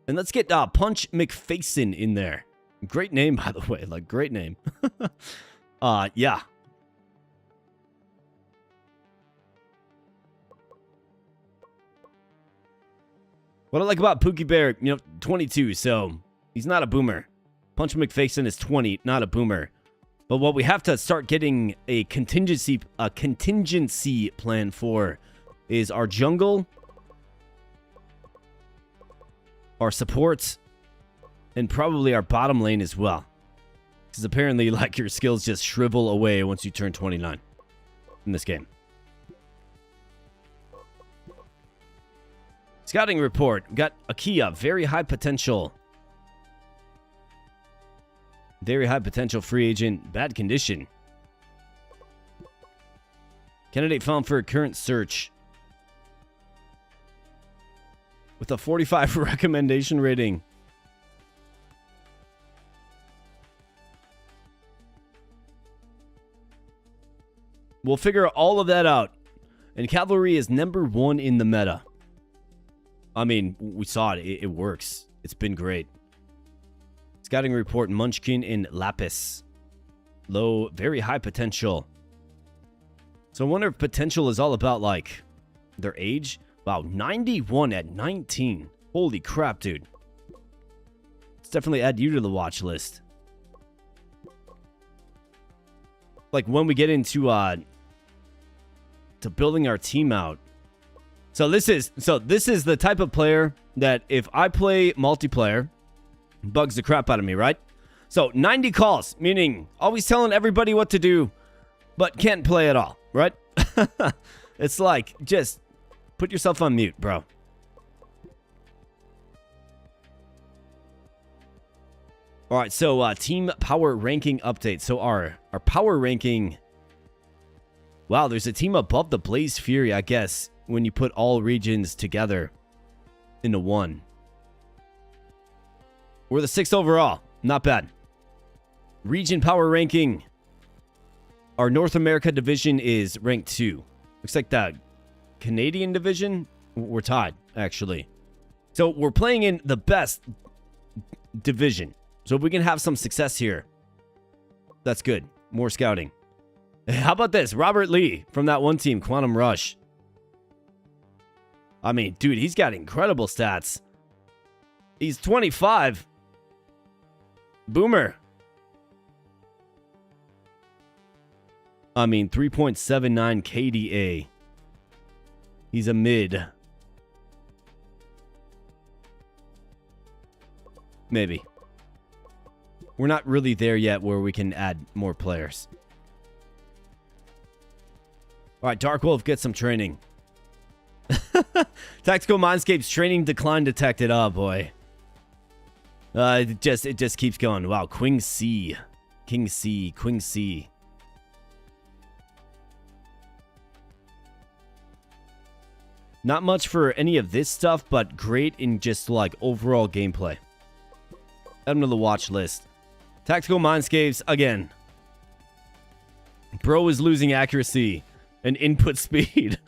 And let's get Punch McFacin in there. Great name, by the way. Like, great name. Yeah. What I like about Pookie Bear, 22, so he's not a boomer. Punch McFacin is 20, not a boomer. But what we have to start getting a contingency plan for is our jungle our support, and probably our bottom lane as well. Because apparently, like, your skills just shrivel away once you turn 29 in this game. Scouting report. Got Akia. Very high potential. Very high potential free agent. Bad condition. Candidate found for a current search. With a 45 recommendation rating. We'll figure all of that out. And Cavalry is number 1 in the meta. I mean, we saw it. It works. It's been great. Scouting report, Munchkin and Lapis. Low, very high potential. So I wonder if potential is all about, like, their age. Wow, 91 at 19. Holy crap, dude. Let's definitely add you to the watch list. Like, when we get into, to building our team out. So this is the type of player that if I play multiplayer, bugs the crap out of me, right? So 90 calls, meaning always telling everybody what to do, but can't play at all, right? It's like, just put yourself on mute, bro. All right, so team power ranking update. So our power ranking. Wow, there's a team above the Blaze Fury, I guess, when you put all regions together into one. We're the 6th overall. Not bad. Region power ranking. Our North America division is ranked 2. Looks like that Canadian division, we're tied, actually. So we're playing in the best division. So if we can have some success here, that's good. More scouting. How about this? Robert Lee from that one team, Quantum Rush. I mean, dude, he's got incredible stats. He's 25. Boomer. I mean, 3.79 KDA. He's a mid. Maybe. We're not really there yet where we can add more players. All right, Dark Wolf, get some training. Tactical Mindscape's training decline detected. Oh, boy. It just keeps going. Wow, Queen C. King C. Queen C. Not much for any of this stuff, but great in just, like, overall gameplay. Add him to the watch list. Tactical Mindscapes, again. Bro is losing accuracy and input speed.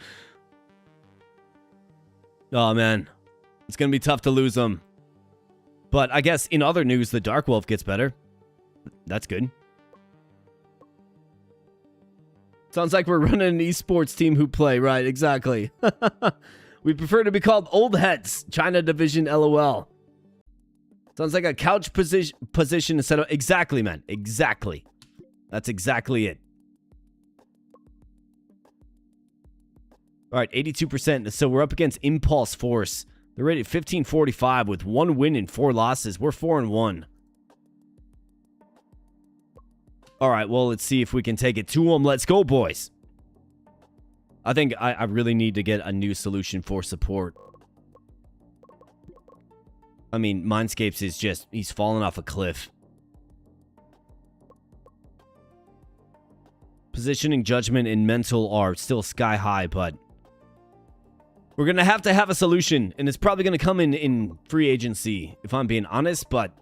Oh, man. It's going to be tough to lose him. But I guess in other news, the Dark Wolf gets better. That's good. Sounds like we're running an esports team who play. Right, exactly. We prefer to be called old heads. China Division LOL. Sounds like a couch position instead of... Exactly, man. Exactly. That's exactly it. All right, 82%. So we're up against Impulse Force. They're rated 1545 with 1 win and 4 losses. We're 4-1. All right, well, let's see if we can take it to them. Let's go, boys. I think I really need to get a new solution for support. I mean, Mindscapes is just... He's fallen off a cliff. Positioning, judgment, and mental are still sky high, but... We're going to have a solution, and it's probably going to come in free agency, if I'm being honest, but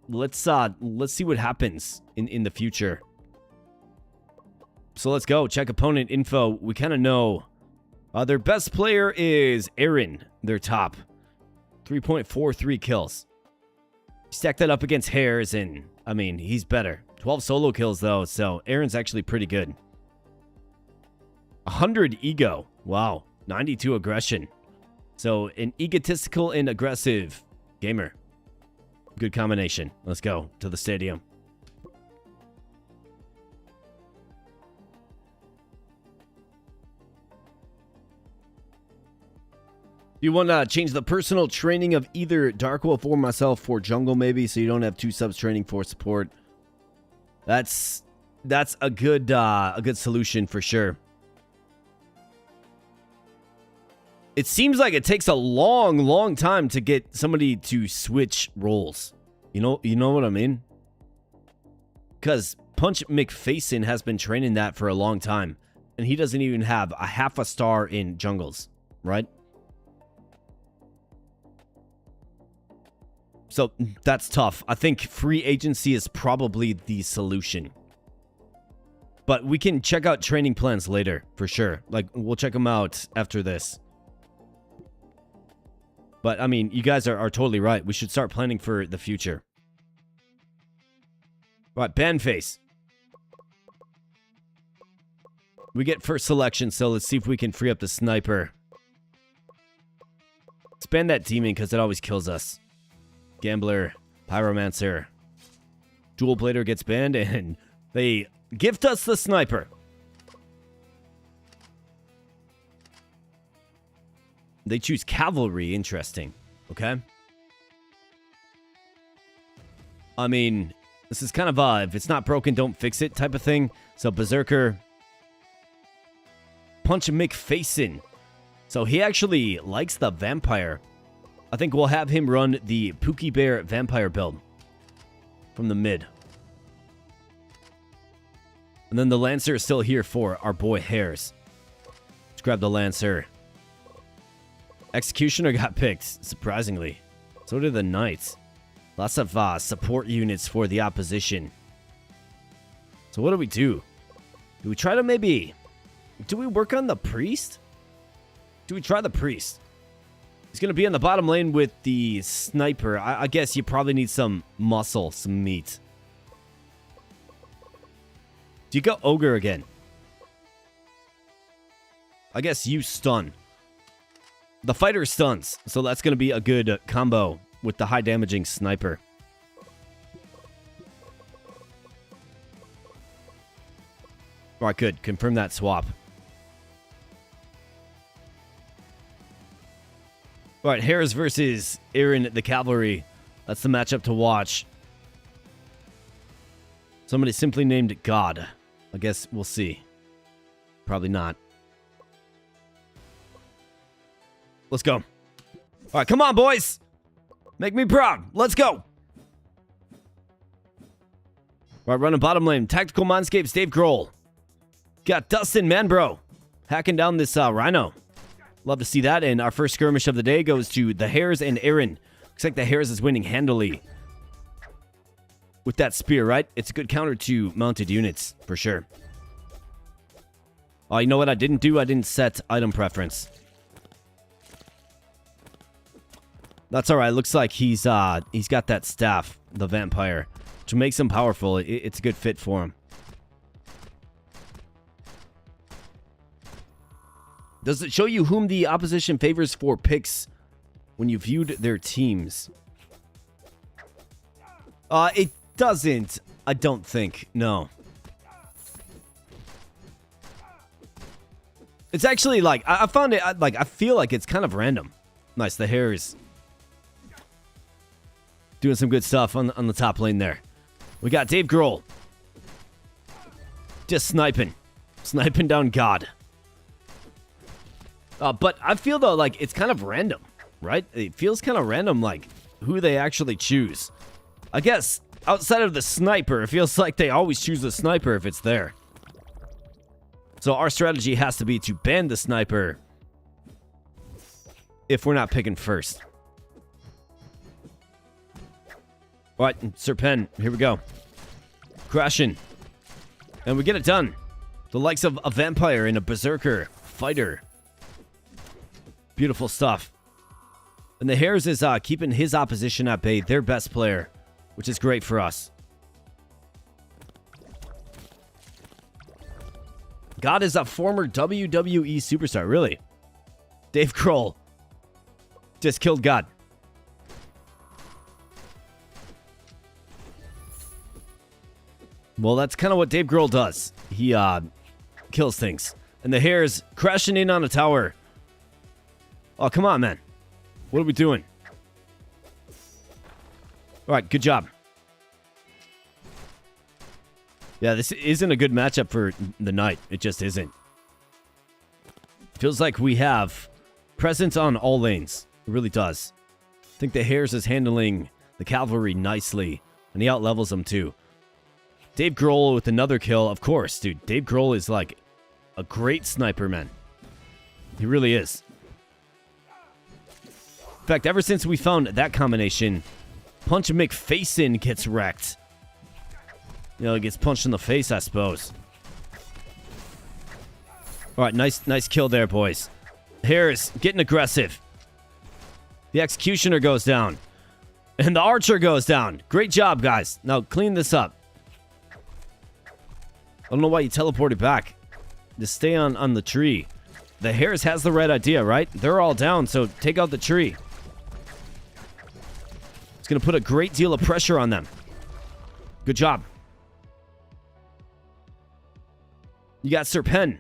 let's see what happens in the future. So let's go. Check opponent info. We kind of know. Their best player is Aaron, their top. 3.43 kills. Stack that up against Hares, and, I mean, he's better. 12 solo kills, though, so Aaron's actually pretty good. 100 ego. Wow. 92 aggression. So, an egotistical and aggressive gamer. Good combination. Let's go to the stadium. You want to change the personal training of either Dark Wolf or myself for jungle, maybe, so you don't have 2 subs training for support. That's a good solution for sure. It seems like it takes a long time to get somebody to switch roles. You know what I mean? Because Punch McFacin has been training that for a long time, and he doesn't even have a half a star in jungles, right? So that's tough. I think free agency is probably the solution. But we can check out training plans later, for sure. Like, we'll check them out after this. But, I mean, you guys are totally right. We should start planning for the future. Right, band face. We get first selection, so let's see if we can free up the sniper. Let's ban that demon, because it always kills us. Gambler, Pyromancer. Dual Blader gets banned, and they gift us the sniper. They choose Cavalry. Interesting. Okay. I mean, this is kind of if it's not broken, don't fix it type of thing. So Berserker. Punch McFacin. So he actually likes the Vampire. I think we'll have him run the Pookie Bear Vampire build from the mid. And then the Lancer is still here for our boy Hares. Let's grab the Lancer. Executioner got picked, surprisingly. So did the Knights. Lots of support units for the opposition. So what do we do? Do we try to maybe... Do we work on the Priest? Do we try the Priest? He's going to be in the bottom lane with the Sniper. I guess you probably need some muscle, some meat. Do you go Ogre again? I guess you stun. The fighter stuns, so that's going to be a good combo with the high damaging Sniper. Alright, good. Confirm that swap. Alright, Hares versus Aaron the Cavalry. That's the matchup to watch. Somebody simply named God. I guess we'll see. Probably not. Let's go. Alright, come on, boys. Make me proud. Let's go. Alright, running bottom lane. Tactical Mindscapes, Dave Grohl. Got Dustin Manbro hacking down this Rhino. Love to see that. And our first skirmish of the day goes to the Hares and Aaron. Looks like the Hares is winning handily with that spear, right? It's a good counter to mounted units, for sure. Oh, you know what I didn't do? I didn't set item preference. That's all right. Looks like he's got that staff, the Vampire, which makes him powerful. It's a good fit for him. Does it show you whom the opposition favors for picks when you viewed their teams? It doesn't. I don't think. No. It's actually like, I found it, like, I feel like it's kind of random. Nice, the Hares doing some good stuff on the top lane there. We got Dave Grohl. Just sniping. Sniping down God. But I feel, though, like, it's kind of random, right? It feels kind of random, like, who they actually choose. I guess, outside of the Sniper, it feels like they always choose the Sniper if it's there. So our strategy has to be to ban the Sniper if we're not picking first. Alright, Sir Pen, here we go. Crashing. And we get it done. The likes of a Vampire and a Berserker fighter. Beautiful stuff. And the Hares is keeping his opposition at bay, their best player, which is great for us. God is a former WWE superstar, really. Dave Grohl just killed God. Well, that's kind of what Dave Grohl does. He kills things. And the Hares crashing in on a tower. Oh, come on, man. What are we doing? All right, good job. Yeah, this isn't a good matchup for the Knight. It just isn't. Feels like we have presence on all lanes. It really does. I think the Hares is handling the cavalry nicely, and he outlevels them too. Dave Grohl with another kill. Of course, dude. Dave Grohl is like a great sniper, man. He really is. In fact, ever since we found that combination, Punch McFacin gets wrecked. You know, he gets punched in the face, I suppose. All right, nice kill there, boys. Harris getting aggressive. The Executioner goes down. And the Archer goes down. Great job, guys. Now, clean this up. I don't know why you teleported back. Just stay on the tree. The Harris has the right idea, right? They're all down, so take out the tree. It's going to put a great deal of pressure on them. Good job. You got Serpen.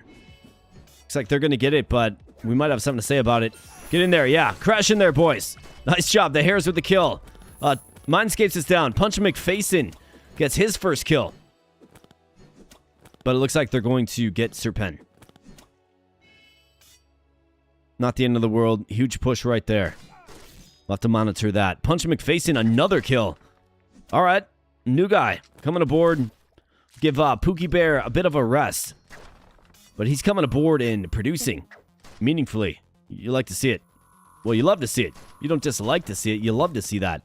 Looks like they're going to get it, but we might have something to say about it. Get in there. Yeah, crash in there, boys. Nice job. The Hares with the kill. Mindscapes is down. Punch McFacin gets his first kill. But it looks like they're going to get Serpen. Not the end of the world. Huge push right there. We'll have to monitor that. Punch McFacin, another kill. All right. New guy coming aboard. Give Pookie Bear a bit of a rest. But he's coming aboard and producing meaningfully. You like to see it. Well, you love to see it. You don't just like to see it. You love to see that.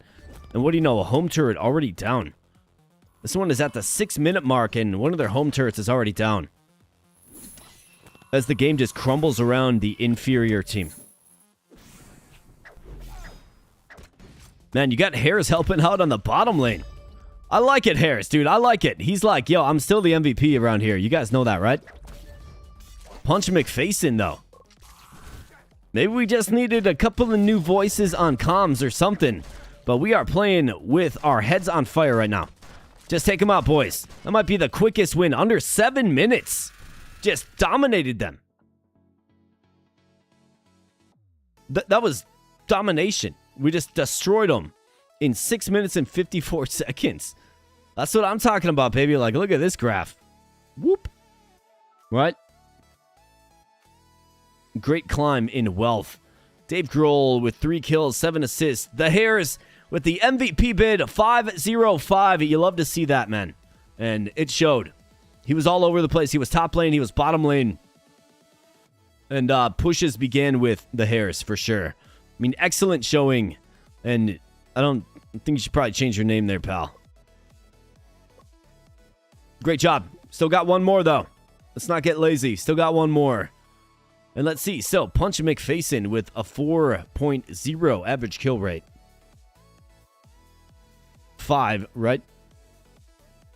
And what do you know? A home turret already down. This one is at the 6-minute mark, and one of their home turrets is already down. As the game just crumbles around the inferior team. Man, you got Harris helping out on the bottom lane. I like it, Harris, dude. I like it. He's like, yo, I'm still the MVP around here. You guys know that, right? Punch McFacin, though. Maybe we just needed a couple of new voices on comms or something. But we are playing with our heads on fire right now. Just take them out, boys. That might be the quickest win. Under 7 minutes. Just dominated them. That was domination. We just destroyed them in 6 minutes and 54 seconds. That's what I'm talking about, baby. Like, look at this graph. Whoop. Right? Great climb in wealth. Dave Grohl with 3 kills, 7 assists. The Hares with the MVP bid, 505. You love to see that, man. And it showed. He was all over the place. He was top lane. He was bottom lane. And pushes began with the Hares, for sure. I mean, excellent showing. And I think you should probably change your name there, pal. Great job. Still got one more, though. Let's not get lazy. Still got one more. And let's see. So, Punch McFacin with a 4.0 average kill rate. 5, right?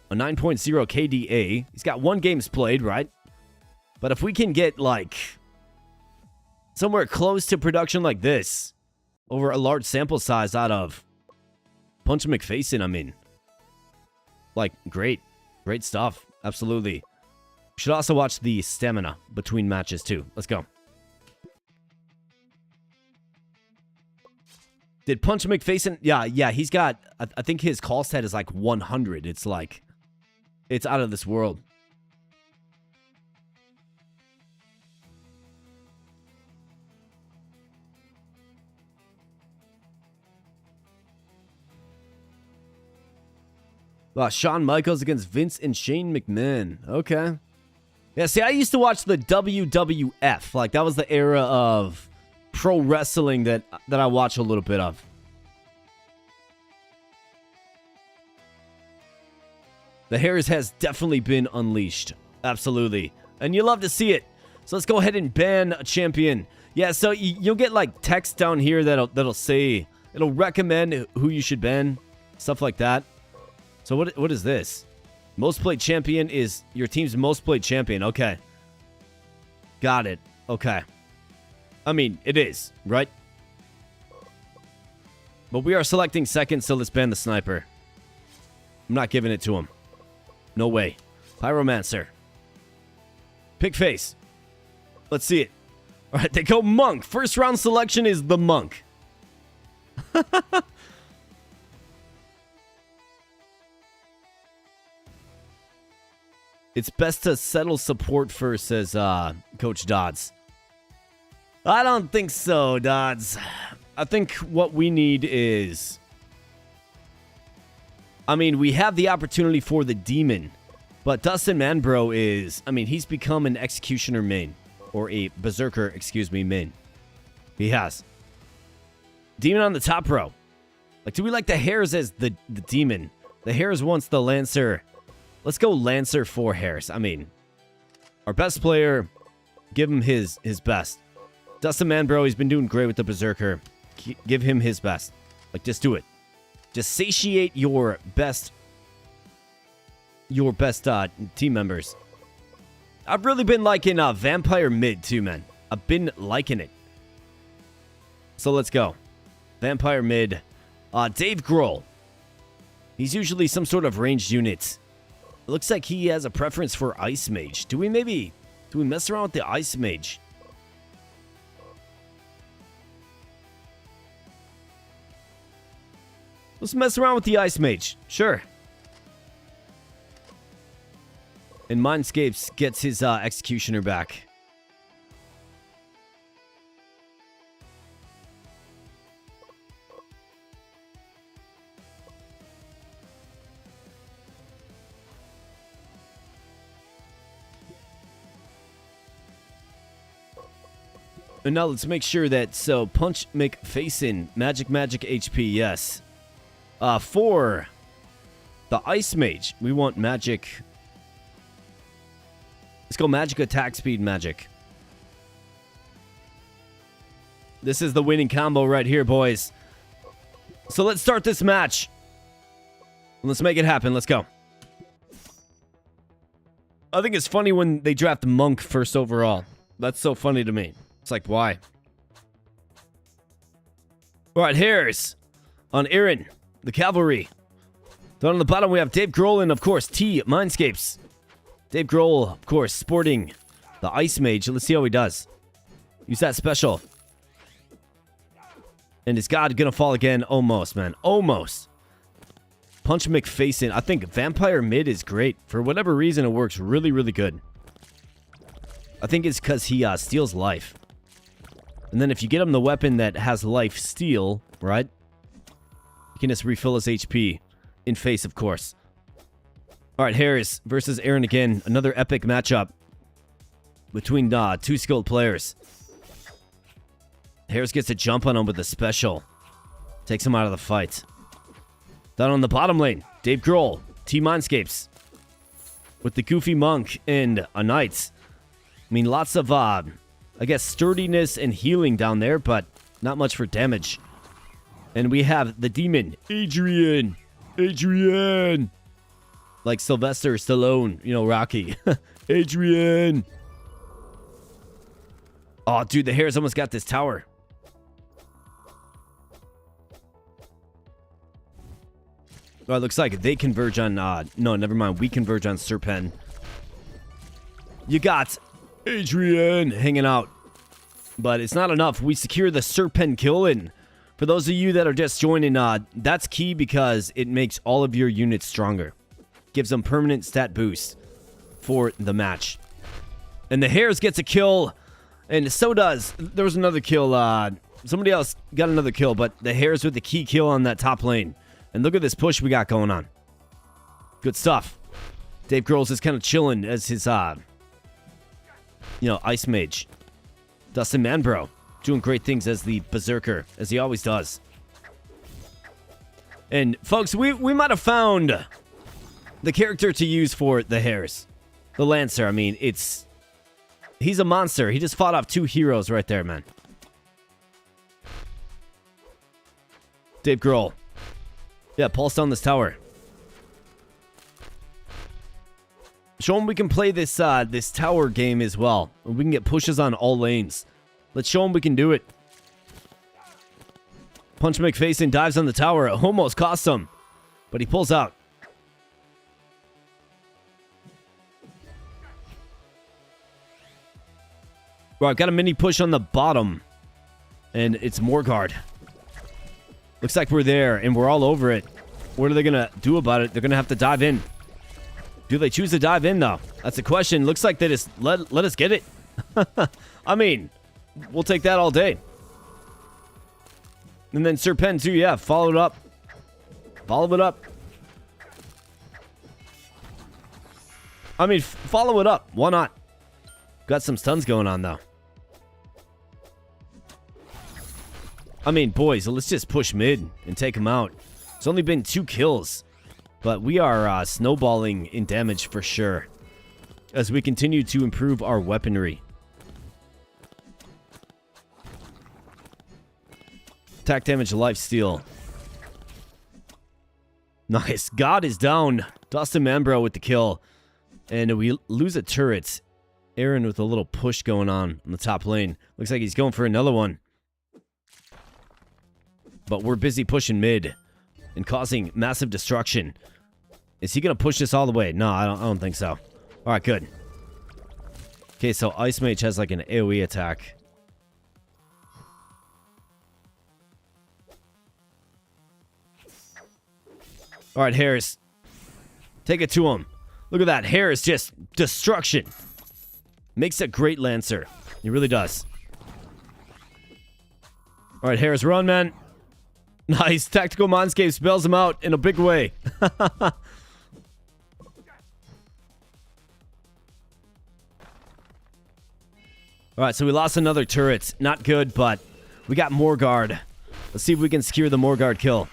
A 9.0 KDA. He's got 1 games played, right? But if we can get, like, somewhere close to production like this, over a large sample size out of Punch McFacin, I mean, like, great. Great stuff. Absolutely. Should also watch the stamina between matches, too. Let's go. Did Punch McFacin... Yeah, he's got... I think his call set is like 100. It's like... It's out of this world. Shawn Michaels against Vince and Shane McMahon. Okay. Yeah, see, I used to watch the WWF. Like, that was the era of pro wrestling that I watch a little bit of. The Hares has definitely been unleashed. Absolutely. And you love to see it. So let's go ahead and ban a champion. Yeah, so you'll get, like, text down here that'll say... It'll recommend who you should ban. Stuff like that. So what is this? Most played champion is your team's most played champion. Okay. Got it. Okay. I mean, it is, right? But we are selecting second, so let's ban the sniper. I'm not giving it to him. No way. Pyromancer. Pig face. Let's see it. All right, they go monk. First round selection is the monk. It's best to settle support first, says Coach Dodds. I don't think so, Dodds. I think what we need is... I mean, we have the opportunity for the Demon, but Dustin Manbro is... I mean, he's become an Executioner main. Or a Berserker, excuse me, main. He has. Demon on the top row. Like, do we like the Hares as the Demon? The Hares wants the Lancer. Let's go Lancer for Hares. I mean, our best player, give him his best. Dustin Manbro, he's been doing great with the Berserker. Give him his best. Like, just do it. Just satiate your best team members. I've really been liking Vampire mid too, man. I've been liking it. So let's go. Vampire mid. Dave Grohl. He's usually some sort of ranged unit. It looks like he has a preference for Ice Mage. Do we mess around with the Ice Mage? Let's mess around with the Ice Mage. Sure. And Mindscapes gets his Executioner back. And now let's make sure that, so Punch McFacin, Magic HP, yes. For the Ice Mage, we want Magic. Let's go Magic Attack Speed Magic. This is the winning combo right here, boys. So let's start this match. Let's make it happen. Let's go. I think it's funny when they draft Monk first overall. That's so funny to me. It's like, why? All right, Hares on Aaron, the Cavalry. Down on the bottom, we have Dave Grohl and, of course, T Mindscapes. Dave Grohl, of course, sporting the Ice Mage. Let's see how he does. Use that special. And is God gonna fall again? Almost, man. Almost. Punch McFacin. I think Vampire mid is great. For whatever reason, it works really, really good. I think it's because he steals life. And then if you get him the weapon that has life steal, right? You can just refill his HP. In face, of course. Alright, Harris versus Aaron again. Another epic matchup between two skilled players. Harris gets a jump on him with a special. Takes him out of the fight. Down on the bottom lane, Dave Grohl, T Mindscapes. With the Goofy Monk and a Knight. I mean, lots of, I guess, sturdiness and healing down there, but not much for damage. And we have the Demon, Adrian. Like Sylvester Stallone, you know, Rocky. Adrian. Oh, dude, the Hares almost got this tower. Oh, it looks like they converge on, no, never mind. We converge on Serpen. You got Adrian hanging out. But it's not enough. We secure the Serpen kill, and for those of you that are just joining, that's key because it makes all of your units stronger. Gives them permanent stat boost for the match. And the Hares gets a kill, and so does... There was another kill. Somebody else got another kill, but the Hares with the key kill on that top lane. And look at this push we got going on. Good stuff. Dave Grohl's is kind of chilling as his, Ice Mage. Dustin Manbro doing great things as the Berserker, as he always does. And, folks, we might have found the character to use for the Hares. The Lancer, I mean, he's a monster. He just fought off two heroes right there, man. Dave Grohl. Yeah, pulse down this tower. Show him we can play this this tower game as well. We can get pushes on all lanes. Let's show him we can do it. Punch McFacin dives on the tower. It almost cost him. But he pulls out. Well, I've got a mini push on the bottom. And it's Morgard. Looks like we're there, and we're all over it. What are they going to do about it? They're going to have to dive in. Do they choose to dive in, though? That's the question. Looks like they just let us get it. I mean, we'll take that all day. And then Serpent, too, yeah, follow it up. Follow it up. I mean, follow it up. Why not? Got some stuns going on, though. I mean, boys, let's just push mid and take them out. It's only been 2 kills. But we are snowballing in damage for sure. As we continue to improve our weaponry. Attack damage, lifesteal. Nice. God is down. Dustin Manbro with the kill. And we lose a turret. Aaron with a little push going on the top lane. Looks like he's going for another one. But we're busy pushing mid. And causing massive destruction. Is he going to push this all the way? No, I don't think so. Alright, good. Okay, so Ice Mage has like an AoE attack. Alright, Harris. Take it to him. Look at that. Harris just destruction. Makes a great Lancer. He really does. Alright, Harris, run, man. Nice. Tactical Mindscape spells him out in a big way. Alright, so we lost another turret. Not good, but we got Morgard. Let's see if we can secure the Morgard kill.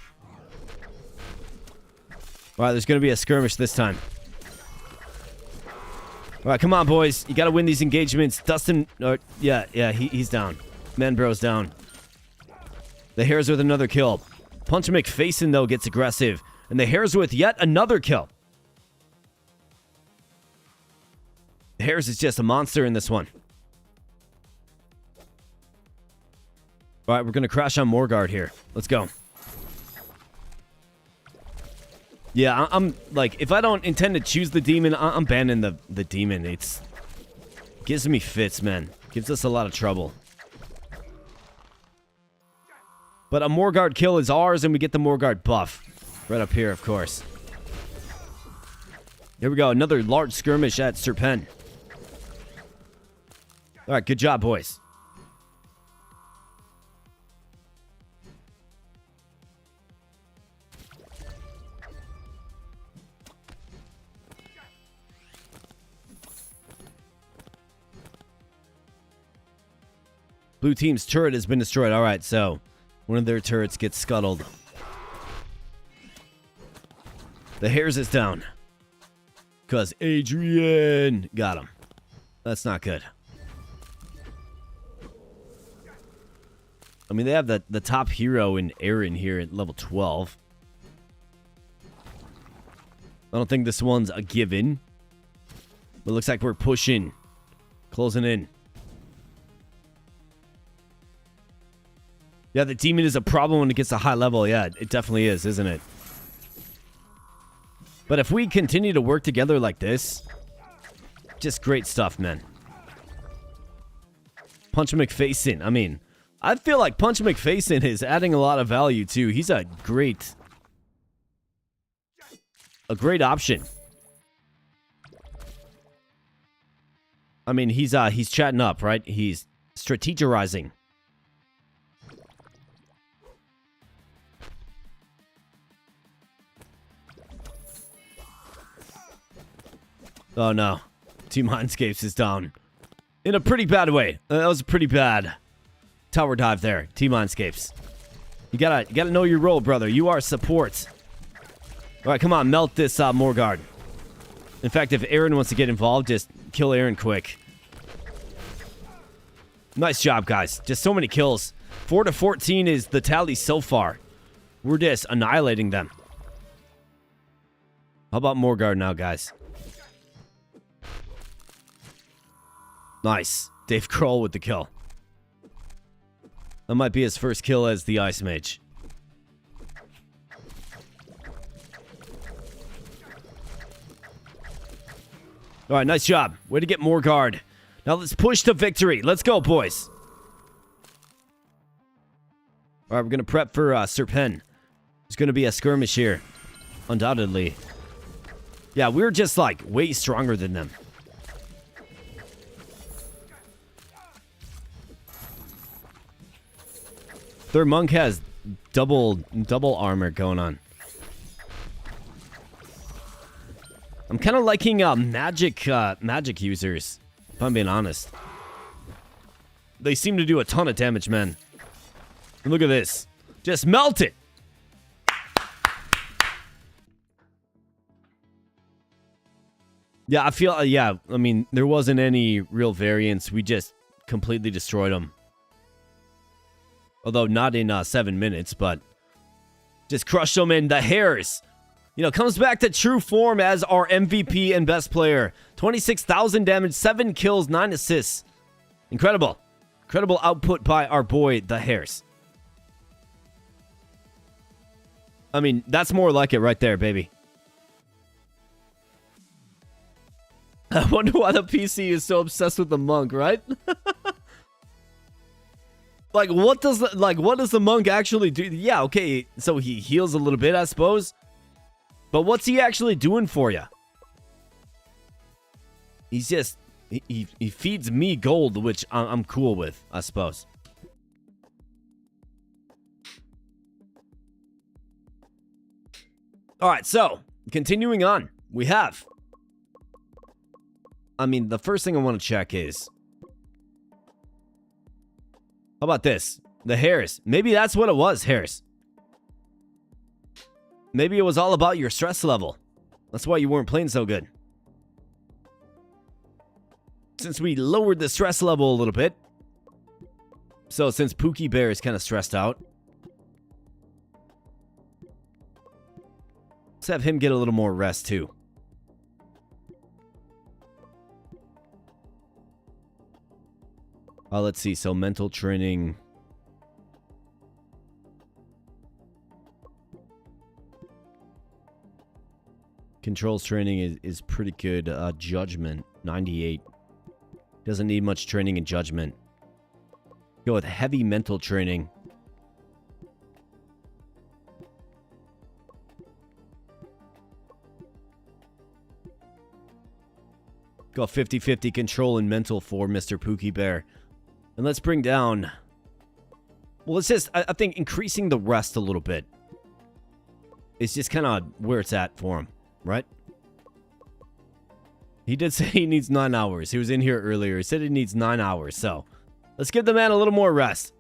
Alright, there's going to be a skirmish this time. Alright, come on, boys. You got to win these engagements. Dustin... yeah, he's down. Manbro's down. The Hares with another kill. Punch McFacin, though, gets aggressive. And the Hares with yet another kill. The Hares is just a monster in this one. Alright, we're going to crash on Morgard here. Let's go. Yeah, I'm like, if I don't intend to choose the demon, I'm banning the demon. It gives me fits, man. Gives us a lot of trouble. But a Morgard kill is ours, and we get the Morgard buff. Right up here, of course. Here we go. Another large skirmish at Serpent. Alright, good job, boys. Blue team's turret has been destroyed. Alright, so one of their turrets gets scuttled. The Hares is down. Because Adrian got him. That's not good. I mean, they have the top hero in Aaron here at level 12. I don't think this one's a given. But it looks like we're pushing. Closing in. Yeah, the demon is a problem when it gets to high level. Yeah, it definitely is, isn't it? But if we continue to work together like this, just great stuff, man. Punch McFacin. I mean, I feel like Punch McFacin is adding a lot of value, too. He's a great option. I mean, he's chatting up, right? He's strategizing. Oh no. Team Mindscapes is down. In a pretty bad way. That was a pretty bad tower dive there. Team Mindscapes. You gotta know your role, brother. You are support. Alright, come on, melt this Morgard. In fact, if Aaron wants to get involved, just kill Aaron quick. Nice job, guys. Just so many kills. 4-14 is the tally so far. We're just annihilating them. How about Morgard now, guys? Nice. Dave Kroll with the kill. That might be his first kill as the Ice Mage. Alright, nice job. Way to get Morgard. Now let's push to victory. Let's go, boys. All right, we're going to prep for Serpent. There's going to be a skirmish here. Undoubtedly. Yeah, we're just, like, way stronger than them. Their monk has double armor going on. I'm kind of liking magic users, if I'm being honest. They seem to do a ton of damage, man. And look at this. Just melt it. Yeah, I feel, I mean, there wasn't any real variance. We just completely destroyed them. Although not in 7 minutes, but just crushed them. And the Hares, you know, comes back to true form as our MVP and best player. 26,000 damage, 7 kills, 9 assists. Incredible. Incredible output by our boy, the Hares. I mean, that's more like it right there, baby. I wonder why the PC is so obsessed with the monk, right? Like, what does the monk actually do? Yeah, okay, so he heals a little bit, I suppose. But what's he actually doing for you? He's just, he feeds me gold, which I'm cool with, I suppose. All right, so continuing on, we have. I mean, the first thing I want to check is, how about this? The Hares. Maybe that's what it was, Hares. Maybe it was all about your stress level. That's why you weren't playing so good. Since we lowered the stress level a little bit. So since Pookie Bear is kind of stressed out, let's have him get a little more rest too. Let's see. So mental training. Controls training is pretty good. Judgment, 98. Doesn't need much training in judgment. Go with heavy mental training. Go 50-50 control and mental for Mr. Pookie Bear. And let's bring down... Well, it's just, I think, increasing the rest a little bit. It's just kind of where it's at for him, right? He did say he needs 9 hours. He was in here earlier. He said he needs 9 hours. So, let's give the man a little more rest.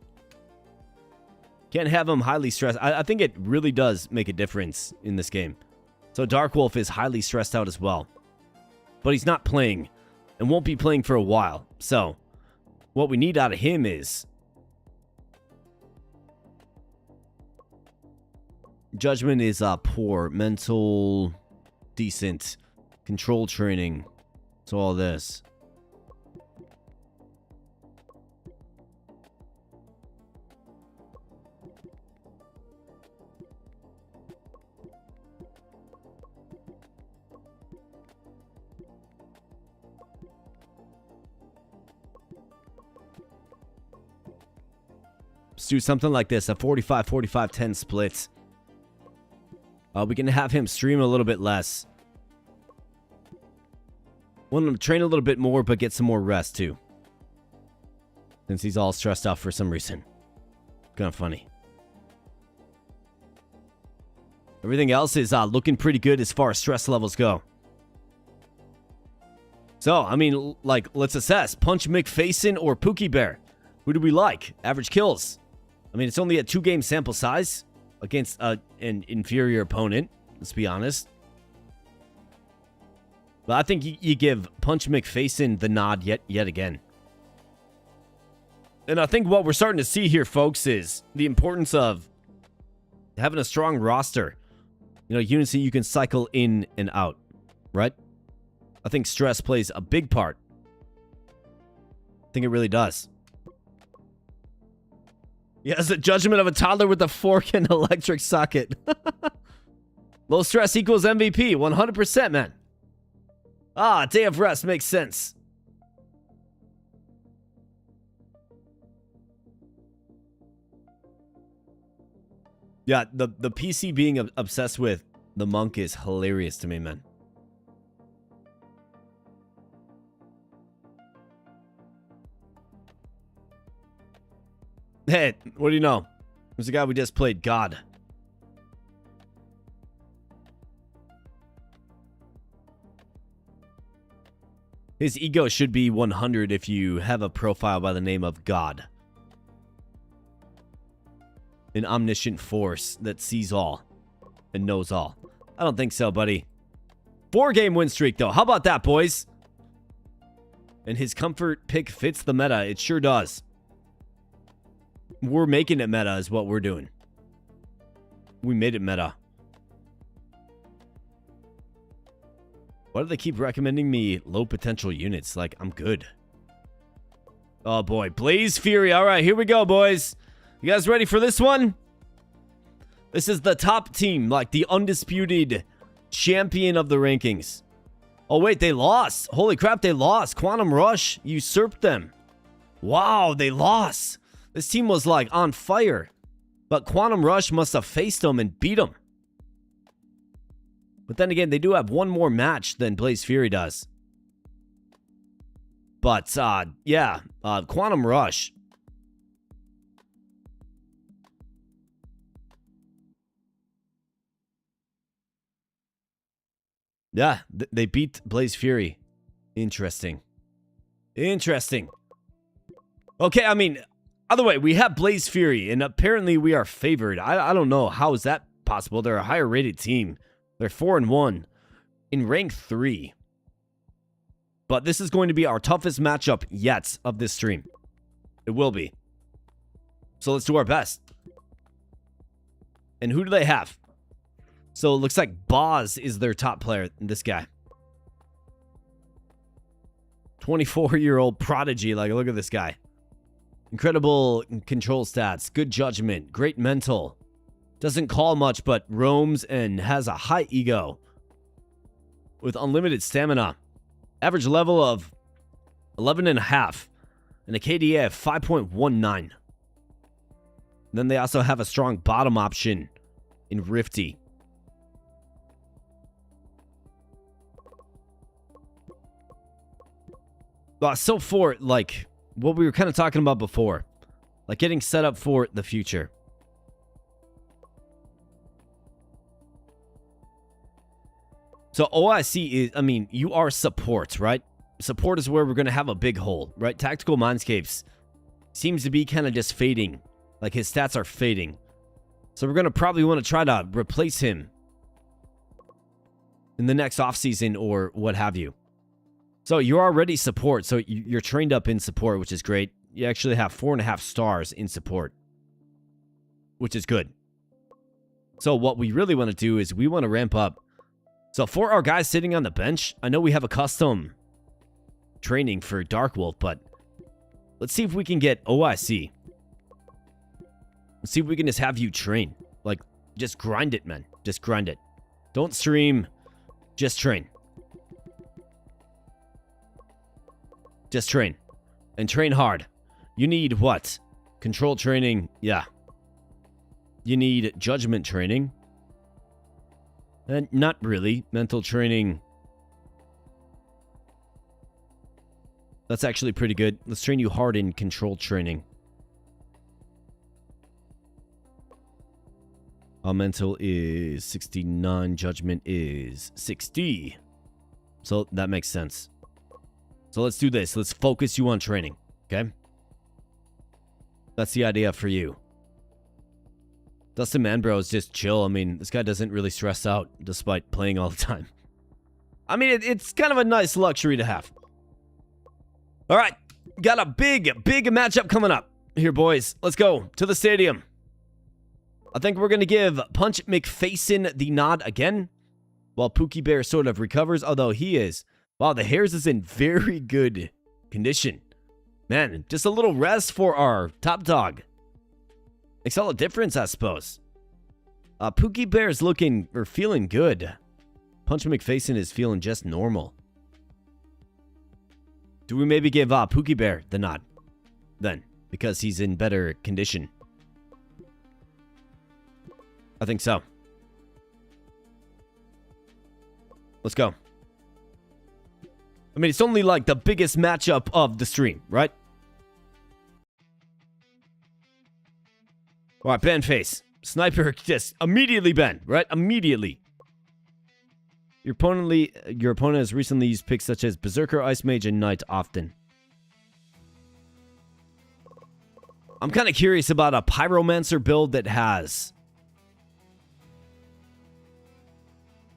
Can't have him highly stressed. I think it really does make a difference in this game. So, Dark Wolf is highly stressed out as well. But he's not playing. And won't be playing for a while. So... what we need out of him is judgment is poor, mental decent, control training. So all this. Let's do something like this, a 45-45-10 split. We can have him stream a little bit less. Want him to train a little bit more, but get some more rest too. Since he's all stressed out for some reason. Kind of funny. Everything else is looking pretty good as far as stress levels go. So, I mean, like, let's assess. Punch McFacin or Pookie Bear? Who do we like? Average kills. I mean, it's only a 2-game sample size against an inferior opponent. Let's be honest. But I think you give Punch McFacin the nod yet again. And I think what we're starting to see here, folks, is the importance of having a strong roster. You know, units that you can cycle in and out, right? I think stress plays a big part. I think it really does. Yes, the judgment of a toddler with a fork and electric socket. Low stress equals MVP. 100%, man. Ah, day of rest makes sense. Yeah, the PC being obsessed with the monk is hilarious to me, man. Hey, what do you know? There's the guy we just played, God. His ego should be 100 if you have a profile by the name of God. An omniscient force that sees all and knows all. I don't think so, buddy. 4-game win streak, though. How about that, boys? And his comfort pick fits the meta. It sure does. We're making it meta is what we're doing. We made it meta. Why do they keep recommending me low potential units? Like, I'm good. Oh, boy. Blaze Fury. All right, here we go, boys. You guys ready for this one? This is the top team, like the undisputed champion of the rankings. Oh, wait, they lost. Holy crap, they lost. Quantum Rush usurped them. Wow, they lost. This team was, like, on fire. But Quantum Rush must have faced them and beat them. But then again, they do have one more match than Blaze Fury does. But, yeah, Quantum Rush. Yeah, they beat Blaze Fury. Interesting. Interesting. Okay, I mean, either way, we have Blaze Fury, and apparently we are favored. I don't know. How is that possible? They're a higher rated team. They're 4-1 in rank 3. But this is going to be our toughest matchup yet of this stream. It will be. So let's do our best. And who do they have? So it looks like Boz is their top player. This guy. 24-year-old prodigy. Like, look at this guy. Incredible control stats. Good judgment. Great mental. Doesn't call much, but roams and has a high ego. With unlimited stamina. Average level of 11.5. And a KDA of 5.19. Then they also have a strong bottom option in Rifty. So for, like, what we were kind of talking about before. Like, getting set up for the future. So OIC is, I mean, you are support, right? Support is where we're going to have a big hole, right? Tactical Mindscapes seems to be kind of just fading. Like, his stats are fading. So we're going to probably want to try to replace him in the next offseason or what have you. So you're already support. So you're trained up in support, which is great. You actually have 4.5 stars in support, which is good. So what we really want to do is we want to ramp up. So for our guys sitting on the bench, I know we have a custom training for Darkwolf, but let's see if we can get OIC. Let's see if we can just have you train. Like, just grind it, man. Just grind it. Don't stream. Just train. Just train. And train hard. You need what? Control training. Yeah. You need judgment training. And not really. Mental training. That's actually pretty good. Let's train you hard in control training. Mental is 69. Judgment is 60. So that makes sense. So let's do this. Let's focus you on training. Okay? That's the idea for you. Dustin Manbro is just chill. I mean, this guy doesn't really stress out despite playing all the time. I mean, it's kind of a nice luxury to have. All right. Got a big matchup coming up here, boys. Let's go to the stadium. I think we're going to give Punch McFacin the nod again, while Pookie Bear sort of recovers, although he is. Wow, the hairs is in very good condition. Man, just a little rest for our top dog. Makes all the difference, I suppose. Pookie Bear's looking, or feeling good. Punch McFacin is feeling just normal. Do we maybe give Pookie Bear the nod? Then, because he's in better condition. I think so. Let's go. I mean, it's only like the biggest matchup of the stream, right? All right, ban face. Sniper just immediately banned, right? Immediately. Your opponent has recently used picks such as Berserker, Ice Mage, and Knight often. I'm kind of curious about a Pyromancer build that has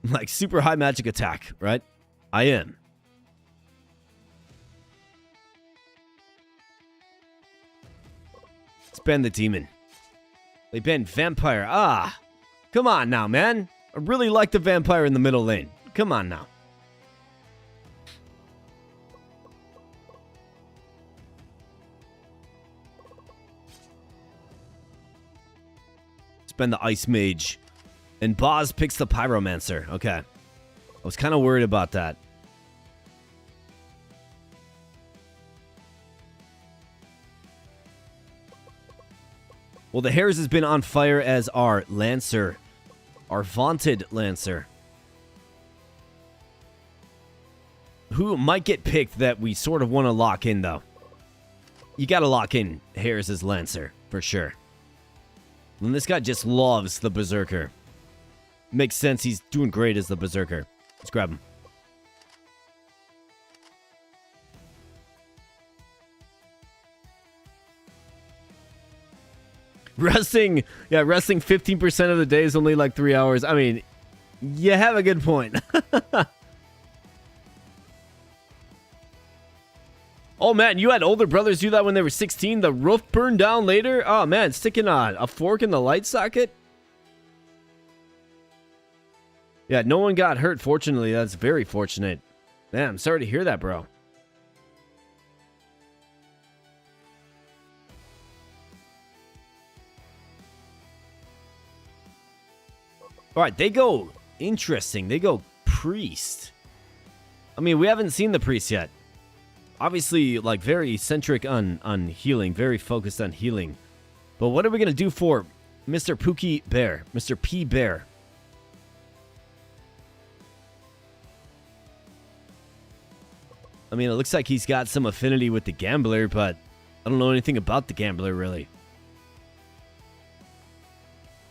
like super high magic attack, right? I am. Let's ban the demon. They banned vampire. Ah, come on now, man. I really like the vampire in the middle lane. Come on now. Spend the Ice Mage. And Boz picks the Pyromancer. Okay. I was kind of worried about that. Well, the Hares has been on fire as our Lancer. Our vaunted Lancer. Who might get picked that we sort of want to lock in, though? You got to lock in Hares' Lancer, for sure. And this guy just loves the Berserker. Makes sense, he's doing great as the Berserker. Let's grab him. Resting 15% of the day is only like 3 hours. I mean, you have a good point. Oh man, you had older brothers do that when they were 16? The roof burned down later? Oh man, sticking a fork in the light socket? Yeah, no one got hurt, fortunately. That's very fortunate. Man, I'm sorry to hear that, bro. Alright, they go interesting. They go priest. I mean, we haven't seen the priest yet. Obviously, like, very centric on healing. Very focused on healing. But what are we going to do for Mr. Pookie Bear? Mr. P. Bear. I mean, it looks like he's got some affinity with the Gambler, but I don't know anything about the Gambler, really.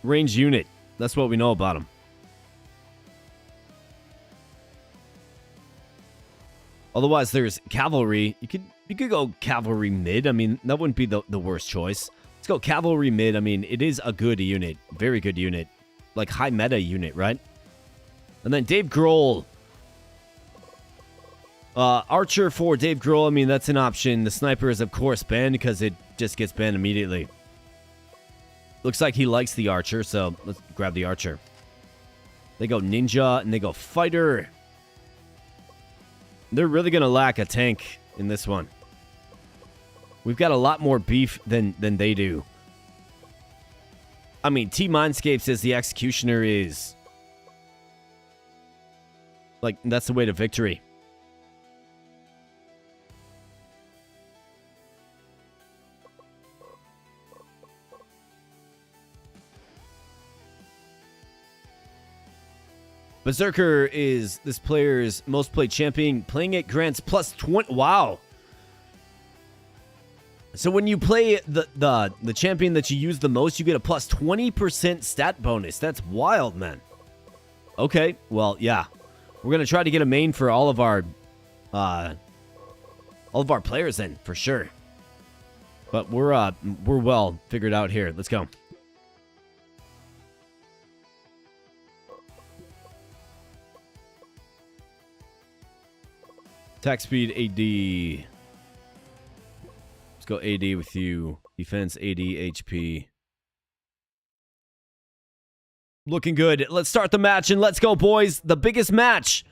Range unit. That's what we know about him. Otherwise, there's cavalry. You could go cavalry mid. I mean, that wouldn't be the worst choice. Let's go cavalry mid. I mean, it is a good unit. Very good unit. Like, high meta unit, right? And then Dave Grohl. Archer for Dave Grohl. I mean, that's an option. The sniper is, of course, banned because it just gets banned immediately. Looks like he likes the Archer, so let's grab the Archer. They go ninja and they go fighter. They're really going to lack a tank in this one. We've got a lot more beef than they do. I mean, T-Mindscape says the Executioner is... like, that's the way to victory. Berserker is this player's most played champion. Playing it grants plus 20. Wow. So when you play the champion that you use the most, you get a plus 20% stat bonus. That's wild, man. Okay, well, yeah. We're going to try to get a main for all of our players then, for sure. But we're well figured out here. Let's go. Attack speed, AD. Let's go AD with you. Defense, AD, HP. Looking good. Let's start the match and let's go, boys. The biggest match.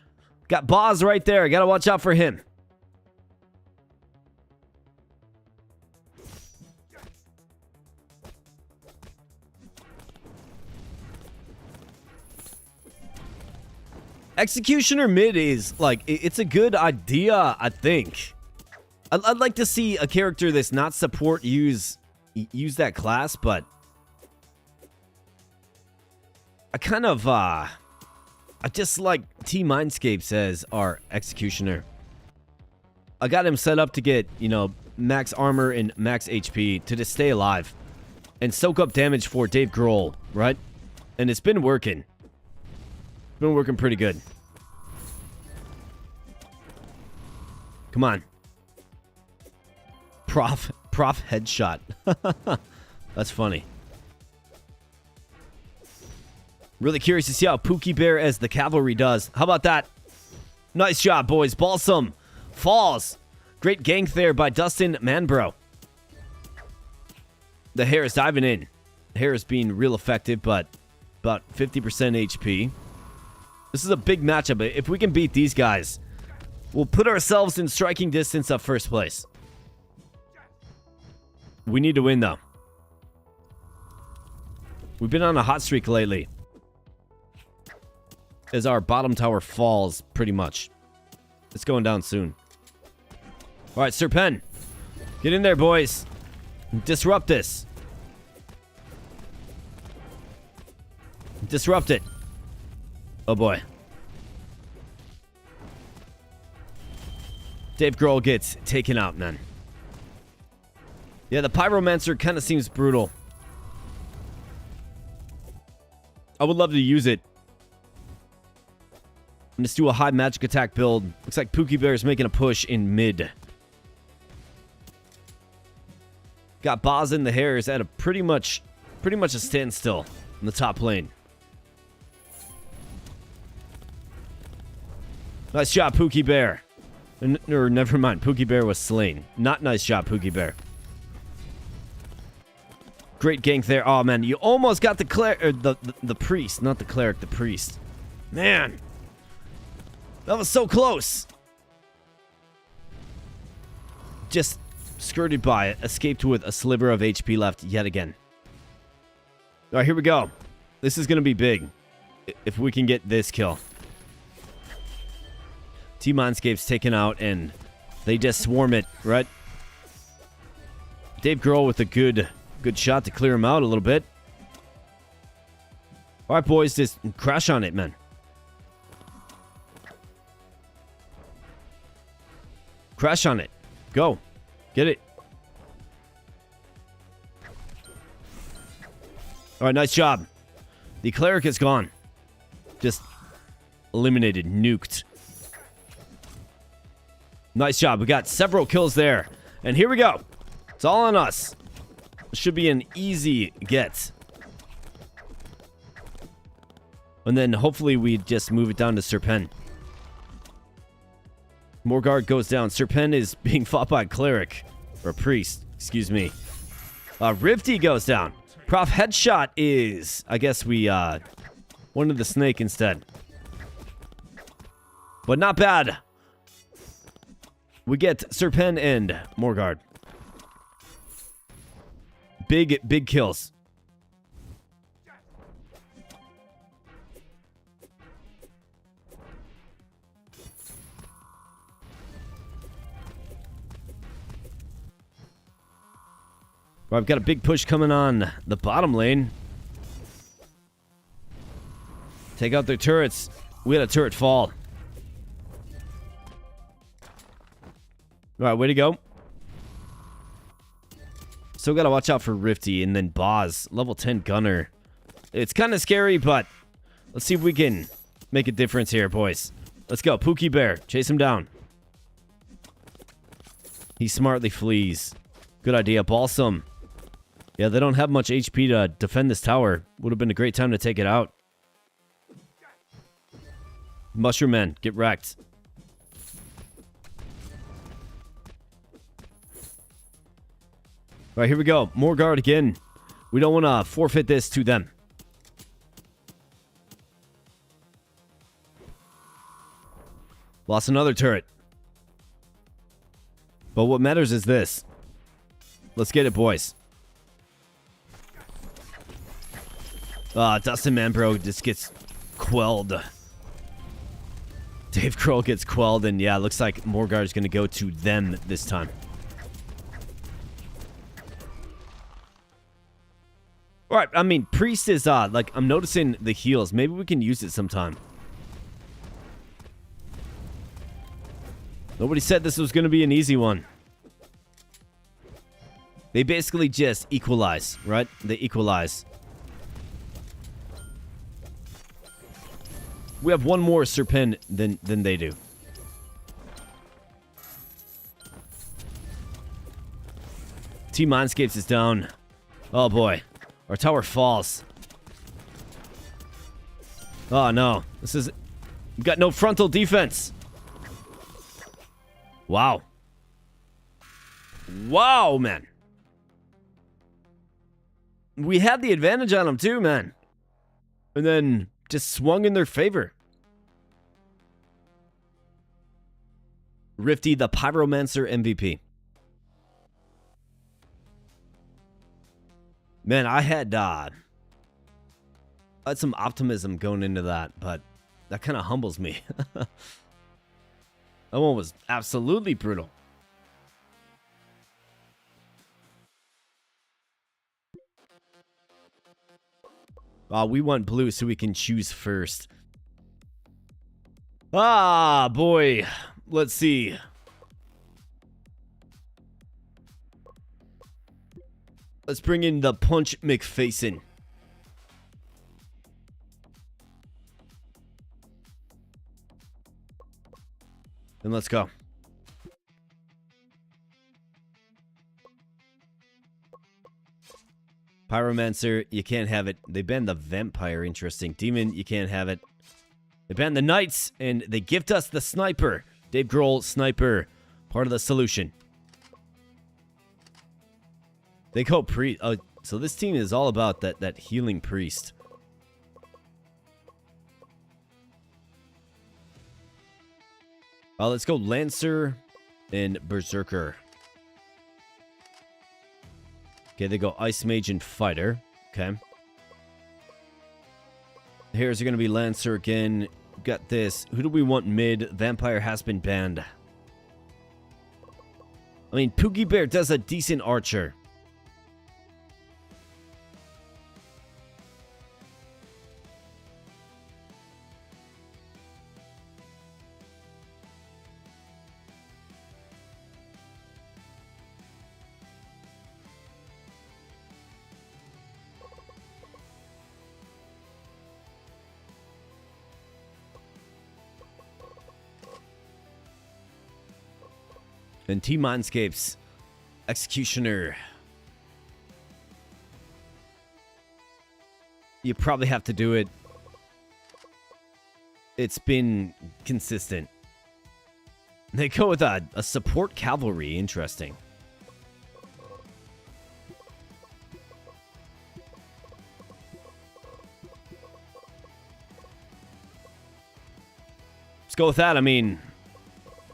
Got Boz right there. Gotta watch out for him. Executioner mid is, like, it's a good idea, I think. I'd like to see a character that's not support use that class, but... I kind of, I just like T-Mindscapes as our executioner. I got him set up to get, you know, max armor and max HP to just stay alive and soak up damage for Dave Grohl, right? And it's been working. Been working pretty good. Come on. Prof headshot. That's funny. Really curious to see how Pookie Bear as the cavalry does. How about that? Nice job, boys. Balsam falls. Great gank there by Dustin Manbro. The hair is diving in. The hair is being real effective, but about 50% HP. This is a big matchup. If we can beat these guys, we'll put ourselves in striking distance of first place. We need to win, though. We've been on a hot streak lately. As our bottom tower falls, pretty much. It's going down soon. Alright, Sir Pen. Get in there, boys. Disrupt this. Disrupt it. Oh, boy. Dave Grohl gets taken out, man. Yeah, the Pyromancer kind of seems brutal. I would love to use it. Let's do a high magic attack build. Looks like Pookie Bear is making a push in mid. Got Boz in the Hairs at a pretty much a standstill in the top lane. Nice job, Pookie Bear. Or never mind, Pookie Bear was slain. Not nice job, Pookie Bear. Great gank there. Oh man, you almost got the priest, not the cleric, the priest. Man. That was so close. Just skirted by it. Escaped with a sliver of HP left yet again. All right, here we go. This is going to be big. If we can get this kill. T-Mindscape's taken out and they just swarm it, right? Dave Grohl with a good shot to clear him out a little bit. All right, boys, just crash on it, man. Crash on it. Go. Get it. Alright, nice job. The cleric is gone. Just eliminated. Nuked. Nice job. We got several kills there. And here we go. It's all on us. Should be an easy get. And then hopefully we just move it down to Sir Pen. Morgard goes down. Sir Pen is being fought by a cleric. Or a priest. Excuse me. Rifty goes down. Prof Headshot is... I guess we wanted the snake instead. But not bad. We get Sir Pen and Morgard. Big kills. Well, I've got a big push coming on the bottom lane. Take out their turrets. We had a turret fall. Alright, way to go. Still gotta watch out for Rifty and then Boz. Level 10 gunner. It's kind of scary, but let's see if we can make a difference here, boys. Let's go. Pookie Bear. Chase him down. He smartly flees. Good idea. Balsam. Yeah, they don't have much HP to defend this tower. Would have been a great time to take it out. Mushroom Man, get wrecked. All right, here we go. Morgard again. We don't want to forfeit this to them. Lost another turret. But what matters is this. Let's get it, boys. Dustin Manbro just gets quelled. Dave Grohl gets quelled, and yeah, looks like Morgard is going to go to them this time. All right, I mean, Priest is, like, I'm noticing the heals. Maybe we can use it sometime. Nobody said this was going to be an easy one. They basically just equalize, right? They equalize. We have one more Serpent than they do. Team Mindscapes is down. Oh boy. Our tower falls. Oh no. This is... We've got no frontal defense. Wow. Wow, man. We had the advantage on them too, man. And then just swung in their favor. Rifty, the Pyromancer MVP. Man, I had some optimism going into that, but that kind of humbles me. That one was absolutely brutal. We want blue so we can choose first. Ah, boy. Let's see. Let's bring in the Punch McFacin. And let's go. Pyromancer, you can't have it. They banned the Vampire, interesting. Demon, you can't have it. They banned the Knights, and they gift us the Sniper. Dave Grohl, Sniper, part of the solution. They go Priest. Oh, so this team is all about that healing Priest. Let's go Lancer and Berserker. Okay, they go Ice Mage and Fighter. Okay. Here's going to be Lancer again. Got this. Who do we want mid? Vampire has been banned. I mean, Pookie Bear does a decent archer. And Team Mindscapes, Executioner. You probably have to do it. It's been consistent. They go with a support cavalry. Interesting. Let's go with that. I mean,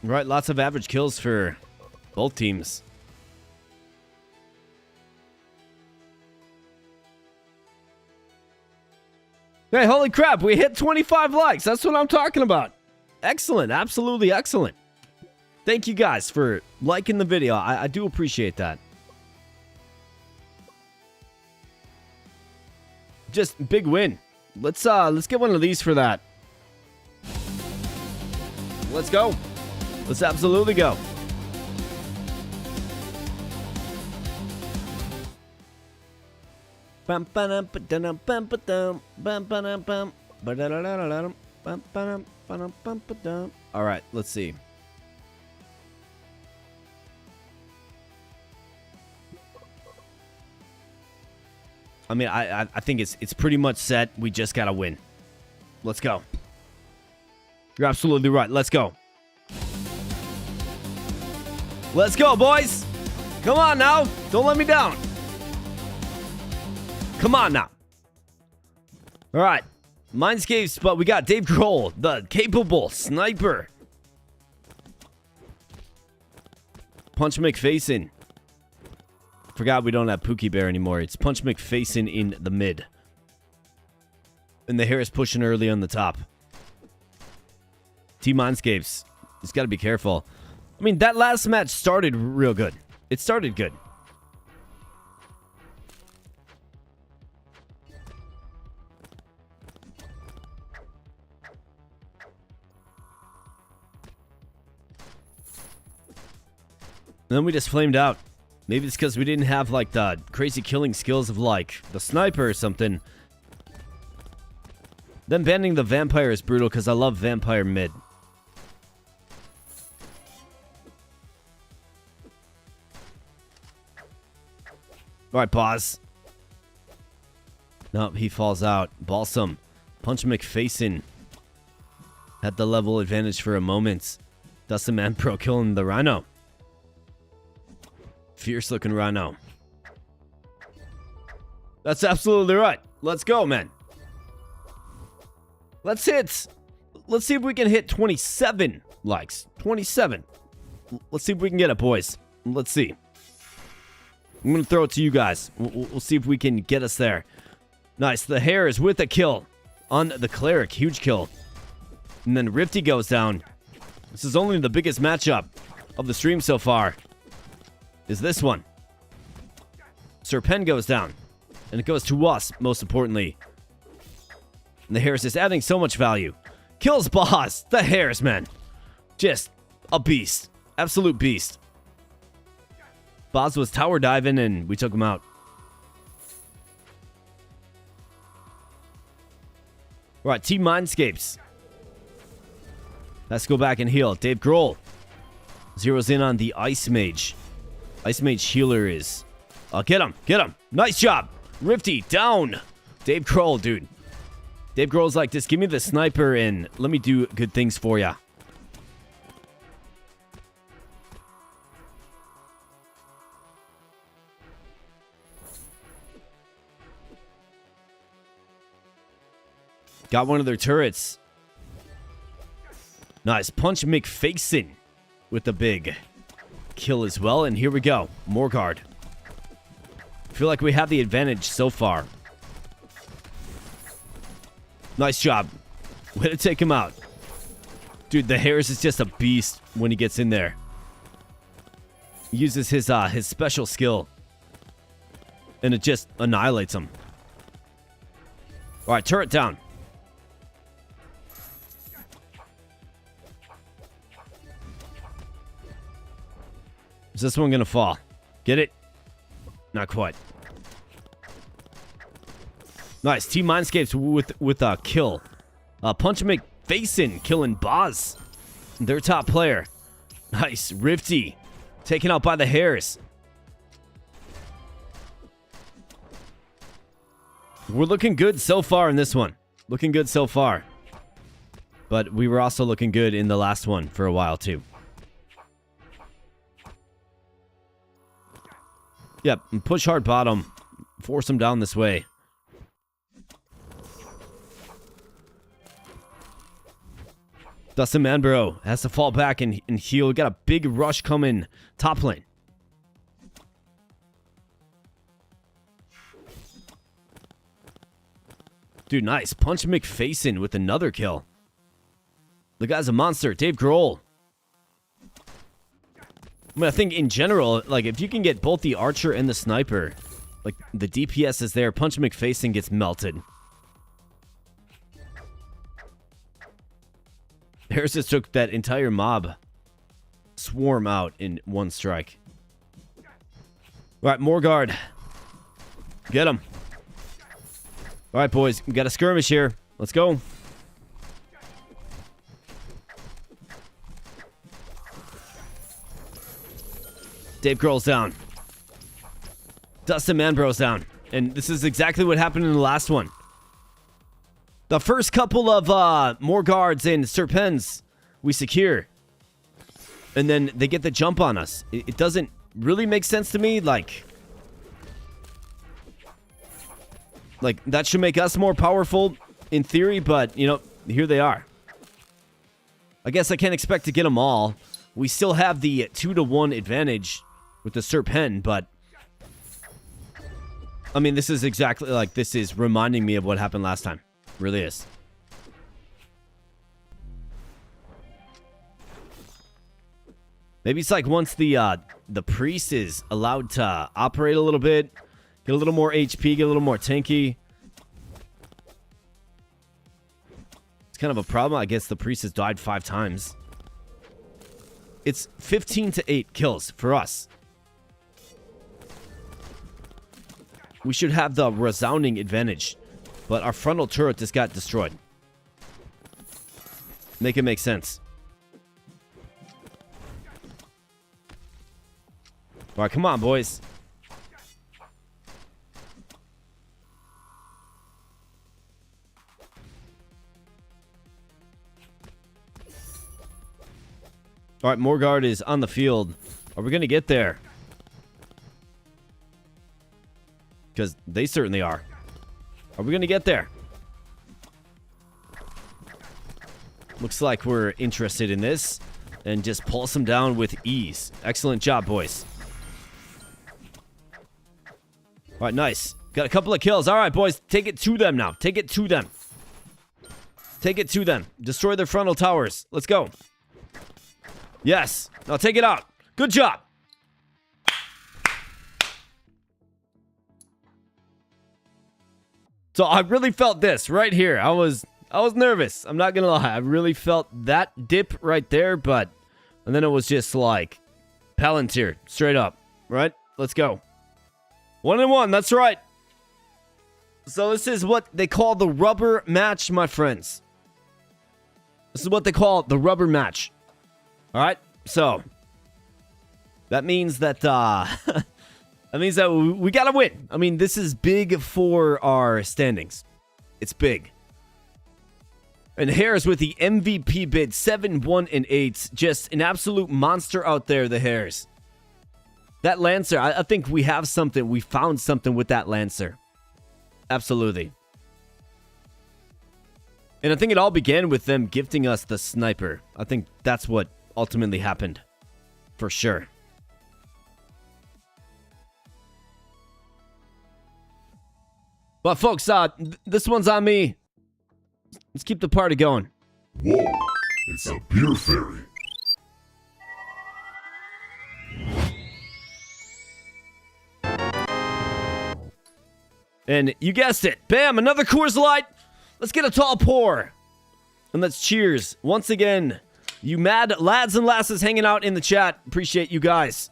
right, lots of average kills for both teams. Hey, holy crap, we hit 25 likes. That's what I'm talking about. Excellent, absolutely excellent. Thank you guys for liking the video. I do appreciate that. Just big win. Let's get one of these for that. Let's go. Let's absolutely go. All right, let's see. I mean, I think it's pretty much set. We just gotta win. Let's go. You're absolutely right. Let's go. Let's go, boys. Come on now. Don't let me down. Come on now. All right. Mindscapes, but we got Dave Grohl, the capable sniper. Punch McFacin. Forgot we don't have Pookie Bear anymore. It's Punch McFacin in the mid. And the hair is pushing early on the top. Team Mindscapes. Just got to be careful. I mean, that last match started real good. It started good. And then we just flamed out. Maybe it's because we didn't have, like, the crazy killing skills of, like, the sniper or something. Then banning the vampire is brutal because I love vampire mid. Alright, boss. Nope, he falls out. Balsam. Punch McFacin. Had the level advantage for a moment. Dustin Man Pro killing the Rhino. Fierce looking Rhino. That's absolutely right. Let's go, man. Let's see if we can hit 27 likes. 27. Let's see if we can get it, boys. Let's see. I'm going to throw it to you guys. We'll see if we can get us there. Nice. The Hare is with a kill on the Cleric. Huge kill. And then Rifty goes down. This is only the biggest matchup of the stream so far. Is this one. Serpent goes down. And it goes to us, most importantly. And the Harris is adding so much value. Kills boss. The Harris, man. Just a beast. Absolute beast. Boz was tower diving and we took him out. Alright, Team Mindscapes. Let's go back and heal. Dave Grohl zeroes in on the Ice Mage. Ice Mage healer is... get him. Get him. Nice job. Rifty, down. Dave Grohl, dude. Dave Grohl's like, just give me the sniper and let me do good things for ya. Got one of their turrets. Nice. Punch McFacin with the big kill as well. And here we go. Morgard. Feel like we have the advantage so far. Nice job. Way to take him out. Dude, the Harris is just a beast when he gets in there. He uses his special skill. And it just annihilates him. Alright, turret down. Is this one gonna fall? Get it? Not quite. Nice. Team Mindscapes with a kill. Punch McFacin killing Boz. Their top player. Nice. Rifty. Taken out by the Hares. We're looking good so far in this one. Looking good so far. But we were also looking good in the last one for a while too. Yep, and push hard bottom. Force them down this way. Dustin Manbro has to fall back and heal. Got a big rush coming top lane. Dude, nice. Punch McFacin with another kill. The guy's a monster. Dave Grohl. I mean, I think in general, like, if you can get both the archer and the sniper, like, the DPS is there. Punch McFacin gets melted. Harris just took that entire mob swarm out in one strike. Alright, Morgard. Get him. Alright, boys. We got a skirmish here. Let's go. Dave Grohl's down. Dustin Manbro's down. And this is exactly what happened in the last one. The first couple of Morgards and Serpents we secure. And then they get the jump on us. It doesn't really make sense to me. Like, that should make us more powerful in theory. But, you know, here they are. I guess I can't expect to get them all. We still have the 2-to-1 advantage with the Serpent, but I mean, this is exactly like, this is reminding me of what happened last time. Really is. Maybe it's like once the priest is allowed to operate a little bit, get a little more HP, get a little more tanky. It's kind of a problem. I guess the priest has died 5 times. It's 15-8 kills for us. We should have the resounding advantage. But our frontal turret just got destroyed. Make it make sense. Alright, come on, boys. Alright, Morgard is on the field. Are we going to get there? Because they certainly are. Are we going to get there? Looks like we're interested in this. And just pulse them down with ease. Excellent job, boys. Alright, nice. Got a couple of kills. Alright, boys. Take it to them now. Take it to them. Take it to them. Destroy their frontal towers. Let's go. Yes. Now take it out. Good job. So I really felt this right here. I was nervous. I'm not gonna lie. I really felt that dip right there, but and then it was just like Palantir straight up. Right? Let's go. 1-1. That's right. So this is what they call the rubber match, my friends. This is what they call the rubber match. All right. So that means that that means that we gotta win. I mean, this is big for our standings. It's big. And Hares with the MVP bid, 7-1-8. Just an absolute monster out there, the Hares. That Lancer, I think we have something. We found something with that Lancer. Absolutely. And I think it all began with them gifting us the sniper. I think that's what ultimately happened. For sure. But folks, this one's on me. Let's keep the party going. Whoa, it's a beer fairy. And you guessed it. Bam, another Coors Light. Let's get a tall pour. And let's cheers once again. You mad lads and lasses hanging out in the chat. Appreciate you guys.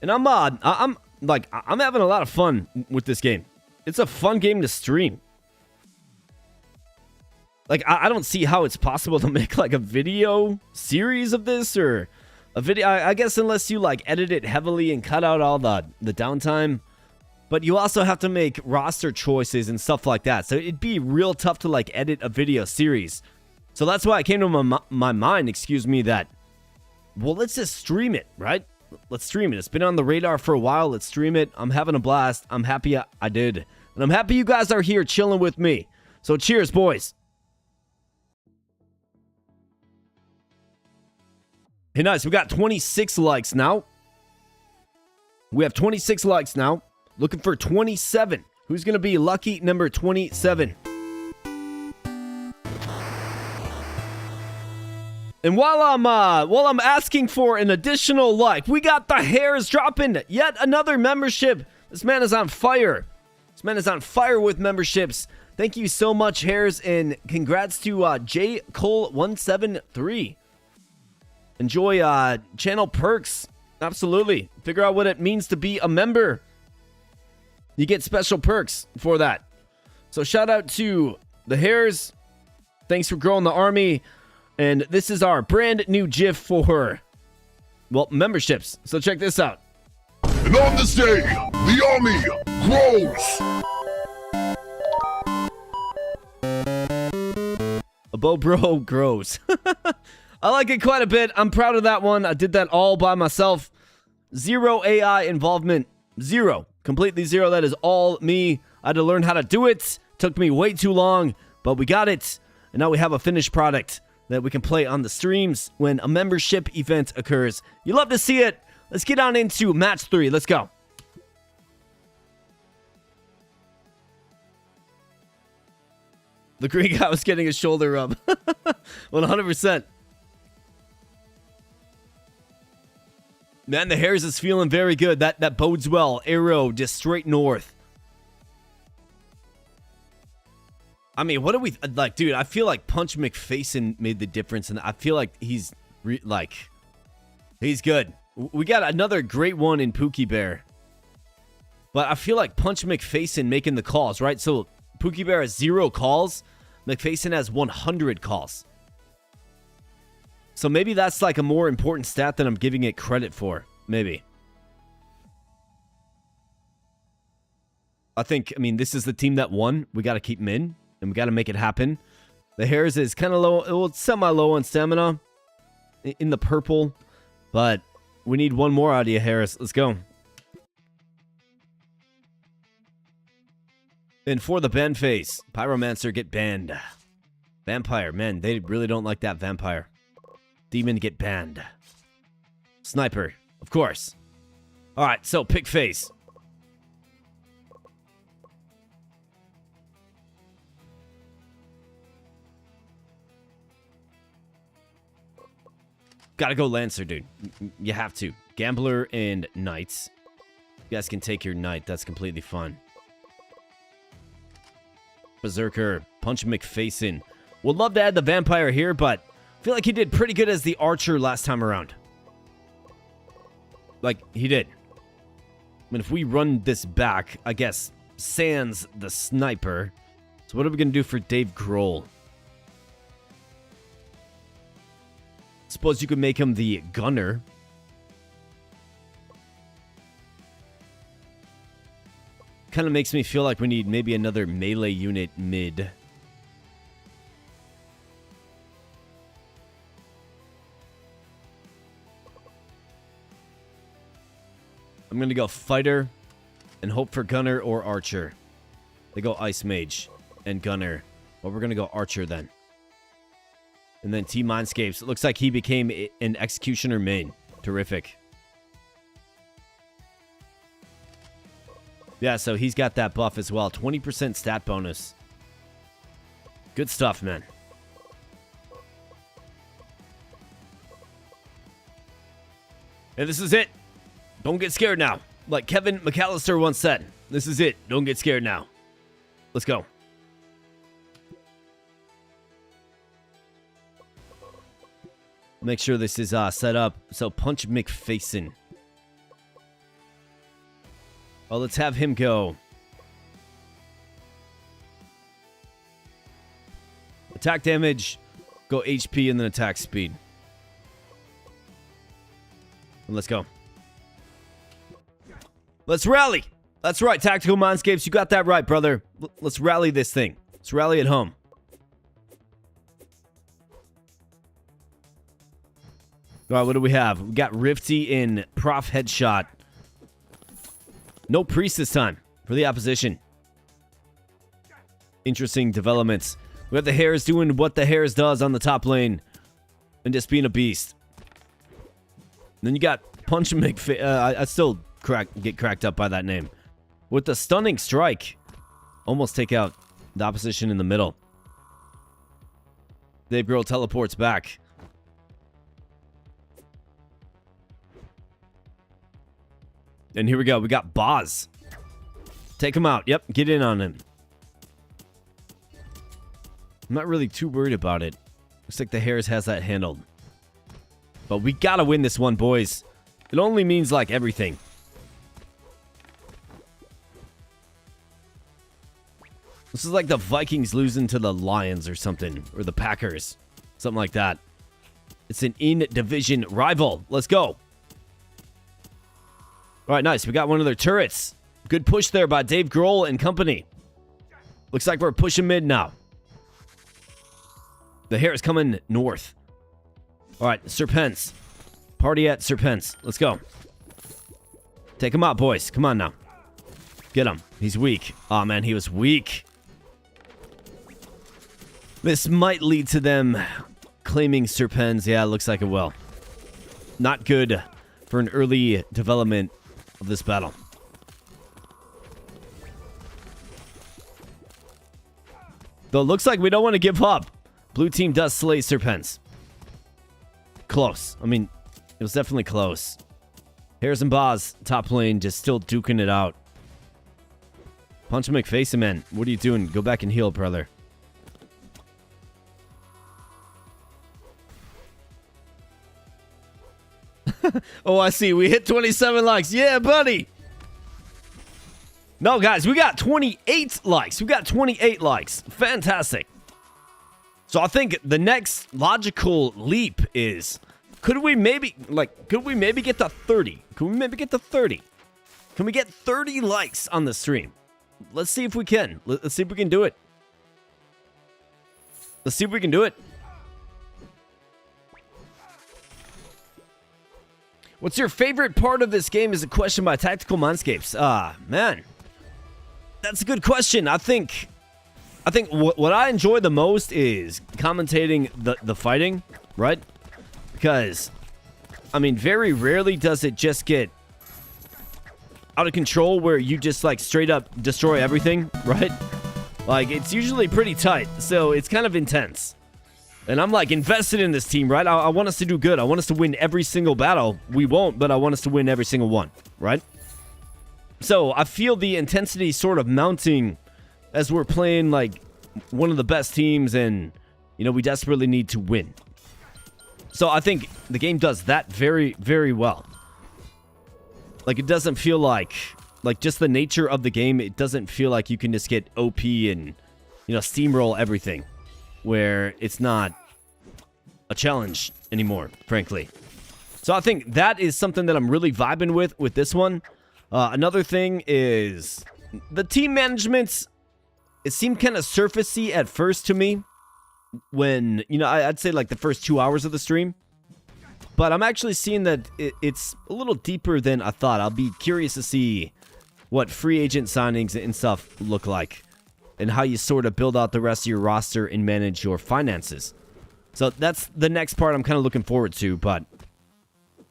And I'm having a lot of fun with this game. It's a fun game to stream. Like, I don't see how it's possible to make, like, a video series of this, or a video, I guess, unless you, like, edit it heavily and cut out all the downtime. But you also have to make roster choices and stuff like that. So it'd be real tough to, like, edit a video series. So that's why it came to my mind, that, well, let's just stream it, right? Let's stream it. It's been on the radar for a while. Let's stream it. I'm having a blast. I'm happy I did. And I'm happy you guys are here chilling with me. So cheers, boys. Hey, nice. We got 26 likes now. We have 26 likes now. Looking for 27. Who's going to be lucky number 27? And while I'm asking for an additional like, we got the Hares dropping yet another membership. This man is on fire. This man is on fire with memberships. Thank you so much, Hares, and congrats to J Cole 173. Enjoy channel perks. Absolutely. Figure out what it means to be a member. You get special perks for that. So shout out to the Hares. Thanks for growing the army. And this is our brand new GIF for, well, memberships. So check this out. And on this day, the army grows. A bow bro grows. I like it quite a bit. I'm proud of that one. I did that all by myself. Zero AI involvement. Zero. Completely zero. That is all me. I had to learn how to do it. Took me way too long, but we got it. And now we have a finished product that we can play on the streams when a membership event occurs. You love to see it. Let's get on into match 3. Let's go. The green guy was getting a shoulder rub. 100%. Man, the Hares is feeling very good. That bodes well. Arrow just straight north. I mean, what do we like, dude? I feel like Punch McFacin made the difference, and I feel like he's he's good. We got another great one in Pookie Bear, but I feel like Punch McFacin making the calls, right? So Pookie Bear has 0 calls, McFacin has 100 calls. So maybe that's like a more important stat than I'm giving it credit for. Maybe. I mean, this is the team that won. We got to keep them in, and we got to make it happen. The Hares is kind of low, well, it's semi-low on stamina in the purple, but we need one more out of you, Harris. Let's go. And for the ban phase, Pyromancer get banned. Vampire, man, they really don't like that vampire. Demon get banned. Sniper, of course. All right, so pick phase. Gotta go Lancer, dude. You have to. Gambler and Knights. You guys can take your Knight. That's completely fine. Berserker. Punch McFacin. Would love to add the Vampire here, but I feel like he did pretty good as the Archer last time around. Like, he did. I mean, if we run this back, I guess, sans the Sniper. So what are we going to do for Dave Grohl? Suppose you could make him the Gunner. Kind of makes me feel like we need maybe another melee unit mid. I'm going to go Fighter and hope for Gunner or Archer. They go Ice Mage and Gunner. Well, we're going to go Archer then. And then Team Mindscapes. It looks like he became an Executioner main. Terrific. Yeah, so he's got that buff as well. 20% stat bonus. Good stuff, man. And this is it. Don't get scared now. Like Kevin McAllister once said, this is it. Don't get scared now. Let's go. Make sure this is set up. So Punch McFacin. Oh, let's have him go. Attack damage, go HP, and then attack speed. And let's go. Let's rally. That's right, Tactical Mindscapes. You got that right, brother. Let's rally this thing. Let's rally at home. All right, what do we have? We got Rifty in Prof Headshot. No Priest this time for the opposition. Interesting developments. We have the Hares doing what the Hares does on the top lane and just being a beast. And then you got Punch McFacin. I still get cracked up by that name. With the Stunning Strike. Almost take out the opposition in the middle. Dave Grohl teleports back. And here we go. We got Boz. Take him out. Yep, get in on him. I'm not really too worried about it. Looks like the Hares has that handled. But we gotta win this one, boys. It only means, like, everything. This is like the Vikings losing to the Lions or something. Or the Packers. Something like that. It's an in-division rival. Let's go. All right, nice. We got one of their turrets. Good push there by Dave Grohl and company. Looks like we're pushing mid now. The Hares coming north. All right, Serpents. Party at Serpents. Let's go. Take him out, boys. Come on now. Get him. He's weak. Oh, man, he was weak. This might lead to them claiming Serpents. Yeah, it looks like it will. Not good for an early development of this battle. Though it looks like we don't want to give up. Blue team does slay Serpents. Close. I mean, it was definitely close. Hares and Boz, top lane, just still duking it out. Punch McFacin, man. What are you doing? Go back and heal, brother. Oh, I see. We hit 27 likes. Yeah, buddy. No, guys, we got 28 likes. We got 28 likes. Fantastic. So I think the next logical leap is, could we maybe get to 30? Could we maybe get to 30? Can we get 30 likes on the stream? Let's see if we can. Let's see if we can do it. Let's see if we can do it. What's your favorite part of this game is a question by Tactical Mindscapes. Man. That's a good question. I think what I enjoy the most is commentating the fighting, right? Because, I mean, very rarely does it just get out of control where you just, like, straight up destroy everything, right? Like, it's usually pretty tight, so it's kind of intense. And I'm, like, invested in this team, right? I want us to do good. I want us to win every single battle. We won't, but I want us to win every single one, right? So I feel the intensity sort of mounting as we're playing, like, one of the best teams, and, you know, we desperately need to win. So I think the game does that very, very well. Like, it doesn't feel like just the nature of the game, it doesn't feel like you can just get OP and, you know, steamroll everything, where it's not a challenge anymore, frankly. So I think that is something that I'm really vibing with this one. Another thing is the team management. It seemed kind of surfacey at first to me when, you know, I'd say like the first 2 hours of the stream. But I'm actually seeing that it's a little deeper than I thought. I'll be curious to see what free agent signings and stuff look like, and how you sort of build out the rest of your roster and manage your finances. So that's the next part I'm kind of looking forward to, but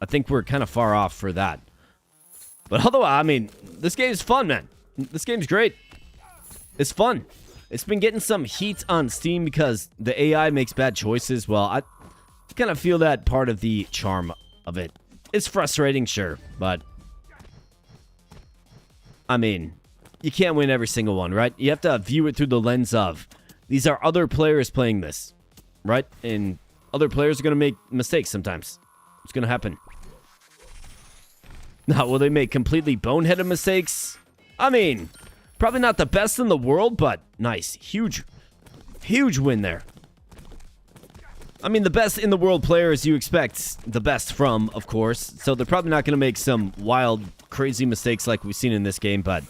I think we're kind of far off for that. But otherwise, I mean, this game's fun, man. This game's great. It's fun. It's been getting some heat on Steam because the AI makes bad choices. Well, I kind of feel that part of the charm of it. It's frustrating, sure, but I mean, you can't win every single one, right? You have to view it through the lens of, these are other players playing this, right? And other players are going to make mistakes sometimes. It's going to happen. Now, will they make completely boneheaded mistakes? I mean, probably not the best in the world, but nice. Huge win there. I mean, the best in the world players you expect the best from, of course. So they're probably not going to make some wild, crazy mistakes like we've seen in this game, but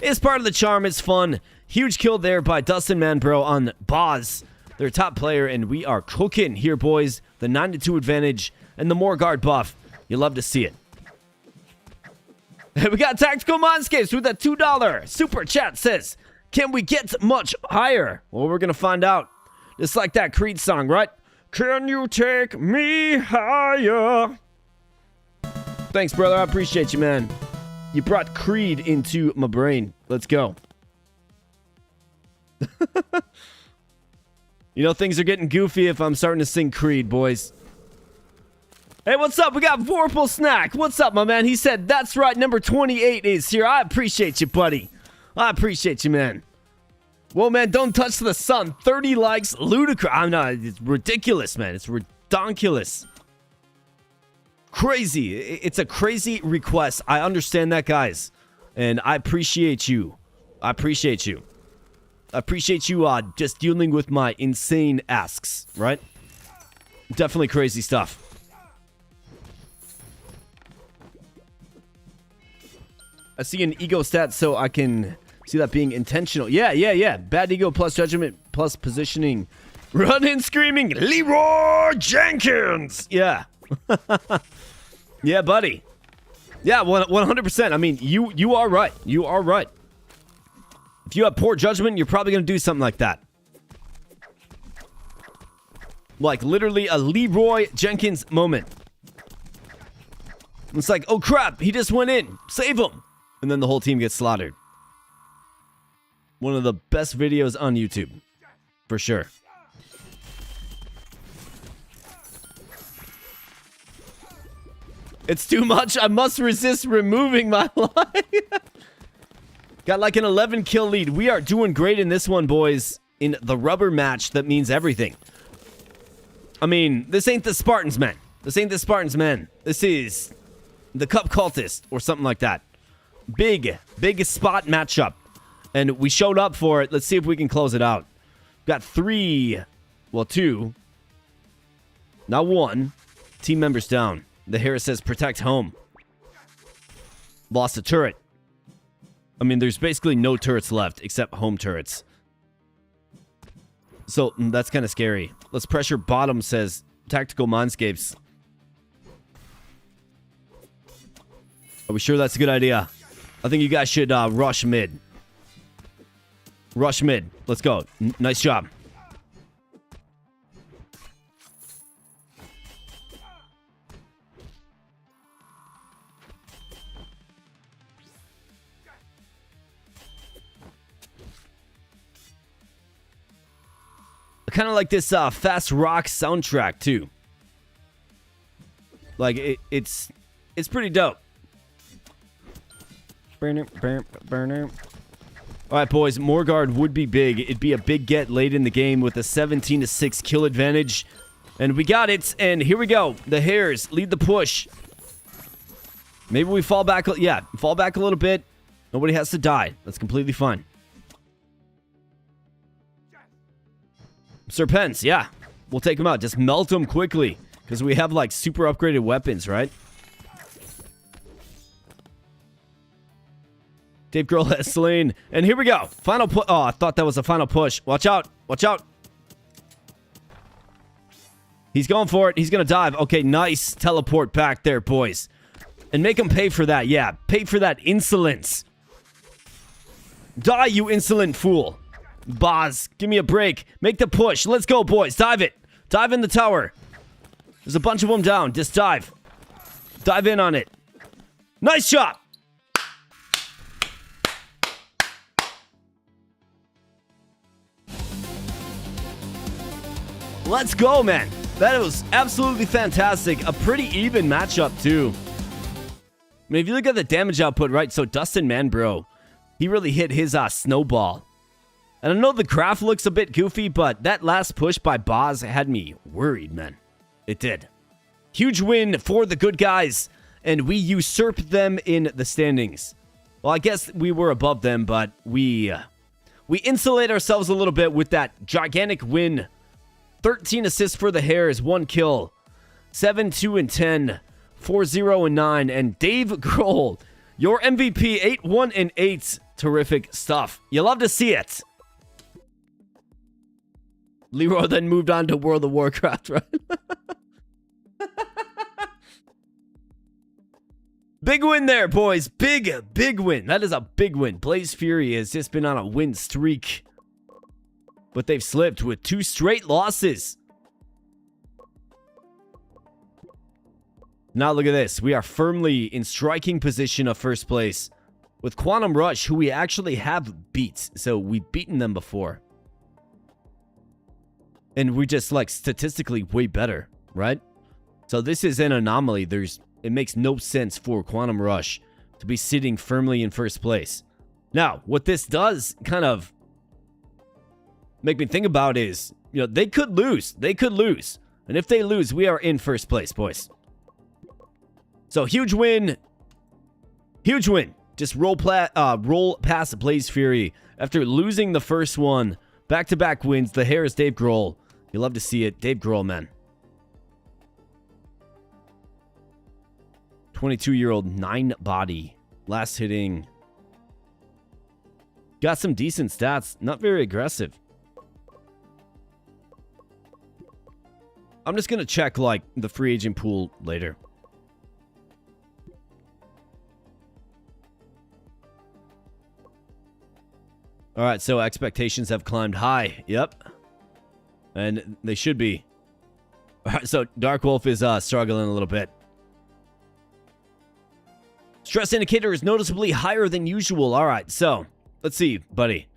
it's part of the charm. It's fun. Huge kill there by Dustin Manbro on Boz, their top player, and we are cooking here, boys. The 9-2 advantage and the more guard buff. You love to see it. We got Tactical Mindscapes with a $2 super chat says, can we get much higher? Well, we're going to find out. Just like that Creed song, right? Can you take me higher? Thanks, brother. I appreciate you, man. You brought Creed into my brain. Let's go. You know, things are getting goofy if I'm starting to sing Creed, boys. Hey, what's up? We got Vorpal Snack. What's up, my man? He said, that's right, number 28 is here. I appreciate you, buddy. I appreciate you, man. Well, man, don't touch the sun. 30 likes, ludicrous. I'm not, it's ridiculous, man. It's redonkulous. Crazy. It's a crazy request. I understand that, guys. And I appreciate you. I appreciate you. I appreciate you just dealing with my insane asks, right? Definitely crazy stuff. I see an ego stat, so I can see that being intentional. Yeah. Bad ego plus judgment plus positioning. Running, screaming, Leroy Jenkins. Yeah. Yeah, buddy. Yeah, 100%. I mean, you are right. You are right. If you have poor judgment, you're probably going to do something like that. Like, literally a Leroy Jenkins moment. It's like, oh, crap. He just went in. Save him. And then the whole team gets slaughtered. One of the best videos on YouTube. For sure. It's too much. I must resist removing my life. Got like an 11 kill lead. We are doing great in this one, boys. In the rubber match that means everything. I mean, this ain't the Spartans, man. This ain't the Spartans, man. This is the Cup Cultist or something like that. Big spot matchup. And we showed up for it. Let's see if we can close it out. Got 2, not 1 team members down. The Harris says protect home. Lost a turret. I mean, there's basically no turrets left except home turrets. So that's kind of scary. Let's pressure bottom, says Tactical Mindscapes. Are we sure that's a good idea? I think you guys should rush mid. Rush mid. Let's go. Nice job. I kind of like this fast rock soundtrack too. Like it's pretty dope. All right, boys. Morgard would be big. It'd be a big get late in the game with a 17-6 kill advantage, and we got it. And here we go. The Hares lead the push. Maybe we fall back. Yeah, fall back a little bit. Nobody has to die. That's completely fine. Serpents, yeah. We'll take them out. Just melt them quickly. Because we have, like, super upgraded weapons, right? Dave Grohl has slain. And here we go. Final push. Oh, I thought that was a final push. Watch out. Watch out. He's going for it. He's going to dive. Okay, nice teleport back there, boys. And make him pay for that. Yeah, pay for that insolence. Die, you insolent fool. Boz, give me a break. Make the push. Let's go, boys. Dive it. Dive in the tower. There's a bunch of them down. Just dive. Dive in on it. Nice shot. Let's go, man. That was absolutely fantastic. A pretty even matchup, too. I mean, if you look at the damage output, right? So Dustin Manbro, he really hit his snowball. And I know the craft looks a bit goofy, but that last push by Boz had me worried, man. It did. Huge win for the good guys, and we usurped them in the standings. Well, I guess we were above them, but we insulate ourselves a little bit with that gigantic win. 13 assists for the Hares, 1 kill. 7-2-10, 4-0-9, and Dave Grohl, your MVP, 8-1-8. Terrific stuff. You love to see it. Leroy then moved on to World of Warcraft, right? Big win there, boys. Big win. That is a big win. Blaze Fury has just been on a win streak. But they've slipped with 2 straight losses. Now look at this. We are firmly in striking position of first place with Quantum Rush, who we actually have beat. So we've beaten them before. And we're just, like, statistically way better, right? So this is an anomaly. It makes no sense for Quantum Rush to be sitting firmly in first place. Now, what this does kind of make me think about is, you know, they could lose. They could lose. And if they lose, we are in first place, boys. So, huge win. Huge win. Just roll past Blaze Fury after losing the first one. Back-to-back wins. The Harris Dave Grohl. You love to see it. Dave Grohl, man. 22-year-old 9 body. Last hitting. Got some decent stats. Not very aggressive. I'm just going to check, like, the free agent pool later. All right, so expectations have climbed high. Yep. And they should be. All right, so Dark Wolf is struggling a little bit. Stress indicator is noticeably higher than usual. All right, so let's see, buddy.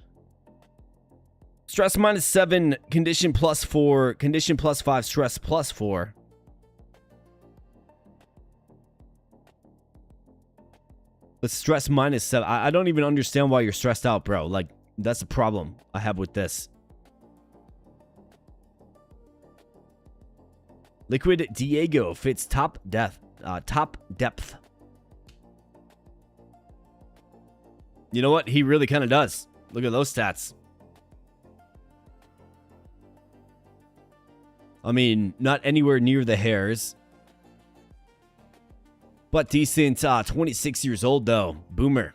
Stress -7, condition +4, condition +5, stress +4. But stress -7. I don't even understand why you're stressed out, bro. Like, that's the problem I have with this. Liquid Diego fits top depth. You know what? He really kind of does. Look at those stats. I mean, not anywhere near the hairs. But decent. 26 years old, though. Boomer.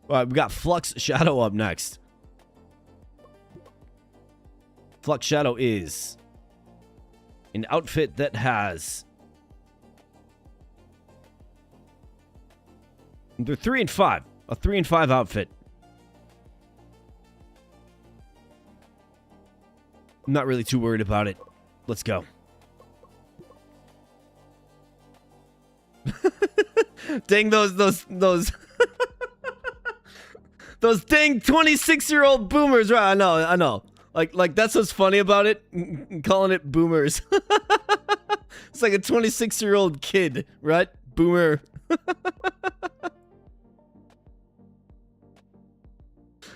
All right, we got Flux Shadow up next. Flux Shadow is an outfit that has... They're 3 and 5. A 3 and 5 outfit. I'm not really too worried about it. Let's go. Dang those those dang 26-year-old boomers, right? I know. Like that's what's funny about it. Calling it boomers. It's like a 26-year-old kid, right? Boomer.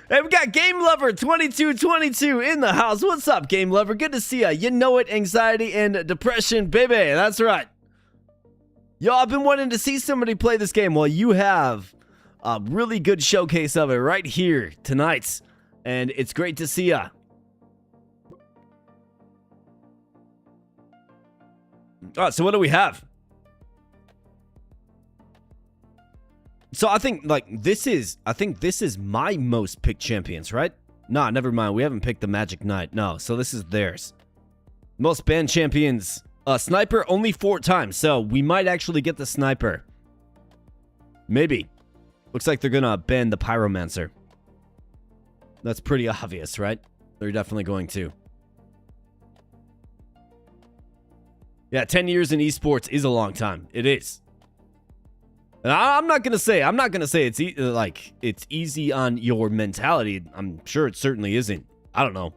Hey, we got Game Lover 2222 in the house. What's up, Game Lover? Good to see ya. You know it, anxiety and depression, baby. That's right. Yo, I've been wanting to see somebody play this game. Well, you have a really good showcase of it right here tonight. And it's great to see ya. All right, so what do we have? So I think this is my most picked champions, right? Nah, never mind. We haven't picked the Magic Knight. No, so this is theirs. Most banned champions. Sniper only 4 times, so we might actually get the Sniper. Maybe. Looks like they're gonna ban the Pyromancer. That's pretty obvious, right? They're definitely going to. Yeah, 10 years in esports is a long time. It is. And I'm not gonna say it's it's easy on your mentality. I'm sure it certainly isn't. I don't know.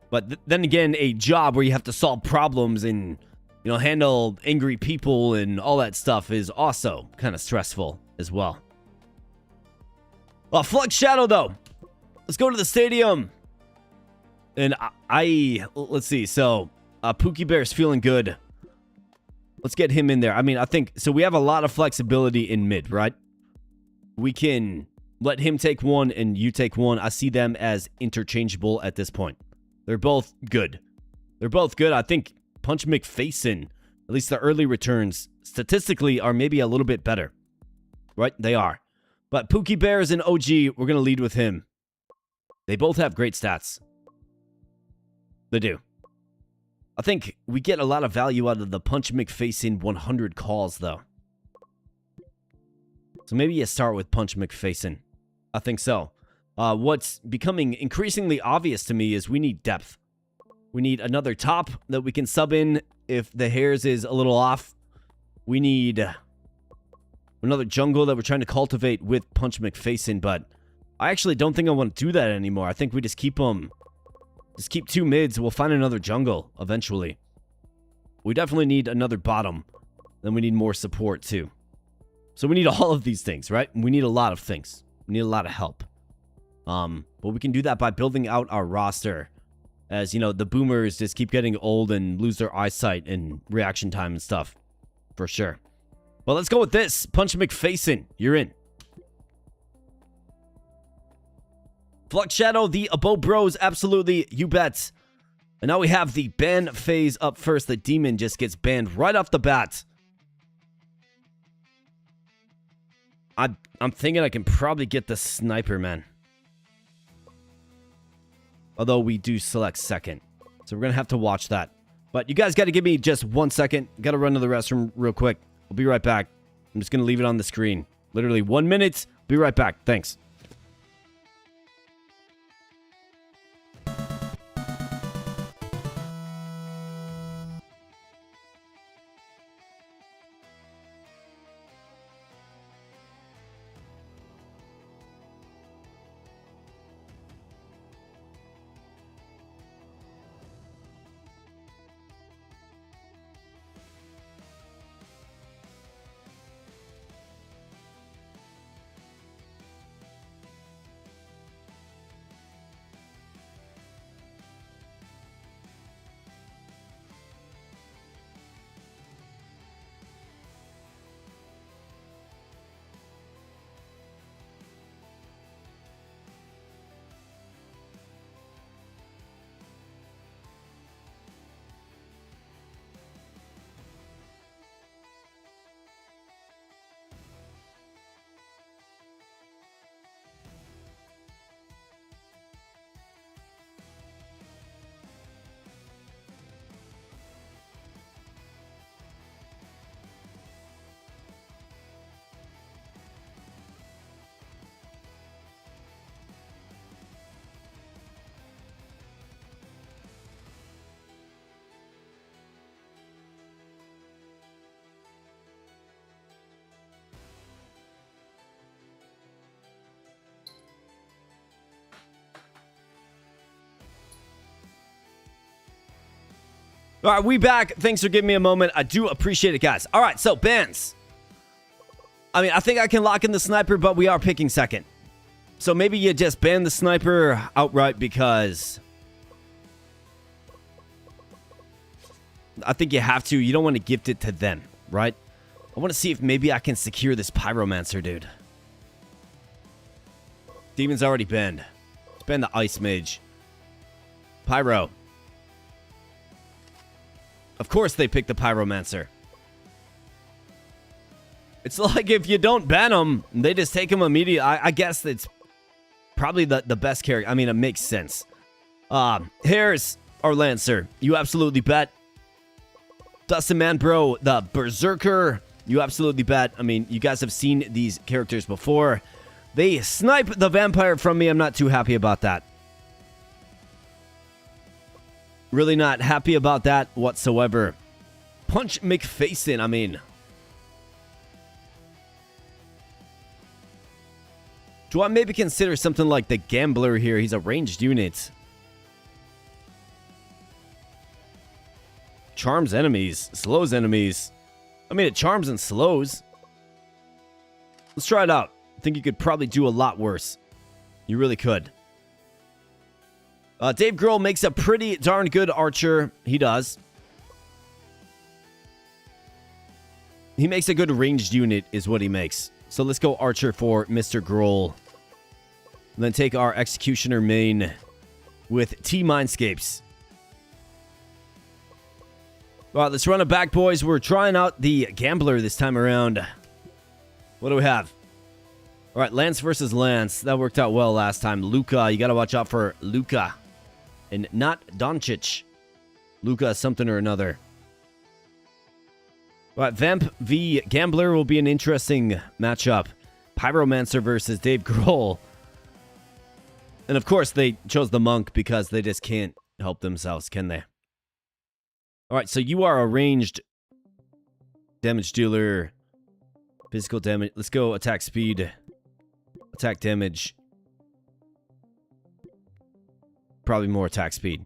But then again, a job where you have to solve problems and, you know, handle angry people and all that stuff is also kind of stressful as well. Flux Shadow, though. Let's go to the stadium. And let's see. So, Pookie Bear's feeling good. Let's get him in there. I mean, I think, so we have a lot of flexibility in mid, right? We can let him take one and you take one. I see them as interchangeable at this point. They're both good. They're both good. I think Punch McFacin, at least the early returns, statistically are maybe a little bit better. Right? They are. But Pookie Bears and OG, we're going to lead with him. They both have great stats. They do. I think we get a lot of value out of the Punch McFacin 100 calls, though. So maybe you start with Punch McFacin. I think so. What's becoming increasingly obvious to me is we need depth. We need another top that we can sub in if the hairs is a little off. We need another jungle that we're trying to cultivate with Punch McFacin, but I actually don't think I want to do that anymore. I think we just keep them... Just keep 2 mids. We'll find another jungle eventually. We definitely need another bottom. Then we need more support too. So we need all of these things, right? We need a lot of things. We need a lot of help. But we can do that by building out our roster. As, you know, the boomers just keep getting old and lose their eyesight and reaction time and stuff. For sure. Well, let's go with this. Punch McFacin. You're in. Flux Shadow, the Abo Bros, absolutely, you bet. And now we have the ban phase up first. The Demon just gets banned right off the bat. I'm thinking I can probably get the Sniper, man. Although we do select second. So we're going to have to watch that. But you guys got to give me just 1 second. Got to run to the restroom real quick. I'll be right back. I'm just going to leave it on the screen. Literally 1 minute. Be right back. Thanks. All right, we back. Thanks for giving me a moment. I do appreciate it, guys. All right, so bans. I mean, I think I can lock in the sniper, but we are picking second. So maybe you just ban the sniper outright because I think you have to. You don't want to gift it to them, right? I want to see if maybe I can secure this pyromancer, dude. Demon's already banned. Let's ban the ice mage. Pyro. Of course they pick the pyromancer. It's like if you don't ban them, they just take them immediately. I guess it's probably the best character. I mean, it makes sense. Here's our Lancer. You absolutely bet. Dustin Man, bro, the Berserker. You absolutely bet. I mean, you guys have seen these characters before. They snipe the vampire from me. I'm not too happy about that. Really not happy about that whatsoever. Punch McFacin, I mean. Do I maybe consider something like the Gambler here? He's a ranged unit. Charms enemies. Slows enemies. I mean, it charms and slows. Let's try it out. I think you could probably do a lot worse. You really could. Dave Grohl makes a pretty darn good archer. He does. He makes a good ranged unit is what he makes. So let's go archer for Mr. Grohl. And then take our executioner main with T-Mindscapes. All right, let's run it back, boys. We're trying out the Gambler this time around. What do we have? All right, Lance versus Lance. That worked out well last time. Luka, you got to watch out for Luka. And not Doncic. Luka something or another. All right, Vamp v. Gambler will be an interesting matchup. Pyromancer versus Dave Grohl. And of course, they chose the Monk because they just can't help themselves, can they? All right, so you are a ranged damage dealer. Physical damage. Let's go attack speed. Attack damage. Probably more attack speed.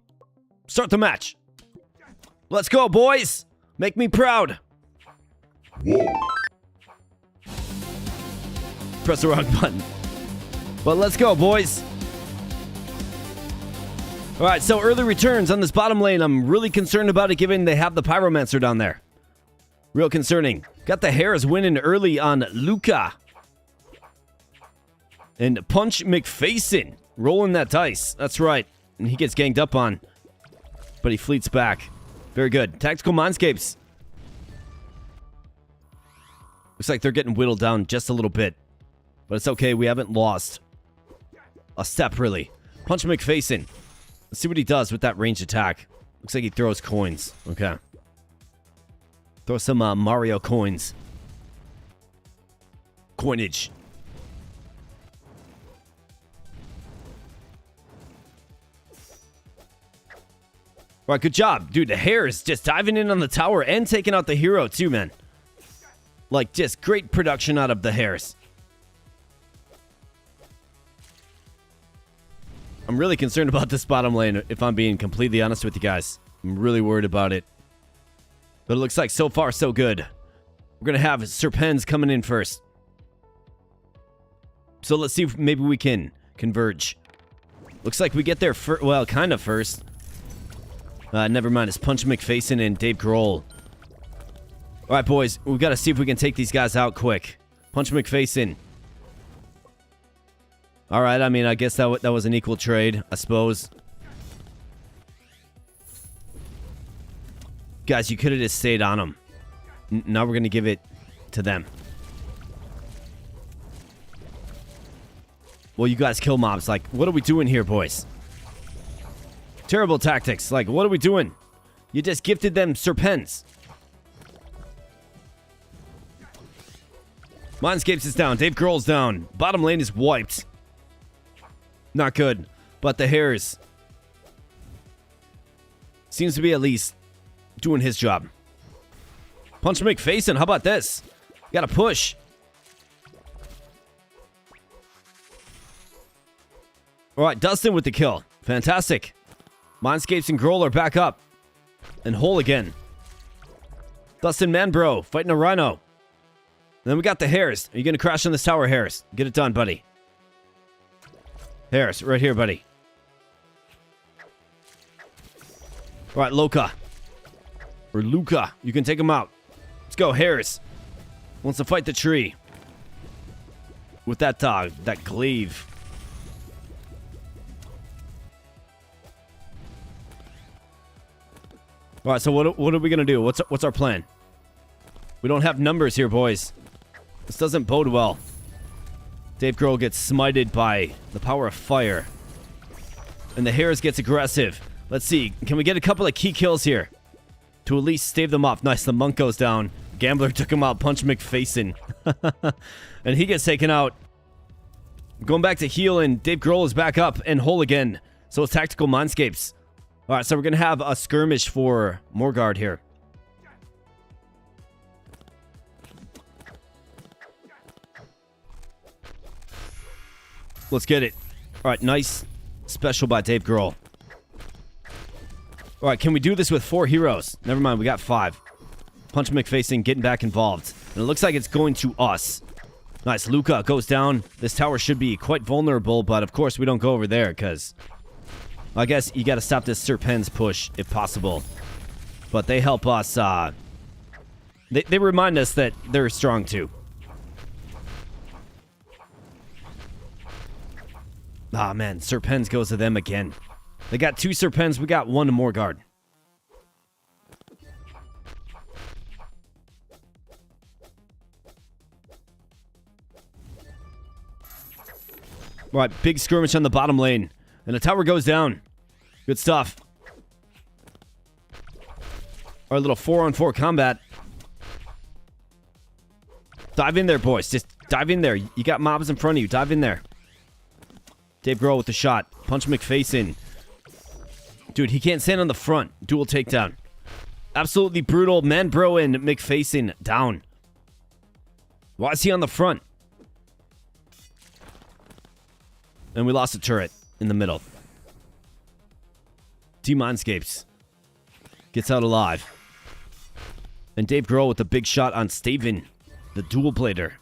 Start the match. Let's go, boys. Make me proud. Whoa. Press the wrong button. But let's go, boys. All right, so early returns on this bottom lane. I'm really concerned about it given they have the Pyromancer down there. Real concerning. Got the Harris winning early on Luka. And Punch McFacin rolling that dice. That's right. And he gets ganged up on. But he fleets back. Very good. Tactical Mindscapes. Looks like they're getting whittled down just a little bit. But it's okay. We haven't lost a step, really. Punch McFacin. Let's see what he does with that ranged attack. Looks like he throws coins. Okay. Throw some Mario coins. Coinage. All right, good job. Dude, the hair is just diving in on the tower and taking out the hero too, man. Like, just great production out of the hairs. I'm really concerned about this bottom lane, if I'm being completely honest with you guys. I'm really worried about it. But it looks like so far, so good. We're going to have Serpens coming in first. So let's see if maybe we can converge. Looks like we get there first. Well, kind of first. Never mind. It's Punch McFacin and Dave Grohl. All right, boys. We've got to see if we can take these guys out quick. Punch McFacin. All right, I mean, I guess that was an equal trade, I suppose. Guys, you could have just stayed on them. Now we're going to give it to them. Well, you guys kill mobs. Like, what are we doing here, boys? Terrible tactics. Like, what are we doing? You just gifted them Serpens. Mindscapes is down. Dave Grohl's down. Bottom lane is wiped. Not good. But the Hairs seems to be at least doing his job. Punch McFacin. How about this? Gotta push. Alright, Dustin with the kill. Fantastic. Mindscapes and Grohl are back up. And hole again. Dustin Manbro fighting a rhino. And then we got the Hares. Are you going to crash on this tower, Harris? Get it done, buddy. Harris, right here, buddy. All right, Loka. Or Luca. You can take him out. Let's go, Harris. Wants to fight the tree. With that dog, that glaive. All right, so what are we going to do? What's our plan? We don't have numbers here, boys. This doesn't bode well. Dave Grohl gets smited by the power of fire. And the Harris gets aggressive. Let's see. Can we get a couple of key kills here? To at least stave them off. Nice, the monk goes down. Gambler took him out. Punch McFacin. And he gets taken out. Going back to heal, and Dave Grohl is back up and whole again. So it's Tactical Mindscapes. Alright, so we're going to have a skirmish for Morgard here. Let's get it. Alright, nice special by Dave Grohl. Alright, can we do this with 4 heroes? Never mind, we got 5. Punch McFacing getting back involved. And it looks like it's going to us. Nice, Luca goes down. This tower should be quite vulnerable, but of course we don't go over there, because I guess you got to stop this Serpens push, if possible. But they help us, they remind us that they're strong, too. Ah, man, Serpens goes to them again. They got 2 Serpens, we got 1 Morgard. Alright, big skirmish on the bottom lane. And the tower goes down. Good stuff. Our little 4-on-4 combat. Dive in there, boys. Just dive in there. You got mobs in front of you. Dive in there. Dave Grohl with the shot. Punch McFacin. Dude, he can't stand on the front. Dual takedown. Absolutely brutal. Manbro and McFacin down. Why is he on the front? And we lost a turret in the middle. Team Mindscapes gets out alive. And Dave Grohl with a big shot on Staven, the dual blader.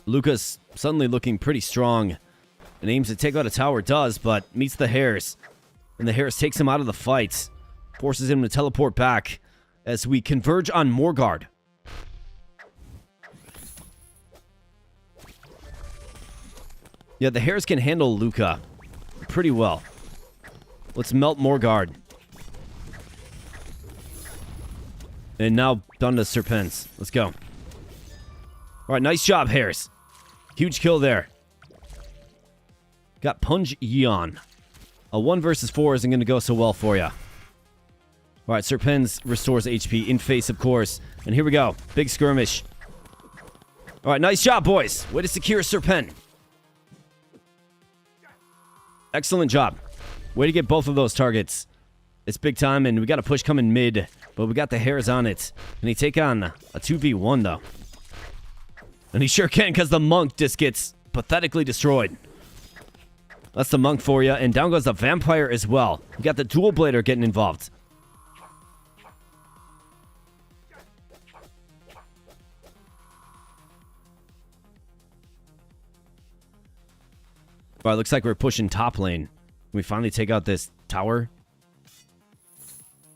Lucas suddenly looking pretty strong and aims to take out a tower, does, but meets the Hares. And the Hares takes him out of the fight, forces him to teleport back as we converge on Morgard. Yeah, the Hares can handle Luca pretty well. Let's melt Morgard. And now down to Serpens. Let's go. Alright, nice job, Hares. Huge kill there. Got Punj Yeon. A 1 versus 4 isn't going to go so well for you. Alright, Serpens restores HP in face, of course. And here we go. Big skirmish. Alright, nice job, boys. Way to secure Serpen. Excellent job. Way to get both of those targets. It's big time, and we got a push coming mid, but we got the Hares on it. And he take on a 2v1, though. And he sure can, because the monk just gets pathetically destroyed. That's the monk for you, and down goes the vampire as well. We got the dual blader getting involved. Alright, looks like we're pushing top lane. Can we finally take out this tower?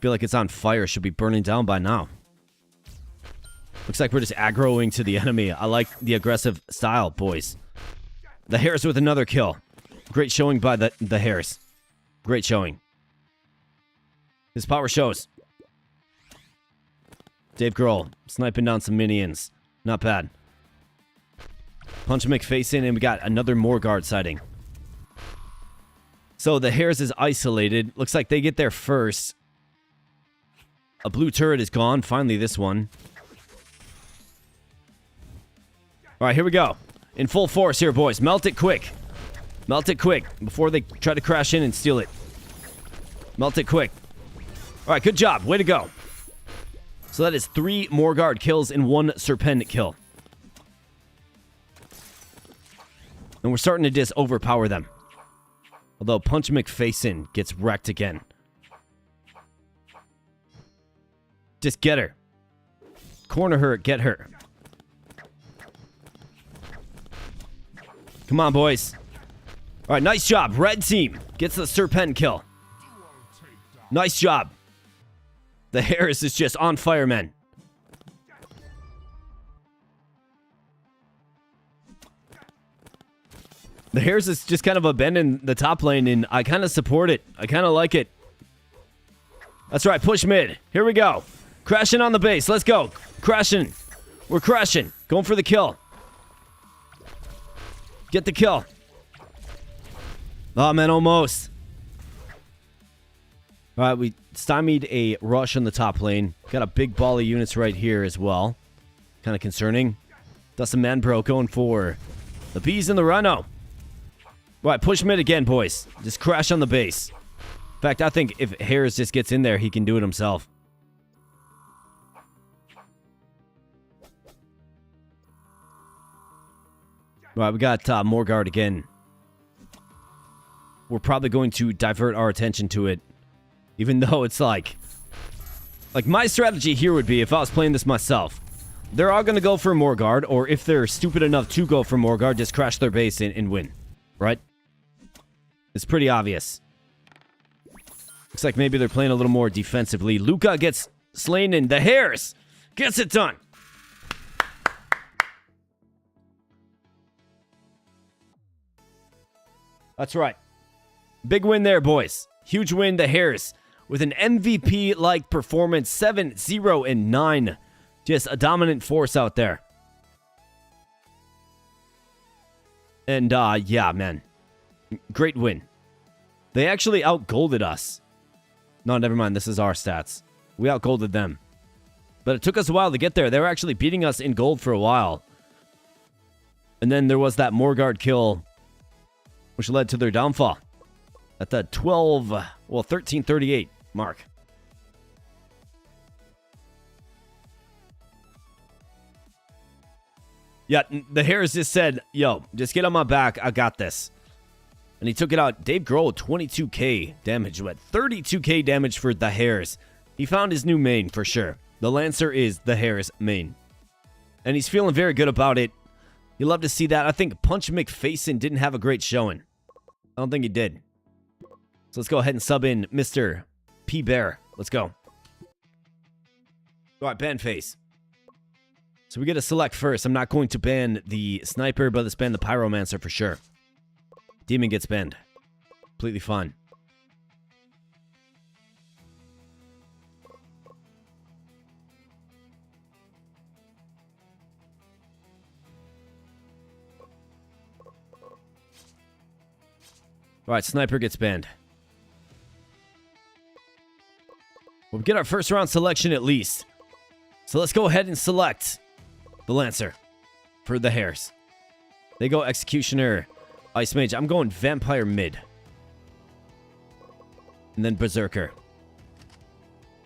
Feel like it's on fire. Should be burning down by now. Looks like we're just aggroing to the enemy. I like the aggressive style, boys. The Hares with another kill. Great showing by the Hares. Great showing. His power shows. Dave Grohl sniping down some minions. Not bad. Punch McFacin, and we got another Morgard sighting. So the Hares is isolated. Looks like they get there first. A blue turret is gone. Finally, this one. Alright, here we go. In full force here, boys. Melt it quick. Melt it quick before they try to crash in and steal it. Melt it quick. Alright, good job. Way to go. So that is 3 Morgard kills and 1 Serpent kill. And we're starting to just overpower them. Although Punch McFacin gets wrecked again. Just get her. Corner her, get her. Come on, boys. All right, nice job. Red team gets the Serpent kill. Nice job. The Harris is just on fire, men. The Harris is just kind of abandoning the top lane, and I kind of support it. I kind of like it. That's right, push mid. Here we go. Crashing on the base. Let's go. Crashing. We're crashing. Going for the kill. Get the kill. Oh, man, almost. All right, we stymied a rush on the top lane. Got a big ball of units right here as well. Kind of concerning. Dustin Manbro going for the bees and the Rhino. All right, push mid again, boys. Just crash on the base. In fact, I think if Harris just gets in there, he can do it himself. All right, we got Morgard again. We're probably going to divert our attention to it. Even though it's like my strategy here would be, if I was playing this myself, they're all going to go for Morgard, or if they're stupid enough to go for Morgard, just crash their base and win. Right? It's pretty obvious. Looks like maybe they're playing a little more defensively. Luca gets slain, and the Harris gets it done. That's right. Big win there, boys. Huge win, the Harris, with an MVP-like performance, 7-0-9. Just a dominant force out there. And, yeah, man. Great win. They actually outgolded us. No, never mind. This is our stats. We outgolded them. But it took us a while to get there. They were actually beating us in gold for a while. And then there was that Morgard kill, which led to their downfall at the 1338 mark. Yeah, the Harris just said, yo, just get on my back. I got this. And he took it out. Dave Grohl, 22k damage. What? 32k damage for the Harris. He found his new main for sure. The Lancer is the Harris main. And he's feeling very good about it. You love to see that. I think Punch McFacin didn't have a great showing. I don't think he did. So let's go ahead and sub in Mr. P. Bear. Let's go. All right, ban face. So we get to select first. I'm not going to ban the Sniper, but let's ban the Pyromancer for sure. Demon gets banned. Completely fine. All right, Sniper gets banned. We'll get our first round selection at least. So let's go ahead and select the Lancer for the Harris. They go Executioner, Ice Mage. I'm going Vampire mid. And then Berserker.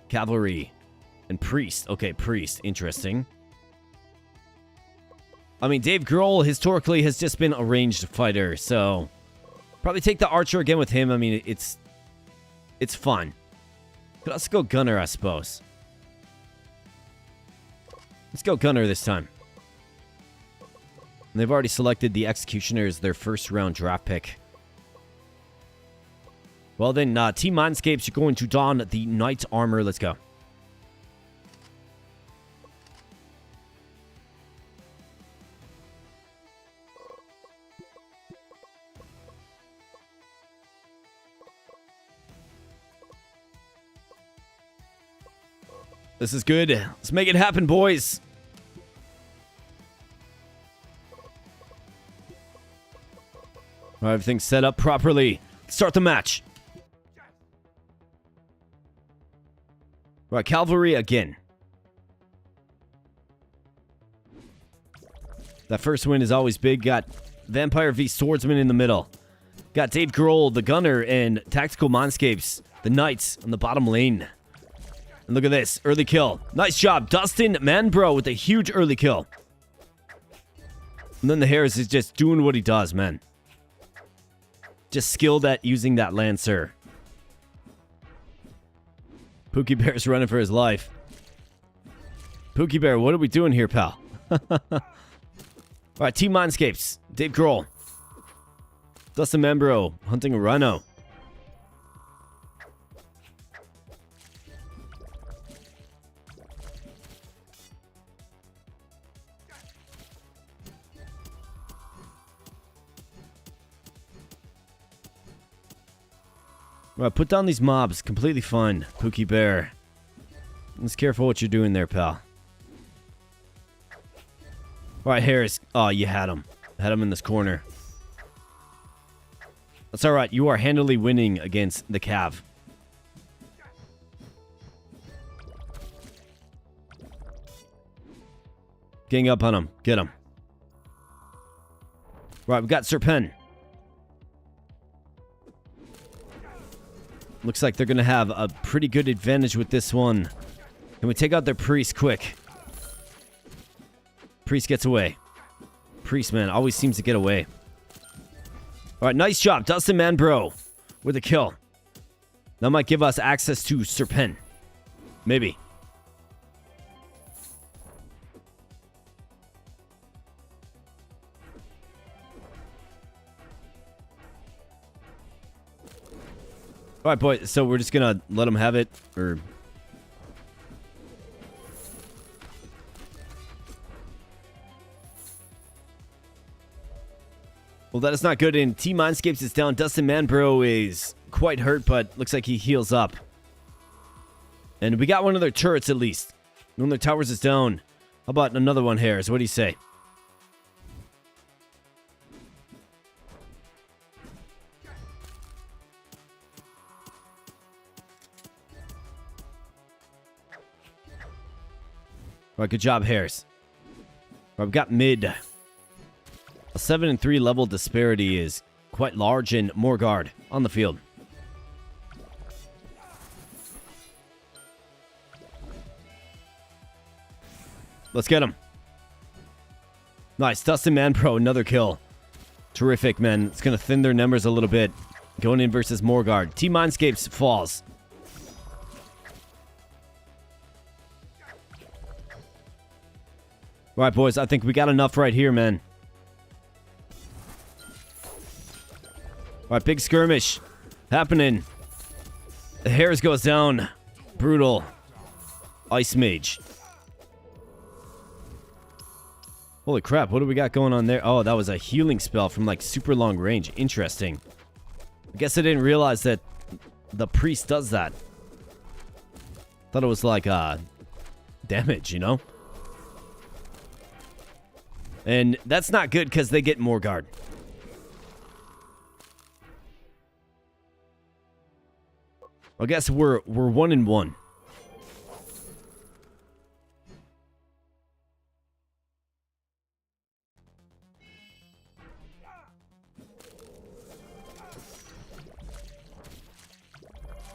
Cavalry. And Priest. Okay, Priest. Interesting. I mean, Dave Grohl historically has just been a ranged fighter, so probably take the Archer again with him. I mean, it's fun. Could also go Gunner, I suppose. Let's go Gunner this time. And they've already selected the Executioner as their first round draft pick. Well then, Team Mindscapes, you're going to don the Knight Armor. Let's go. This is good. Let's make it happen, boys. All right, everything's set up properly. Let's start the match. All right, Cavalry again. That first win is always big. Got Vampire v Swordsman in the middle. Got Dave Grohl, the Gunner, and Tactical Mindscapes, the Knights on the bottom lane. And look at this. Early kill. Nice job. Dustin Manbro with a huge early kill. And then the Harris is just doing what he does, man. just skilled at using that Lancer. Pookie Bear's running for his life. Pookie Bear, what are we doing here, pal? Alright, Team Mindscapes. Dave Grohl. Dustin Membro hunting a rhino. Alright, put down these mobs. Completely fine, Pookie Bear. Just careful what you're doing there, pal. Alright, Harris. Oh, you had him. Had him in this corner. That's alright. You are handily winning against the Cav. Gang up on him. Get him. Right, we got Serpent. Looks like they're going to have a pretty good advantage with this one. Can we take out their priest quick? Priest gets away. Priest, man, always seems to get away. Alright, nice job, Dustin Manbro with a kill. That might give us access to Serpent. Maybe. Alright, boys, so we're just gonna let them have it, or... Well, that is not good, and Team Mindscapes is down. Dustin Manbro is quite hurt, but looks like he heals up. And we got one of their turrets, at least. One of their towers is down. How about another one, Harris? What do you say? Alright, good job, Harris. Alright, we've got mid. A 7 and 3 level disparity is quite large, and Morgard on the field. Let's get him. Nice. Dustin Manpro, another kill. Terrific, man. It's going to thin their numbers a little bit. Going in versus Morgard. Team Mindscapes falls. All right, boys. I think we got enough right here, man. All right, big skirmish happening. The Harris goes down. Brutal. Ice Mage. Holy crap, what do we got going on there? Oh, that was a healing spell from like super long range. Interesting. I guess I didn't realize that the priest does that. Thought it was like damage, you know? And that's not good because they get more guard. I guess we're 1-1.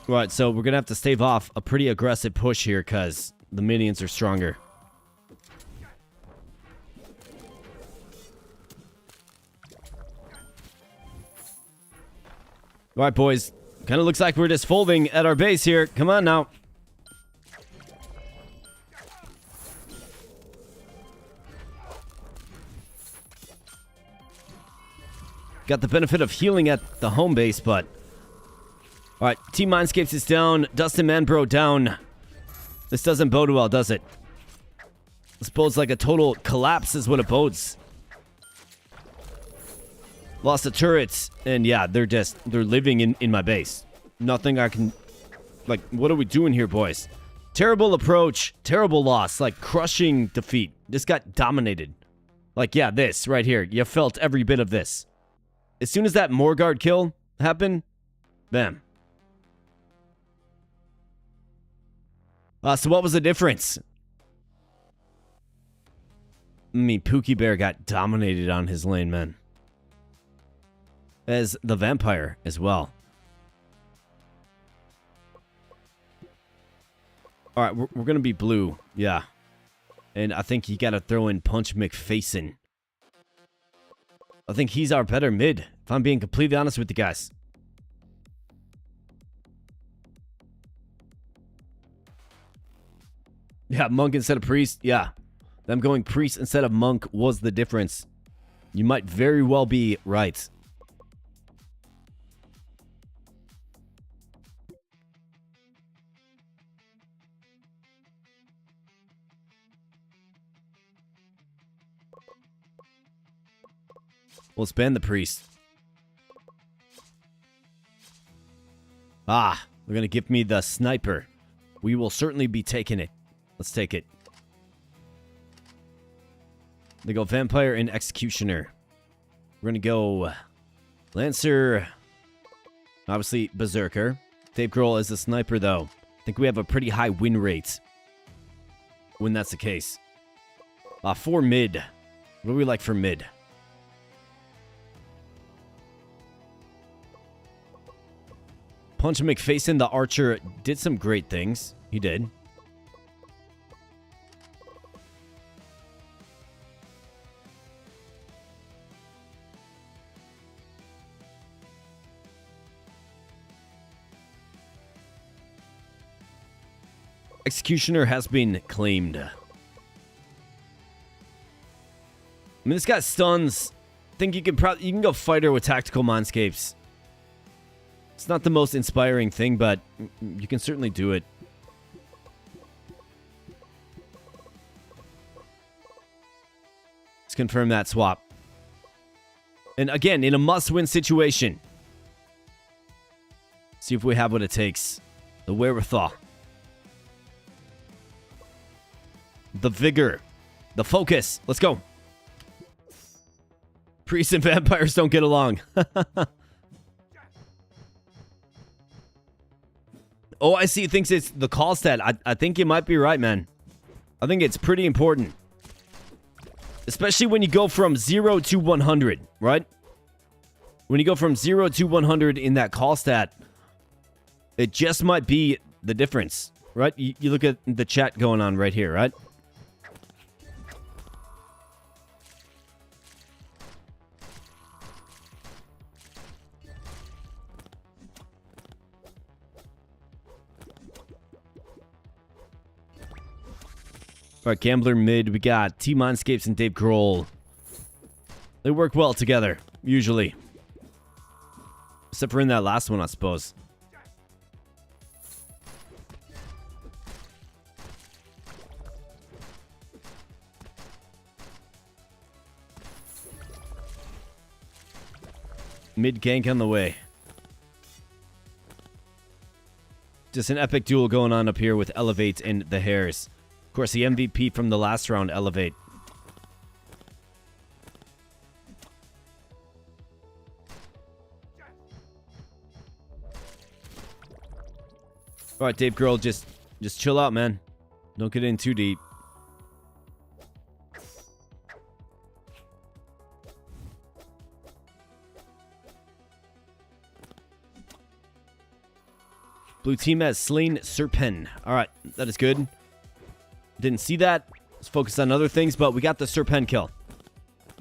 Right, so we're gonna have to stave off a pretty aggressive push here because the minions are stronger. All right, boys. Kind of looks like we're just folding at our base here. Come on now. Got the benefit of healing at the home base, but... Alright, Team Mindscapes is down. Dustin Manbro down. This doesn't bode well, does it? This bodes like a total collapse is what it bodes. Lost the turrets, and yeah, they're living in my base. Nothing I can... Like, what are we doing here, boys? Terrible approach, terrible loss, like crushing defeat. Just got dominated. Like, yeah, this right here. You felt every bit of this. As soon as that Morgard kill happened, bam. So what was the difference? I mean, Pookie Bear got dominated on his lane, man. As the vampire as well. Alright, we're going to be blue. Yeah. And I think you got to throw in Punch McFacin. I think he's our better mid, if I'm being completely honest with you guys. Yeah, monk instead of priest. Yeah, them going priest instead of monk was the difference. You might very well be right. Let's ban the priest. Ah, they're going to give me the sniper. We will certainly be taking it. Let's take it. They go Vampire and Executioner. We're going to go Lancer. Obviously, Berserker. Dave Grohl is a sniper, though. I think we have a pretty high win rate when that's the case. For mid. What do we like for mid? Punch McFacin, the archer, did some great things. He did. Executioner has been claimed. I mean, this guy stuns. I think you can go fighter with tactical mindscapes. It's not the most inspiring thing, but you can certainly do it. Let's confirm that swap. And again, in a must-win situation. See if we have what it takes. The wherewithal. The vigor. The focus. Let's go. Priests and vampires don't get along. Oh, I see. Thinks it's the call stat. I think you might be right, man. I think it's pretty important. Especially when you go from 0 to 100, right? When you go from 0 to 100 in that call stat, it just might be the difference, right? You look at the chat going on right here, right? All right, Gambler mid. We got T-Mindscapes and Dave Grohl. They work well together, usually. Except for in that last one, I suppose. Mid gank on the way. Just an epic duel going on up here with Elevate and the Hares. Of course, the MVP from the last round, Elevate. All right, Dave Grohl, just chill out, man. Don't get in too deep. Blue team has slain Serpent. All right, that is good. Didn't see that. Let's focus on other things, but we got the Serpent kill.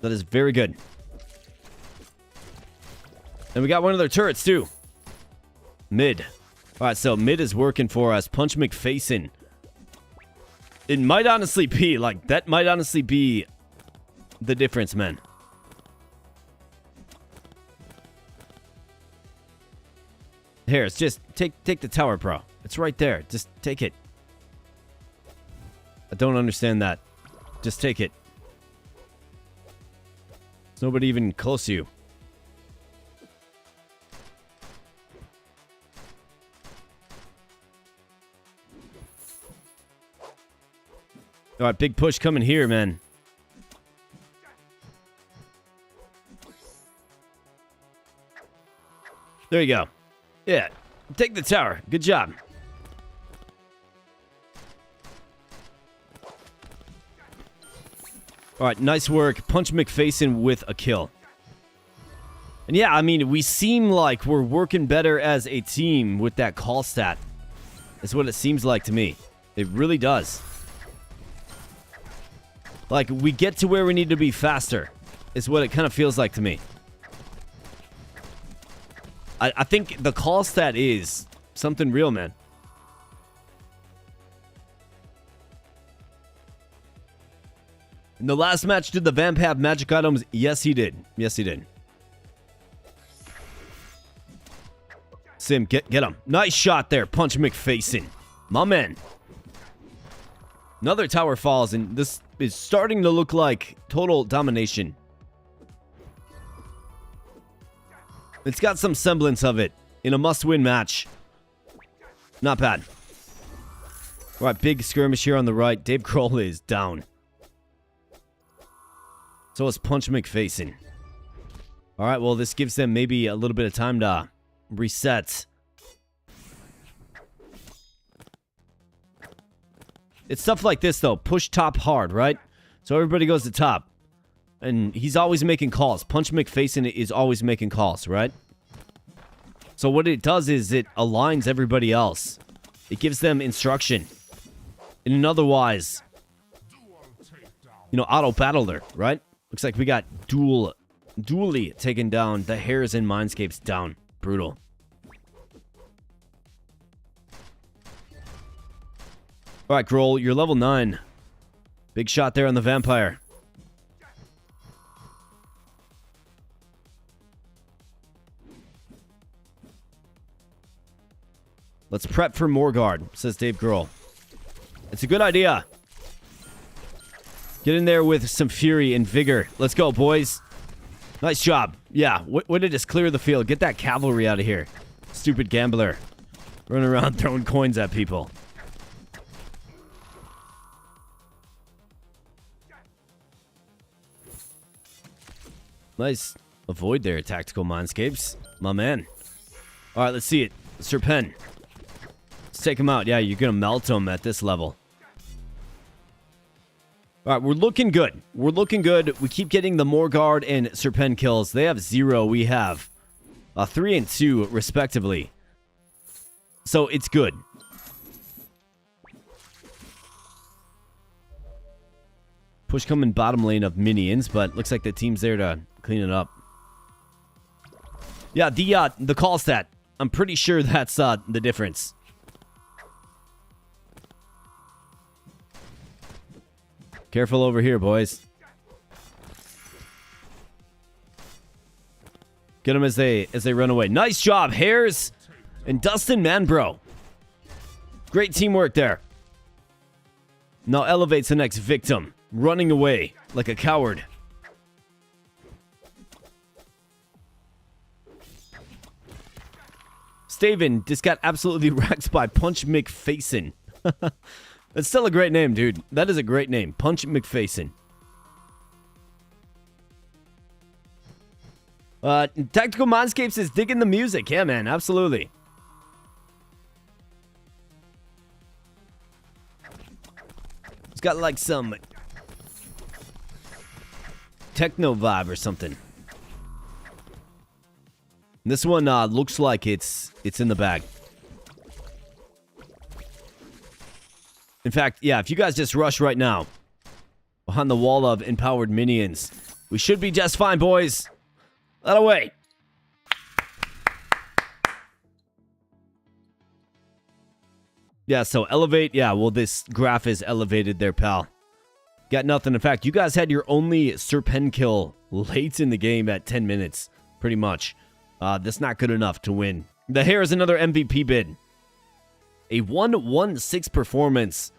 That is very good. And we got one of their turrets, too. Mid. All right, so mid is working for us. Punch McFacin. It might honestly be, like, that might honestly be the difference, man. Harris, just take the tower, bro. It's right there. Just take it. I don't understand that. Just take it. There's nobody even close to you. All right, big push coming here, man. There you go. Yeah, take the tower. Good job. All right, nice work. Punch McFacin with a kill. And yeah, I mean, we seem like we're working better as a team with that call stat. That's what it seems like to me. It really does. Like, we get to where we need to be faster. is what it kind of feels like to me. I think the call stat is something real, man. In the last match, did the Vamp have magic items? Yes, he did. Yes, he did. Sim, get him. Nice shot there. Punch McFacin. My man. Another tower falls, and this is starting to look like total domination. It's got some semblance of it in a must-win match. Not bad. All right, big skirmish here on the right. Dave Grohl is down. So is Punch McFacin. All right, well, this gives them maybe a little bit of time to reset. It's stuff like this, though. Push top hard, right? So everybody goes to top. And he's always making calls. Punch McFacin is always making calls, right? So what it does is it aligns everybody else. It gives them instruction. In an otherwise, Autobattler, right? Looks like we got dually taken down. The Hairs and Mindscapes down. Brutal. All right, Grohl, you're level 9. Big shot there on the Vampire. Let's prep for Morgard, says Dave Grohl. It's a good idea. Get in there with some fury and vigor. Let's go, boys. Nice job. Yeah, way to just clear the field. Get that cavalry out of here. Stupid gambler. Running around throwing coins at people. Nice avoid there, Tactical Mindscapes. My man. All right, let's see it. Serpen. Let's take him out. Yeah, you're going to melt him at this level. All right, we're looking good. We're looking good. We keep getting the Morgard and Serpen kills. They have 0. We have 3 and 2, respectively. So it's good. Push coming bottom lane of minions, but looks like the team's there to clean it up. Yeah, the call stat. I'm pretty sure that's the difference. Careful over here, boys. Get them as they run away. Nice job, Hairs and Dustin Manbro. Great teamwork there. Now elevates the next victim, running away like a coward. Staven just got absolutely wrecked by Punch McFacin. That's still a great name, dude. That is a great name. Punch McFacin. Tactical Mindscapes is digging the music. Yeah, man. Absolutely. It's got like some techno vibe or something. This one looks like it's in the bag. In fact, yeah, if you guys just rush right now behind the wall of empowered minions, we should be just fine, boys. That away. Yeah, so elevate. Yeah, well, this graph is elevated there, pal. Got nothing. In fact, you guys had your only Serpen kill late in the game at 10 minutes, pretty much. That's not good enough to win. The Hair is another MVP bid. A 1-1-6 performance,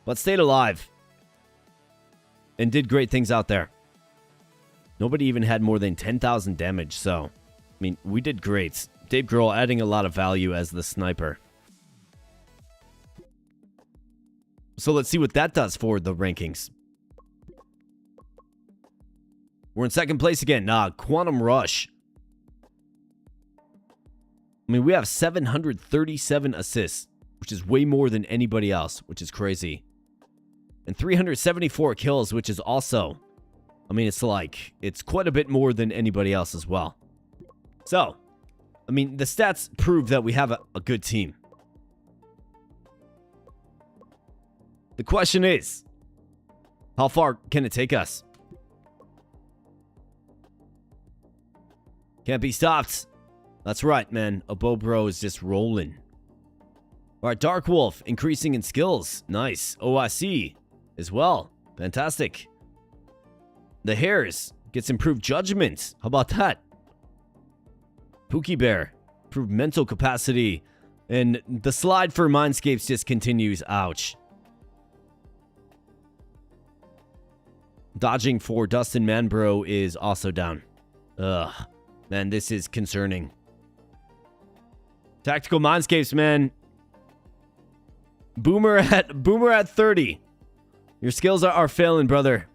but stayed alive and did great things out there. Nobody even had more than 10,000 damage, so, I mean, we did great. Dave Grohl adding a lot of value as the sniper. So let's see what that does for the rankings. We're in second place again. Quantum Rush. I mean, we have 737 assists, which is way more than anybody else, which is crazy. And 374 kills, which is also, I mean, it's quite a bit more than anybody else as well. So, I mean, the stats prove that we have a good team. The question is, how far can it take us? Can't be stopped. That's right, man. Abobro is just rolling. All right, Dark Wolf, increasing in skills. Nice. OIC as well. Fantastic. The Hares gets improved judgment. How about that? Pookie Bear, improved mental capacity. And the slide for Mindscapes just continues. Ouch. Dodging for Dustin Manbro is also down. Ugh. Man, this is concerning. Tactical Mindscapes, man. Boomer at 30. Your skills are failing, brother.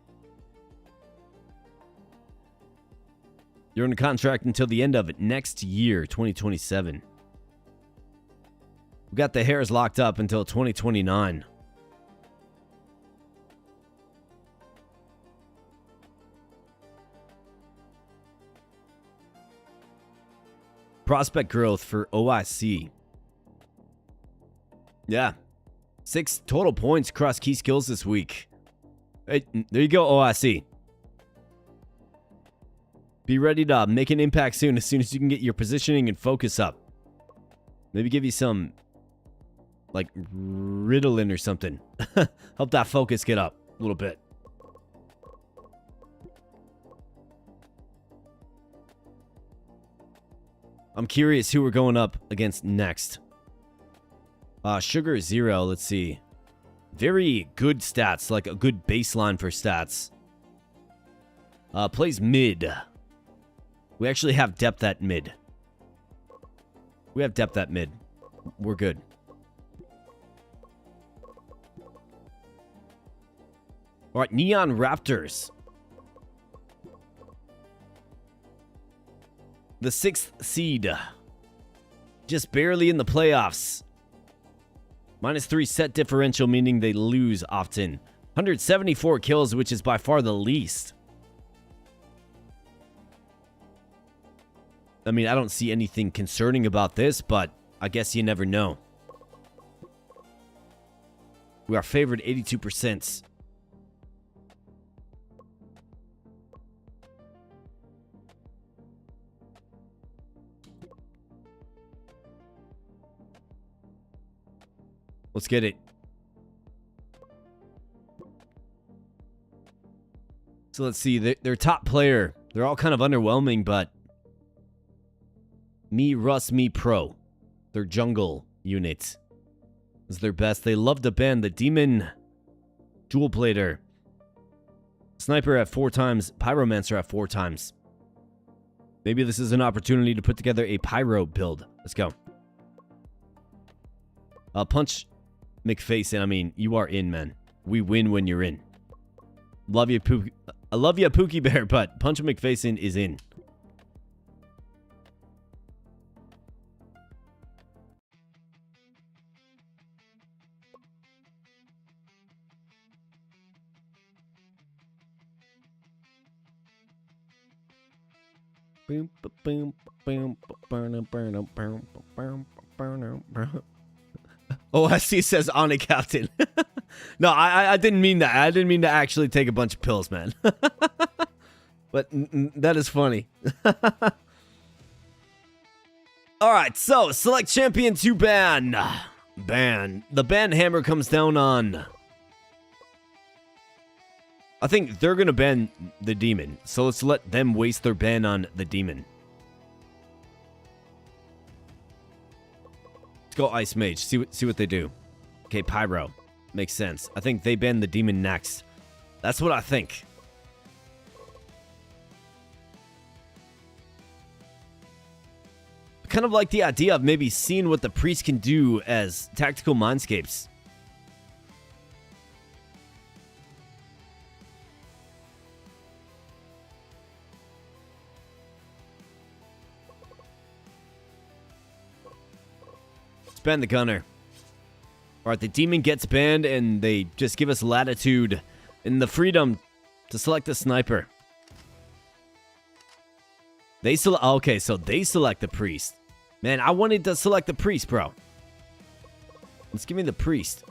You're in a contract until the end of it next year, 2027. We got the Hares locked up until 2029. Prospect growth for OIC. Yeah. 6 total points across key skills this week. Hey, there you go, OIC. Be ready to make an impact soon as you can get your positioning and focus up. Maybe give you some, like, Ritalin or something. Help that focus get up a little bit. I'm curious who we're going up against next. Sugar 0, let's see. Very good stats, like a good baseline for stats. Plays mid. We actually have depth at mid. We have depth at mid. We're good. Alright, Neon Raptors. The 6th seed. Just barely in the playoffs. -3 set differential, meaning they lose often. 174 kills, which is by far the least. I mean, I don't see anything concerning about this, but I guess you never know. We are favored 82%. Let's get it. So let's see. Their top player. They're all kind of underwhelming, but Me, Russ, Me, Pro. Their jungle unit is their best. They love to ban the Demon, Jewel Plater, Sniper at 4 times, Pyromancer at 4 times. Maybe this is an opportunity to put together a Pyro build. Let's go. Punch McFacin. I mean, you are in, man. We win when you're in. Love you, Pookie. I love you, Pookie Bear, but Punch McFacin is in. OSC says on a captain. No, I didn't mean that. I didn't mean to actually take a bunch of pills, man. But that is funny. Alright, so select champion to ban. Ban. The ban hammer comes down on... I think they're going to ban the demon. So let's let them waste their ban on the demon. Let's go Ice Mage. See what they do. Okay, Pyro. Makes sense. I think they ban the demon next. That's what I think. I kind of like the idea of maybe seeing what the priest can do as tactical mindscapes. Ban the gunner. Alright, the demon gets banned and they just give us latitude and the freedom to select the sniper. They select... Okay, so they select the priest. Man, I wanted to select the priest, bro. Let's give me the priest.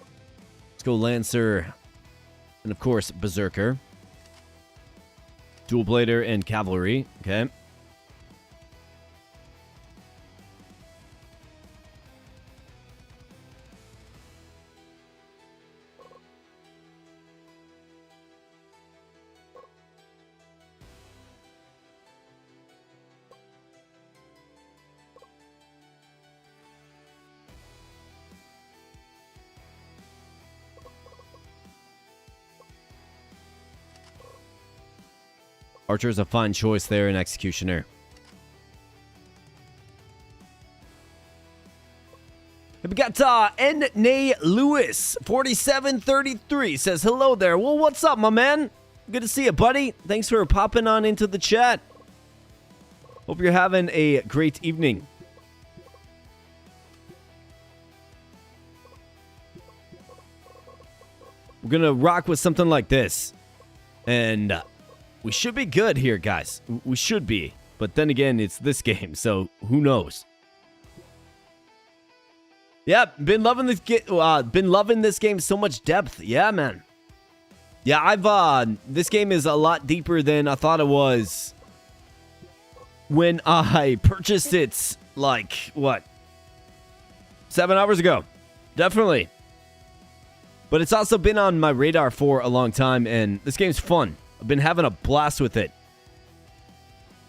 Let's go Lancer. And of course, Berserker. Dual Blader and Cavalry. Okay. Archer is a fine choice there in Executioner. We got N-Nay Lewis, 4733, says, hello there. Well, what's up, my man? Good to see you, buddy. Thanks for popping on into the chat. Hope you're having a great evening. We're going to rock with something like this. And we should be good here, guys. We should be. But then again, it's this game, so who knows? Yeah, been loving this game. So much depth. Yeah, man. Yeah, this game is a lot deeper than I thought it was when I purchased it, like, what? 7 hours ago. Definitely. But it's also been on my radar for a long time, and this game's fun. I've been having a blast with it.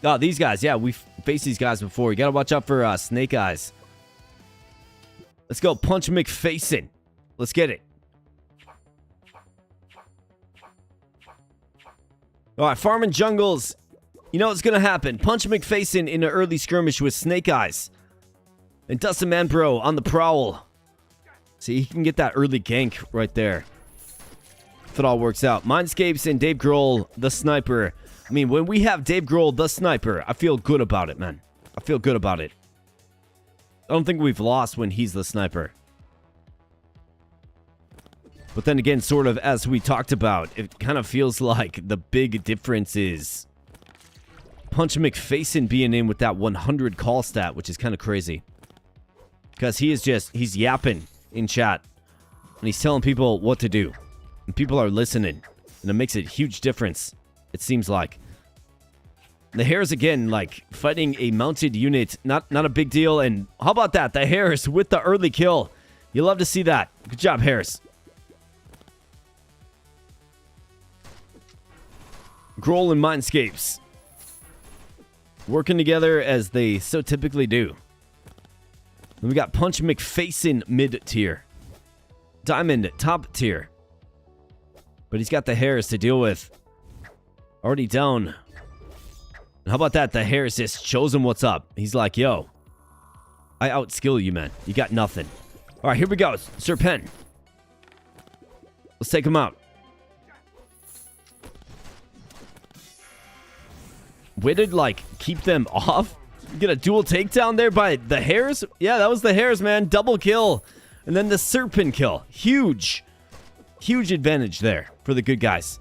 Oh, these guys. Yeah, we've faced these guys before. You gotta watch out for Snake Eyes. Let's go Punch McFacin. Let's get it. All right, Farming Jungles. You know what's going to happen. Punch McFacin in an early skirmish with Snake Eyes. And Dustin Manbro on the prowl. See, he can get that early gank right there. If it all works out. Mindscapes and Dave Grohl, the sniper. I mean, when we have Dave Grohl, the sniper, I feel good about it, man. I feel good about it. I don't think we've lost when he's the sniper. But then again, sort of as we talked about, it kind of feels like the big difference is Punch McFacin being in with that 100 call stat, which is kind of crazy. Because he's yapping in chat. And he's telling people what to do. And people are listening. And it makes a huge difference, it seems like. The Hares, again, like, fighting a mounted unit, not a big deal. And how about that? The Hares with the early kill. You love to see that. Good job, Hares. Grohl and Mindscapes. Working together as they so typically do. Then we got Punch McFacin mid-tier. Diamond top tier. But he's got the Hares to deal with. Already down. And how about that? The Hares just shows him what's up. He's like, yo, I outskill you, man. You got nothing. All right, here we go. Sir Pen. Let's take him out. Way to, like, keep them off. Get a dual takedown there by the Hares. Yeah, that was the Hares, man. Double kill. And then the Serpent kill. Huge. Huge advantage there for the good guys.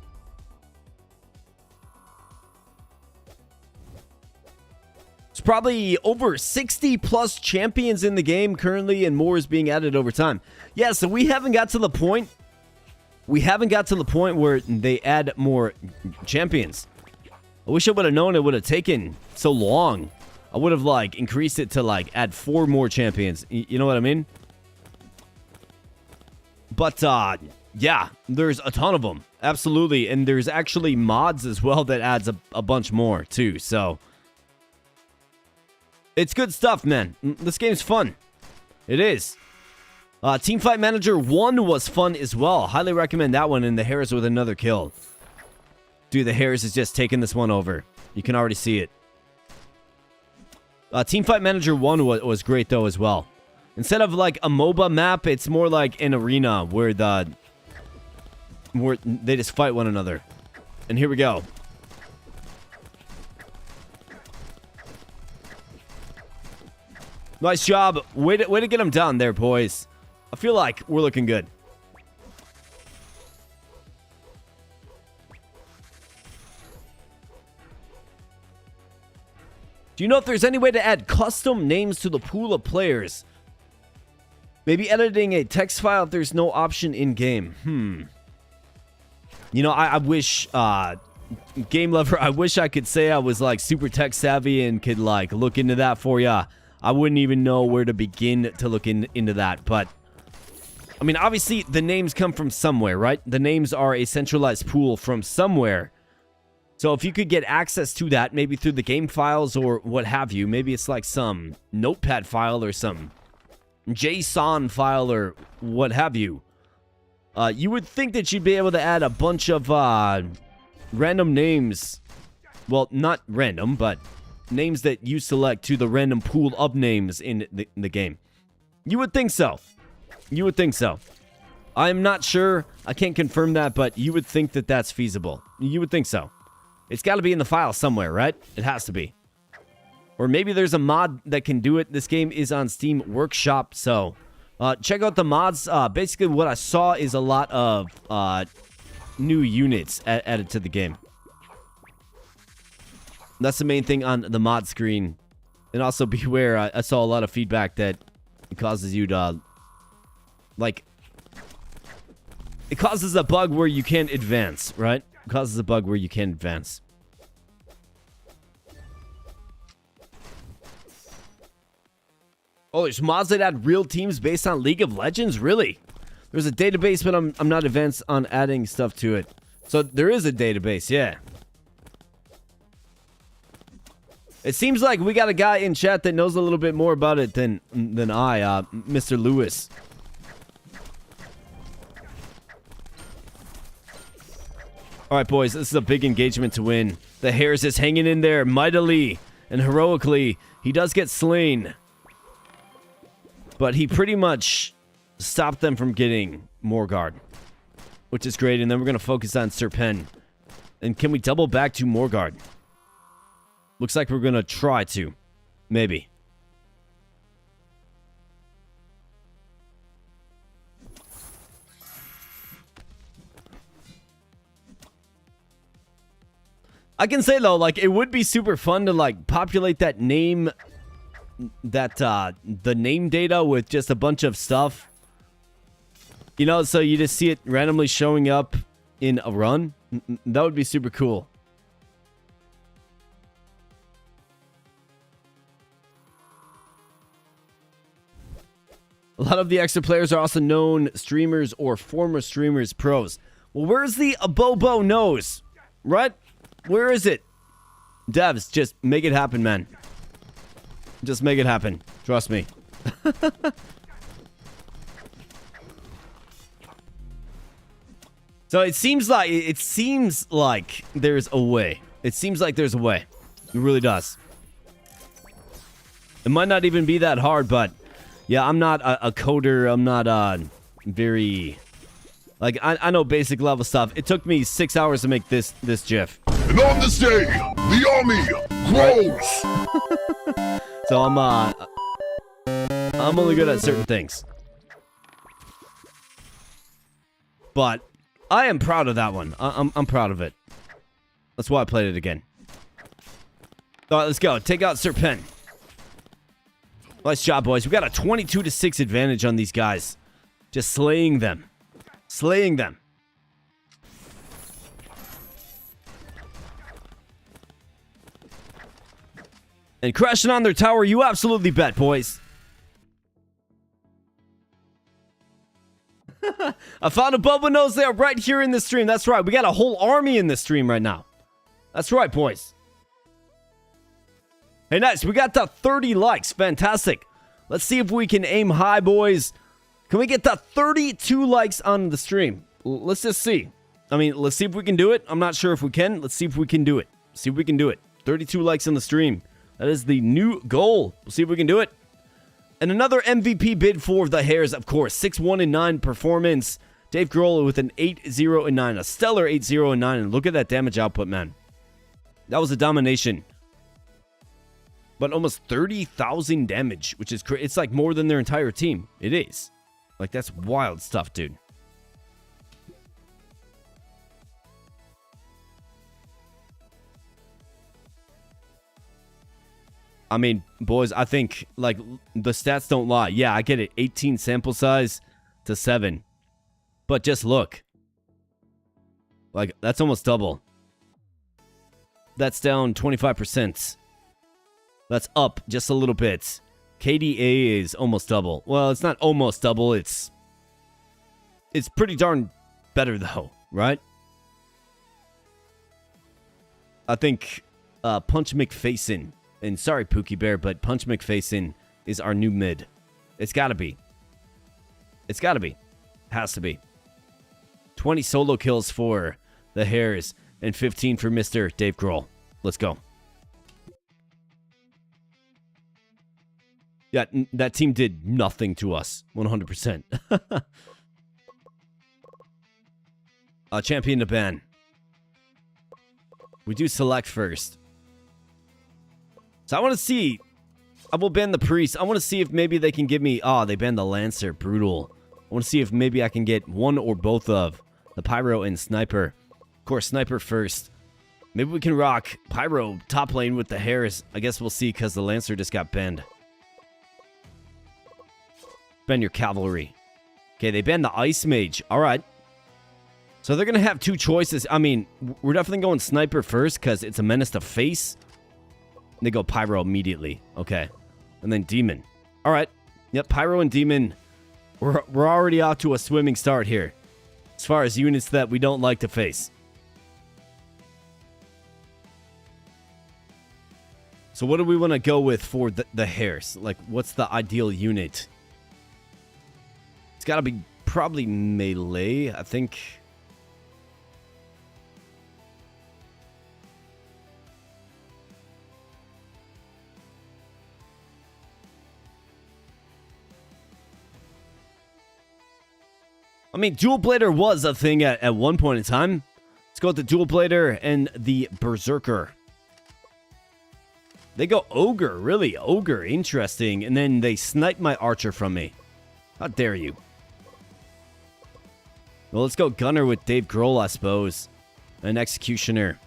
It's probably over 60 plus champions in the game currently, and more is being added over time. Yeah, so we haven't got to the point. We haven't got to the point where they add more champions. I wish I would have known it would have taken so long. I would have, like, increased it to, like, add 4 more champions. You know what I mean? But, yeah, there's a ton of them. Absolutely. And there's actually mods as well that adds a bunch more, too. So, it's good stuff, man. This game's fun. It is. Teamfight Manager 1 was fun as well. Highly recommend that one, and the Hares with another kill. Dude, the Hares is just taking this one over. You can already see it. Teamfight Manager 1 was great, though, as well. Instead of, like, a MOBA map, it's more like an arena where they just fight one another. And here we go. Nice job. Way to get them down there, boys. I feel like we're looking good. Do you know if there's any way to add custom names to the pool of players? Maybe editing a text file if there's no option in-game. You know, I wish, Game Lover, I wish I could say I was, like, super tech savvy and could, like, look into that for ya. I wouldn't even know where to begin to look into that. But, I mean, obviously, the names come from somewhere, right? The names are a centralized pool from somewhere. So if you could get access to that, maybe through the game files or what have you, maybe it's like some notepad file or some JSON file or what have you, you would think that you'd be able to add a bunch of random names Well, not random, but names that you select to the random pool of names in the game. You would think so. You would think so. I'm not sure. I can't confirm that, but you would think that that's feasible. You would think so. It's got to be in the file somewhere, right? It has to be. Or maybe there's a mod that can do it. This game is on Steam Workshop, so check out the mods. Basically, what I saw is a lot of new units added to the game. That's the main thing on the mod screen. And also beware, I saw a lot of feedback that it causes you to, like, it causes a bug where you can't advance, right? It causes a bug where you can't advance. Oh, there's mods that add real teams based on League of Legends? Really? There's a database, but I'm not advanced on adding stuff to it. So there is a database, yeah. It seems like we got a guy in chat that knows a little bit more about it than I, Mr. Lewis. All right, boys, this is a big engagement to win. The Hares is hanging in there mightily and heroically. He does get slain, but he pretty much stopped them from getting Morgard, which is great. And then we're going to focus on Serpen. And can we double back to Morgard? Looks like we're going to try to. Maybe. I can say, though, like, it would be super fun to, like, populate that name, the name data with just a bunch of stuff. You know, so you just see it randomly showing up in a run. That would be super cool. A lot of the extra players are also known streamers or former streamers, pros. Well, where's the Abobo nose? Right? Where is it? Devs, just make it happen, man. Just make it happen. Trust me. So it seems like there's a way. It seems like there's a way. It really does. It might not even be that hard, but yeah, I'm not a coder. I'm not very, like, I know basic level stuff. It took me 6 hours to make this GIF. And on this day, the army grows. So I'm only good at certain things. But I am proud of that one. I'm proud of it. That's why I played it again. All right, let's go. Take out Serpen. Nice job, boys. We got a 22-6 advantage on these guys. Just slaying them. Slaying them. And crashing on their tower, you absolutely bet, boys. I found a Boba Nose there right here in the stream. That's right. We got a whole army in this stream right now. That's right, boys. Hey, nice. We got the 30 likes. Fantastic. Let's see if we can aim high, boys. Can we get the 32 likes on the stream? Let's just see. I mean, let's see if we can do it. I'm not sure if we can. Let's see if we can do it. See if we can do it. 32 likes on the stream. That is the new goal. We'll see if we can do it. And another MVP bid for the Hares, of course. 6-1-9 performance. Dave Grohl with an 8-0-9. A stellar 8-0-9. And look at that damage output, man. That was a domination. But almost 30,000 damage, which is crazy. It's like more than their entire team. It is. Like, that's wild stuff, dude. I mean, boys, I think, like, the stats don't lie. Yeah, I get it. 18 sample size to 7. But just look. Like, that's almost double. That's down 25%. That's up just a little bit. KDA is almost double. Well, it's not almost double. It's pretty darn better, though, right? I think Punch McFacin, and sorry, Pookie Bear, but Punch McFacin is our new mid. It's got to be. It's got to be. Has to be. 20 solo kills for the Hares and 15 for Mr. Dave Grohl. Let's go. Yeah, that team did nothing to us. 100%. Champion to ban. We do select first. So I want to see. I will ban the priest. I want to see if maybe they can give me... Oh, they banned the lancer. Brutal. I want to see if maybe I can get one or both of the pyro and sniper. Of course, sniper first. Maybe we can rock pyro top lane with the hairs. I guess we'll see because the lancer just got banned. Ban your cavalry. Okay, they banned the ice mage. All right. So they're going to have two choices. I mean, we're definitely going sniper first because it's a menace to face. They go pyro immediately. Okay. And then demon. All right. Yep, pyro and demon. We're already off to a swimming start here. As far as units that we don't like to face. So what do we want to go with for the hairs? Like, what's the ideal unit? It's got to be probably melee, I think. I mean, dual blader was a thing at one point in time. Let's go with the dual blader and the berserker. They go ogre, really ogre, interesting. And then they snipe my archer from me. How dare you? Well, let's go gunner with Dave Grohl, I suppose. An executioner.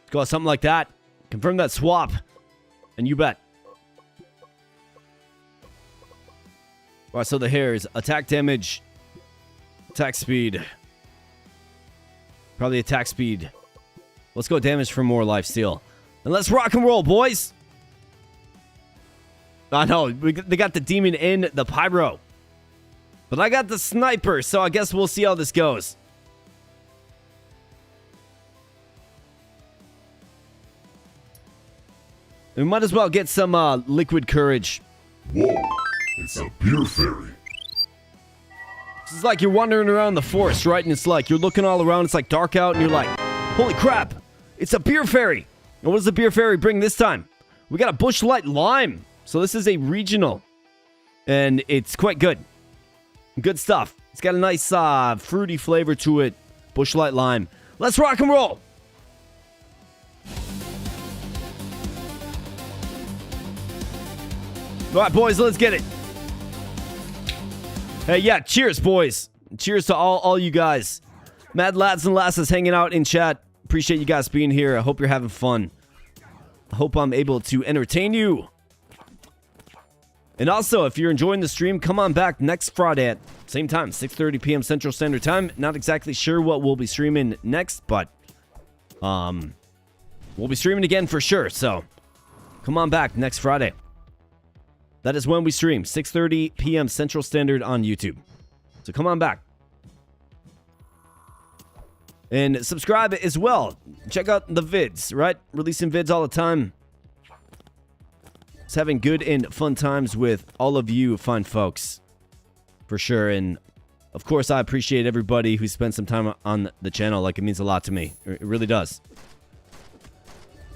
Let's go with something like that. Confirm that swap. And you bet. Alright, so the hairs. Attack damage. Attack speed. Probably attack speed. Let's go damage for more lifesteal. And let's rock and roll, boys! I know, they got the demon and the pyro. But I got the sniper, so I guess we'll see how this goes. We might as well get some liquid courage. Whoa, it's a beer fairy. It's like you're wandering around the forest, right? And it's like you're looking all around. It's like dark out, and you're like, holy crap, it's a beer fairy. And what does the beer fairy bring this time? We got a bush light lime. So this is a regional. And it's quite good. Good stuff. It's got a nice fruity flavor to it. Bush light lime. Let's rock and roll. All right, boys, let's get it. Hey, yeah, cheers, boys. Cheers to all you guys. Mad lads and lasses hanging out in chat. Appreciate you guys being here. I hope you're having fun. I hope I'm able to entertain you. And also, if you're enjoying the stream, come on back next Friday at same time, 6:30 p.m. Central Standard Time. Not exactly sure what we'll be streaming next, but we'll be streaming again for sure. So come on back next Friday. That is when we stream, 6:30 p.m. Central Standard on YouTube. So come on back. And subscribe as well. Check out the vids, right? Releasing vids all the time. Just having good and fun times with all of you fine folks. For sure. And of course, I appreciate everybody who spent some time on the channel. Like, it means a lot to me. It really does.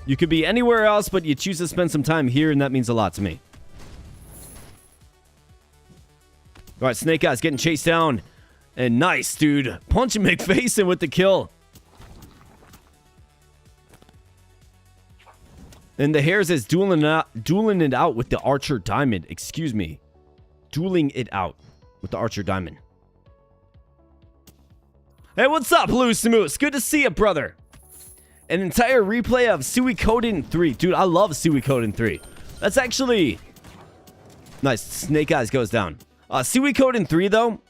You could be anywhere else, but you choose to spend some time here, and that means a lot to me. All right, Snake Eyes getting chased down. And nice, dude. Punching McFacin with the kill. And the hairs is dueling it out with the Archer Diamond. Excuse me. Dueling it out with the Archer Diamond. Hey, what's up, Loose Moose? Good to see you, brother. An entire replay of Suikoden 3. Dude, I love Suikoden 3. That's actually... Nice. Snake Eyes goes down. Suikoden 3, though.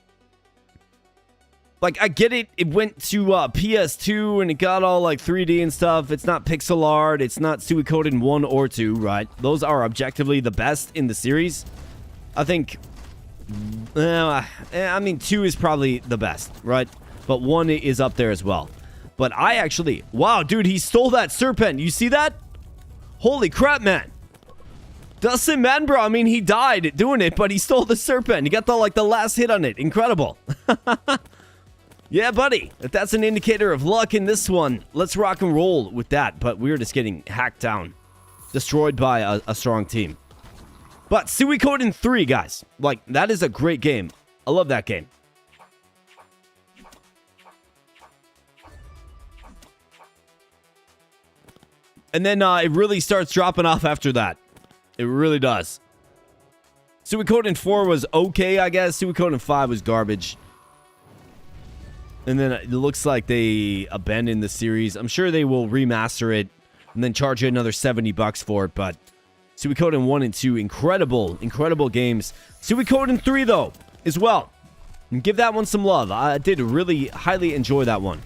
Like, I get it. It went to PS2 and it got all like 3D and stuff. It's not pixel art. It's not Suikoden 1 or 2, right? Those are objectively the best in the series. I think... I mean, 2 is probably the best, right? But 1 is up there as well. But I actually... Wow, dude, he stole that serpent. You see that? Holy crap, man. Dustin Man, bro. I mean, he died doing it, but he stole the serpent. He got the last hit on it. Incredible. Yeah, buddy. If that's an indicator of luck in this one, let's rock and roll with that. But we're just getting hacked down. Destroyed by a strong team. But Suikoden 3, guys. Like, that is a great game. I love that game. And then it really starts dropping off after that. It really does. Suikoden 4 was okay, I guess. Suikoden 5 was garbage. And then it looks like they abandoned the series. I'm sure they will remaster it and then charge you another $70 for it. But Suikoden 1 and 2, incredible, incredible games. Suikoden 3, though, as well. And give that one some love. I did really highly enjoy that one.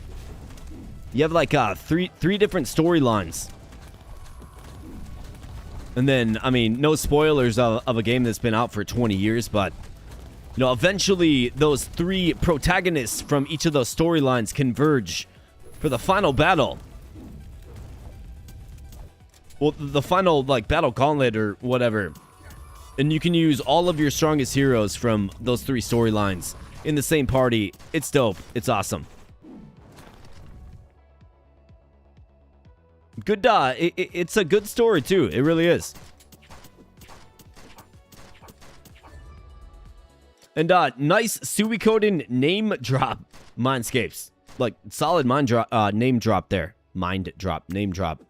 You have like three different storylines. And then, I mean, no spoilers of a game that's been out for 20 years, but, you know, eventually those 3 protagonists from each of those storylines converge for the final battle. Well, the final, like, battle gauntlet or whatever. And you can use all of your strongest heroes from those 3 storylines in the same party. It's dope. It's awesome. Good, it's a good story, too. It really is. And, nice Suikoden name drop, Mindscapes. Like, solid name drop there. Name drop.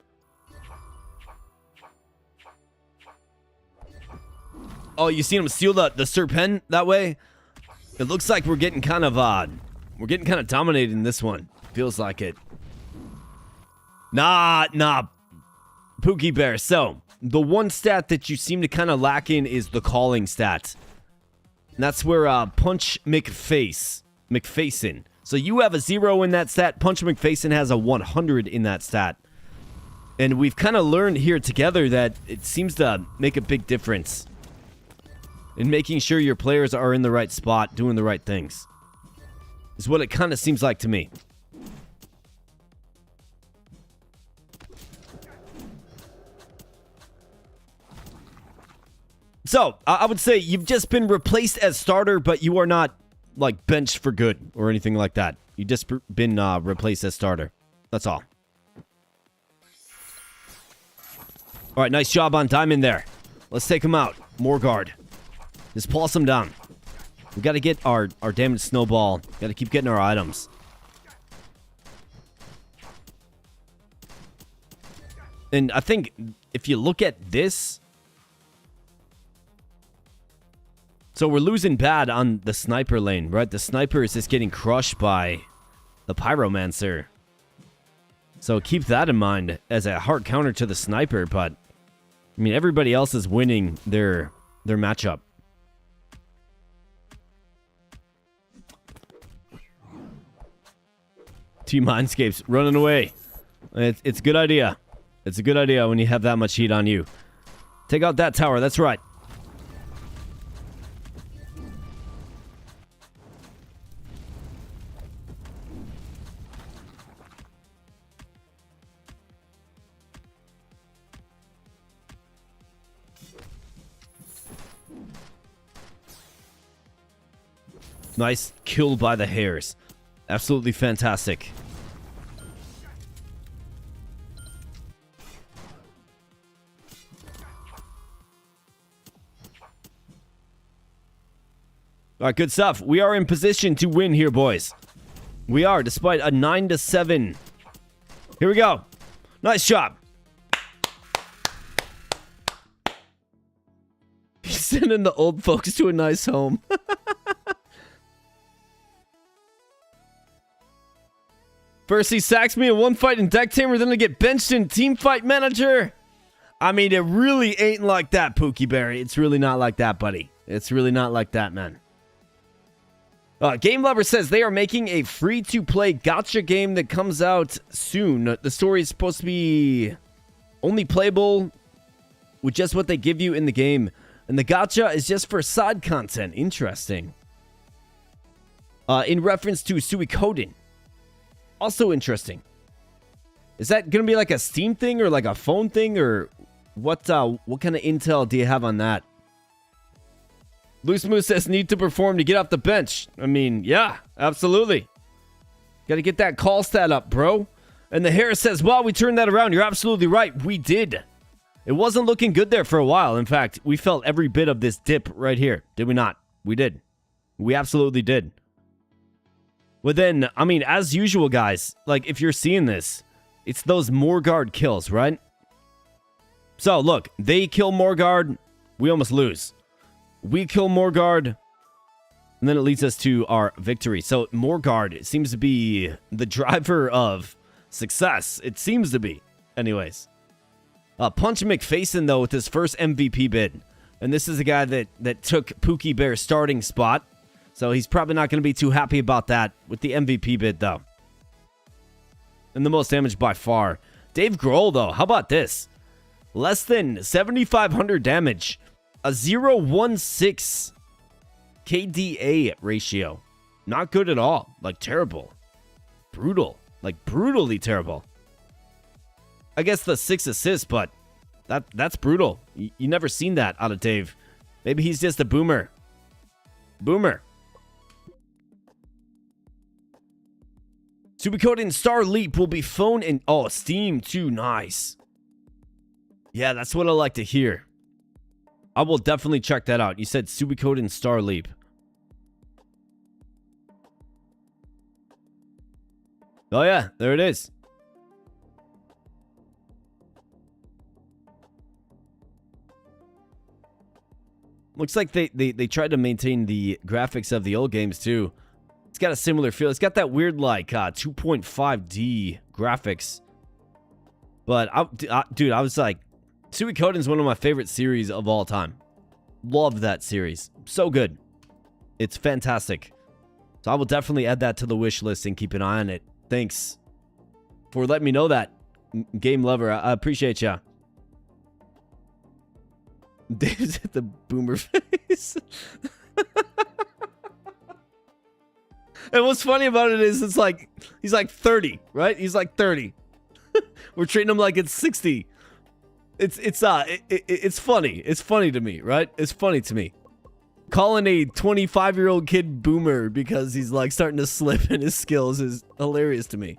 Oh, you seen him steal the serpent that way? It looks like we're getting kind of dominated in this one. Feels like it. Nah, Pookie Bear. So, the one stat that you seem to kind of lack in is the calling stat. And that's where Punch McFacin. So you have a 0 in that stat. Punch McFacin has a 100 in that stat. And we've kind of learned here together that it seems to make a big difference in making sure your players are in the right spot, doing the right things. Is what it kind of seems like to me. So, I would say you've just been replaced as starter, but you are not, like, benched for good or anything like that. You've just been replaced as starter. That's all. All right, nice job on Diamond there. Let's take him out. More guard. Just pulse him down. We got to get our damage snowball. Got to keep getting our items. And I think if you look at this... So we're losing bad on the sniper lane, right? The sniper is just getting crushed by the pyromancer. So keep that in mind as a hard counter to the sniper, but I mean everybody else is winning their matchup. Team Mindscapes running away. It's a good idea. It's a good idea when you have that much heat on you. Take out that tower, that's right. Nice kill by the hares. Absolutely fantastic. All right, good stuff. We are in position to win here, boys. We are, despite a 9-7. Here we go. Nice job. He's sending the old folks to a nice home. First he sacks me in one fight in Deck Tamer, then I get benched in Teamfight Manager. I mean, it really ain't like that, Pookie Berry. It's really not like that, buddy. It's really not like that, man. Game Lover says they are making a free-to-play gacha game that comes out soon. The story is supposed to be only playable with just what they give you in the game. And the gacha is just for side content. Interesting. In reference to Suikoden. Also interesting. Is that going to be like a Steam thing or like a phone thing or What kind of intel do you have on that? Loose Moose says need to perform to get off the bench. I mean, yeah, absolutely. Got to get that call stat up, bro. And the Harris says, well, we turned that around. You're absolutely right. We did. It wasn't looking good there for a while. In fact, we felt every bit of this dip right here. Did we not? We did. We absolutely did. But then, I mean, as usual, guys, like if you're seeing this, it's those Morguard kills, right? So, look, they kill Morguard, we almost lose. We kill Morguard, and then it leads us to our victory. So, Morguard seems to be the driver of success. It seems to be. Anyways. Punch McFacin, though, with his first MVP bid. And this is a guy that took Pookie Bear's starting spot. So, he's probably not going to be too happy about that with the MVP bid, though. And the most damage by far. Dave Grohl, though, how about this? Less than 7,500 damage. A 0.16 KDA ratio. Not good at all. Like, terrible. Brutal. Like, brutally terrible. I guess the 6 assists, but that's brutal. You never seen that out of Dave. Maybe he's just a boomer. Boomer. Suikoden Star Leap will be phone and... Oh, Steam too. Nice. Yeah, that's what I like to hear. I will definitely check that out. You said Suikoden Star Leap. Oh yeah, there it is. Looks like they tried to maintain the graphics of the old games too. It's got a similar feel. It's got that weird like 2.5D graphics. But dude, I was like, Suikoden's one of my favorite series of all time. Love that series. So good. It's fantastic. So I will definitely add that to the wish list and keep an eye on it. Thanks for letting me know that, Game Lover. I appreciate ya. Dave's at the boomer face. And what's funny about it is it's like he's like 30, right? He's like 30. We're treating him like it's 60. It's funny. It's funny to me, right? It's funny to me. Calling a 25-year-old kid boomer because he's like starting to slip in his skills is hilarious to me.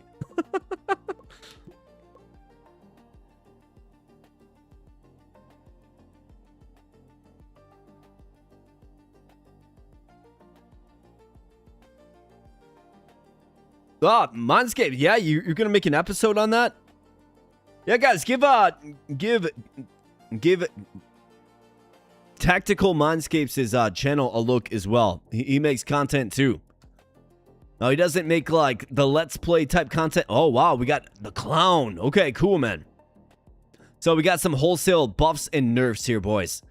Mindscape. Yeah, you're gonna make an episode on that? Yeah, guys, give Tactical Mindscapes' channel a look as well. He makes content too. No, he doesn't make like the Let's Play type content. Oh, wow, we got the clown. Okay, cool, man. So we got some wholesale buffs and nerfs here, boys.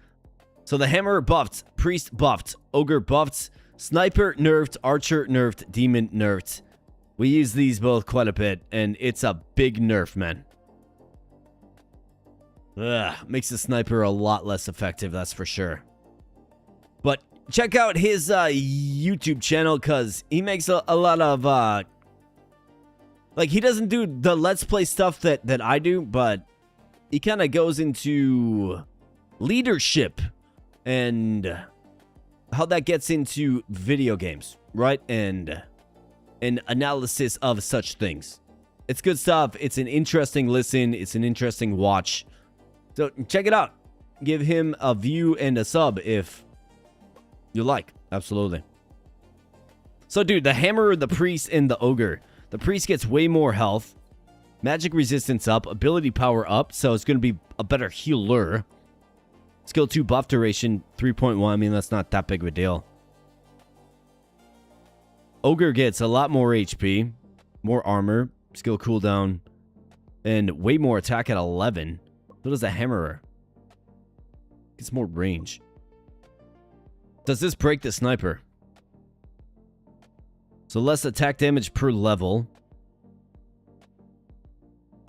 So the Hammer buffed, Priest buffed, Ogre buffed, Sniper nerfed, Archer nerfed, Demon nerfed. We use these both quite a bit, and it's a big nerf, man. Makes the Sniper a lot less effective, that's for sure. But check out his YouTube channel, because he makes a lot of... like, he doesn't do the Let's Play stuff that I do, but he kind of goes into leadership and how that gets into video games, right? And an analysis of such things. It's good stuff. It's an interesting listen. It's an interesting watch. So check it out. Give him a view and a sub if you like. Absolutely. So, dude, the Hammer, the Priest, and the Ogre. The Priest gets way more health. Magic resistance up. Ability power up. So it's going to be a better healer. Skill 2 buff duration 3.1. I mean, that's not that big of a deal. Ogre gets a lot more HP. More armor. Skill cooldown. And way more attack at 11. So does the Hammerer. Gets more range. Does this break the Sniper? So less attack damage per level.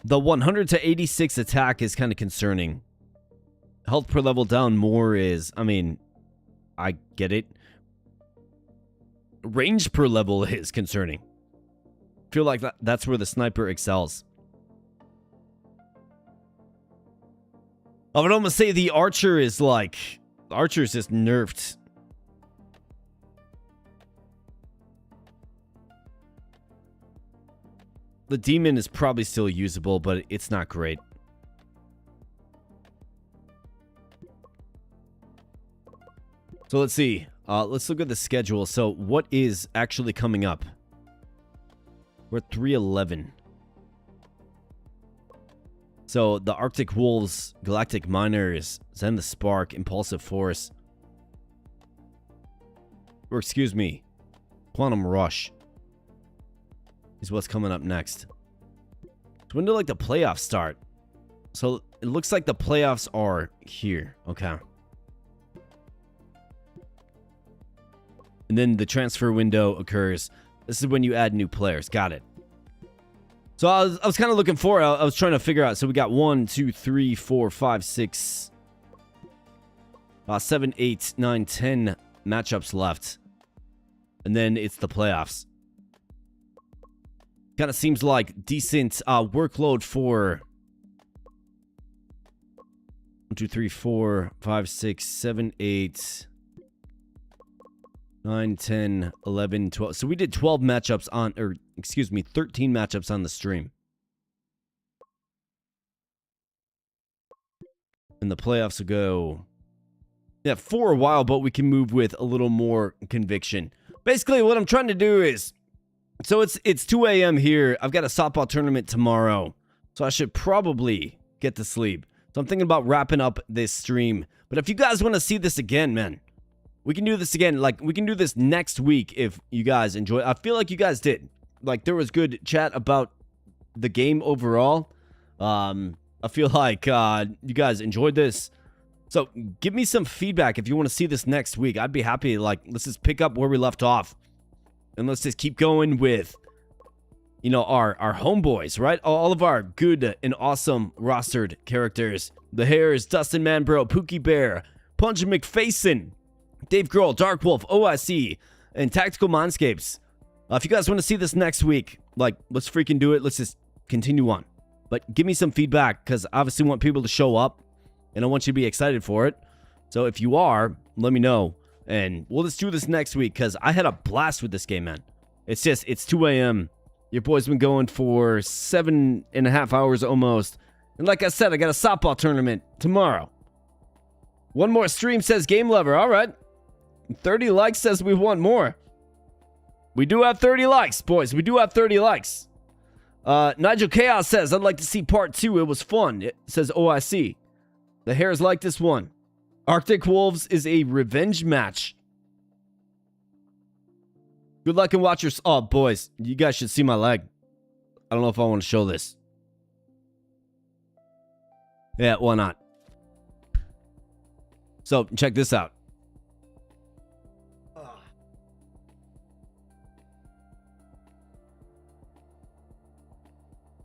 The 100 to 86 attack is kind of concerning. Health per level down more is... I mean, I get it. Range per level is concerning. I feel like that's where the Sniper excels. I would almost say the archer is like... The archer is just nerfed. The demon is probably still usable, but it's not great. So let's see. Let's look at the schedule. So what is actually coming up? We're at 311. So the Arctic Wolves, Galactic Miners, Zen the Spark, Impulsive Force. Or excuse me, Quantum Rush is what's coming up next. So when do like the playoffs start? So it looks like the playoffs are here. Okay. And then the transfer window occurs. This is when you add new players. Got it. So I was kind of looking for it. I was trying to figure out. So we got 1, 2, 3, 4, 5, 6, 7, 8, 9, 10 matchups left. And then it's the playoffs. Kind of seems like decent workload for 1, 2, 3, 4, 5, 6, 7, 8, 9, 10, 11, 12. So we did 12 matchups on, or excuse me, 13 matchups on the stream. And the playoffs will go, yeah, for a while, but we can move with a little more conviction. Basically, what I'm trying to do is, so it's 2 a.m. here. I've got a softball tournament tomorrow, so I should probably get to sleep. So I'm thinking about wrapping up this stream. But if you guys want to see this again, man, we can do this again. Like, we can do this next week if you guys enjoy. I feel like you guys did. Like, there was good chat about the game overall. I feel like you guys enjoyed this. So give me some feedback if you want to see this next week. I'd be happy. Like, let's just pick up where we left off. And let's just keep going with, you know, our homeboys, right? All of our good and awesome rostered characters. The Hares, Dustin Manbro, Pookie Bear, Punch McFacin, Dave Grohl, Dark Wolf, OIC, and Tactical Mindscapes. If you guys want to see this next week, like, let's freaking do it. Let's just continue on. But give me some feedback, because I obviously want people to show up, and I want you to be excited for it. So if you are, let me know. And we'll just do this next week, because I had a blast with this game, man. It's 2 a.m. Your boy's been going for 7.5 hours almost. And like I said, I got a softball tournament tomorrow. One more stream, says Game Lover. All right. 30 likes says we want more. We do have 30 likes, boys. We do have 30 likes. Nigel Chaos says, I'd like to see part 2. It was fun. It says OIC. The Hares like this one. Arctic Wolves is a revenge match. Good luck and watch your... Oh, boys. You guys should see my leg. I don't know if I want to show this. Yeah, why not? So, check this out.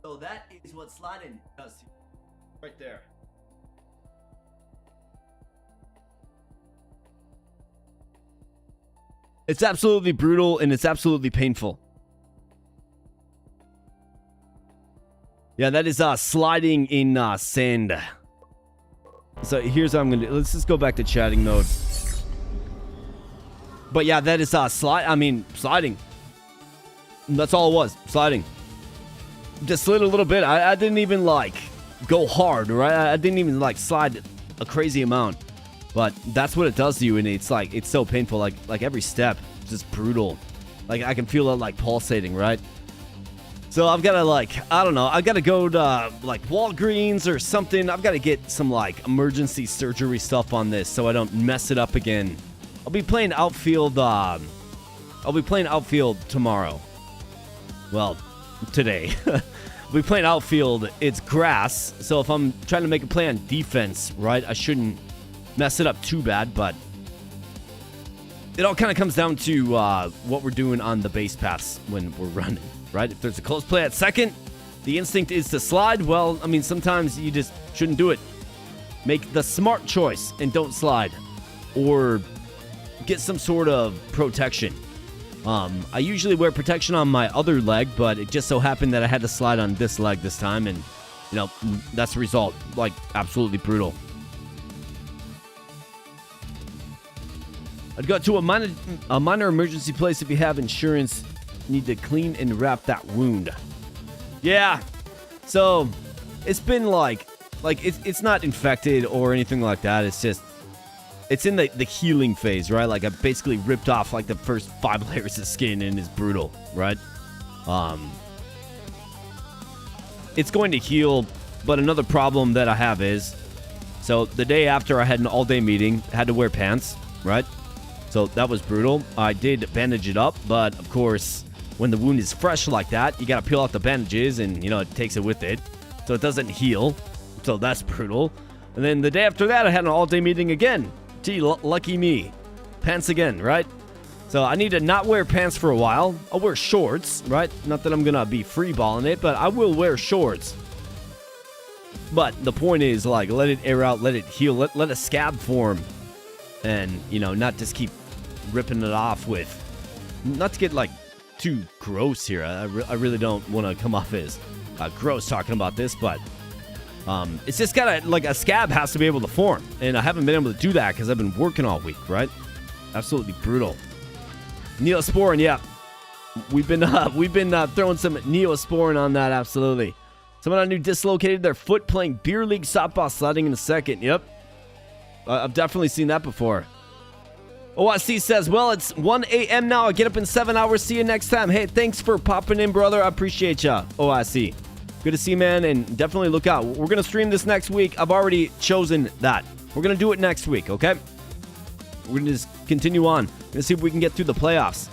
So that is what sliding does. Right there. It's absolutely brutal and it's absolutely painful. Yeah, that is sliding in sand. So here's what I'm gonna do. Let's just go back to chatting mode. But yeah, that is sliding. That's all it was. Sliding. Just slid a little bit. I didn't even like go hard, right? I didn't even like slide a crazy amount. But that's what it does to you, and it's like, it's so painful. Like every step, just brutal. Like I can feel it like pulsating, right? So I've got to like, I don't know. I've got to go to like Walgreens or something. I've got to get some like emergency surgery stuff on this so I don't mess it up again. I'll be playing outfield. I'll be playing outfield tomorrow. Well, today. We'll be playing outfield. It's grass. So if I'm trying to make a play on defense, right, I shouldn't mess it up too bad, but it all kind of comes down to what we're doing on the base paths when we're running, right? If there's a close play at second, the instinct is to slide. Well, I mean, sometimes you just shouldn't do it. Make the smart choice and don't slide, or get some sort of protection. I usually wear protection on my other leg, but it just so happened that I had to slide on this leg this time, and you know, that's the result. Like, absolutely brutal. I'd go to a minor emergency place if you have insurance. Need to clean and wrap that wound. Yeah. So, it's been like it's not infected or anything like that. It's just, it's in the healing phase, right? Like I basically ripped off like the first 5 layers of skin and it's brutal, right? It's going to heal, but another problem that I have is, so the day after I had an all-day meeting, had to wear pants, right? So that was brutal. I did bandage it up, but of course, when the wound is fresh like that, you gotta peel off the bandages and, you know, it takes it with it. So it doesn't heal. So that's brutal. And then the day after that, I had an all-day meeting again. Gee, lucky me. Pants again, right? So I need to not wear pants for a while. I'll wear shorts, right? Not that I'm gonna be freeballing it, but I will wear shorts. But the point is, like, let it air out, let it heal, let a scab form. And, you know, not just keep ripping it off with... Not to get, like, too gross here. I really don't want to come off as gross talking about this, but it's just gotta, like, a scab has to be able to form, and I haven't been able to do that because I've been working all week, right? Absolutely brutal. Neosporin, yeah, we've been throwing some Neosporin on that, absolutely. Someone I knew dislocated their foot playing beer league softball sliding in a second. Yep, I've definitely seen that before. OIC says, well, it's 1 a.m. now. I get up in 7 hours. See you next time. Hey, thanks for popping in, brother. I appreciate ya, OIC. Good to see you, man, and definitely look out. We're going to stream this next week. I've already chosen that. We're going to do it next week, okay? We're going to just continue on. We're going to see if we can get through the playoffs.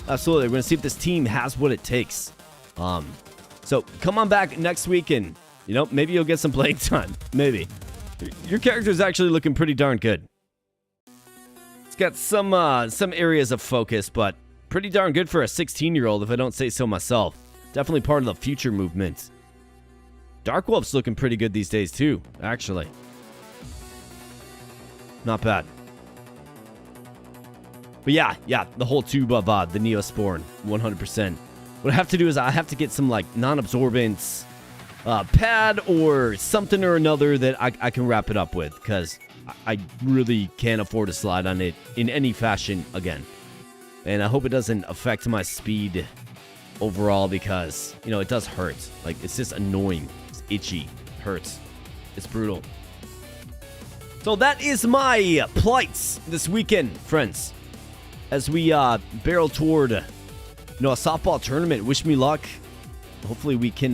Absolutely. We're going to see if this team has what it takes. So come on back next week and, you know, maybe you'll get some playing time. Maybe. Your character's actually looking pretty darn good. It's got some areas of focus, but pretty darn good for a 16-year-old if I don't say so myself. Definitely part of the future movement. Dark Wolf's looking pretty good these days too, actually. Not bad. But yeah, the whole tube of the Neosporin, 100%. What I have to do is I have to get some like non-absorbent pad or something or another that I can wrap it up with, because I really can't afford to slide on it in any fashion again. And I hope it doesn't affect my speed overall, because, you know, it does hurt. Like, it's just annoying. It's itchy. Hurts. It's brutal. So that is my plights this weekend, friends. As we barrel toward, you know, a softball tournament. Wish me luck. Hopefully we can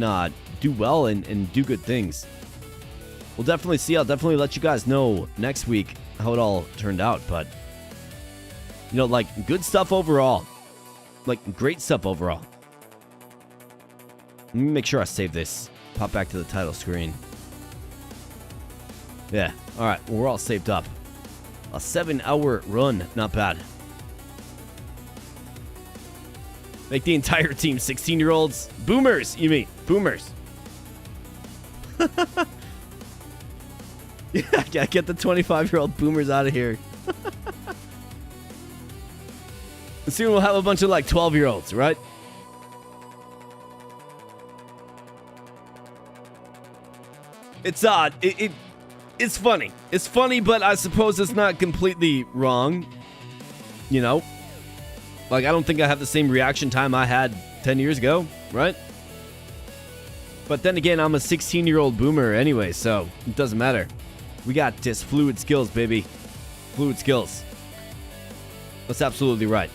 do well and do good things. We'll definitely see. I'll definitely let you guys know next week how it all turned out. But, you know, like, good stuff overall. Like, great stuff overall. Let me make sure I save this. Pop back to the title screen. Yeah. All right. Well, we're all saved up. A 7-hour run. Not bad. Make the entire team 16-year-olds. Boomers, you mean. Boomers. Yeah, get the 25-year-old boomers out of here. And soon we'll have a bunch of, like, 12-year-olds, right? It's odd. It's funny. It's funny, but I suppose it's not completely wrong. You know? Like, I don't think I have the same reaction time I had 10 years ago, right? But then again, I'm a 16-year-old boomer anyway, so it doesn't matter. We got just fluid skills, baby. Fluid skills. That's absolutely right.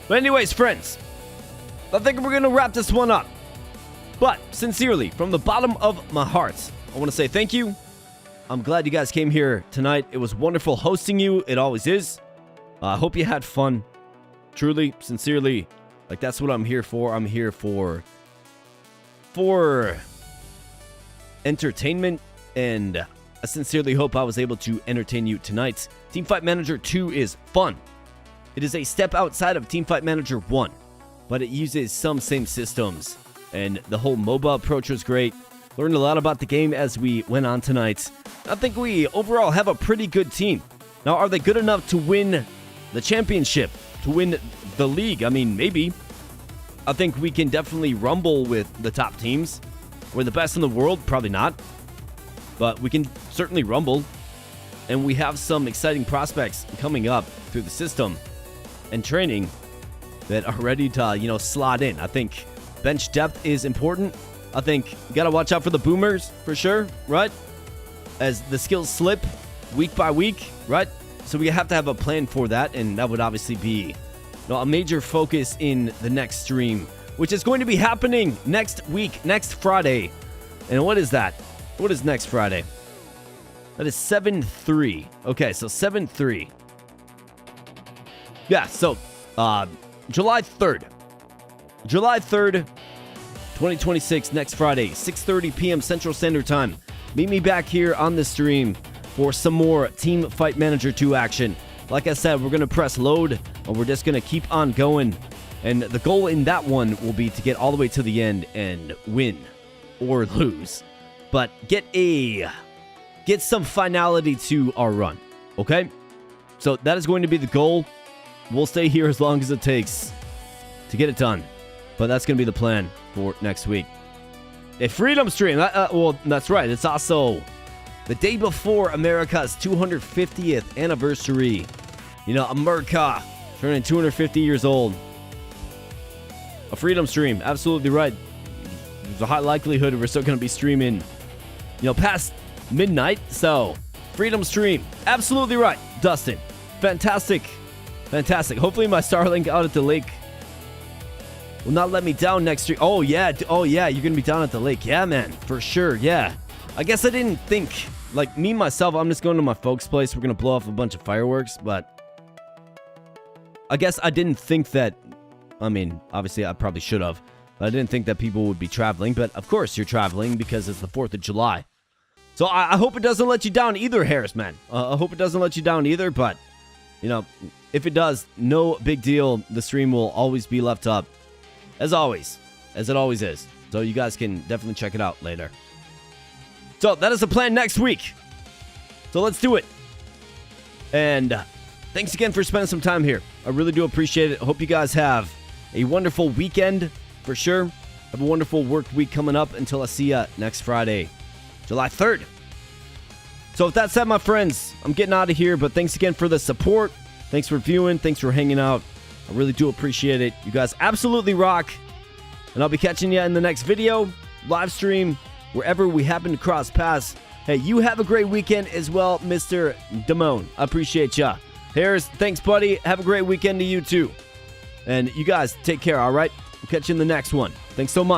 But anyways, friends, I think we're going to wrap this one up. But sincerely, from the bottom of my heart, I want to say thank you. I'm glad you guys came here tonight. It was wonderful hosting you. It always is. I hope you had fun. Truly, sincerely, like, that's what I'm here for. I'm here for entertainment, and I sincerely hope I was able to entertain you tonight. Teamfight Manager 2 is fun. It is a step outside of Teamfight Manager 1, but it uses some same systems, and the whole MOBA approach was great. Learned a lot about the game as we went on tonight. I think we overall have a pretty good team. Now, are they good enough to win the championship, to win the league? I mean, maybe. I think we can definitely rumble with the top teams. We're the best in the world? Probably not. But we can certainly rumble. and we have some exciting prospects coming up through the system and training that are ready to, slot in. I think bench depth is important. I think you got to watch out for the boomers for sure, right? As the skills slip week by week, right? So we have to have a plan for that, and that would obviously be a major focus in the next stream, which is going to be happening next week, next Friday. And what is that? What is next Friday? That is 7/3. Okay, so 7/3. Yeah, so July 3rd. July 3rd, 2026, next Friday, 6:30 p.m. Central Standard Time. Meet me back here on the stream for some more Teamfight Manager 2 action. Like I said, we're going to press load, and we're just going to keep on going. And the goal in that one will be to get all the way to the end and win or lose. But get some finality to our run, okay? So that is going to be the goal. We'll stay here as long as it takes to get it done. But that's going to be the plan for next week. A freedom stream. Well, that's right. It's also the day before America's 250th anniversary. America turning 250 years old. A freedom stream. Absolutely right. There's a high likelihood we're still going to be streaming, past midnight. So, freedom stream. Absolutely right, Dustin. Fantastic. Fantastic. Hopefully my Starlink out at the lake will not let me down next stream. Oh, yeah. You're going to be down at the lake. Yeah, man. For sure. Yeah. I guess I didn't think, like me, myself, I'm just going to my folks' place. We're going to blow off a bunch of fireworks, but I guess I didn't think that, obviously I probably should have, but I didn't think that people would be traveling, but of course you're traveling because it's the 4th of July. So I hope it doesn't let you down either, Harris, man. I hope it doesn't let you down either, but, if it does, no big deal. The stream will always be left up, as always, as it always is. So you guys can definitely check it out later. So that is the plan next week. So let's do it. And thanks again for spending some time here. I really do appreciate it. I hope you guys have a wonderful weekend for sure. Have a wonderful work week coming up until I see you next Friday, July 3rd. So with that said, my friends, I'm getting out of here, but thanks again for the support. Thanks for viewing. Thanks for hanging out. I really do appreciate it. You guys absolutely rock. And I'll be catching you in the next video, live stream, wherever we happen to cross paths. Hey, you have a great weekend as well, Mr. Damone. I appreciate ya. Harris, thanks, buddy. Have a great weekend to you, too. And you guys, take care, all right? We'll catch you in the next one. Thanks so much.